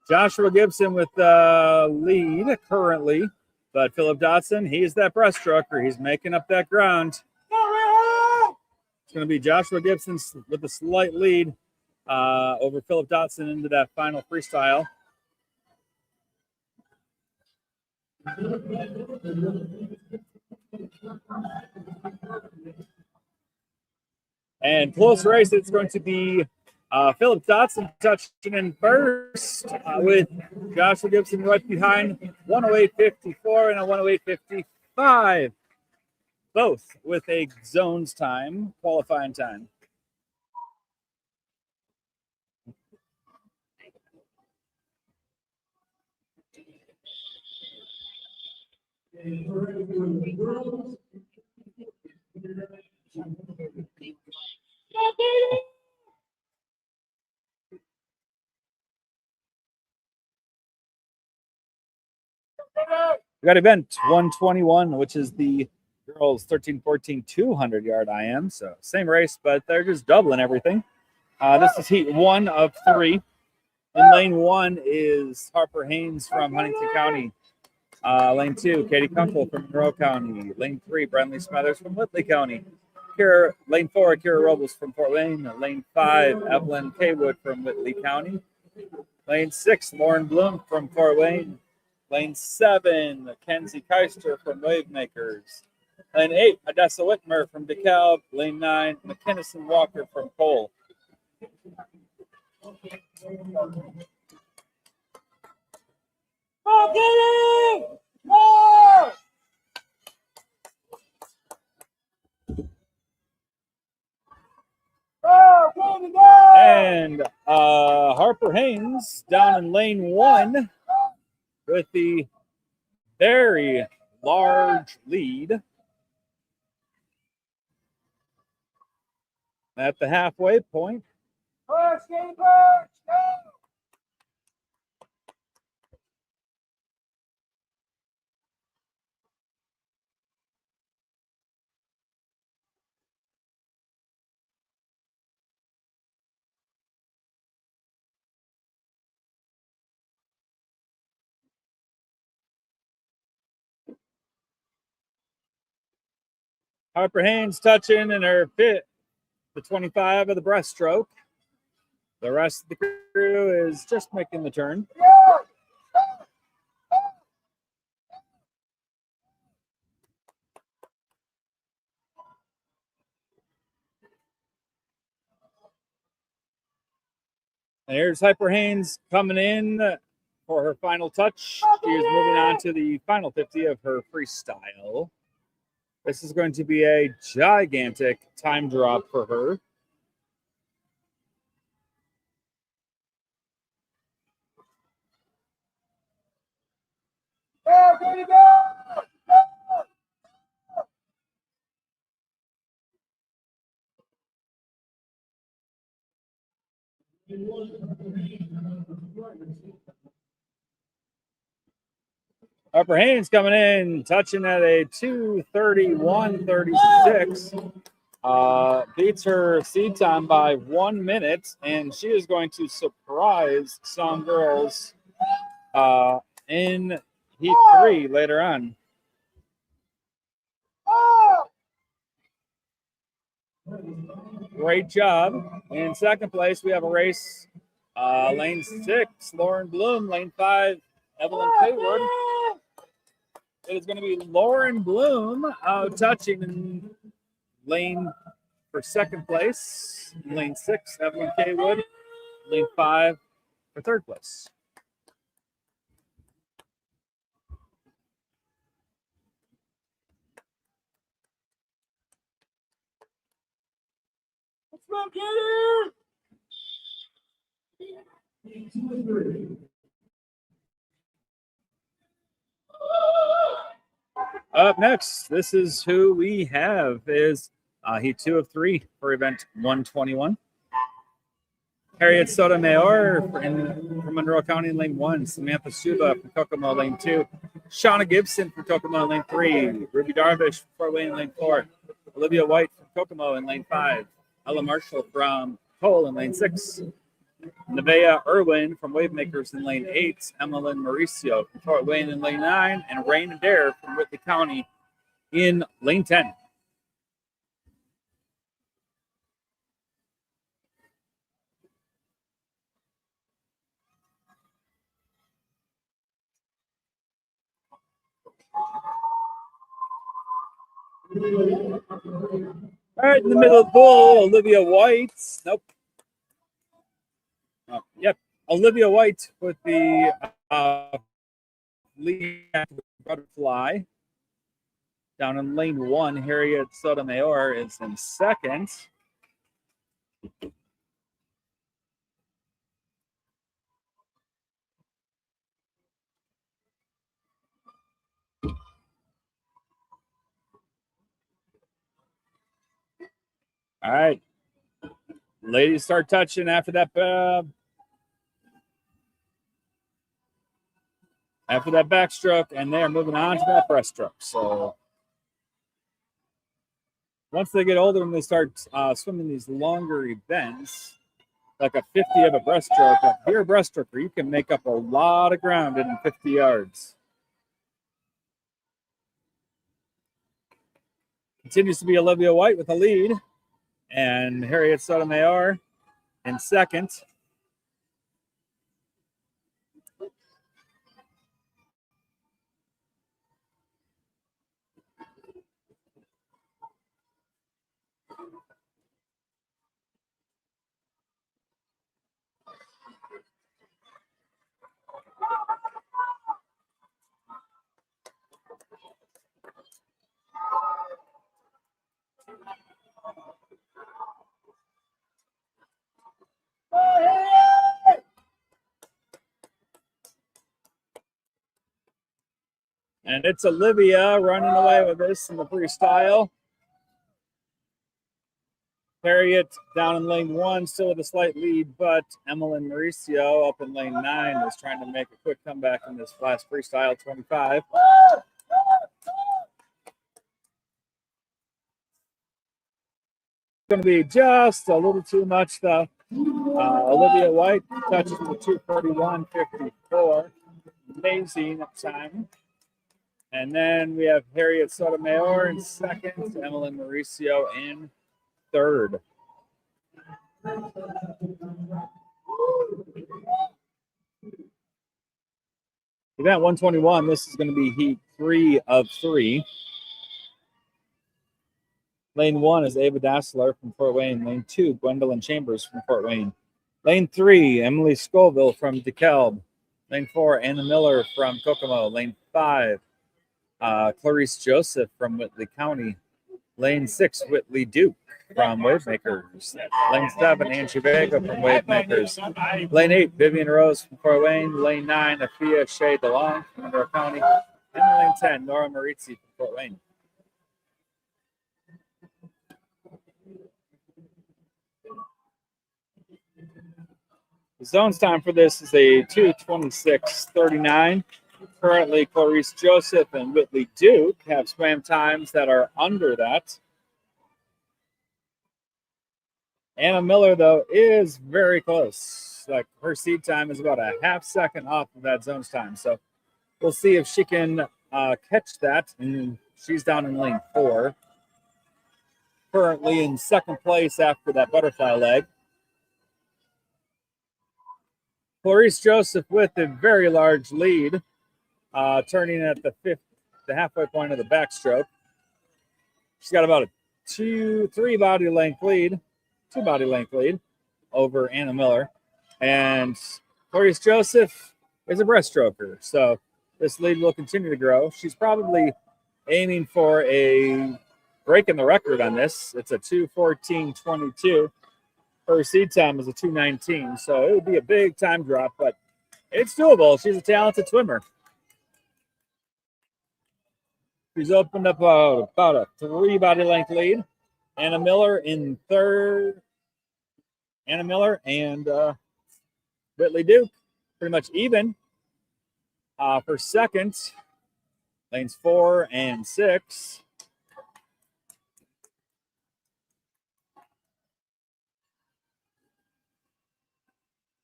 Joshua Gibson with the lead currently, but Philip Dotson, he's that breaststroker. He's making up that ground. It's going to be Joshua Gibson with a slight lead over Philip Dotson into that final freestyle. And close race, it's going to be Philip Dotson touching in first with Joshua Gibson right behind, 108.54 and a 108.55, both with a zones time, qualifying time. We got event 121, which is the girls 13, 14, 200-yard IM. So same race, but they're just doubling everything. This is heat 1 of 3. In lane 1 is Harper Haynes from Huntington County. Lane 2, Katie Kunkel from Monroe County. Lane 3, Brentley Smothers from Whitley County. Lane 4, Kira Robles from Fort Wayne. Lane 5, Evelyn Kaywood from Whitley County. Lane 6, Lauren Bloom from Fort Wayne. Lane 7, Kenzie Keister from Wavemakers. Lane 8, Odessa Whitmer from DeKalb. Lane 9, McKinnison Walker from Cole. Oh, get it! Oh! Oh, way to go! And Harper Haynes down in lane 1 with the very large lead at the halfway point. Push, get push, go! Harper Haynes touching in her fit, the 25 of the breaststroke. The rest of the crew is just making the turn. And here's Harper Haynes coming in for her final touch. She is moving on to the final 50 of her freestyle. This is going to be a gigantic time drop for her. Oh, there you go! Harper Haynes coming in, touching at a 2:31.36. Beats her seed time by 1 minute, and she is going to surprise some girls in heat 3 later on. Great job. In second place, we have a race. Lane 6, Lauren Bloom. Lane 5, Evelyn Kaywood. It is going to be Lauren Bloom touching in lane for second place. Lane 6, Evelyn Kaywood. Lane 5 for third place. Let's go get it! Up next, this is who we have is heat 2 of 3 for event 121. Harriet Sotomayor from Monroe County in lane 1. Samantha Shuba from Kokomo lane 2. Shauna Gibson from Kokomo in lane 3. Ruby Darvish from Fort Wayne in lane 4. Olivia White from Kokomo in lane 5. Ella Marshall from Cole in lane 6. Nevaeh Irwin from Wavemakers in lane 8. Emmeline Mauricio from Fort Wayne in lane 9. And Rain Adair from Whitley County in lane 10. All right, in the middle of the pool, Olivia White. Nope. Oh, yep. Olivia White with the lead butterfly. Down in lane 1, Harriet Sotomayor is in second. All right. Ladies start touching after that backstroke, and they're moving on to that breaststroke. So once they get older and they start swimming these longer events, like a 50 of a breaststroke, if you're a breaststroker, you can make up a lot of ground in 50 yards. Continues to be Olivia White with the lead, and Harriet Sotomayor in second. And it's Olivia running away with this in the freestyle. Harriet down in lane 1, still with a slight lead, but Emmeline Mauricio up in lane 9 is trying to make a quick comeback in this last freestyle 25. Going to be just a little too much, though. Olivia White touches with 2:41.54. Amazing time. And then we have Harriet Sotomayor in second, Emmeline Mauricio in third. Event 121, this is going to be heat 3 of 3. Lane 1 is Ava Dassler from Fort Wayne. Lane 2, Gwendolyn Chambers from Fort Wayne. Lane 3, Emily Scoville from DeKalb. Lane 4, Anna Miller from Kokomo. Lane 5, Clarice Joseph from Whitley County. Lane 6, Whitley Duke from Wavemakers. Lane 7, Angie Vega from Wavemakers. Lane 8, Vivian Rose from Fort Wayne. Lane 9, Afia Shea DeLong from Monroe County. And lane 10, Nora Marizzi from Fort Wayne. The zones time for this is a 2:26.39. Currently, Clarice Joseph and Whitley Duke have swam times that are under that. Anna Miller, though, is very close. Like her seed time is about a half second off of that zones time. So we'll see if she can catch that. And she's down in lane 4. Currently in second place after that butterfly leg. Clarice Joseph with a very large lead, turning at the halfway point of the backstroke. She's got about a 2 body length lead over Anna Miller. And Clarice Joseph is a breaststroker, so this lead will continue to grow. She's probably aiming for a break in the record on this. It's a 2:14.22. Her seed time is a 2:19, so it would be a big time drop, but it's doable. She's a talented swimmer. She's opened up about a 3 body length lead. Anna Miller in third. Anna Miller and Whitley Duke pretty much even. For second, lanes 4 and 6.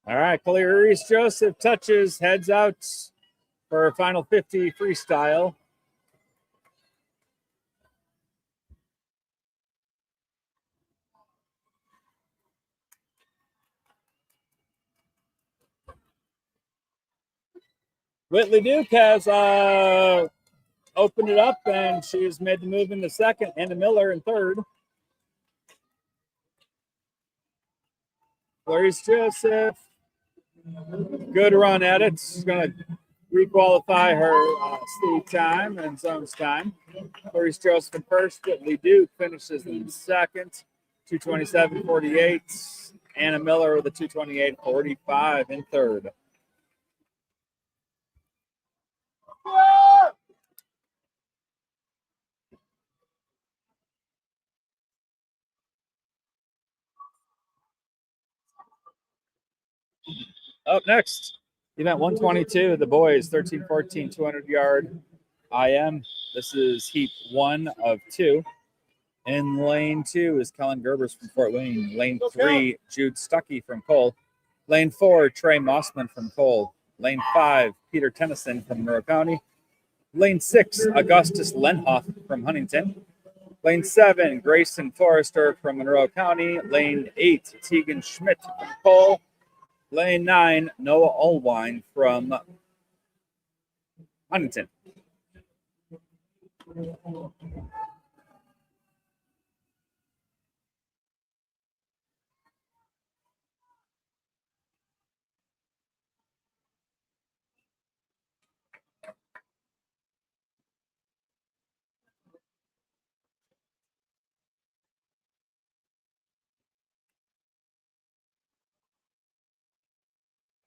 All right, Clarice Joseph touches, heads out for her final 50 freestyle. Whitley Duke has opened it up, and she's made the move into second. Anna Miller in third. Clarice Joseph, good run at it. She's going to requalify her state time and zones time. Clarice Joseph in first. Lee Duke finishes in second, 227.48. Anna Miller with a 228.45 in third. Up next, event 122, the boys 13-14 200-yard IM. This is heat 1 of 2. In lane 2 is Kellen Gerbers from Fort Wayne. Lane 3, Jude Stuckey from Cole. Lane 4, Trey Mossman from Cole. Lane 5, Peter Tennyson from Monroe County. Lane 6, Augustus Lenhoff from Huntington. Lane 7, Grayson Forrester from Monroe County. Lane 8, Tegan Schmidt from Cole. Lane 9, Noah Allwine from Huntington.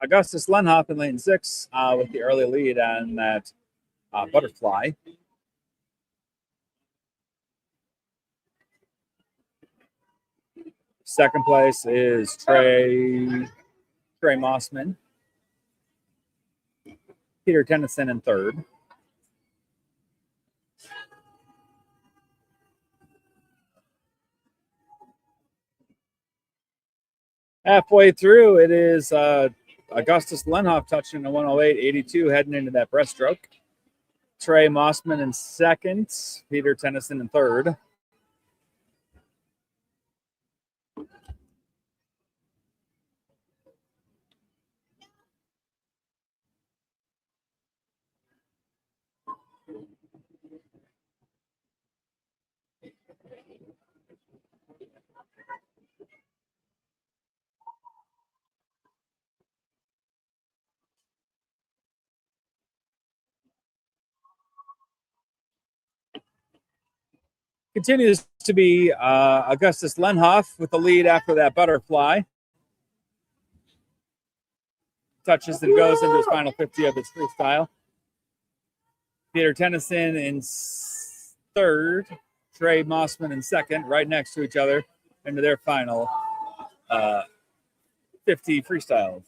Augustus Lenhoff in lane 6 with the early lead on that butterfly. Second place is Trey Mossman. Peter Tennyson in third. Halfway through, it is Augustus Lenhoff touching a 108.82 heading into that breaststroke. Trey Mossman in second. Peter Tennyson in third. Continues to be Augustus Lenhoff with the lead after that butterfly. Touches and goes into his final 50 of his freestyle. Peter Tennyson in third. Trey Mossman in second, right next to each other into their final 50 freestyles.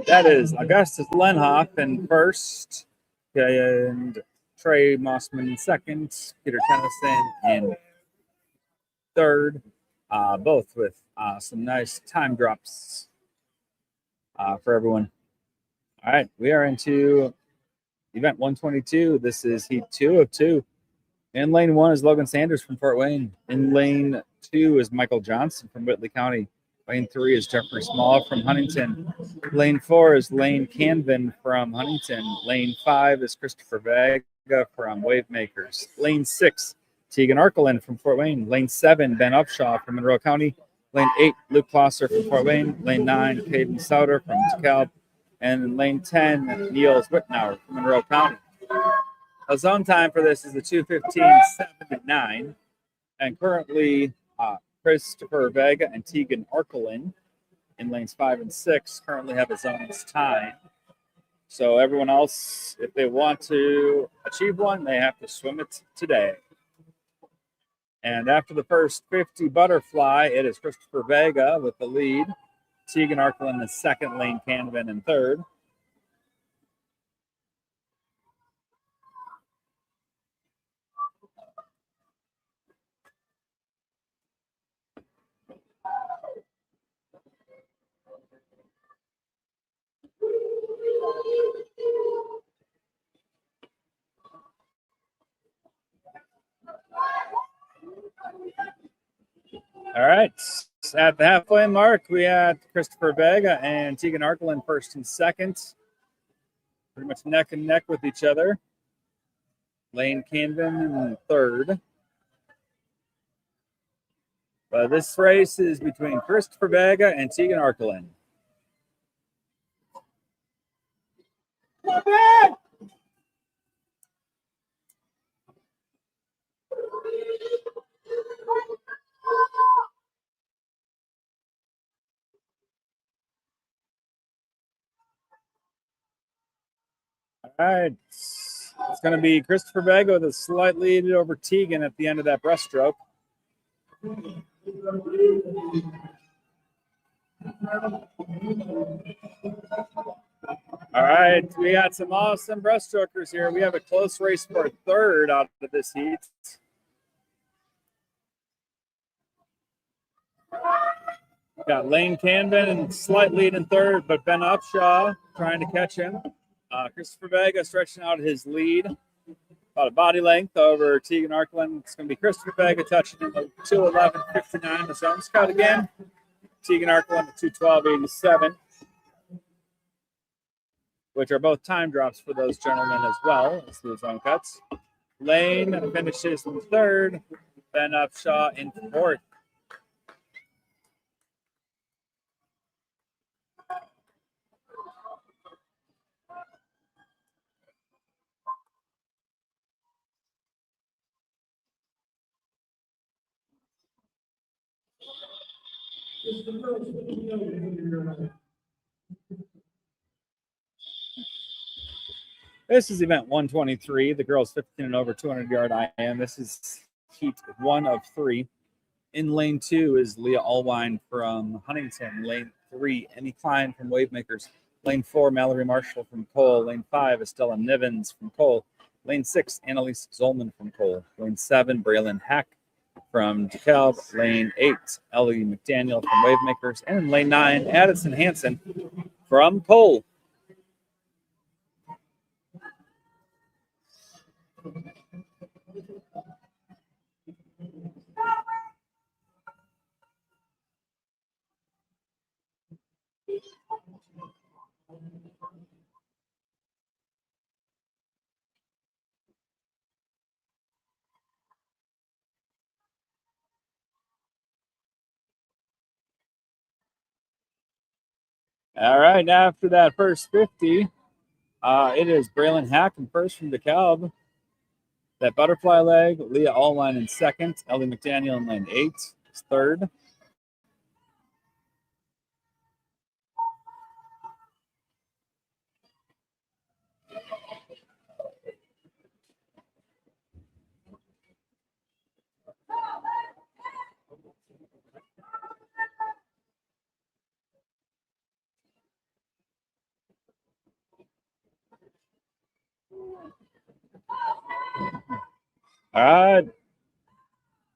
That is Augustus Lenhoff in first, and Trey Mossman in second, Peter Tennyson in third, both with some nice time drops for everyone. All right, we are into event 122. This is heat 2 of 2. In lane 1 is Logan Sanders from Fort Wayne. In lane 2 is Michael Johnson from Whitley County. Lane 3 is Jeffrey Small from Huntington. Lane 4 is Lane Canvin from Huntington. Lane 5 is Christopher Vega from Wavemakers. Lane 6, Tegan Arkelin from Fort Wayne. Lane 7, Ben Upshaw from Monroe County. Lane 8, Luke Klosser from Fort Wayne. Lane 9, Caden Sauter from DeKalb. And lane 10, Niels Whitnauer from Monroe County. A zone time for this is a 2:15.79. And currently, Christopher Vega and Tegan Arkelin in lanes 5 and 6 currently have a zone's time. So everyone else, if they want to achieve one, they have to swim it today. And after the first 50 butterfly, it is Christopher Vega with the lead. Tegan Arkelin in second, Lane Canvin in third. right. At the halfway mark, we had Christopher Vega and Tegan Arkelin first and second. Pretty much neck and neck with each other. Lane Canvin in third. But this race is between Christopher Vega and Tegan Arkelin. All right. It's going to be Christopher Vega with a slight lead over Tegan at the end of that breaststroke. All right, we got some awesome breaststrokers here. We have a close race for third out of this heat. Got Lane Canvin and slight lead in third, but Ben Upshaw trying to catch him. Christopher Vega stretching out his lead, about a body length over Tegan Arkelin. It's going to be Christopher Vega touching in the 2:11.59. The zone cut again. Tegan Arkelin the 2:12.87, which are both time drops for those gentlemen as well as the zone cuts. Lane finishes in third. Ben Upshaw in fourth. This is event 123, the girls 15 and over 200-yard IM. This is heat 1 of 3. In lane 2 is Leah Allwine from Huntington. Lane 3, Emmy Klein from Wavemakers. Lane 4, Mallory Marshall from Cole. Lane 5, Estella Nivens from Cole. Lane 6, Annalise Zolman from Cole. Lane 7, Braylon Hack from DeKalb. Lane 8, Ellie McDaniel from Wavemakers. And in lane 9, Addison Hansen from Cole. All right, after that first 50, it is Braylon Hack in first from DeKalb. That butterfly leg, Leah Allwine in second. Ellie McDaniel in lane 8 is third. All right.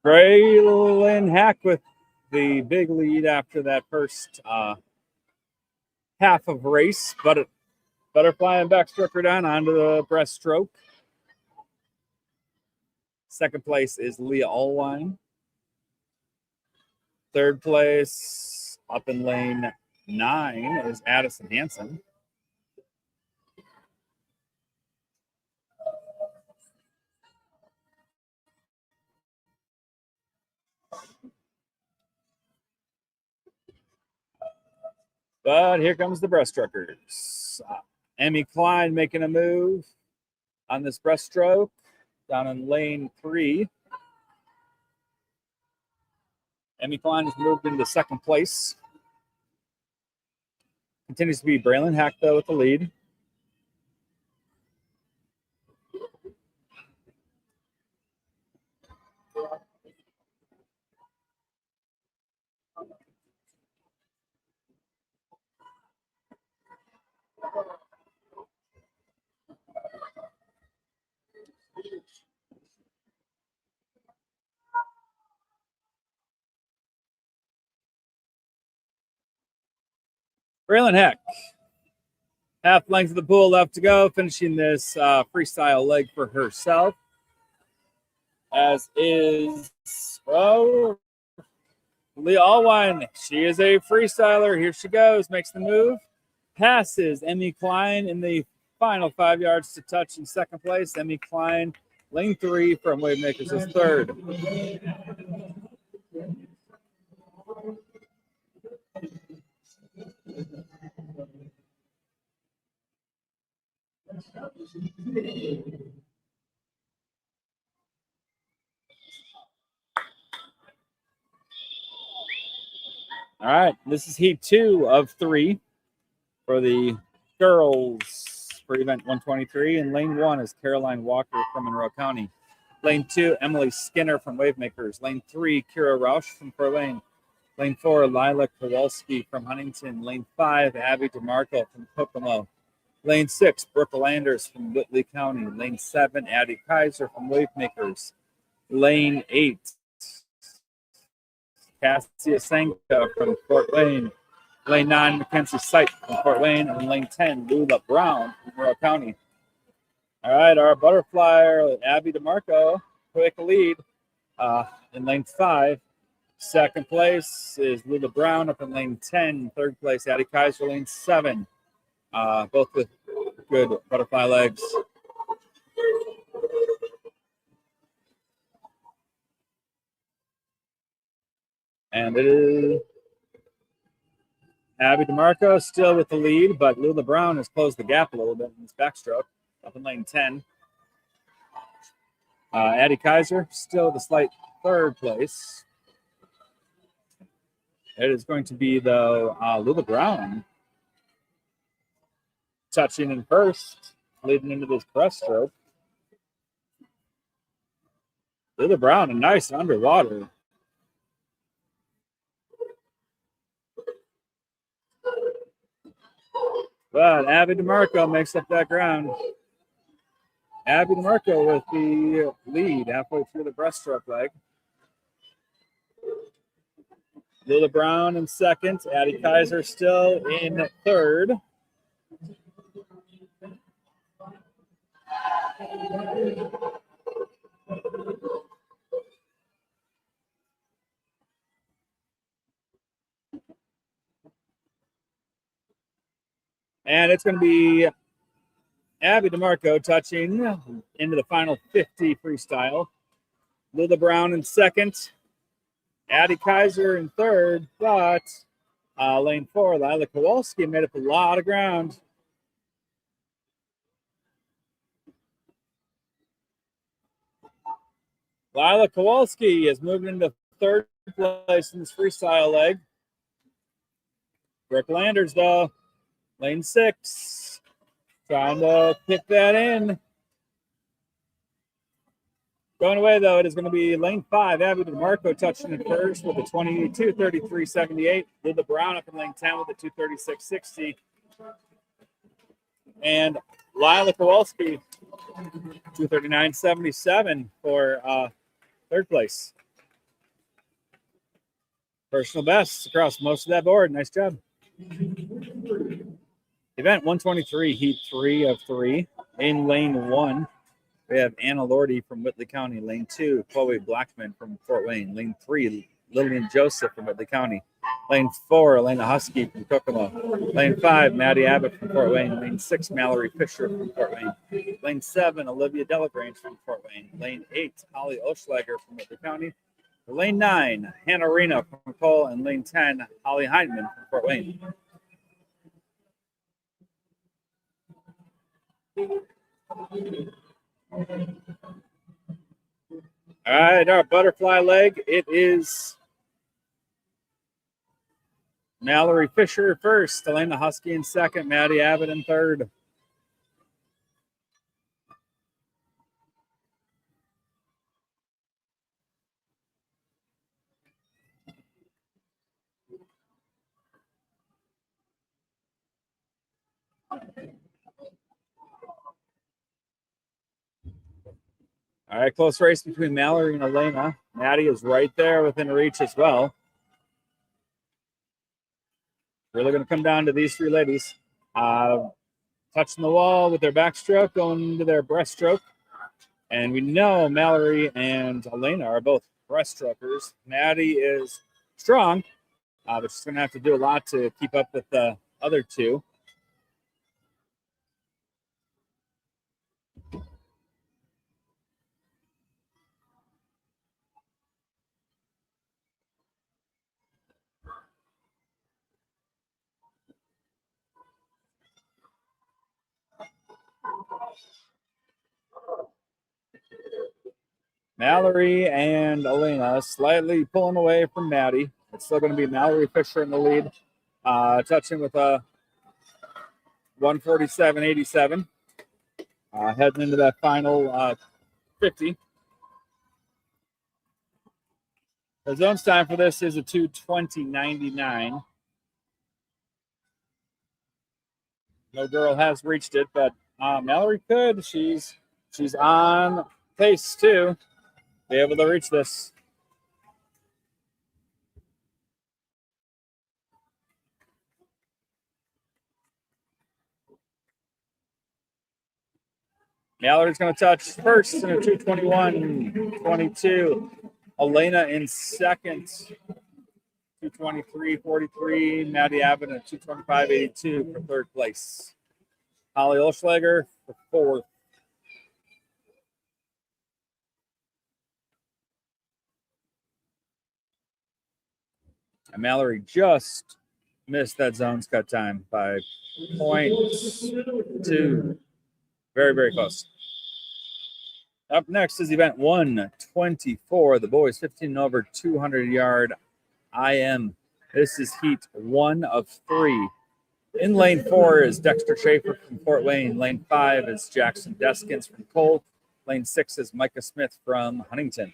Braylon Hack with the big lead after that first half of race. But butterfly and backstroke her down onto the breaststroke. Second place is Leah Allwine. Third place up in lane 9 is Addison Hansen. But here comes the breaststrokers. Emmy Klein making a move on this breaststroke down in lane 3. Emmy Klein has moved into second place. Continues to be Braylon Hack, though, with the lead. Braylon Hack, half length of the pool left to go, finishing this freestyle leg for herself. As is, Leah Allwine, she is a freestyler. Here she goes, makes the move, passes Emmy Klein in the final 5 yards to touch in second place. Emmy Klein, lane 3 from Wavemakers is third. All right, this is heat 2 of 3 for the girls for event 123. And lane 1 is Caroline Walker from Monroe County. Lane 2, Emily Skinner from Wavemakers. Lane 3, Kira Rausch from Fort Wayne. Lane 4, Lila Kowalski from Huntington. Lane 5, Abby DeMarco from Kokomo. Lane 6, Brooke Landers from Whitley County. Lane 7, Addie Kaiser from Wavemakers. Lane 8, Cassia Senka from Fort Wayne. Lane 9, Mackenzie Sight from Fort Wayne. And lane 10, Lula Brown from Monroe County. All right, our butterflyer, Abby DeMarco, quick lead in lane 5. Second place is Lula Brown up in lane 10. Third place, Addie Kaiser, lane 7. Both with good butterfly legs. And it is Abby DeMarco still with the lead, but Lula Brown has closed the gap a little bit in his backstroke up in lane 10. Addie Kaiser still with a slight third place. It is going to be, though, Lula Brown touching in first, leading into this breaststroke. Lula Brown, a nice underwater. But Abby DeMarco makes up that ground. Abby DeMarco with the lead halfway through the breaststroke leg. Lula Brown in second. Addie Kaiser still in third. And it's going to be Abby DeMarco touching into the final 50 freestyle. Lula Brown in second. Addie Kaiser in third, but lane 4, Lila Kowalski made up a lot of ground. Lila Kowalski is moving into third place in this freestyle leg. Brooke Landers, though, lane 6, trying to kick that in. Going away, though, it is going to be lane 5, Abby DeMarco touching in first with a 22:33.78. Lula Brown up in lane 10 with a 2:36.60. And Lila Kowalski, 2:39.77 for third place. Personal bests across most of that board. Nice job. Event 123, heat 3 of 3. In lane 1, we have Anna Lordy from Whitley County. Lane 2, Chloe Blackman from Fort Wayne. Lane 3, Lillian Joseph from Whitley County. Lane 4, Elena Husky from Kokomo. Lane 5, Maddie Abbott from Fort Wayne. Lane 6, Mallory Fisher from Fort Wayne. Lane 7, Olivia Delagrange from Fort Wayne. Lane 8, Holly Oschlager from Whitley County. Lane 9, Hannah Rena from Cole. And lane 10, Holly Heineman from Fort Wayne. All right, our butterfly leg, it is Mallory Fisher first, Elena Husky in second, Maddie Abbott in third. All right, close race between Mallory and Elena. Maddie is right there within reach as well. Really going to come down to these three ladies. Touching the wall with their backstroke, going into their breaststroke. And we know Mallory and Elena are both breaststrokers. Maddie is strong, but she's going to have to do a lot to keep up with the other two. Mallory and Elena slightly pulling away from Maddie. It's still going to be Mallory Fisher in the lead, touching with a 147.87, heading into that final 50. The zone's time for this is a 2:20.99. No girl has reached it, but Mallory could. She's on pace too. Be able to reach this. Mallory's going to touch first in a 2:21.22. Elena in second, 2:23.43. Maddie Abbott at 2:25.82 for third place. Holly Olschlager for fourth. And Mallory just missed that zone's cut time by 0.2. Very, very close. Up next is event 124, the boys 15 over 200-yard IM. This is heat 1 of 3. In lane 4 is Dexter Schaefer from Fort Wayne. Lane 5 is Jackson Deskins from Cole. Lane 6 is Micah Smith from Huntington.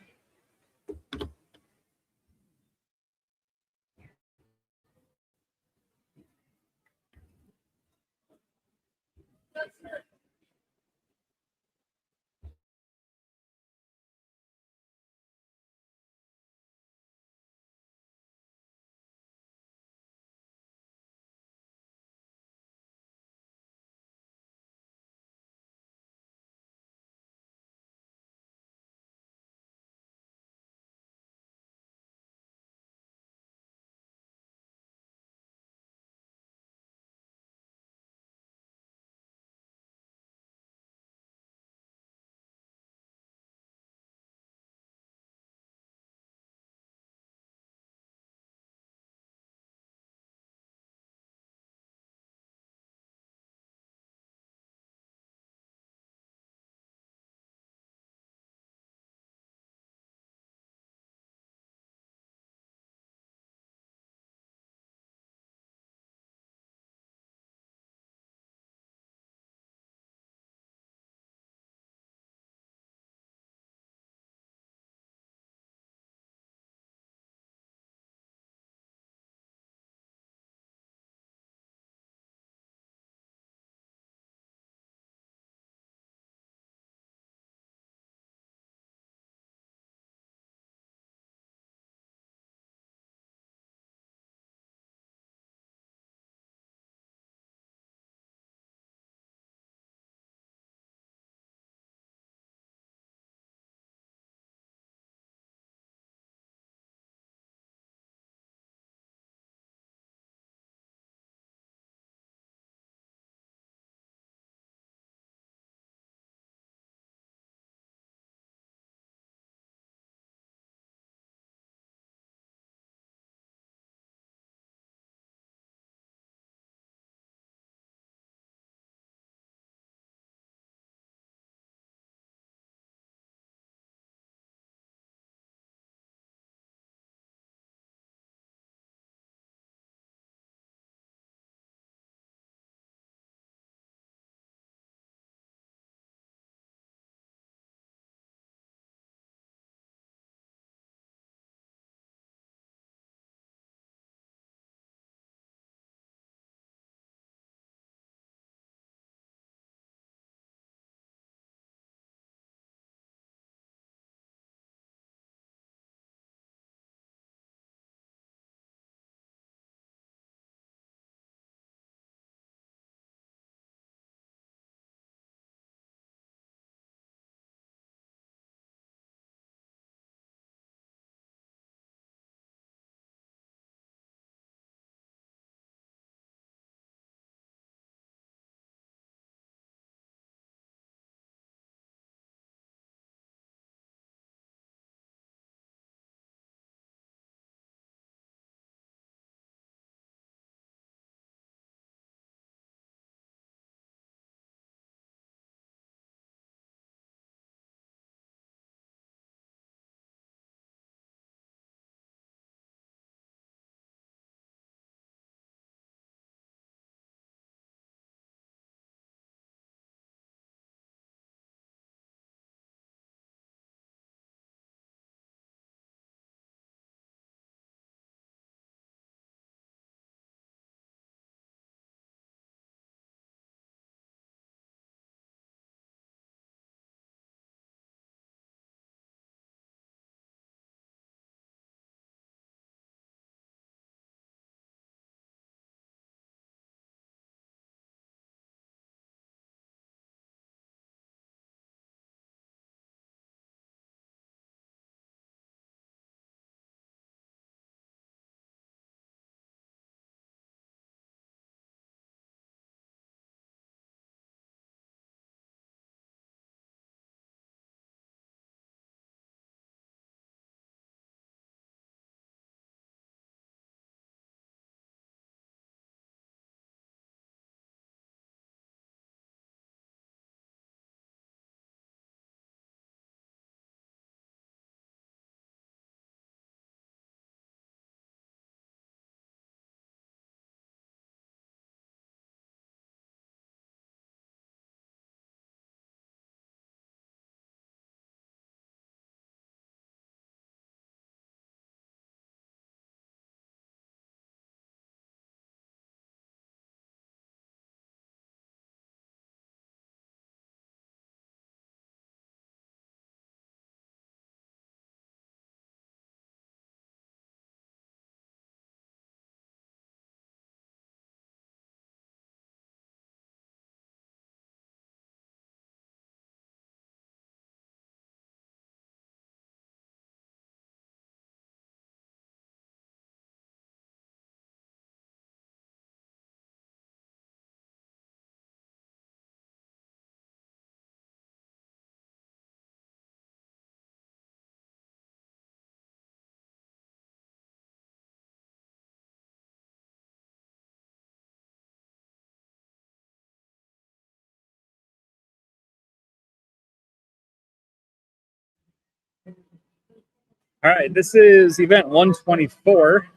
All right, this is event 124,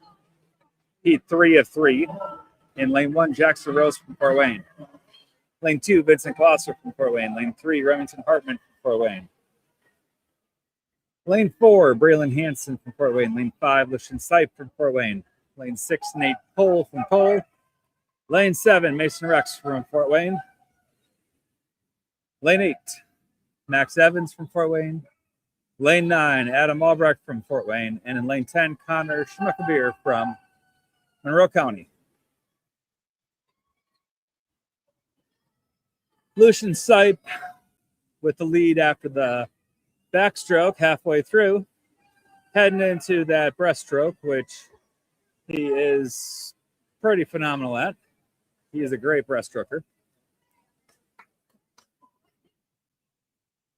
heat 3 of 3. In lane 1, Jackson Rose from Fort Wayne. Lane 2, Vincent Glosser from Fort Wayne. Lane 3, Remington Hartman from Fort Wayne. Lane 4, Braylon Hansen from Fort Wayne. Lane 5, Lucian Sipe from Fort Wayne. Lane 6, Nate Cole from Cole. Lane 7, Mason Rex from Fort Wayne. Lane 8, Max Evans from Fort Wayne. Lane 9, Adam Albrecht from Fort Wayne. And in lane 10, Connor Schmuckabeer from Monroe County. Lucian Sipe with the lead after the backstroke halfway through, heading into that breaststroke, which he is pretty phenomenal at. He is a great breaststroker.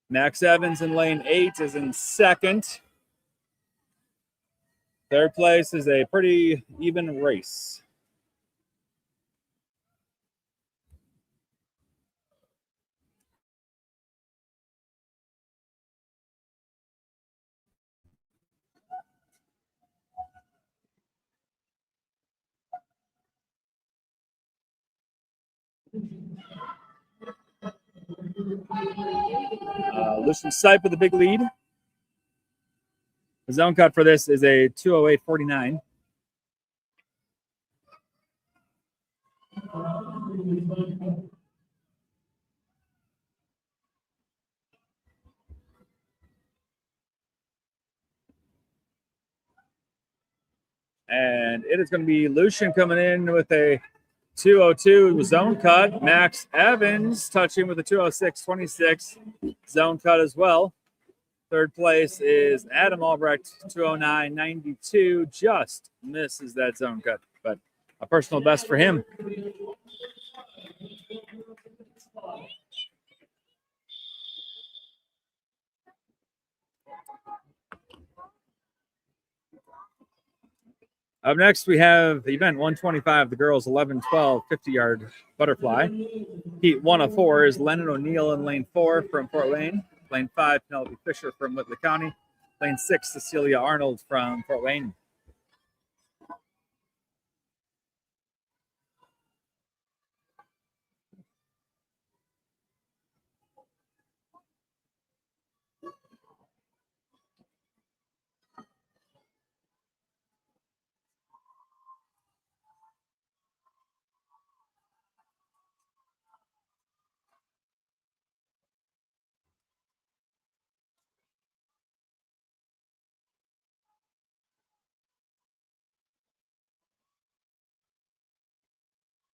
Max Evans in lane 8 is in second. Third place is a pretty even race. Lucian Sipe with a big lead. The zone cut for this is a 2:08.49. And it is going to be Lucian coming in with a 2:02 zone cut. Max Evans touching with a 2:06.26 zone cut as well. Third place is Adam Albrecht, 2:09.92. Just misses that zone cut, but a personal best for him. Up next, we have event 125, the girls 11-12 50-yard butterfly. Heat 1 of 4 is Lennon O'Neill in lane 4 from Fort Wayne. Lane 5, Penelope Fisher from Whitley County. Lane 6, Cecilia Arnold from Fort Wayne.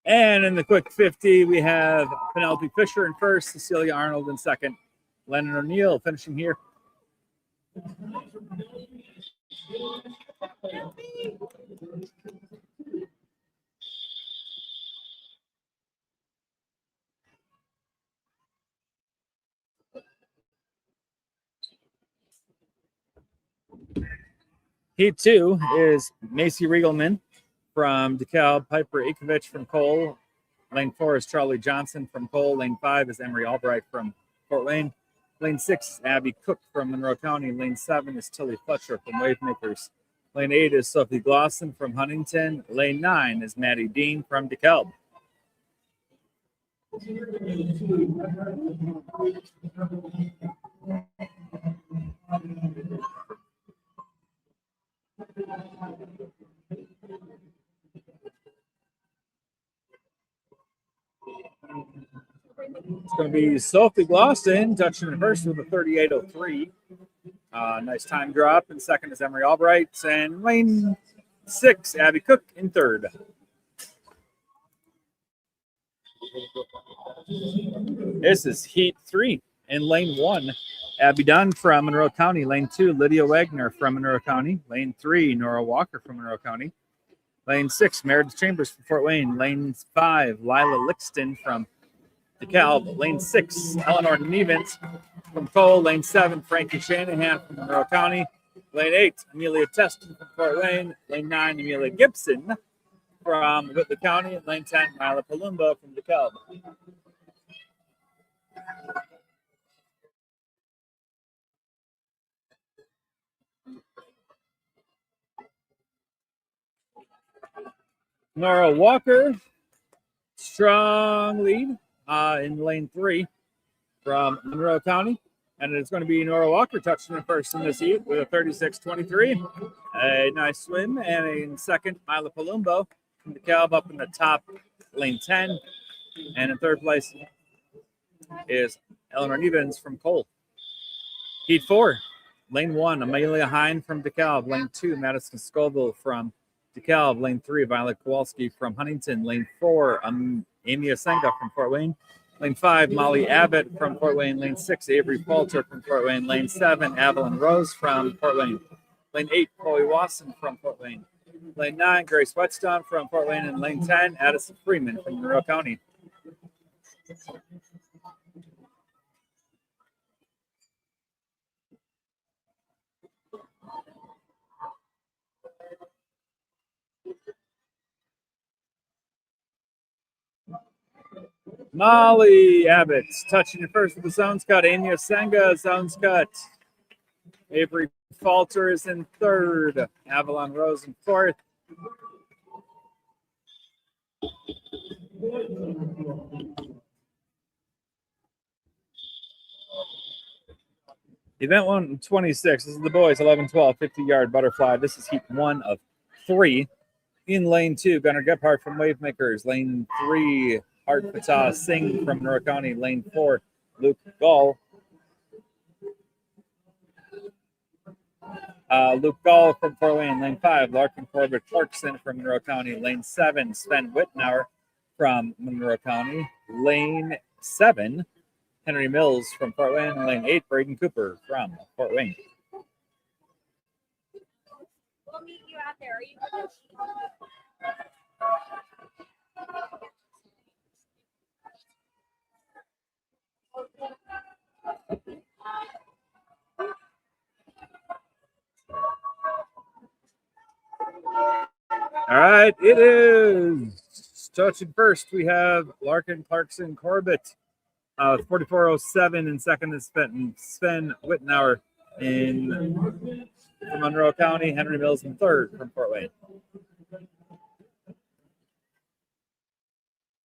And in the quick 50, we have Penelope Fisher in first, Cecilia Arnold in second, Lennon O'Neill finishing here. Heat 2 is Macy Riegelman from DeKalb, Piper Ikovich from Cole. Lane 4 is Charlie Johnson from Cole. Lane 5 is Emery Albright from Fort Wayne. Lane 6 is Abby Cook from Monroe County. Lane 7 is Tilly Fletcher from Wavemakers. Lane 8 is Sophie Glosson from Huntington. Lane 9 is Maddie Dean from DeKalb. It's going to be Sophie Glosson touching in first with a 38.03. Nice time drop. And second is Emery Albright. And lane 6, Abby Cook in third. This is Heat 3 in lane 1. Abby Dunn from Monroe County. Lane 2, Lydia Wagner from Monroe County. Lane 3, Nora Walker from Monroe County. Lane 6, Meredith Chambers from Fort Wayne. Lane 5, Lila Lixton from DeKalb. Lane 6, Eleanor Nevins from Cole. Lane 7, Frankie Shanahan from Monroe County. Lane 8, Amelia Teston from Fort Wayne. Lane 9, Amelia Gibson from Whitley County. And lane 10, Mila Palumbo from DeKalb. Nora Walker, strong lead in lane 3 from Monroe County. And it's going to be Nora Walker touching it first in this heat with a 36.23. A nice swim. And in second, Mila Palumbo from DeKalb up in the top, lane 10. And in third place is Eleanor Nevens from Cole. Heat 4, lane 1, Amelia Hine from DeKalb. Lane 2, Madison Scoville from DeKalb. Lane 3, Violet Kowalski from Huntington. Lane 4, Amy Asenga from Fort Wayne. Lane 5, Molly Abbott from Fort Wayne. Lane 6, Avery Falter from Fort Wayne. Lane 7, Evelyn Rose from Fort Wayne. Lane 8, Chloe Wasson from Fort Wayne. Lane 9, Grace Whetstone from Fort Wayne. And lane 10, Addison Freeman from Monroe County. Molly Abbott touching it first with the zones cut. Amy Asenga, zones cut. Avery Falter is in third. Avalon Rose in fourth. Event 126. This is the boys 11-12 50-yard butterfly. This is heat 1 of 3. In lane 2, Gunnar Gephardt from Wavemakers. Lane 3, Art Fatah Singh from Monroe County. Lane 4, Luke Gall. Luke Gall from Fort Wayne. Lane 5, Larkin Corbett Clarkson from Monroe County. Lane 7, Sven Wittenauer from Monroe County. Lane 7, Henry Mills from Fort Wayne. Lane 8, Braden Cooper from Fort Wayne. We'll meet you out there. Are you All right, it is touching first. We have Larkin Clarkson Corbett, 44.07 in second is Sven Wittenauer from Monroe County. Henry Mills in third from Fort Wayne.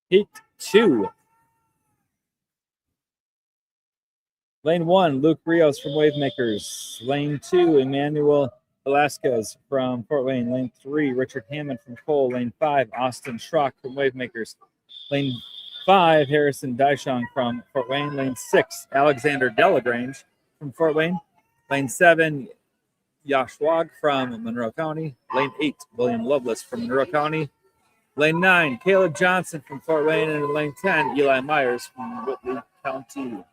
Heat 2. Lane 1, Luke Rios from Wavemakers. Lane 2, Emmanuel Velasquez from Fort Wayne. Lane 3, Richard Hammond from Cole. Lane 5, Austin Schrock from Wavemakers. Lane 5, Harrison Dyshong from Fort Wayne. Lane 6, Alexander Delagrange from Fort Wayne. Lane 7, Yash Wag from Monroe County. Lane 8, William Lovelace from Monroe County. Lane 9, Caleb Johnson from Fort Wayne. And lane 10, Eli Myers from Whitley County.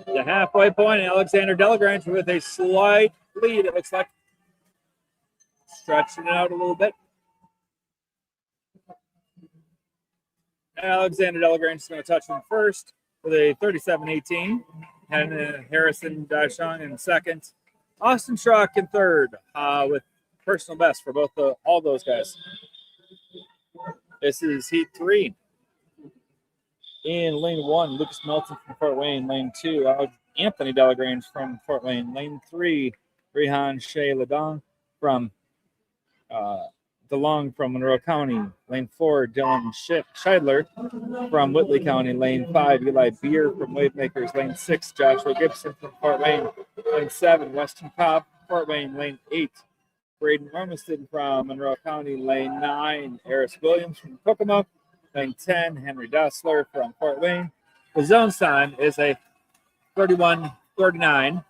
The halfway point, Alexander Delagrange with a slight lead, it looks like. Stretching it out a little bit. Alexander Delagrange is going to touch him first with a 37.18. And Harrison Dyshong in second. Austin Schrock in third with personal best for all those guys. This is heat 3. In lane 1, Lucas Melton from Fort Wayne. Lane 2, Anthony Delagrange from Fort Wayne. Lane 3, Rehan Shea Ladong from DeLong from Monroe County. Lane 4, Dylan Scheidler from Whitley County. Lane 5, Eli Beer from Wavemakers. Lane 6, Joshua Gibson from Fort Wayne. Lane 7, Weston Cobb, Fort Wayne. Lane 8, Braden Ormiston from Monroe County. Lane 9, Eris Williams from Kokomo. Lane 10, Henry Dessler from Fort Wayne. The zone sign is a 31-39.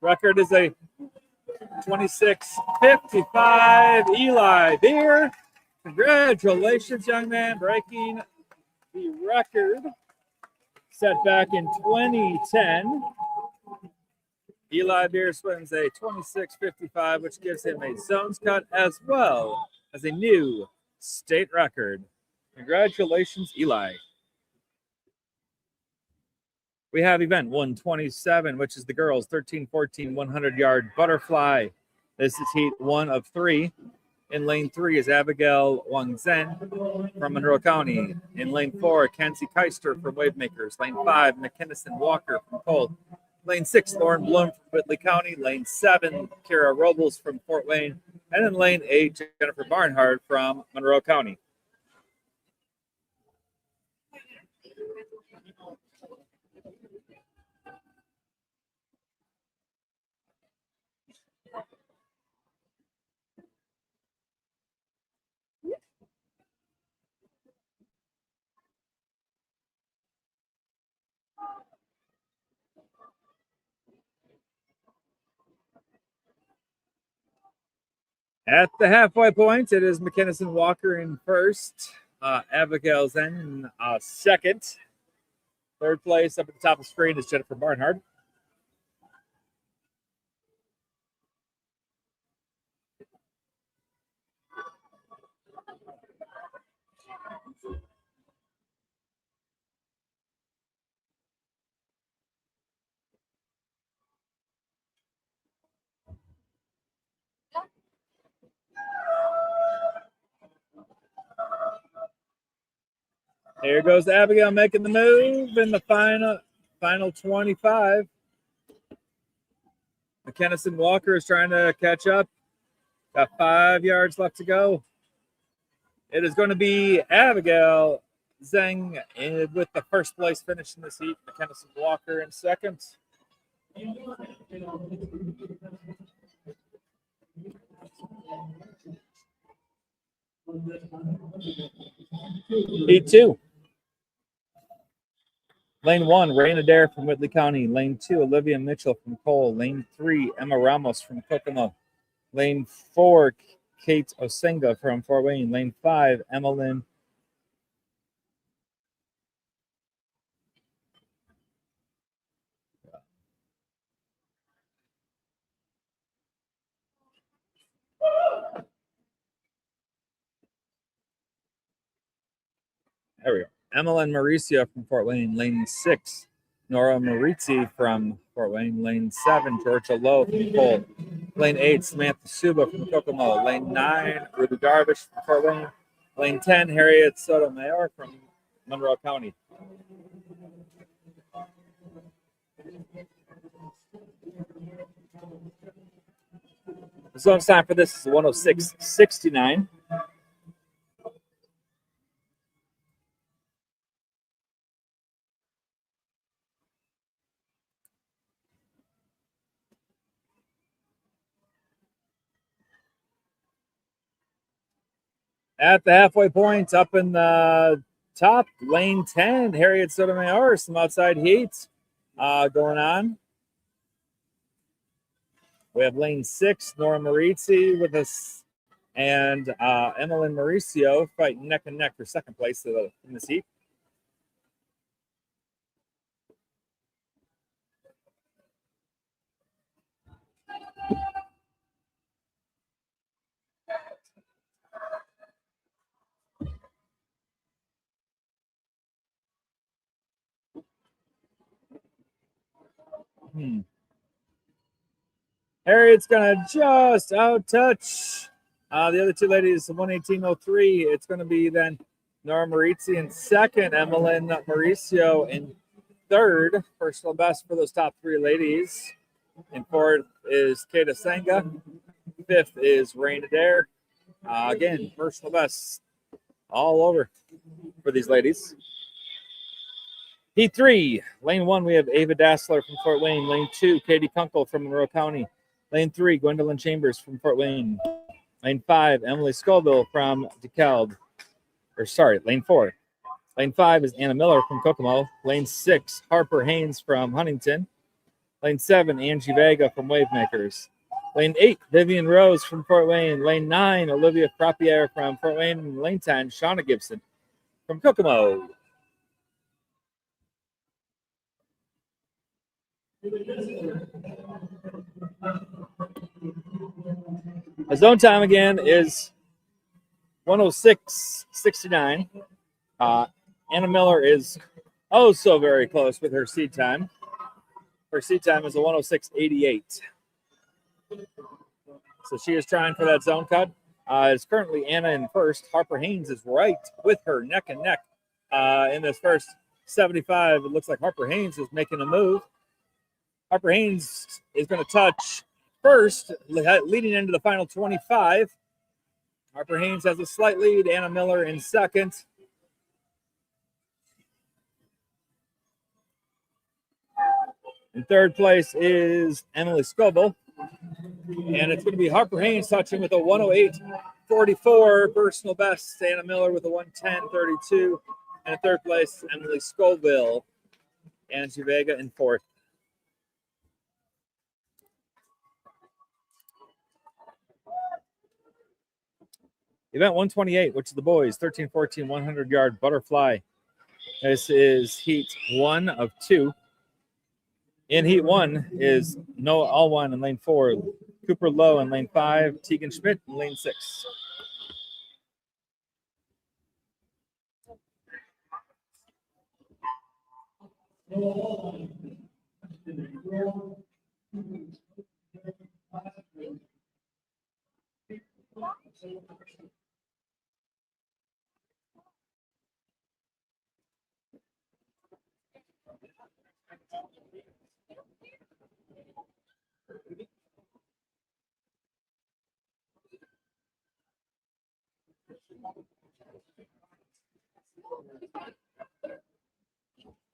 Record is a 26-55. Eli Beer, congratulations, young man, breaking the record set back in 2010. Eli Beer swims a 26.55, which gives him a zones cut as well as a new state record. Congratulations, Eli. We have event 127, which is the girls 13-14 100-yard butterfly. This is heat 1 of 3. In lane 3 is Abigail Wang Zhen from Monroe County. In lane 4, Kenzie Keister from Wavemakers. Lane 5, McKinnison Walker from Cole. Lane 6, Lauren Bloom from Whitley County. Lane 7, Kara Robles from Fort Wayne. And in lane 8, Jennifer Barnhart from Monroe County. At the halfway point, it is McKinnison Walker in first. Abigail Zen in second. Third place up at the top of the screen is Jennifer Barnhart. Here goes Abigail making the move in the final 25. McKinnison Walker is trying to catch up. Got 5 yards left to go. It is going to be Abigail Zeng with the first place finish in this heat. McKinnison Walker in second. Heat 2. Lane 1, Raina Adair from Whitley County. Lane 2, Olivia Mitchell from Cole. Lane 3, Emma Ramos from Kokomo. Lane 4, Kate Osenga from Fort Wayne. Lane 5, Emmeline. There we go. Emmeline Mauricio from Fort Wayne. Lane 6, Nora Marizzi from Fort Wayne. Lane 7, Georgia Lowe from Cole. Lane 8, Samantha Suba from Kokomo. Lane 9, Ruby Darvish from Fort Wayne. Lane 10, Harriet Sotomayor from Monroe County. The zone time for this is 106.69. At the halfway point, up in the top, lane 10, Harriet Sotomayor, some outside heat going on. We have lane 6, Nora Marizzi with us, and Emmeline Mauricio fighting neck and neck for second place in this heat. Harriet's going to just out-touch the other two ladies, 118.03. It's going to be then Nora Marizzi in second, Emmeline Mauricio in third. Personal best for those top three ladies. In fourth is Kata Senga. Fifth is Raina Adair. Again, personal best all over for these ladies. Heat 3, lane 1, we have Ava Dassler from Fort Wayne. Lane 2, Katie Kunkel from Monroe County. Lane 3, Gwendolyn Chambers from Fort Wayne. Lane 5, Emily Scoville from DeKalb. Lane 4. Lane 5 is Anna Miller from Kokomo. Lane 6, Harper Haynes from Huntington. Lane 7, Angie Vega from Wavemakers. Lane 8, Vivian Rose from Fort Wayne. Lane 9, Olivia Frappier from Fort Wayne. And lane 10, Shauna Gibson from Kokomo. The zone time again is 106.69. Anna Miller is so very close with her seed time. Her seed time is a 106.88. So she is trying for that zone cut. It's currently Anna in first. Harper Haynes is right with her neck and neck in this first 75. It looks like Harper Haynes is making a move. Harper Haynes is going to touch first, leading into the final 25. Harper Haynes has a slight lead. Anna Miller in second. In third place is Emily Scoville. And it's going to be Harper Haynes touching with a 108.44 personal best. Anna Miller with a 110.32. And in third place, Emily Scoville. Angie Vega in fourth. Event 128, which is the boys, 13-14 100-yard butterfly. This is heat 1 of 2. In heat 1 is Noah Alwan in lane 4, Cooper Lowe in lane 5, Tegan Schmidt in lane 6.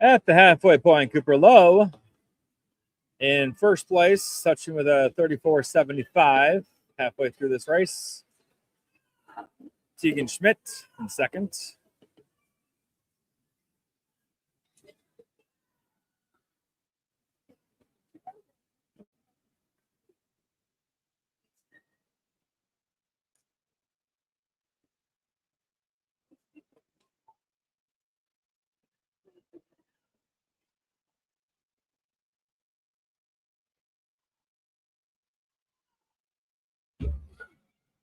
At the halfway point, Cooper Lowe in first place, touching with a 34.75 halfway through this race. Tegan Schmidt in second.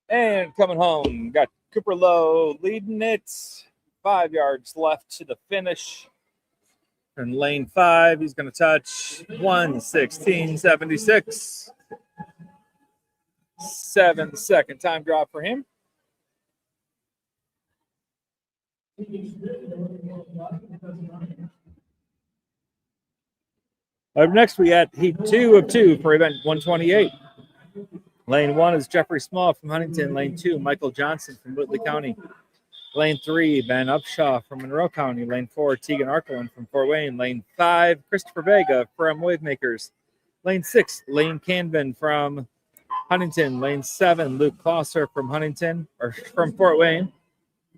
And coming home, got Cooper Lowe leading it. 5 yards left to the finish. In lane 5, he's going to touch 1:16.76. 7-second time drop for him. Up next, we got heat 2 of 2 for event 128. Lane 1 is Jeffrey Small from Huntington. Lane 2, Michael Johnson from Whitley County. Lane 3, Ben Upshaw from Monroe County. Lane 4, Tegan Arkelin from Fort Wayne. Lane 5, Christopher Vega from Wavemakers. Lane 6, Lane Canvin from Huntington. Lane 7, Luke Klosser from from Fort Wayne.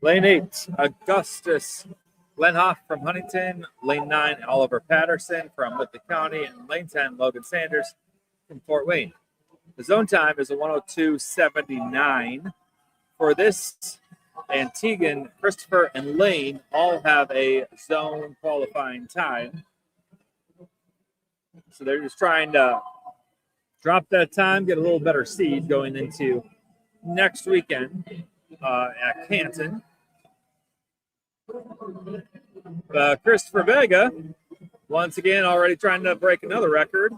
Lane 8, Augustus Lenhoff from Huntington. Lane 9, Oliver Patterson from Whitley County. And lane 10, Logan Sanders from Fort Wayne. The zone time is a 102.79 for this. And Tegan, Christopher, and Lane all have a zone qualifying time. So they're just trying to drop that time, get a little better seed going into next weekend at Canton. Christopher Vega, once again, already trying to break another record.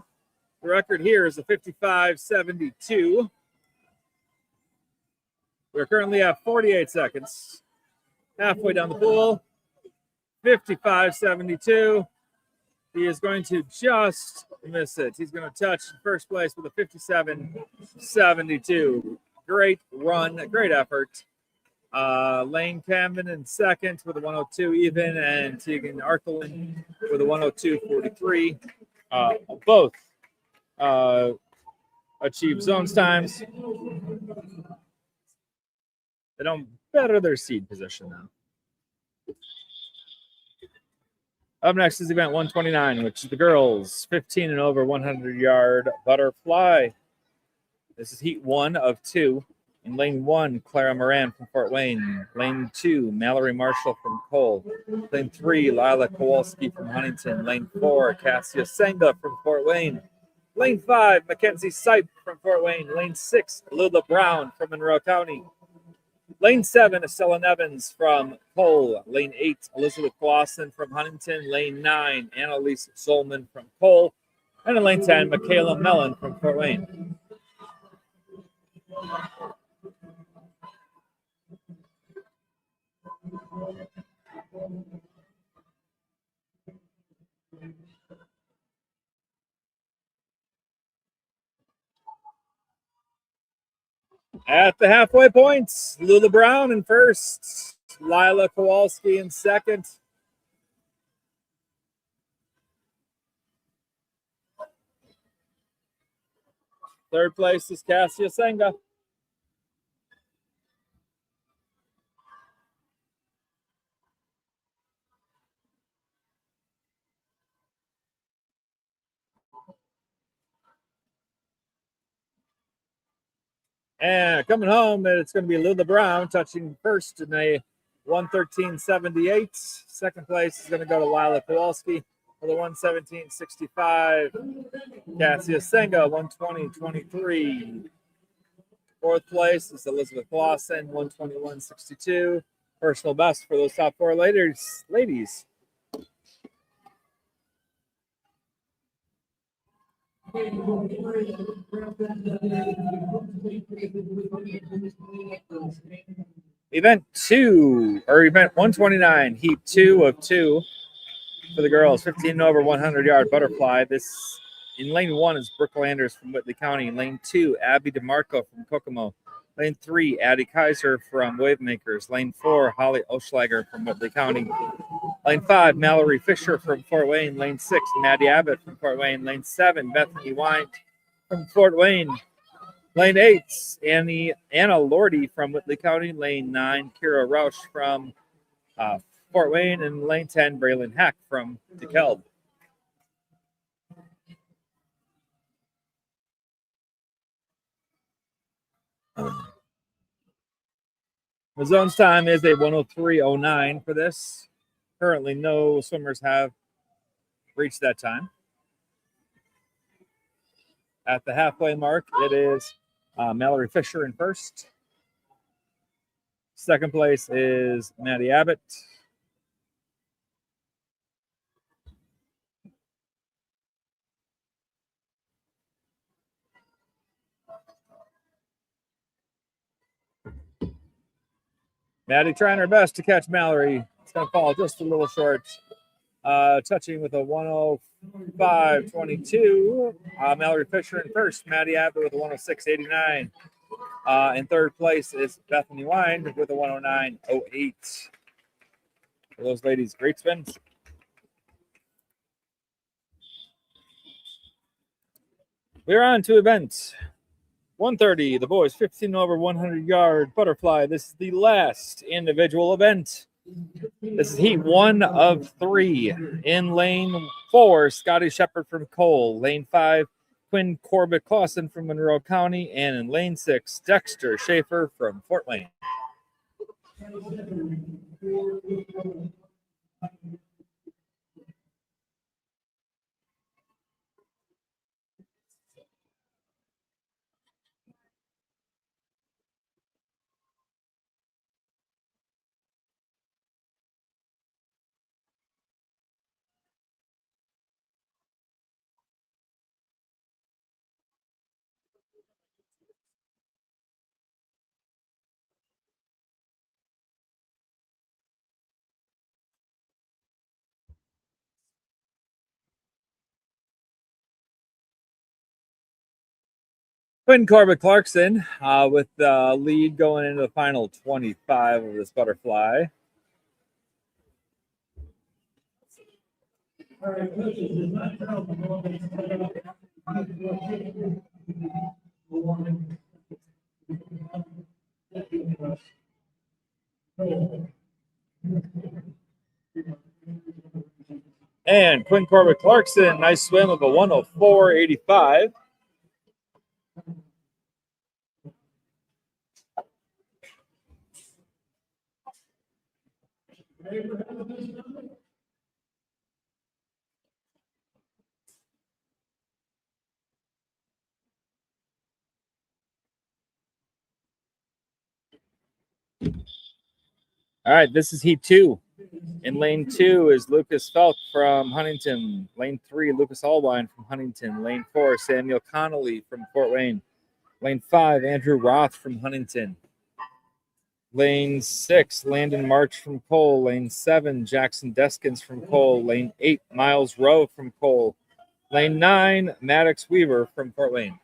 The record here is a 55.72. We're currently at 48 seconds. Halfway down the pool. 55.72. He is going to just miss it. He's going to touch first place with a 57.72. Great run, great effort. Lane Camden in second with a 102 even, and Tegan Arkelin with a 102.43. Both achieve zones times. They don't better their seed position now. Up next is event 129, which is the girls 15 and over 100-yard butterfly. This is heat 1 of 2. In lane 1, Clara Moran from Fort Wayne. Lane 2, Mallory Marshall from Cole. Lane 3, Lila Kowalski from Huntington. Lane 4, Cassia Senga from Fort Wayne. Lane 5, Mackenzie Sipe from Fort Wayne. Lane 6, Lula Brown from Monroe County. Lane 7, Estella Nevins from Cole. Lane 8, Elizabeth Clausen from Huntington. Lane 9, Annalise Zolman from Cole. And in lane 10, Michaela Mellon from Fort Wayne. At the halfway points, Lula Brown in first, Lila Kowalski in second. Third place is Cassia Senga. And coming home, it's going to be Lula Brown touching first in a 1:13.78. Second place is going to go to Lila Kowalski for the 1:17.65. Cassia Senga, 1:20.23. Fourth place is Elizabeth Lawson, 1:21.62. Personal best for those top four ladies. Event 129, heat 2 of 2 for the girls, 15 over 100-yard butterfly. This in lane 1 is Brooke Landers from Whitley County. In lane 2, Abby DeMarco from Kokomo. Lane 3, Addie Kaiser from Wavemakers. Lane 4, Holly Oschlager from Whitley County. Lane 5, Mallory Fisher from Fort Wayne. Lane 6, Maddie Abbott from Fort Wayne. Lane 7, Bethany Wine from Fort Wayne. Lane 8, Anna Lordy from Whitley County. Lane 9, Kira Rausch from Fort Wayne. And lane 10, Braylon Hack from DeKalb. The zone's time is a 1:03.09 for this. Currently, no swimmers have reached that time. At the halfway mark, it is Mallory Fisher in first. Second place is Maddie Abbott. Maddie trying her best to catch Mallory. It's going to fall just a little short. Touching with a 1:05.22. Mallory Fisher in first. Maddie Abbott with a 1:06.89. In third place is Bethany Wine with a 1:09.08. For those ladies, great spins. We're on to event 130, the boys 15 over 100-yard butterfly. This is the last individual event. This is heat 1 of 3. In lane 4, Scotty Shepard from Cole. Lane 5, Quinn Corbett Clausen from Monroe County. And in lane 6, Dexter Schaefer from Fort Wayne. Quinn Corbett Clarkson with the lead going into the final 25 of this butterfly. All right, coaches, it's not And Quinn Corbett Clarkson, nice swim of a 1:04.85. All right, this is heat 2. In lane 2 is Lucas Felk from Huntington. Lane 3, Lucas Allwine from Huntington. Lane 4, Samuel Connolly from Fort Wayne. Lane 5, Andrew Roth from Huntington. Lane 6, Landon March from Cole. Lane 7, Jackson Deskins from Cole. Lane 8, Miles Rowe from Cole. Lane 9, Maddox Weaver from Fort Wayne.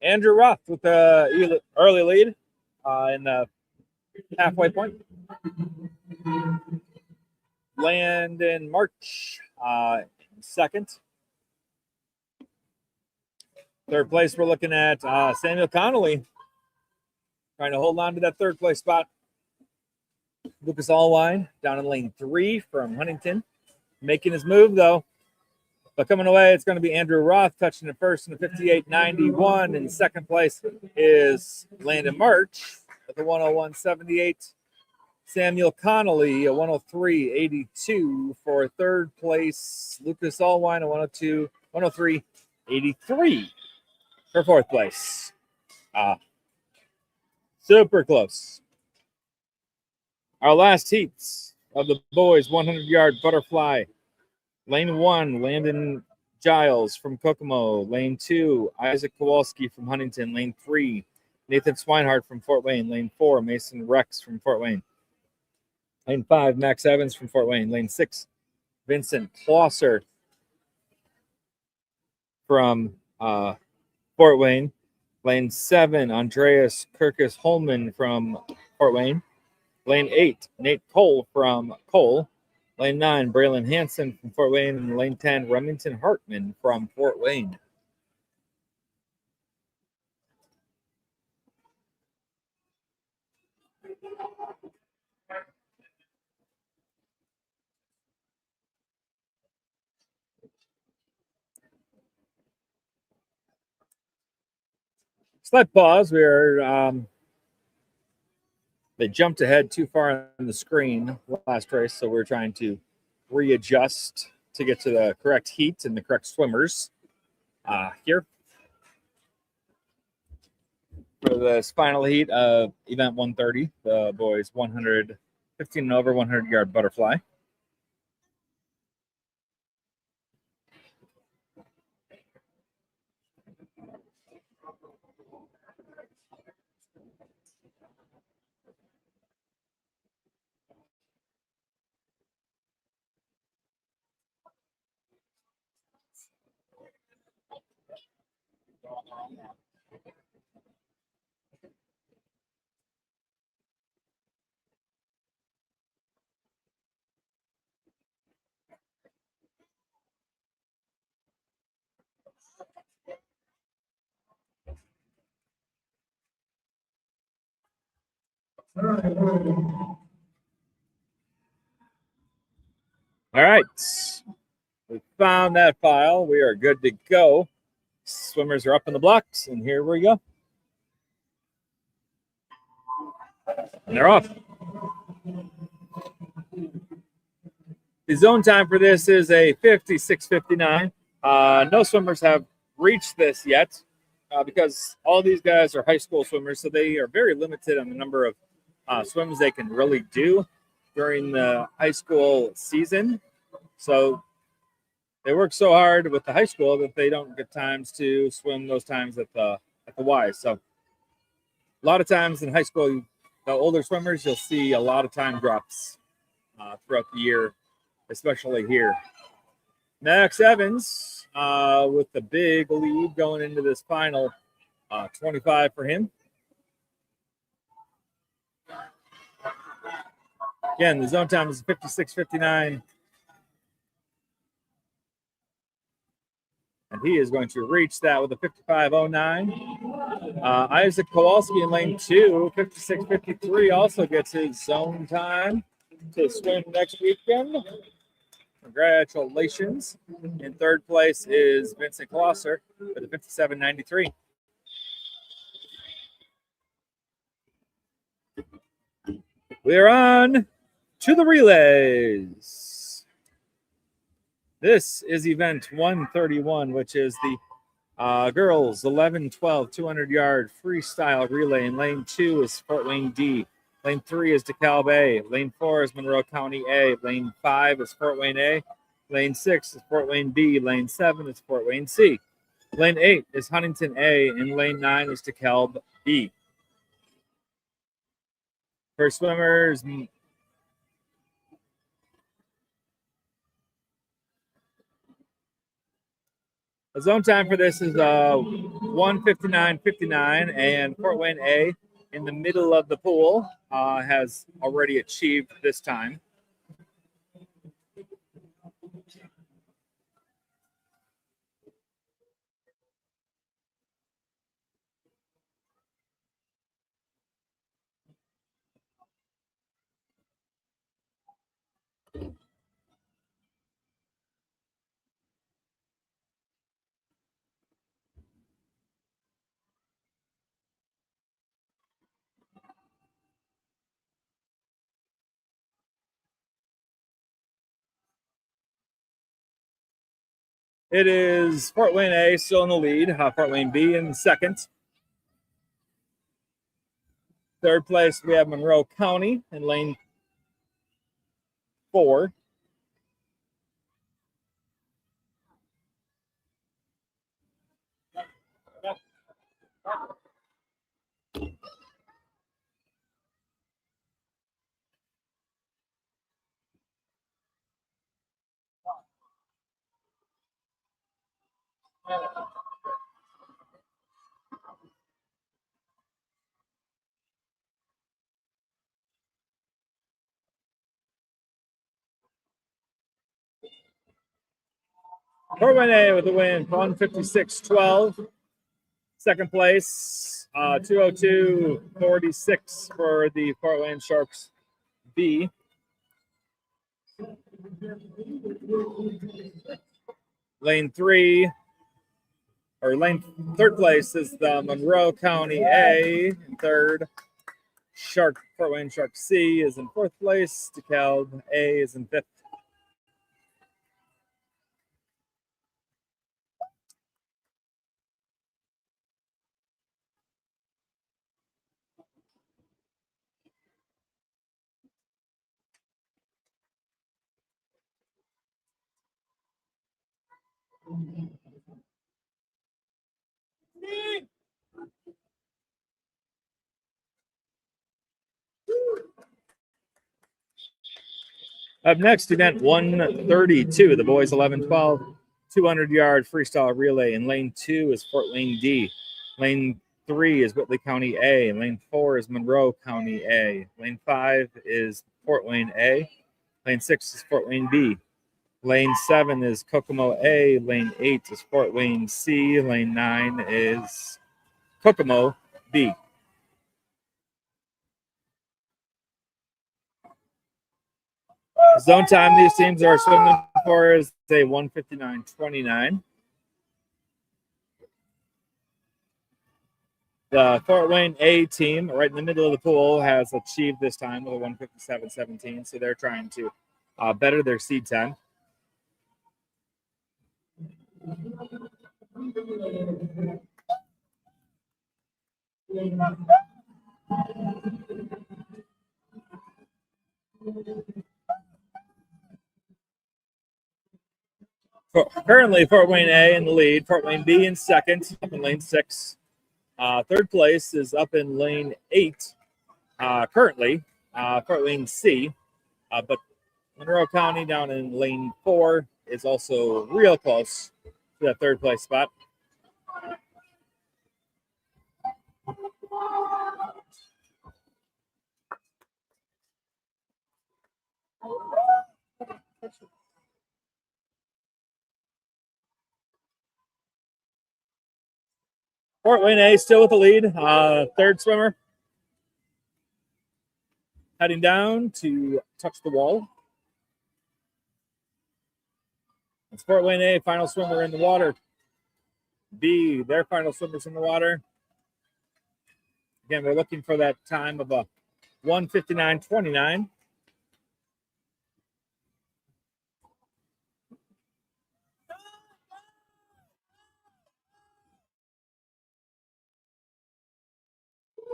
Andrew Roth with the early lead in the halfway point. Landon March second. Third place, we're looking at Samuel Connolly trying to hold on to that third place spot. Lucas Allwine down in lane 3 from Huntington. Making his move, though. But coming away, it's going to be Andrew Roth touching it first in the 58.91. In second place is Landon March at the 101.78. Samuel Connolly, a 103.82 for third place. Lucas Allwine, a 103.83 for fourth place. Super close. Our last heats of the boys 100-yard butterfly. Lane 1, Landon Giles from Kokomo. Lane 2, Isaac Kowalski from Huntington. Lane 3, Nathan Swinehart from Fort Wayne. Lane 4, Mason Rex from Fort Wayne. Lane 5, Max Evans from Fort Wayne. Lane 6, Vincent Klosser from Fort Wayne. Lane 7, Andreas Kirkus Holman from Fort Wayne. Lane 8, Nate Cole from Cole. Lane 9, Braylon Hansen from Fort Wayne. And lane 10, Remington Hartman from Fort Wayne. Slight pause. We are they jumped ahead too far on the screen last race, so we're trying to readjust to get to the correct heat and the correct swimmers here for this final heat of event 130, the boys 115 and over 100-yard butterfly. All right. We found that file. We are good to go. Swimmers are up in the blocks, and here we go. And they're off. The zone time for this is a 56:59. No swimmers have reached this yet because all these guys are high school swimmers, so they are very limited on the number of swims they can really do during the high school season. So they work so hard with the high school that they don't get times to swim those times at the Y. So a lot of times in high school, the older swimmers, you'll see a lot of time drops throughout the year, especially here. Max Evans with the big lead going into this final 25 for him. Again, the zone time is 56:59. And he is going to reach that with a 55:09. Isaac Kowalski in lane 2, 56:53, also gets his zone time to swim next weekend. Congratulations. In third place is Vincent Klosser with a 57:93. We're on to the relays. This is event 131, which is the girls 11-12 200-yard freestyle relay. In lane 2 is Fort Wayne D. Lane 3 is DeKalb A. Lane 4 is Monroe County A. Lane 5 is Fort Wayne A. Lane 6 is Fort Wayne B. Lane 7 is Fort Wayne C. Lane 8 is Huntington A. And lane 9 is DeKalb B. For swimmers, the zone time for this is 1:59.59, and Fort Wayne A in the middle of the pool has already achieved this time. It is Fort Wayne A still in the lead, Fort Wayne B in second. Third place, we have Monroe County in lane 4. Fort Wayne A with the win, 156.12. Second place, 202.46 for the Fort Wayne Sharks B. Lane 3, or lane third place is the Monroe County A in third. Fort Wayne Shark C is in fourth place. DeKalb A is in fifth. Up next, event 132, the boys 11-12 200-yard freestyle relay. In lane 2 is Fort Wayne D. Lane 3 is Whitley County A. Lane 4 is Monroe County A. Lane 5 is Fort Wayne A. Lane 6 is Fort Wayne B. Lane 7 is Kokomo A. Lane 8 is Fort Wayne C. Lane 9 is Kokomo B. Zone time these teams are swimming for is a 1:59.29. The Fort Wayne A team, right in the middle of the pool, has achieved this time with a 1:57.17, so they're trying to better their seed time. Currently, Fort Wayne A in the lead, Fort Wayne B in second, up in lane 6. Third place is up in lane 8, currently, Fort Wayne C. But Monroe County down in lane 4 is also real close to that third place spot. Fort Wayne A still with the lead. Third swimmer heading down to touch the wall. It's Fort Wayne A, final swimmer in the water. B, their final swimmers in the water. Again, we're looking for that time of a 1:59.29.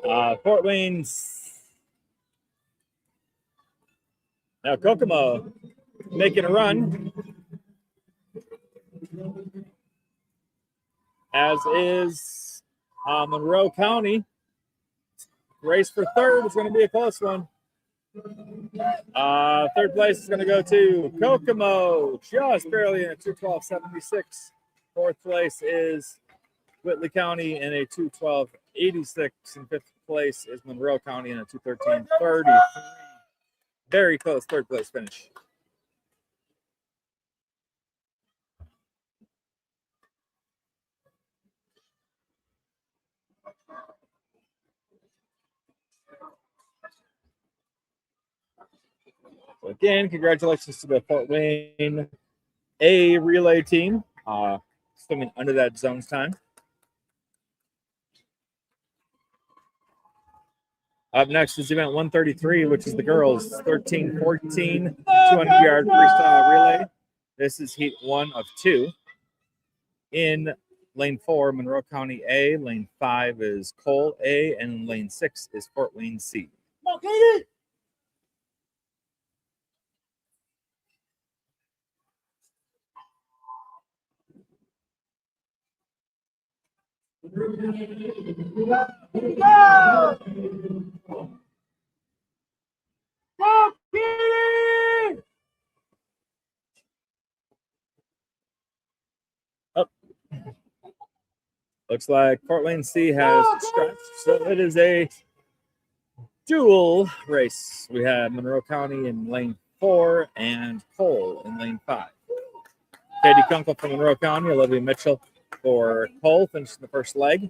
Fort Wayne's now Kokomo making a run, as is Monroe County. Race for third is going to be a close one. Third place is going to go to Kokomo, just barely in a 2:12.76. Fourth place is Whitley County in a 2:12.86, and fifth place is Monroe County in a 2:13.33. Very close third place finish. So again, congratulations to the Fort Wayne A relay team, swimming under that zones time. Up next is event 133, which is the girls 13-14 200-yard freestyle relay. This is heat 1 of 2. In lane 4, Monroe County A. Lane 5 is Cole A. And lane 6 is Fort Wayne C. Up. Looks like Fort Wayne C has stretched, so it is a dual race. We have Monroe County in lane 4 and Cole in lane 5. Katie Kunkel from Monroe County, Olivia Mitchell for Cole finishing the first leg.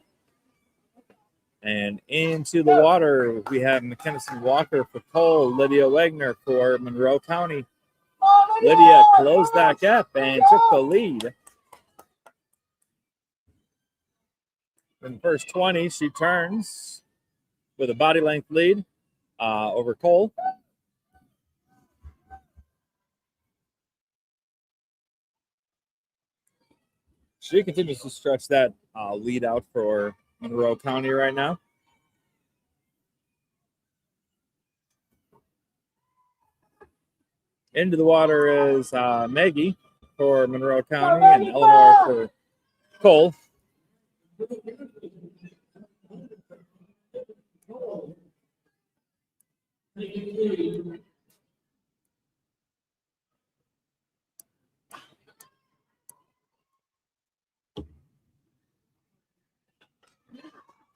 And into the water, we have McKinnison Walker for Cole, Lydia Wagner for Monroe County. Lydia closed that gap and took the lead. In the first 20, she turns with a body length lead over Cole. She continues to stretch that lead out for Monroe County right now. Into the water is Maggie for Monroe County and Eleanor for Cole.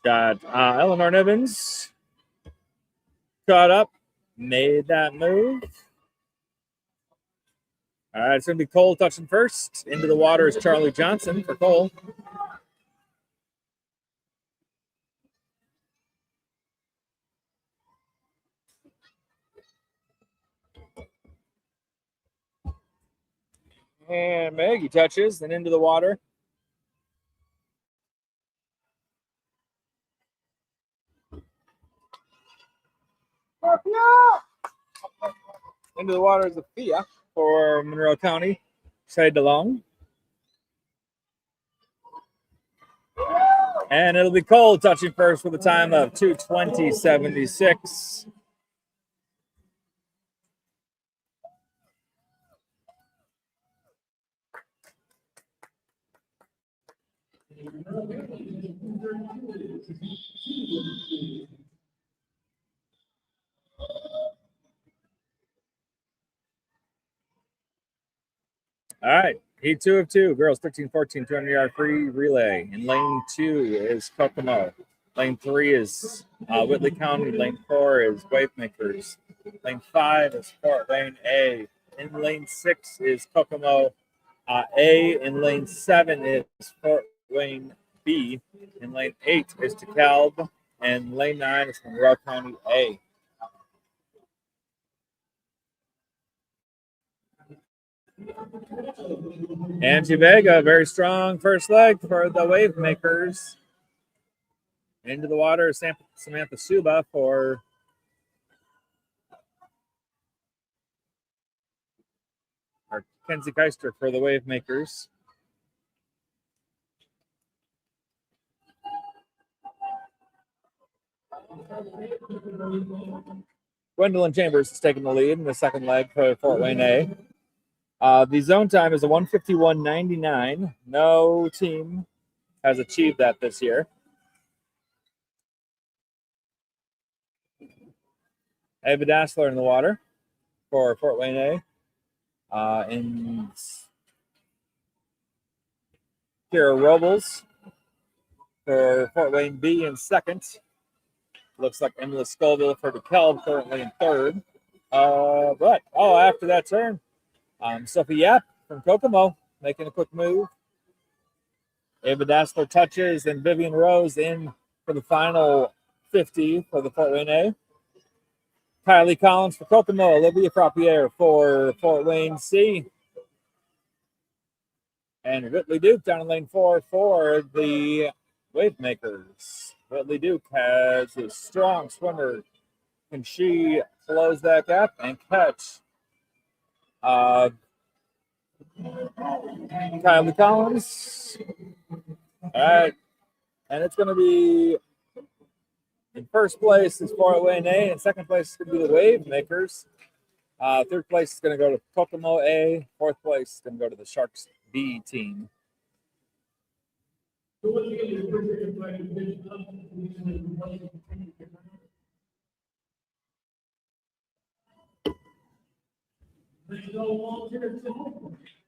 Got Eleanor Nivens caught up, made that move. All right, it's going to be Cole touching first. Into the water is Charlie Johnson for Cole. And Maggie touches and into the water. Into the water is Afia for Monroe County. Side along. And it'll be Cole touching first with a time of 2:20.76. All right, heat 2 of 2, girls 13-14 200-yard free relay. In lane 2 is Kokomo. Lane 3 is Whitley County. Lane 4 is Wavemakers. Lane 5 is Fort Wayne A. In lane 6 is Kokomo A. In lane 7 is Fort Wayne B. In lane 8 is DeKalb. And lane 9 is Monroe County A. Angie Vega, very strong first leg for the Wavemakers. Into the water, Samantha Suba for Kenzie Keister for the Wavemakers. Gwendolyn Chambers is taking the lead in the second leg for Fort Wayne A. The zone time is a 1:51.99. No team has achieved that this year. Ava Dassler in the water for Fort Wayne A. And Kira Robles for Fort Wayne B in second. Looks like Emily Scoville for DeKalb currently in third. But after that turn, Sophie Yap from Kokomo making a quick move. Ava Dassler touches, and Vivian Rose in for the final 50 for the Fort Wayne A. Kylie Collins for Kokomo, Olivia Frappier for Fort Wayne C. And Whitley Duke down in lane 4 for the Wavemakers. Whitley Duke has a strong swimmer. Can she close that gap and catch Kylie Collins? All right. And it's going to be in first place is Fort Wayne A, and second place is going to be the Wavemakers. Third place is going to go to Kokomo A. Fourth place is going to go to the Sharks B team.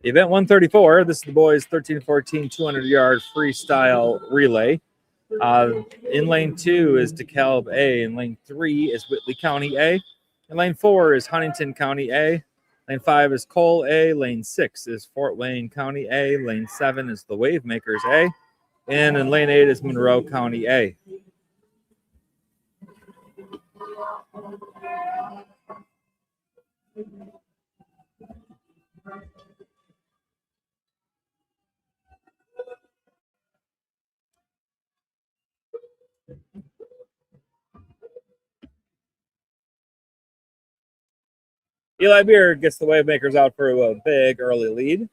Event 134, this is the boys 13-14 200-yard freestyle relay. In lane 2 is DeKalb A. In lane 3 is Whitley County A. In lane 4 is Huntington County A. Lane 5 is Cole A. Lane 6 is Fort Wayne County A. Lane 7 is the Wavemakers A. And in lane 8 is Monroe County A. Eli Beard gets the Wavemakers out for a big early lead.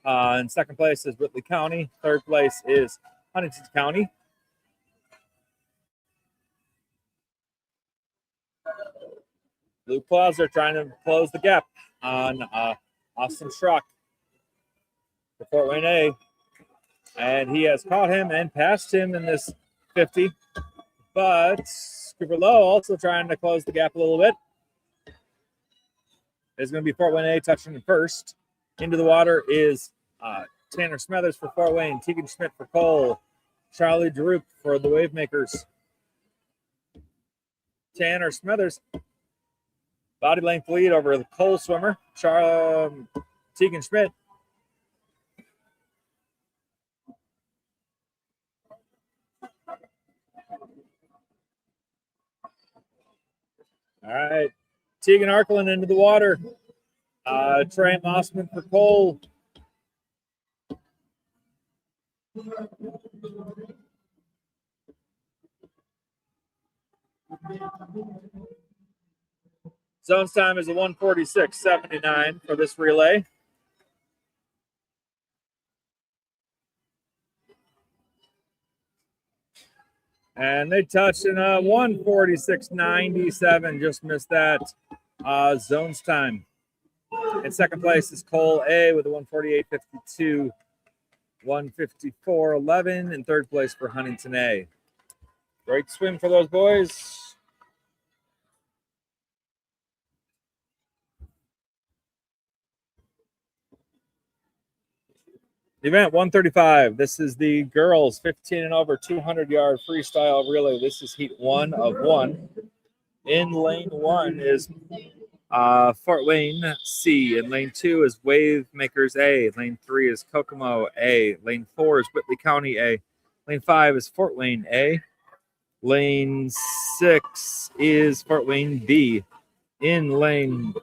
In second place is Whitley County. Third place is Huntington County. Blue Claws are trying to close the gap on Austin Schrock for Fort Wayne A. And he has caught him and passed him in this 50. But Cooper Lowe also trying to close the gap a little bit. It's going to be Fort Wayne A touching in first. Into the water is Tanner Smethers for Fort Wayne, Tegan Schmidt for Cole, Charlie Drew for the Wavemakers. Tanner Smethers, body length lead over the Cole swimmer, Tegan Schmidt. All right. Tegan Arklin into the water. Trey Mossman for Cole. Zones time is a 1:46.79 for this relay. And they touched in a 1:46.97. Just missed that zones time. In second place is Cole A with a 1:48.52, 1:54.11. In third place for Huntington A. Great swim for those boys. Event 135. This is the girls 15 and over 200-yard freestyle relay. This is heat 1 of 1. In lane 1 is Fort Wayne C. In lane 2 is Wavemakers A. Lane 3 is Kokomo A. Lane 4 is Whitley County A. Lane 5 is Fort Wayne A. Lane 6 is Fort Wayne B. In lane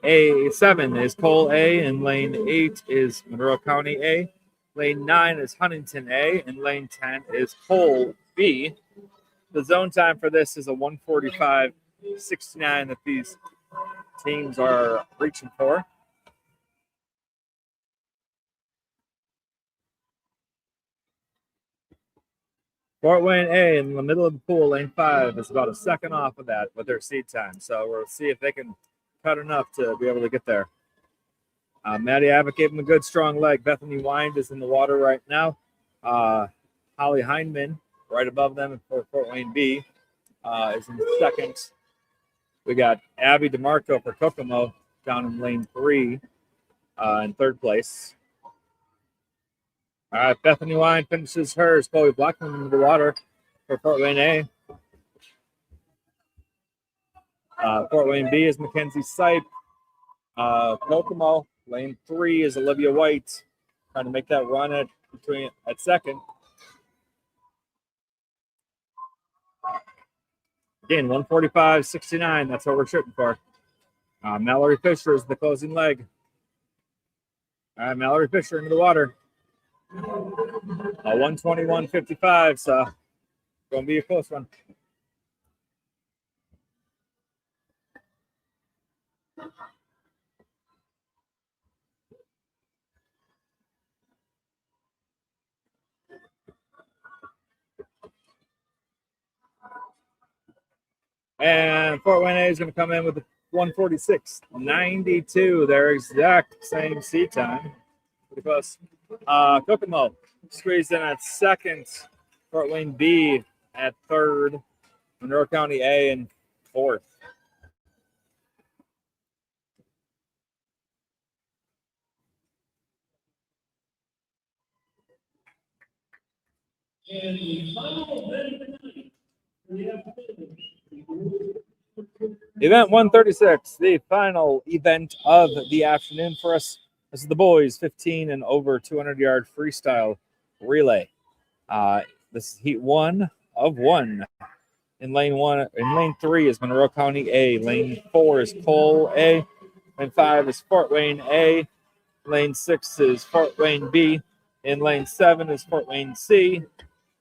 7 is Cole A. In lane 8 is Monroe County A. Lane 9 is Huntington A. And lane 10 is Cole B. The zone time for this is a 1:45.69 that these teams are reaching for. Fort Wayne A in the middle of the pool, lane 5, is about a second off of that with their seed time. So we'll see if they can cut enough to be able to get there. Maddie Abbott gave him a good strong leg. Bethany Wind is in the water right now. Holly Hindman right above them for Fort Wayne B is in second. We got Abby DeMarco for Kokomo down in lane 3 in third place. All right, Bethany Wine finishes hers. Chloe Blackman into the water for Fort Wayne A. Fort Wayne B is Mackenzie Sipe. Kokomo, lane 3 is Olivia White, trying to make that run at second. Again, 145.69. That's what we're shooting for. Mallory Fisher is the closing leg. All right, Mallory Fisher into the water. 121.55. So, going to be a close one. And Fort Wayne A is going to come in with a 146.92. Their exact same seat time. Pretty close. Kokomo squeezed in at second. Fort Wayne B at third. Monroe County A in fourth. And the final event of the night for the afternoon. Event 136, the final event of the afternoon for us. This is the boys 15 and over 200-yard freestyle relay. This is heat 1 of 1. In lane 3 is Monroe County A. Lane 4 is Cole A. Lane 5 is Fort Wayne A. Lane 6 is Fort Wayne B. In lane 7 is Fort Wayne C.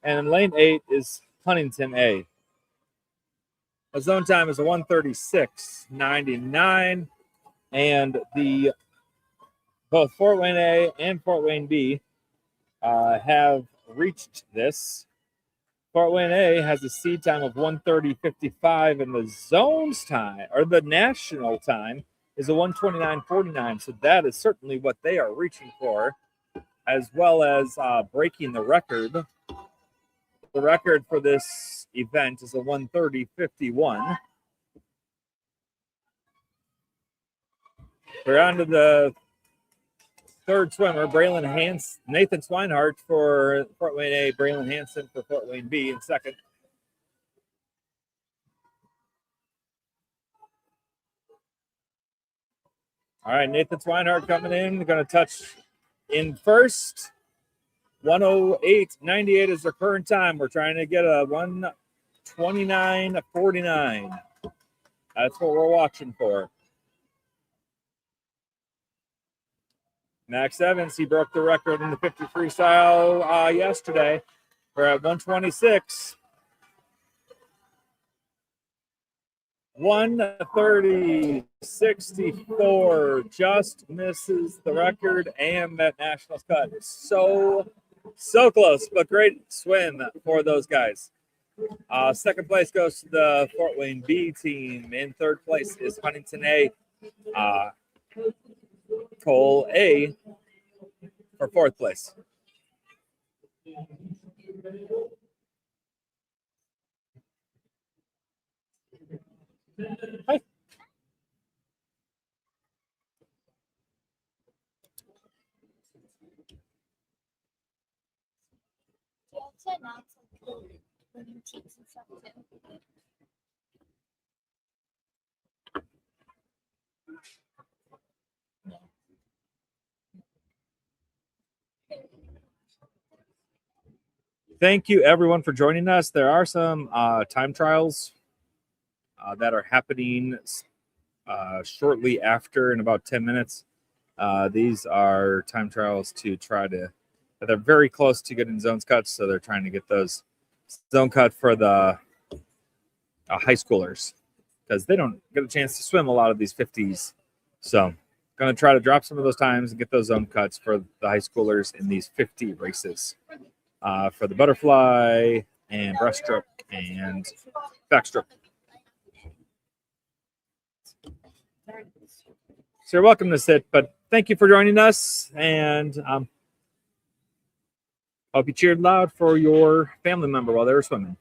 And in lane 8 is Huntington A. The zone time is a 136.99, and both Fort Wayne A and Fort Wayne B have reached this. Fort Wayne A has a seed time of 130.55, and the zone's time, or the national time, is a 129.49. So that is certainly what they are reaching for, as well as breaking the record. The record for this event is a 130.51. We're on to the third swimmer, Nathan Swinehart for Fort Wayne A, Braylon Hansen for Fort Wayne B in second. All right, Nathan Swinehart coming in, going to touch in first. 108.98 is their current time. We're trying to get a 129.49. That's what we're watching for. Max Evans, he broke the record in the 50 freestyle yesterday. We're at 126. 130.64 just misses the record and that nationals cut. So close, but great swim for those guys. Second place goes to the Fort Wayne B team. In third place is Huntington A. Cole A for fourth place. Hi. Thank you, everyone, for joining us. There are some time trials that are happening shortly after, in about 10 minutes. These are time trials to try to, they're very close to getting zones cut, so they're trying to get those zone cut for the high schoolers, because they don't get a chance to swim a lot of these 50s. So going to try to drop some of those times and get those zone cuts for the high schoolers in these 50 races. For the butterfly and breaststroke and backstroke. So you're welcome to sit, but thank you for joining us, and hope you cheered loud for your family member while they were swimming.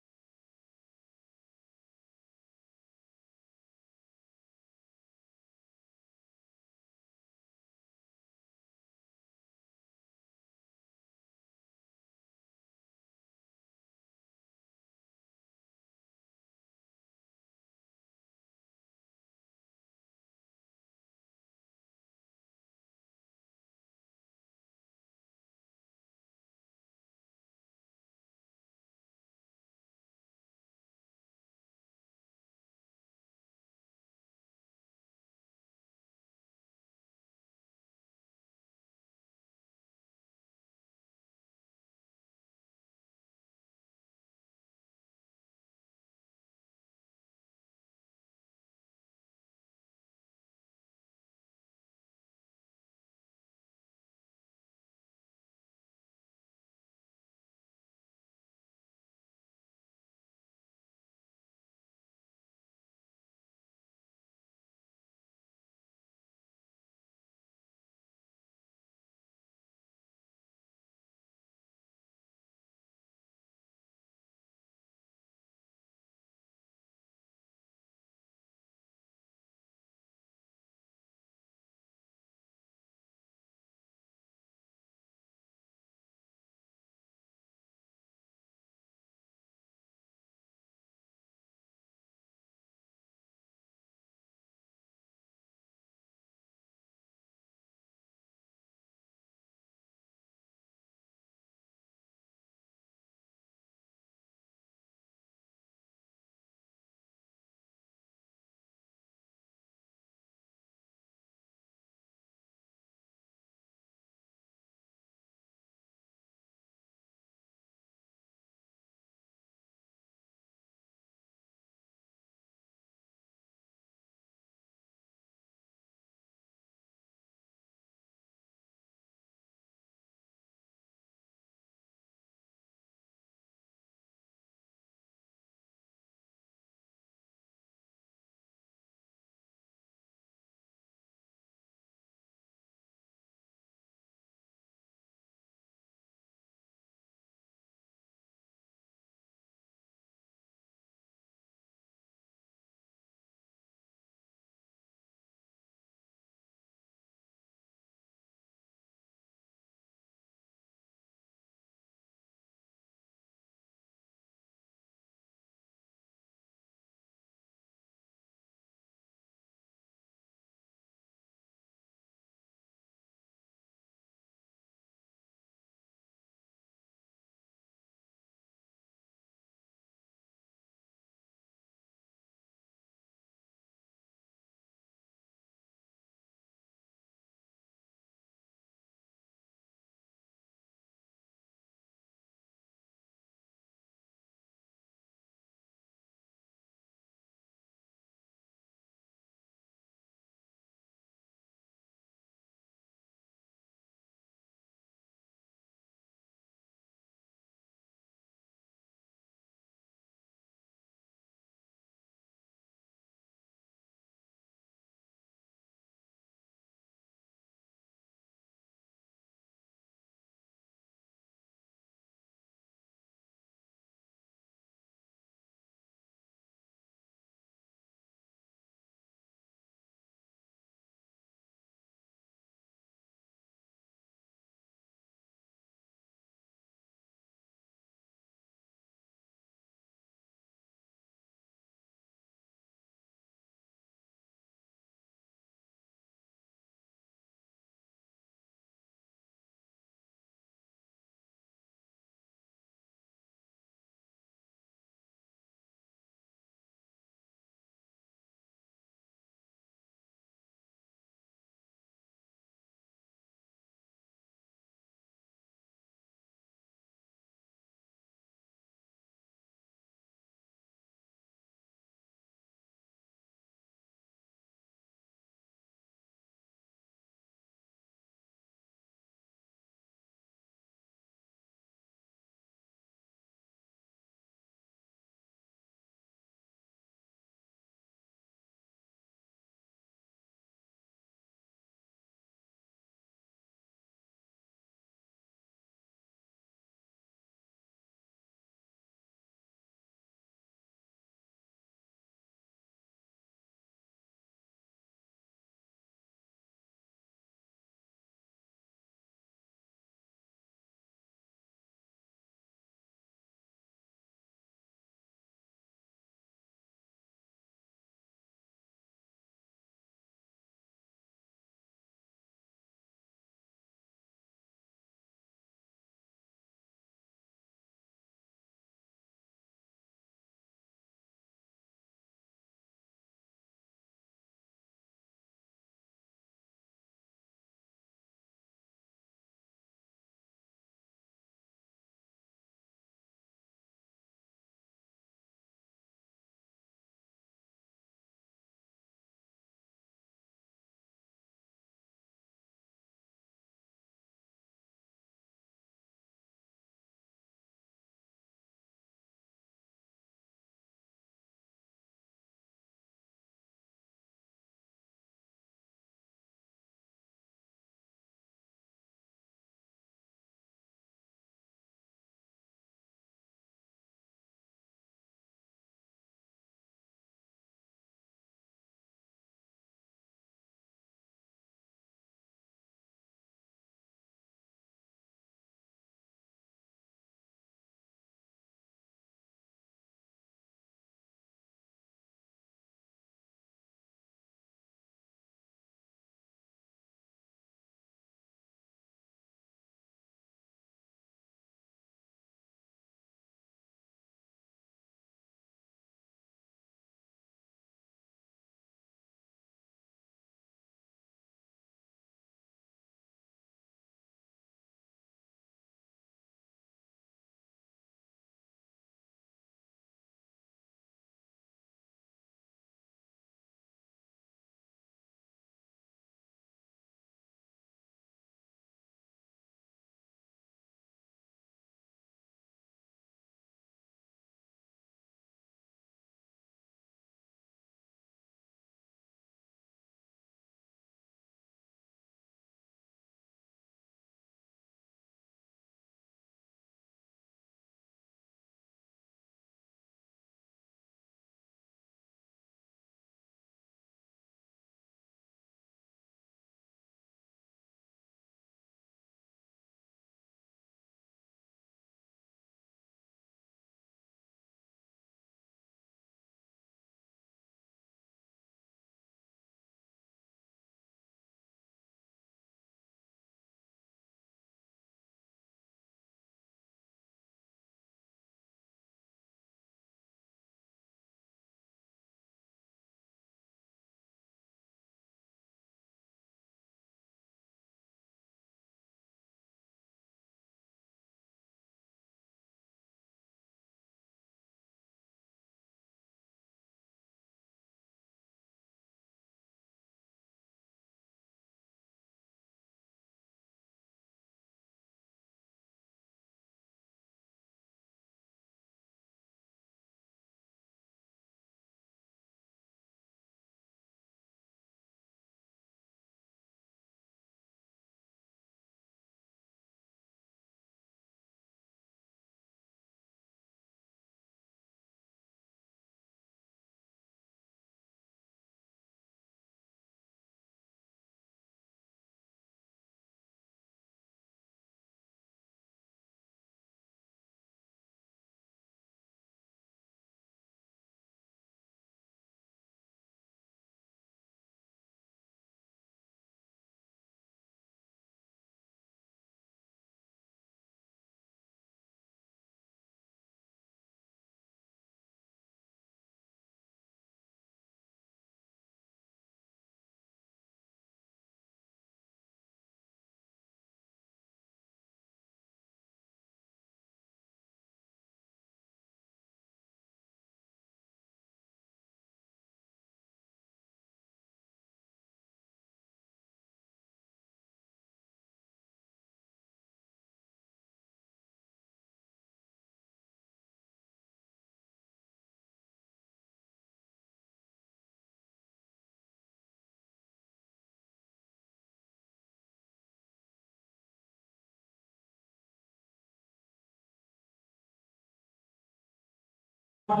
All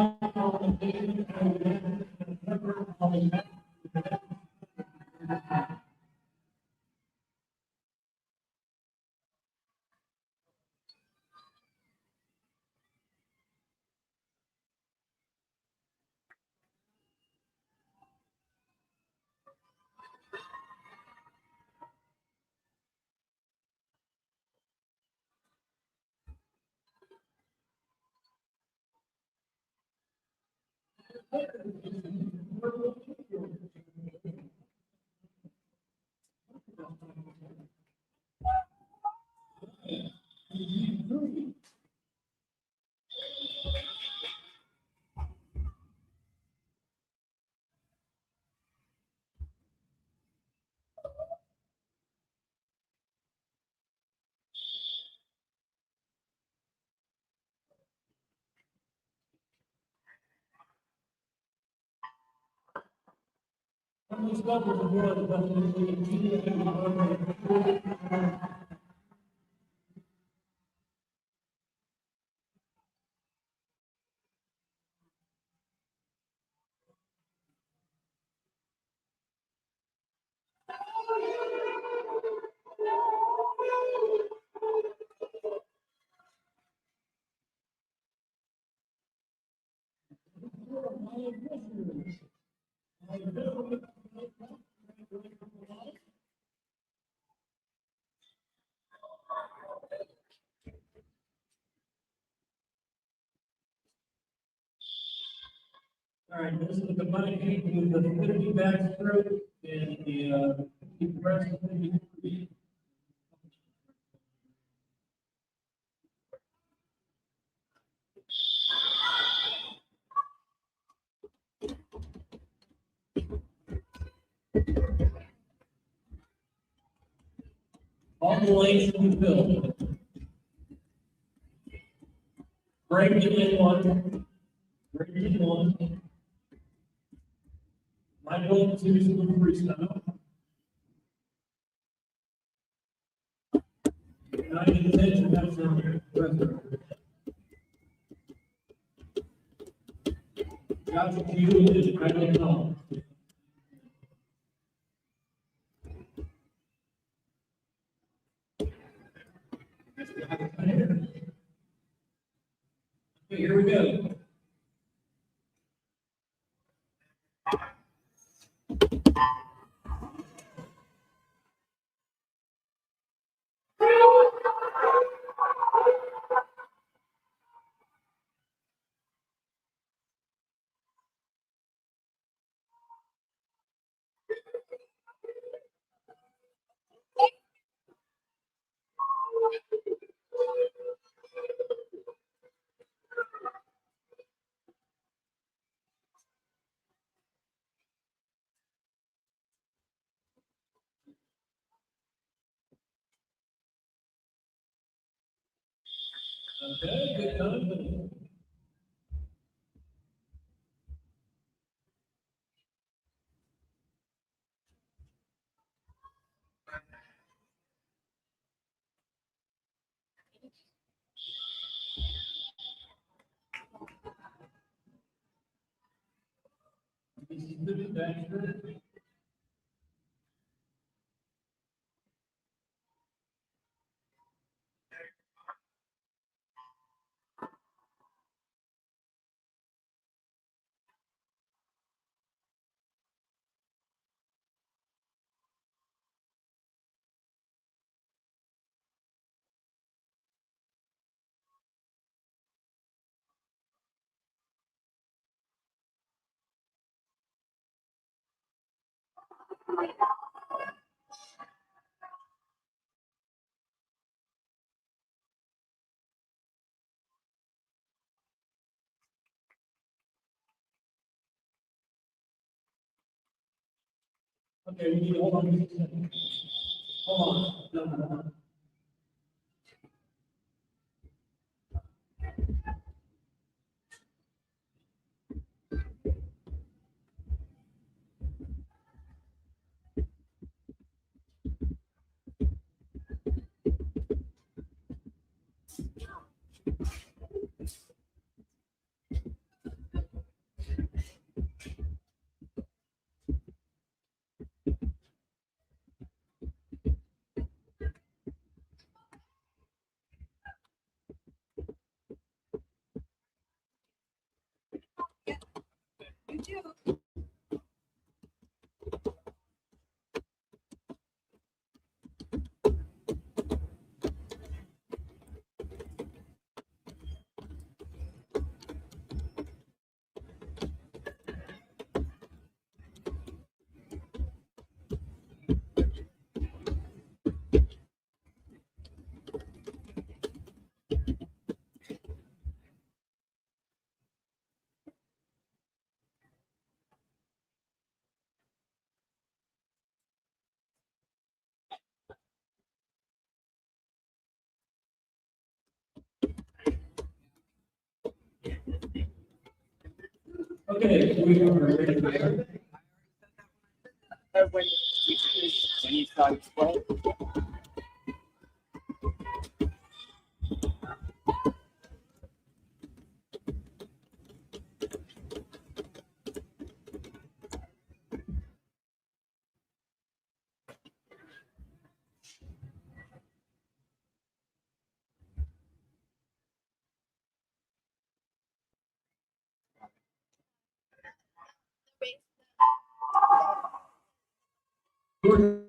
right, this is the combined heat with the 50 backstroke and the heat press. All the lanes will be filled. Break it in one. Break it in one. My goal is to freestyle. 9 and 10, that's Got to you, I don't know. Okay, here we go. Okay, good time. Okay, we need hold on. Hold on. No, no. Okay, we are ready to go. When you start exploding. Your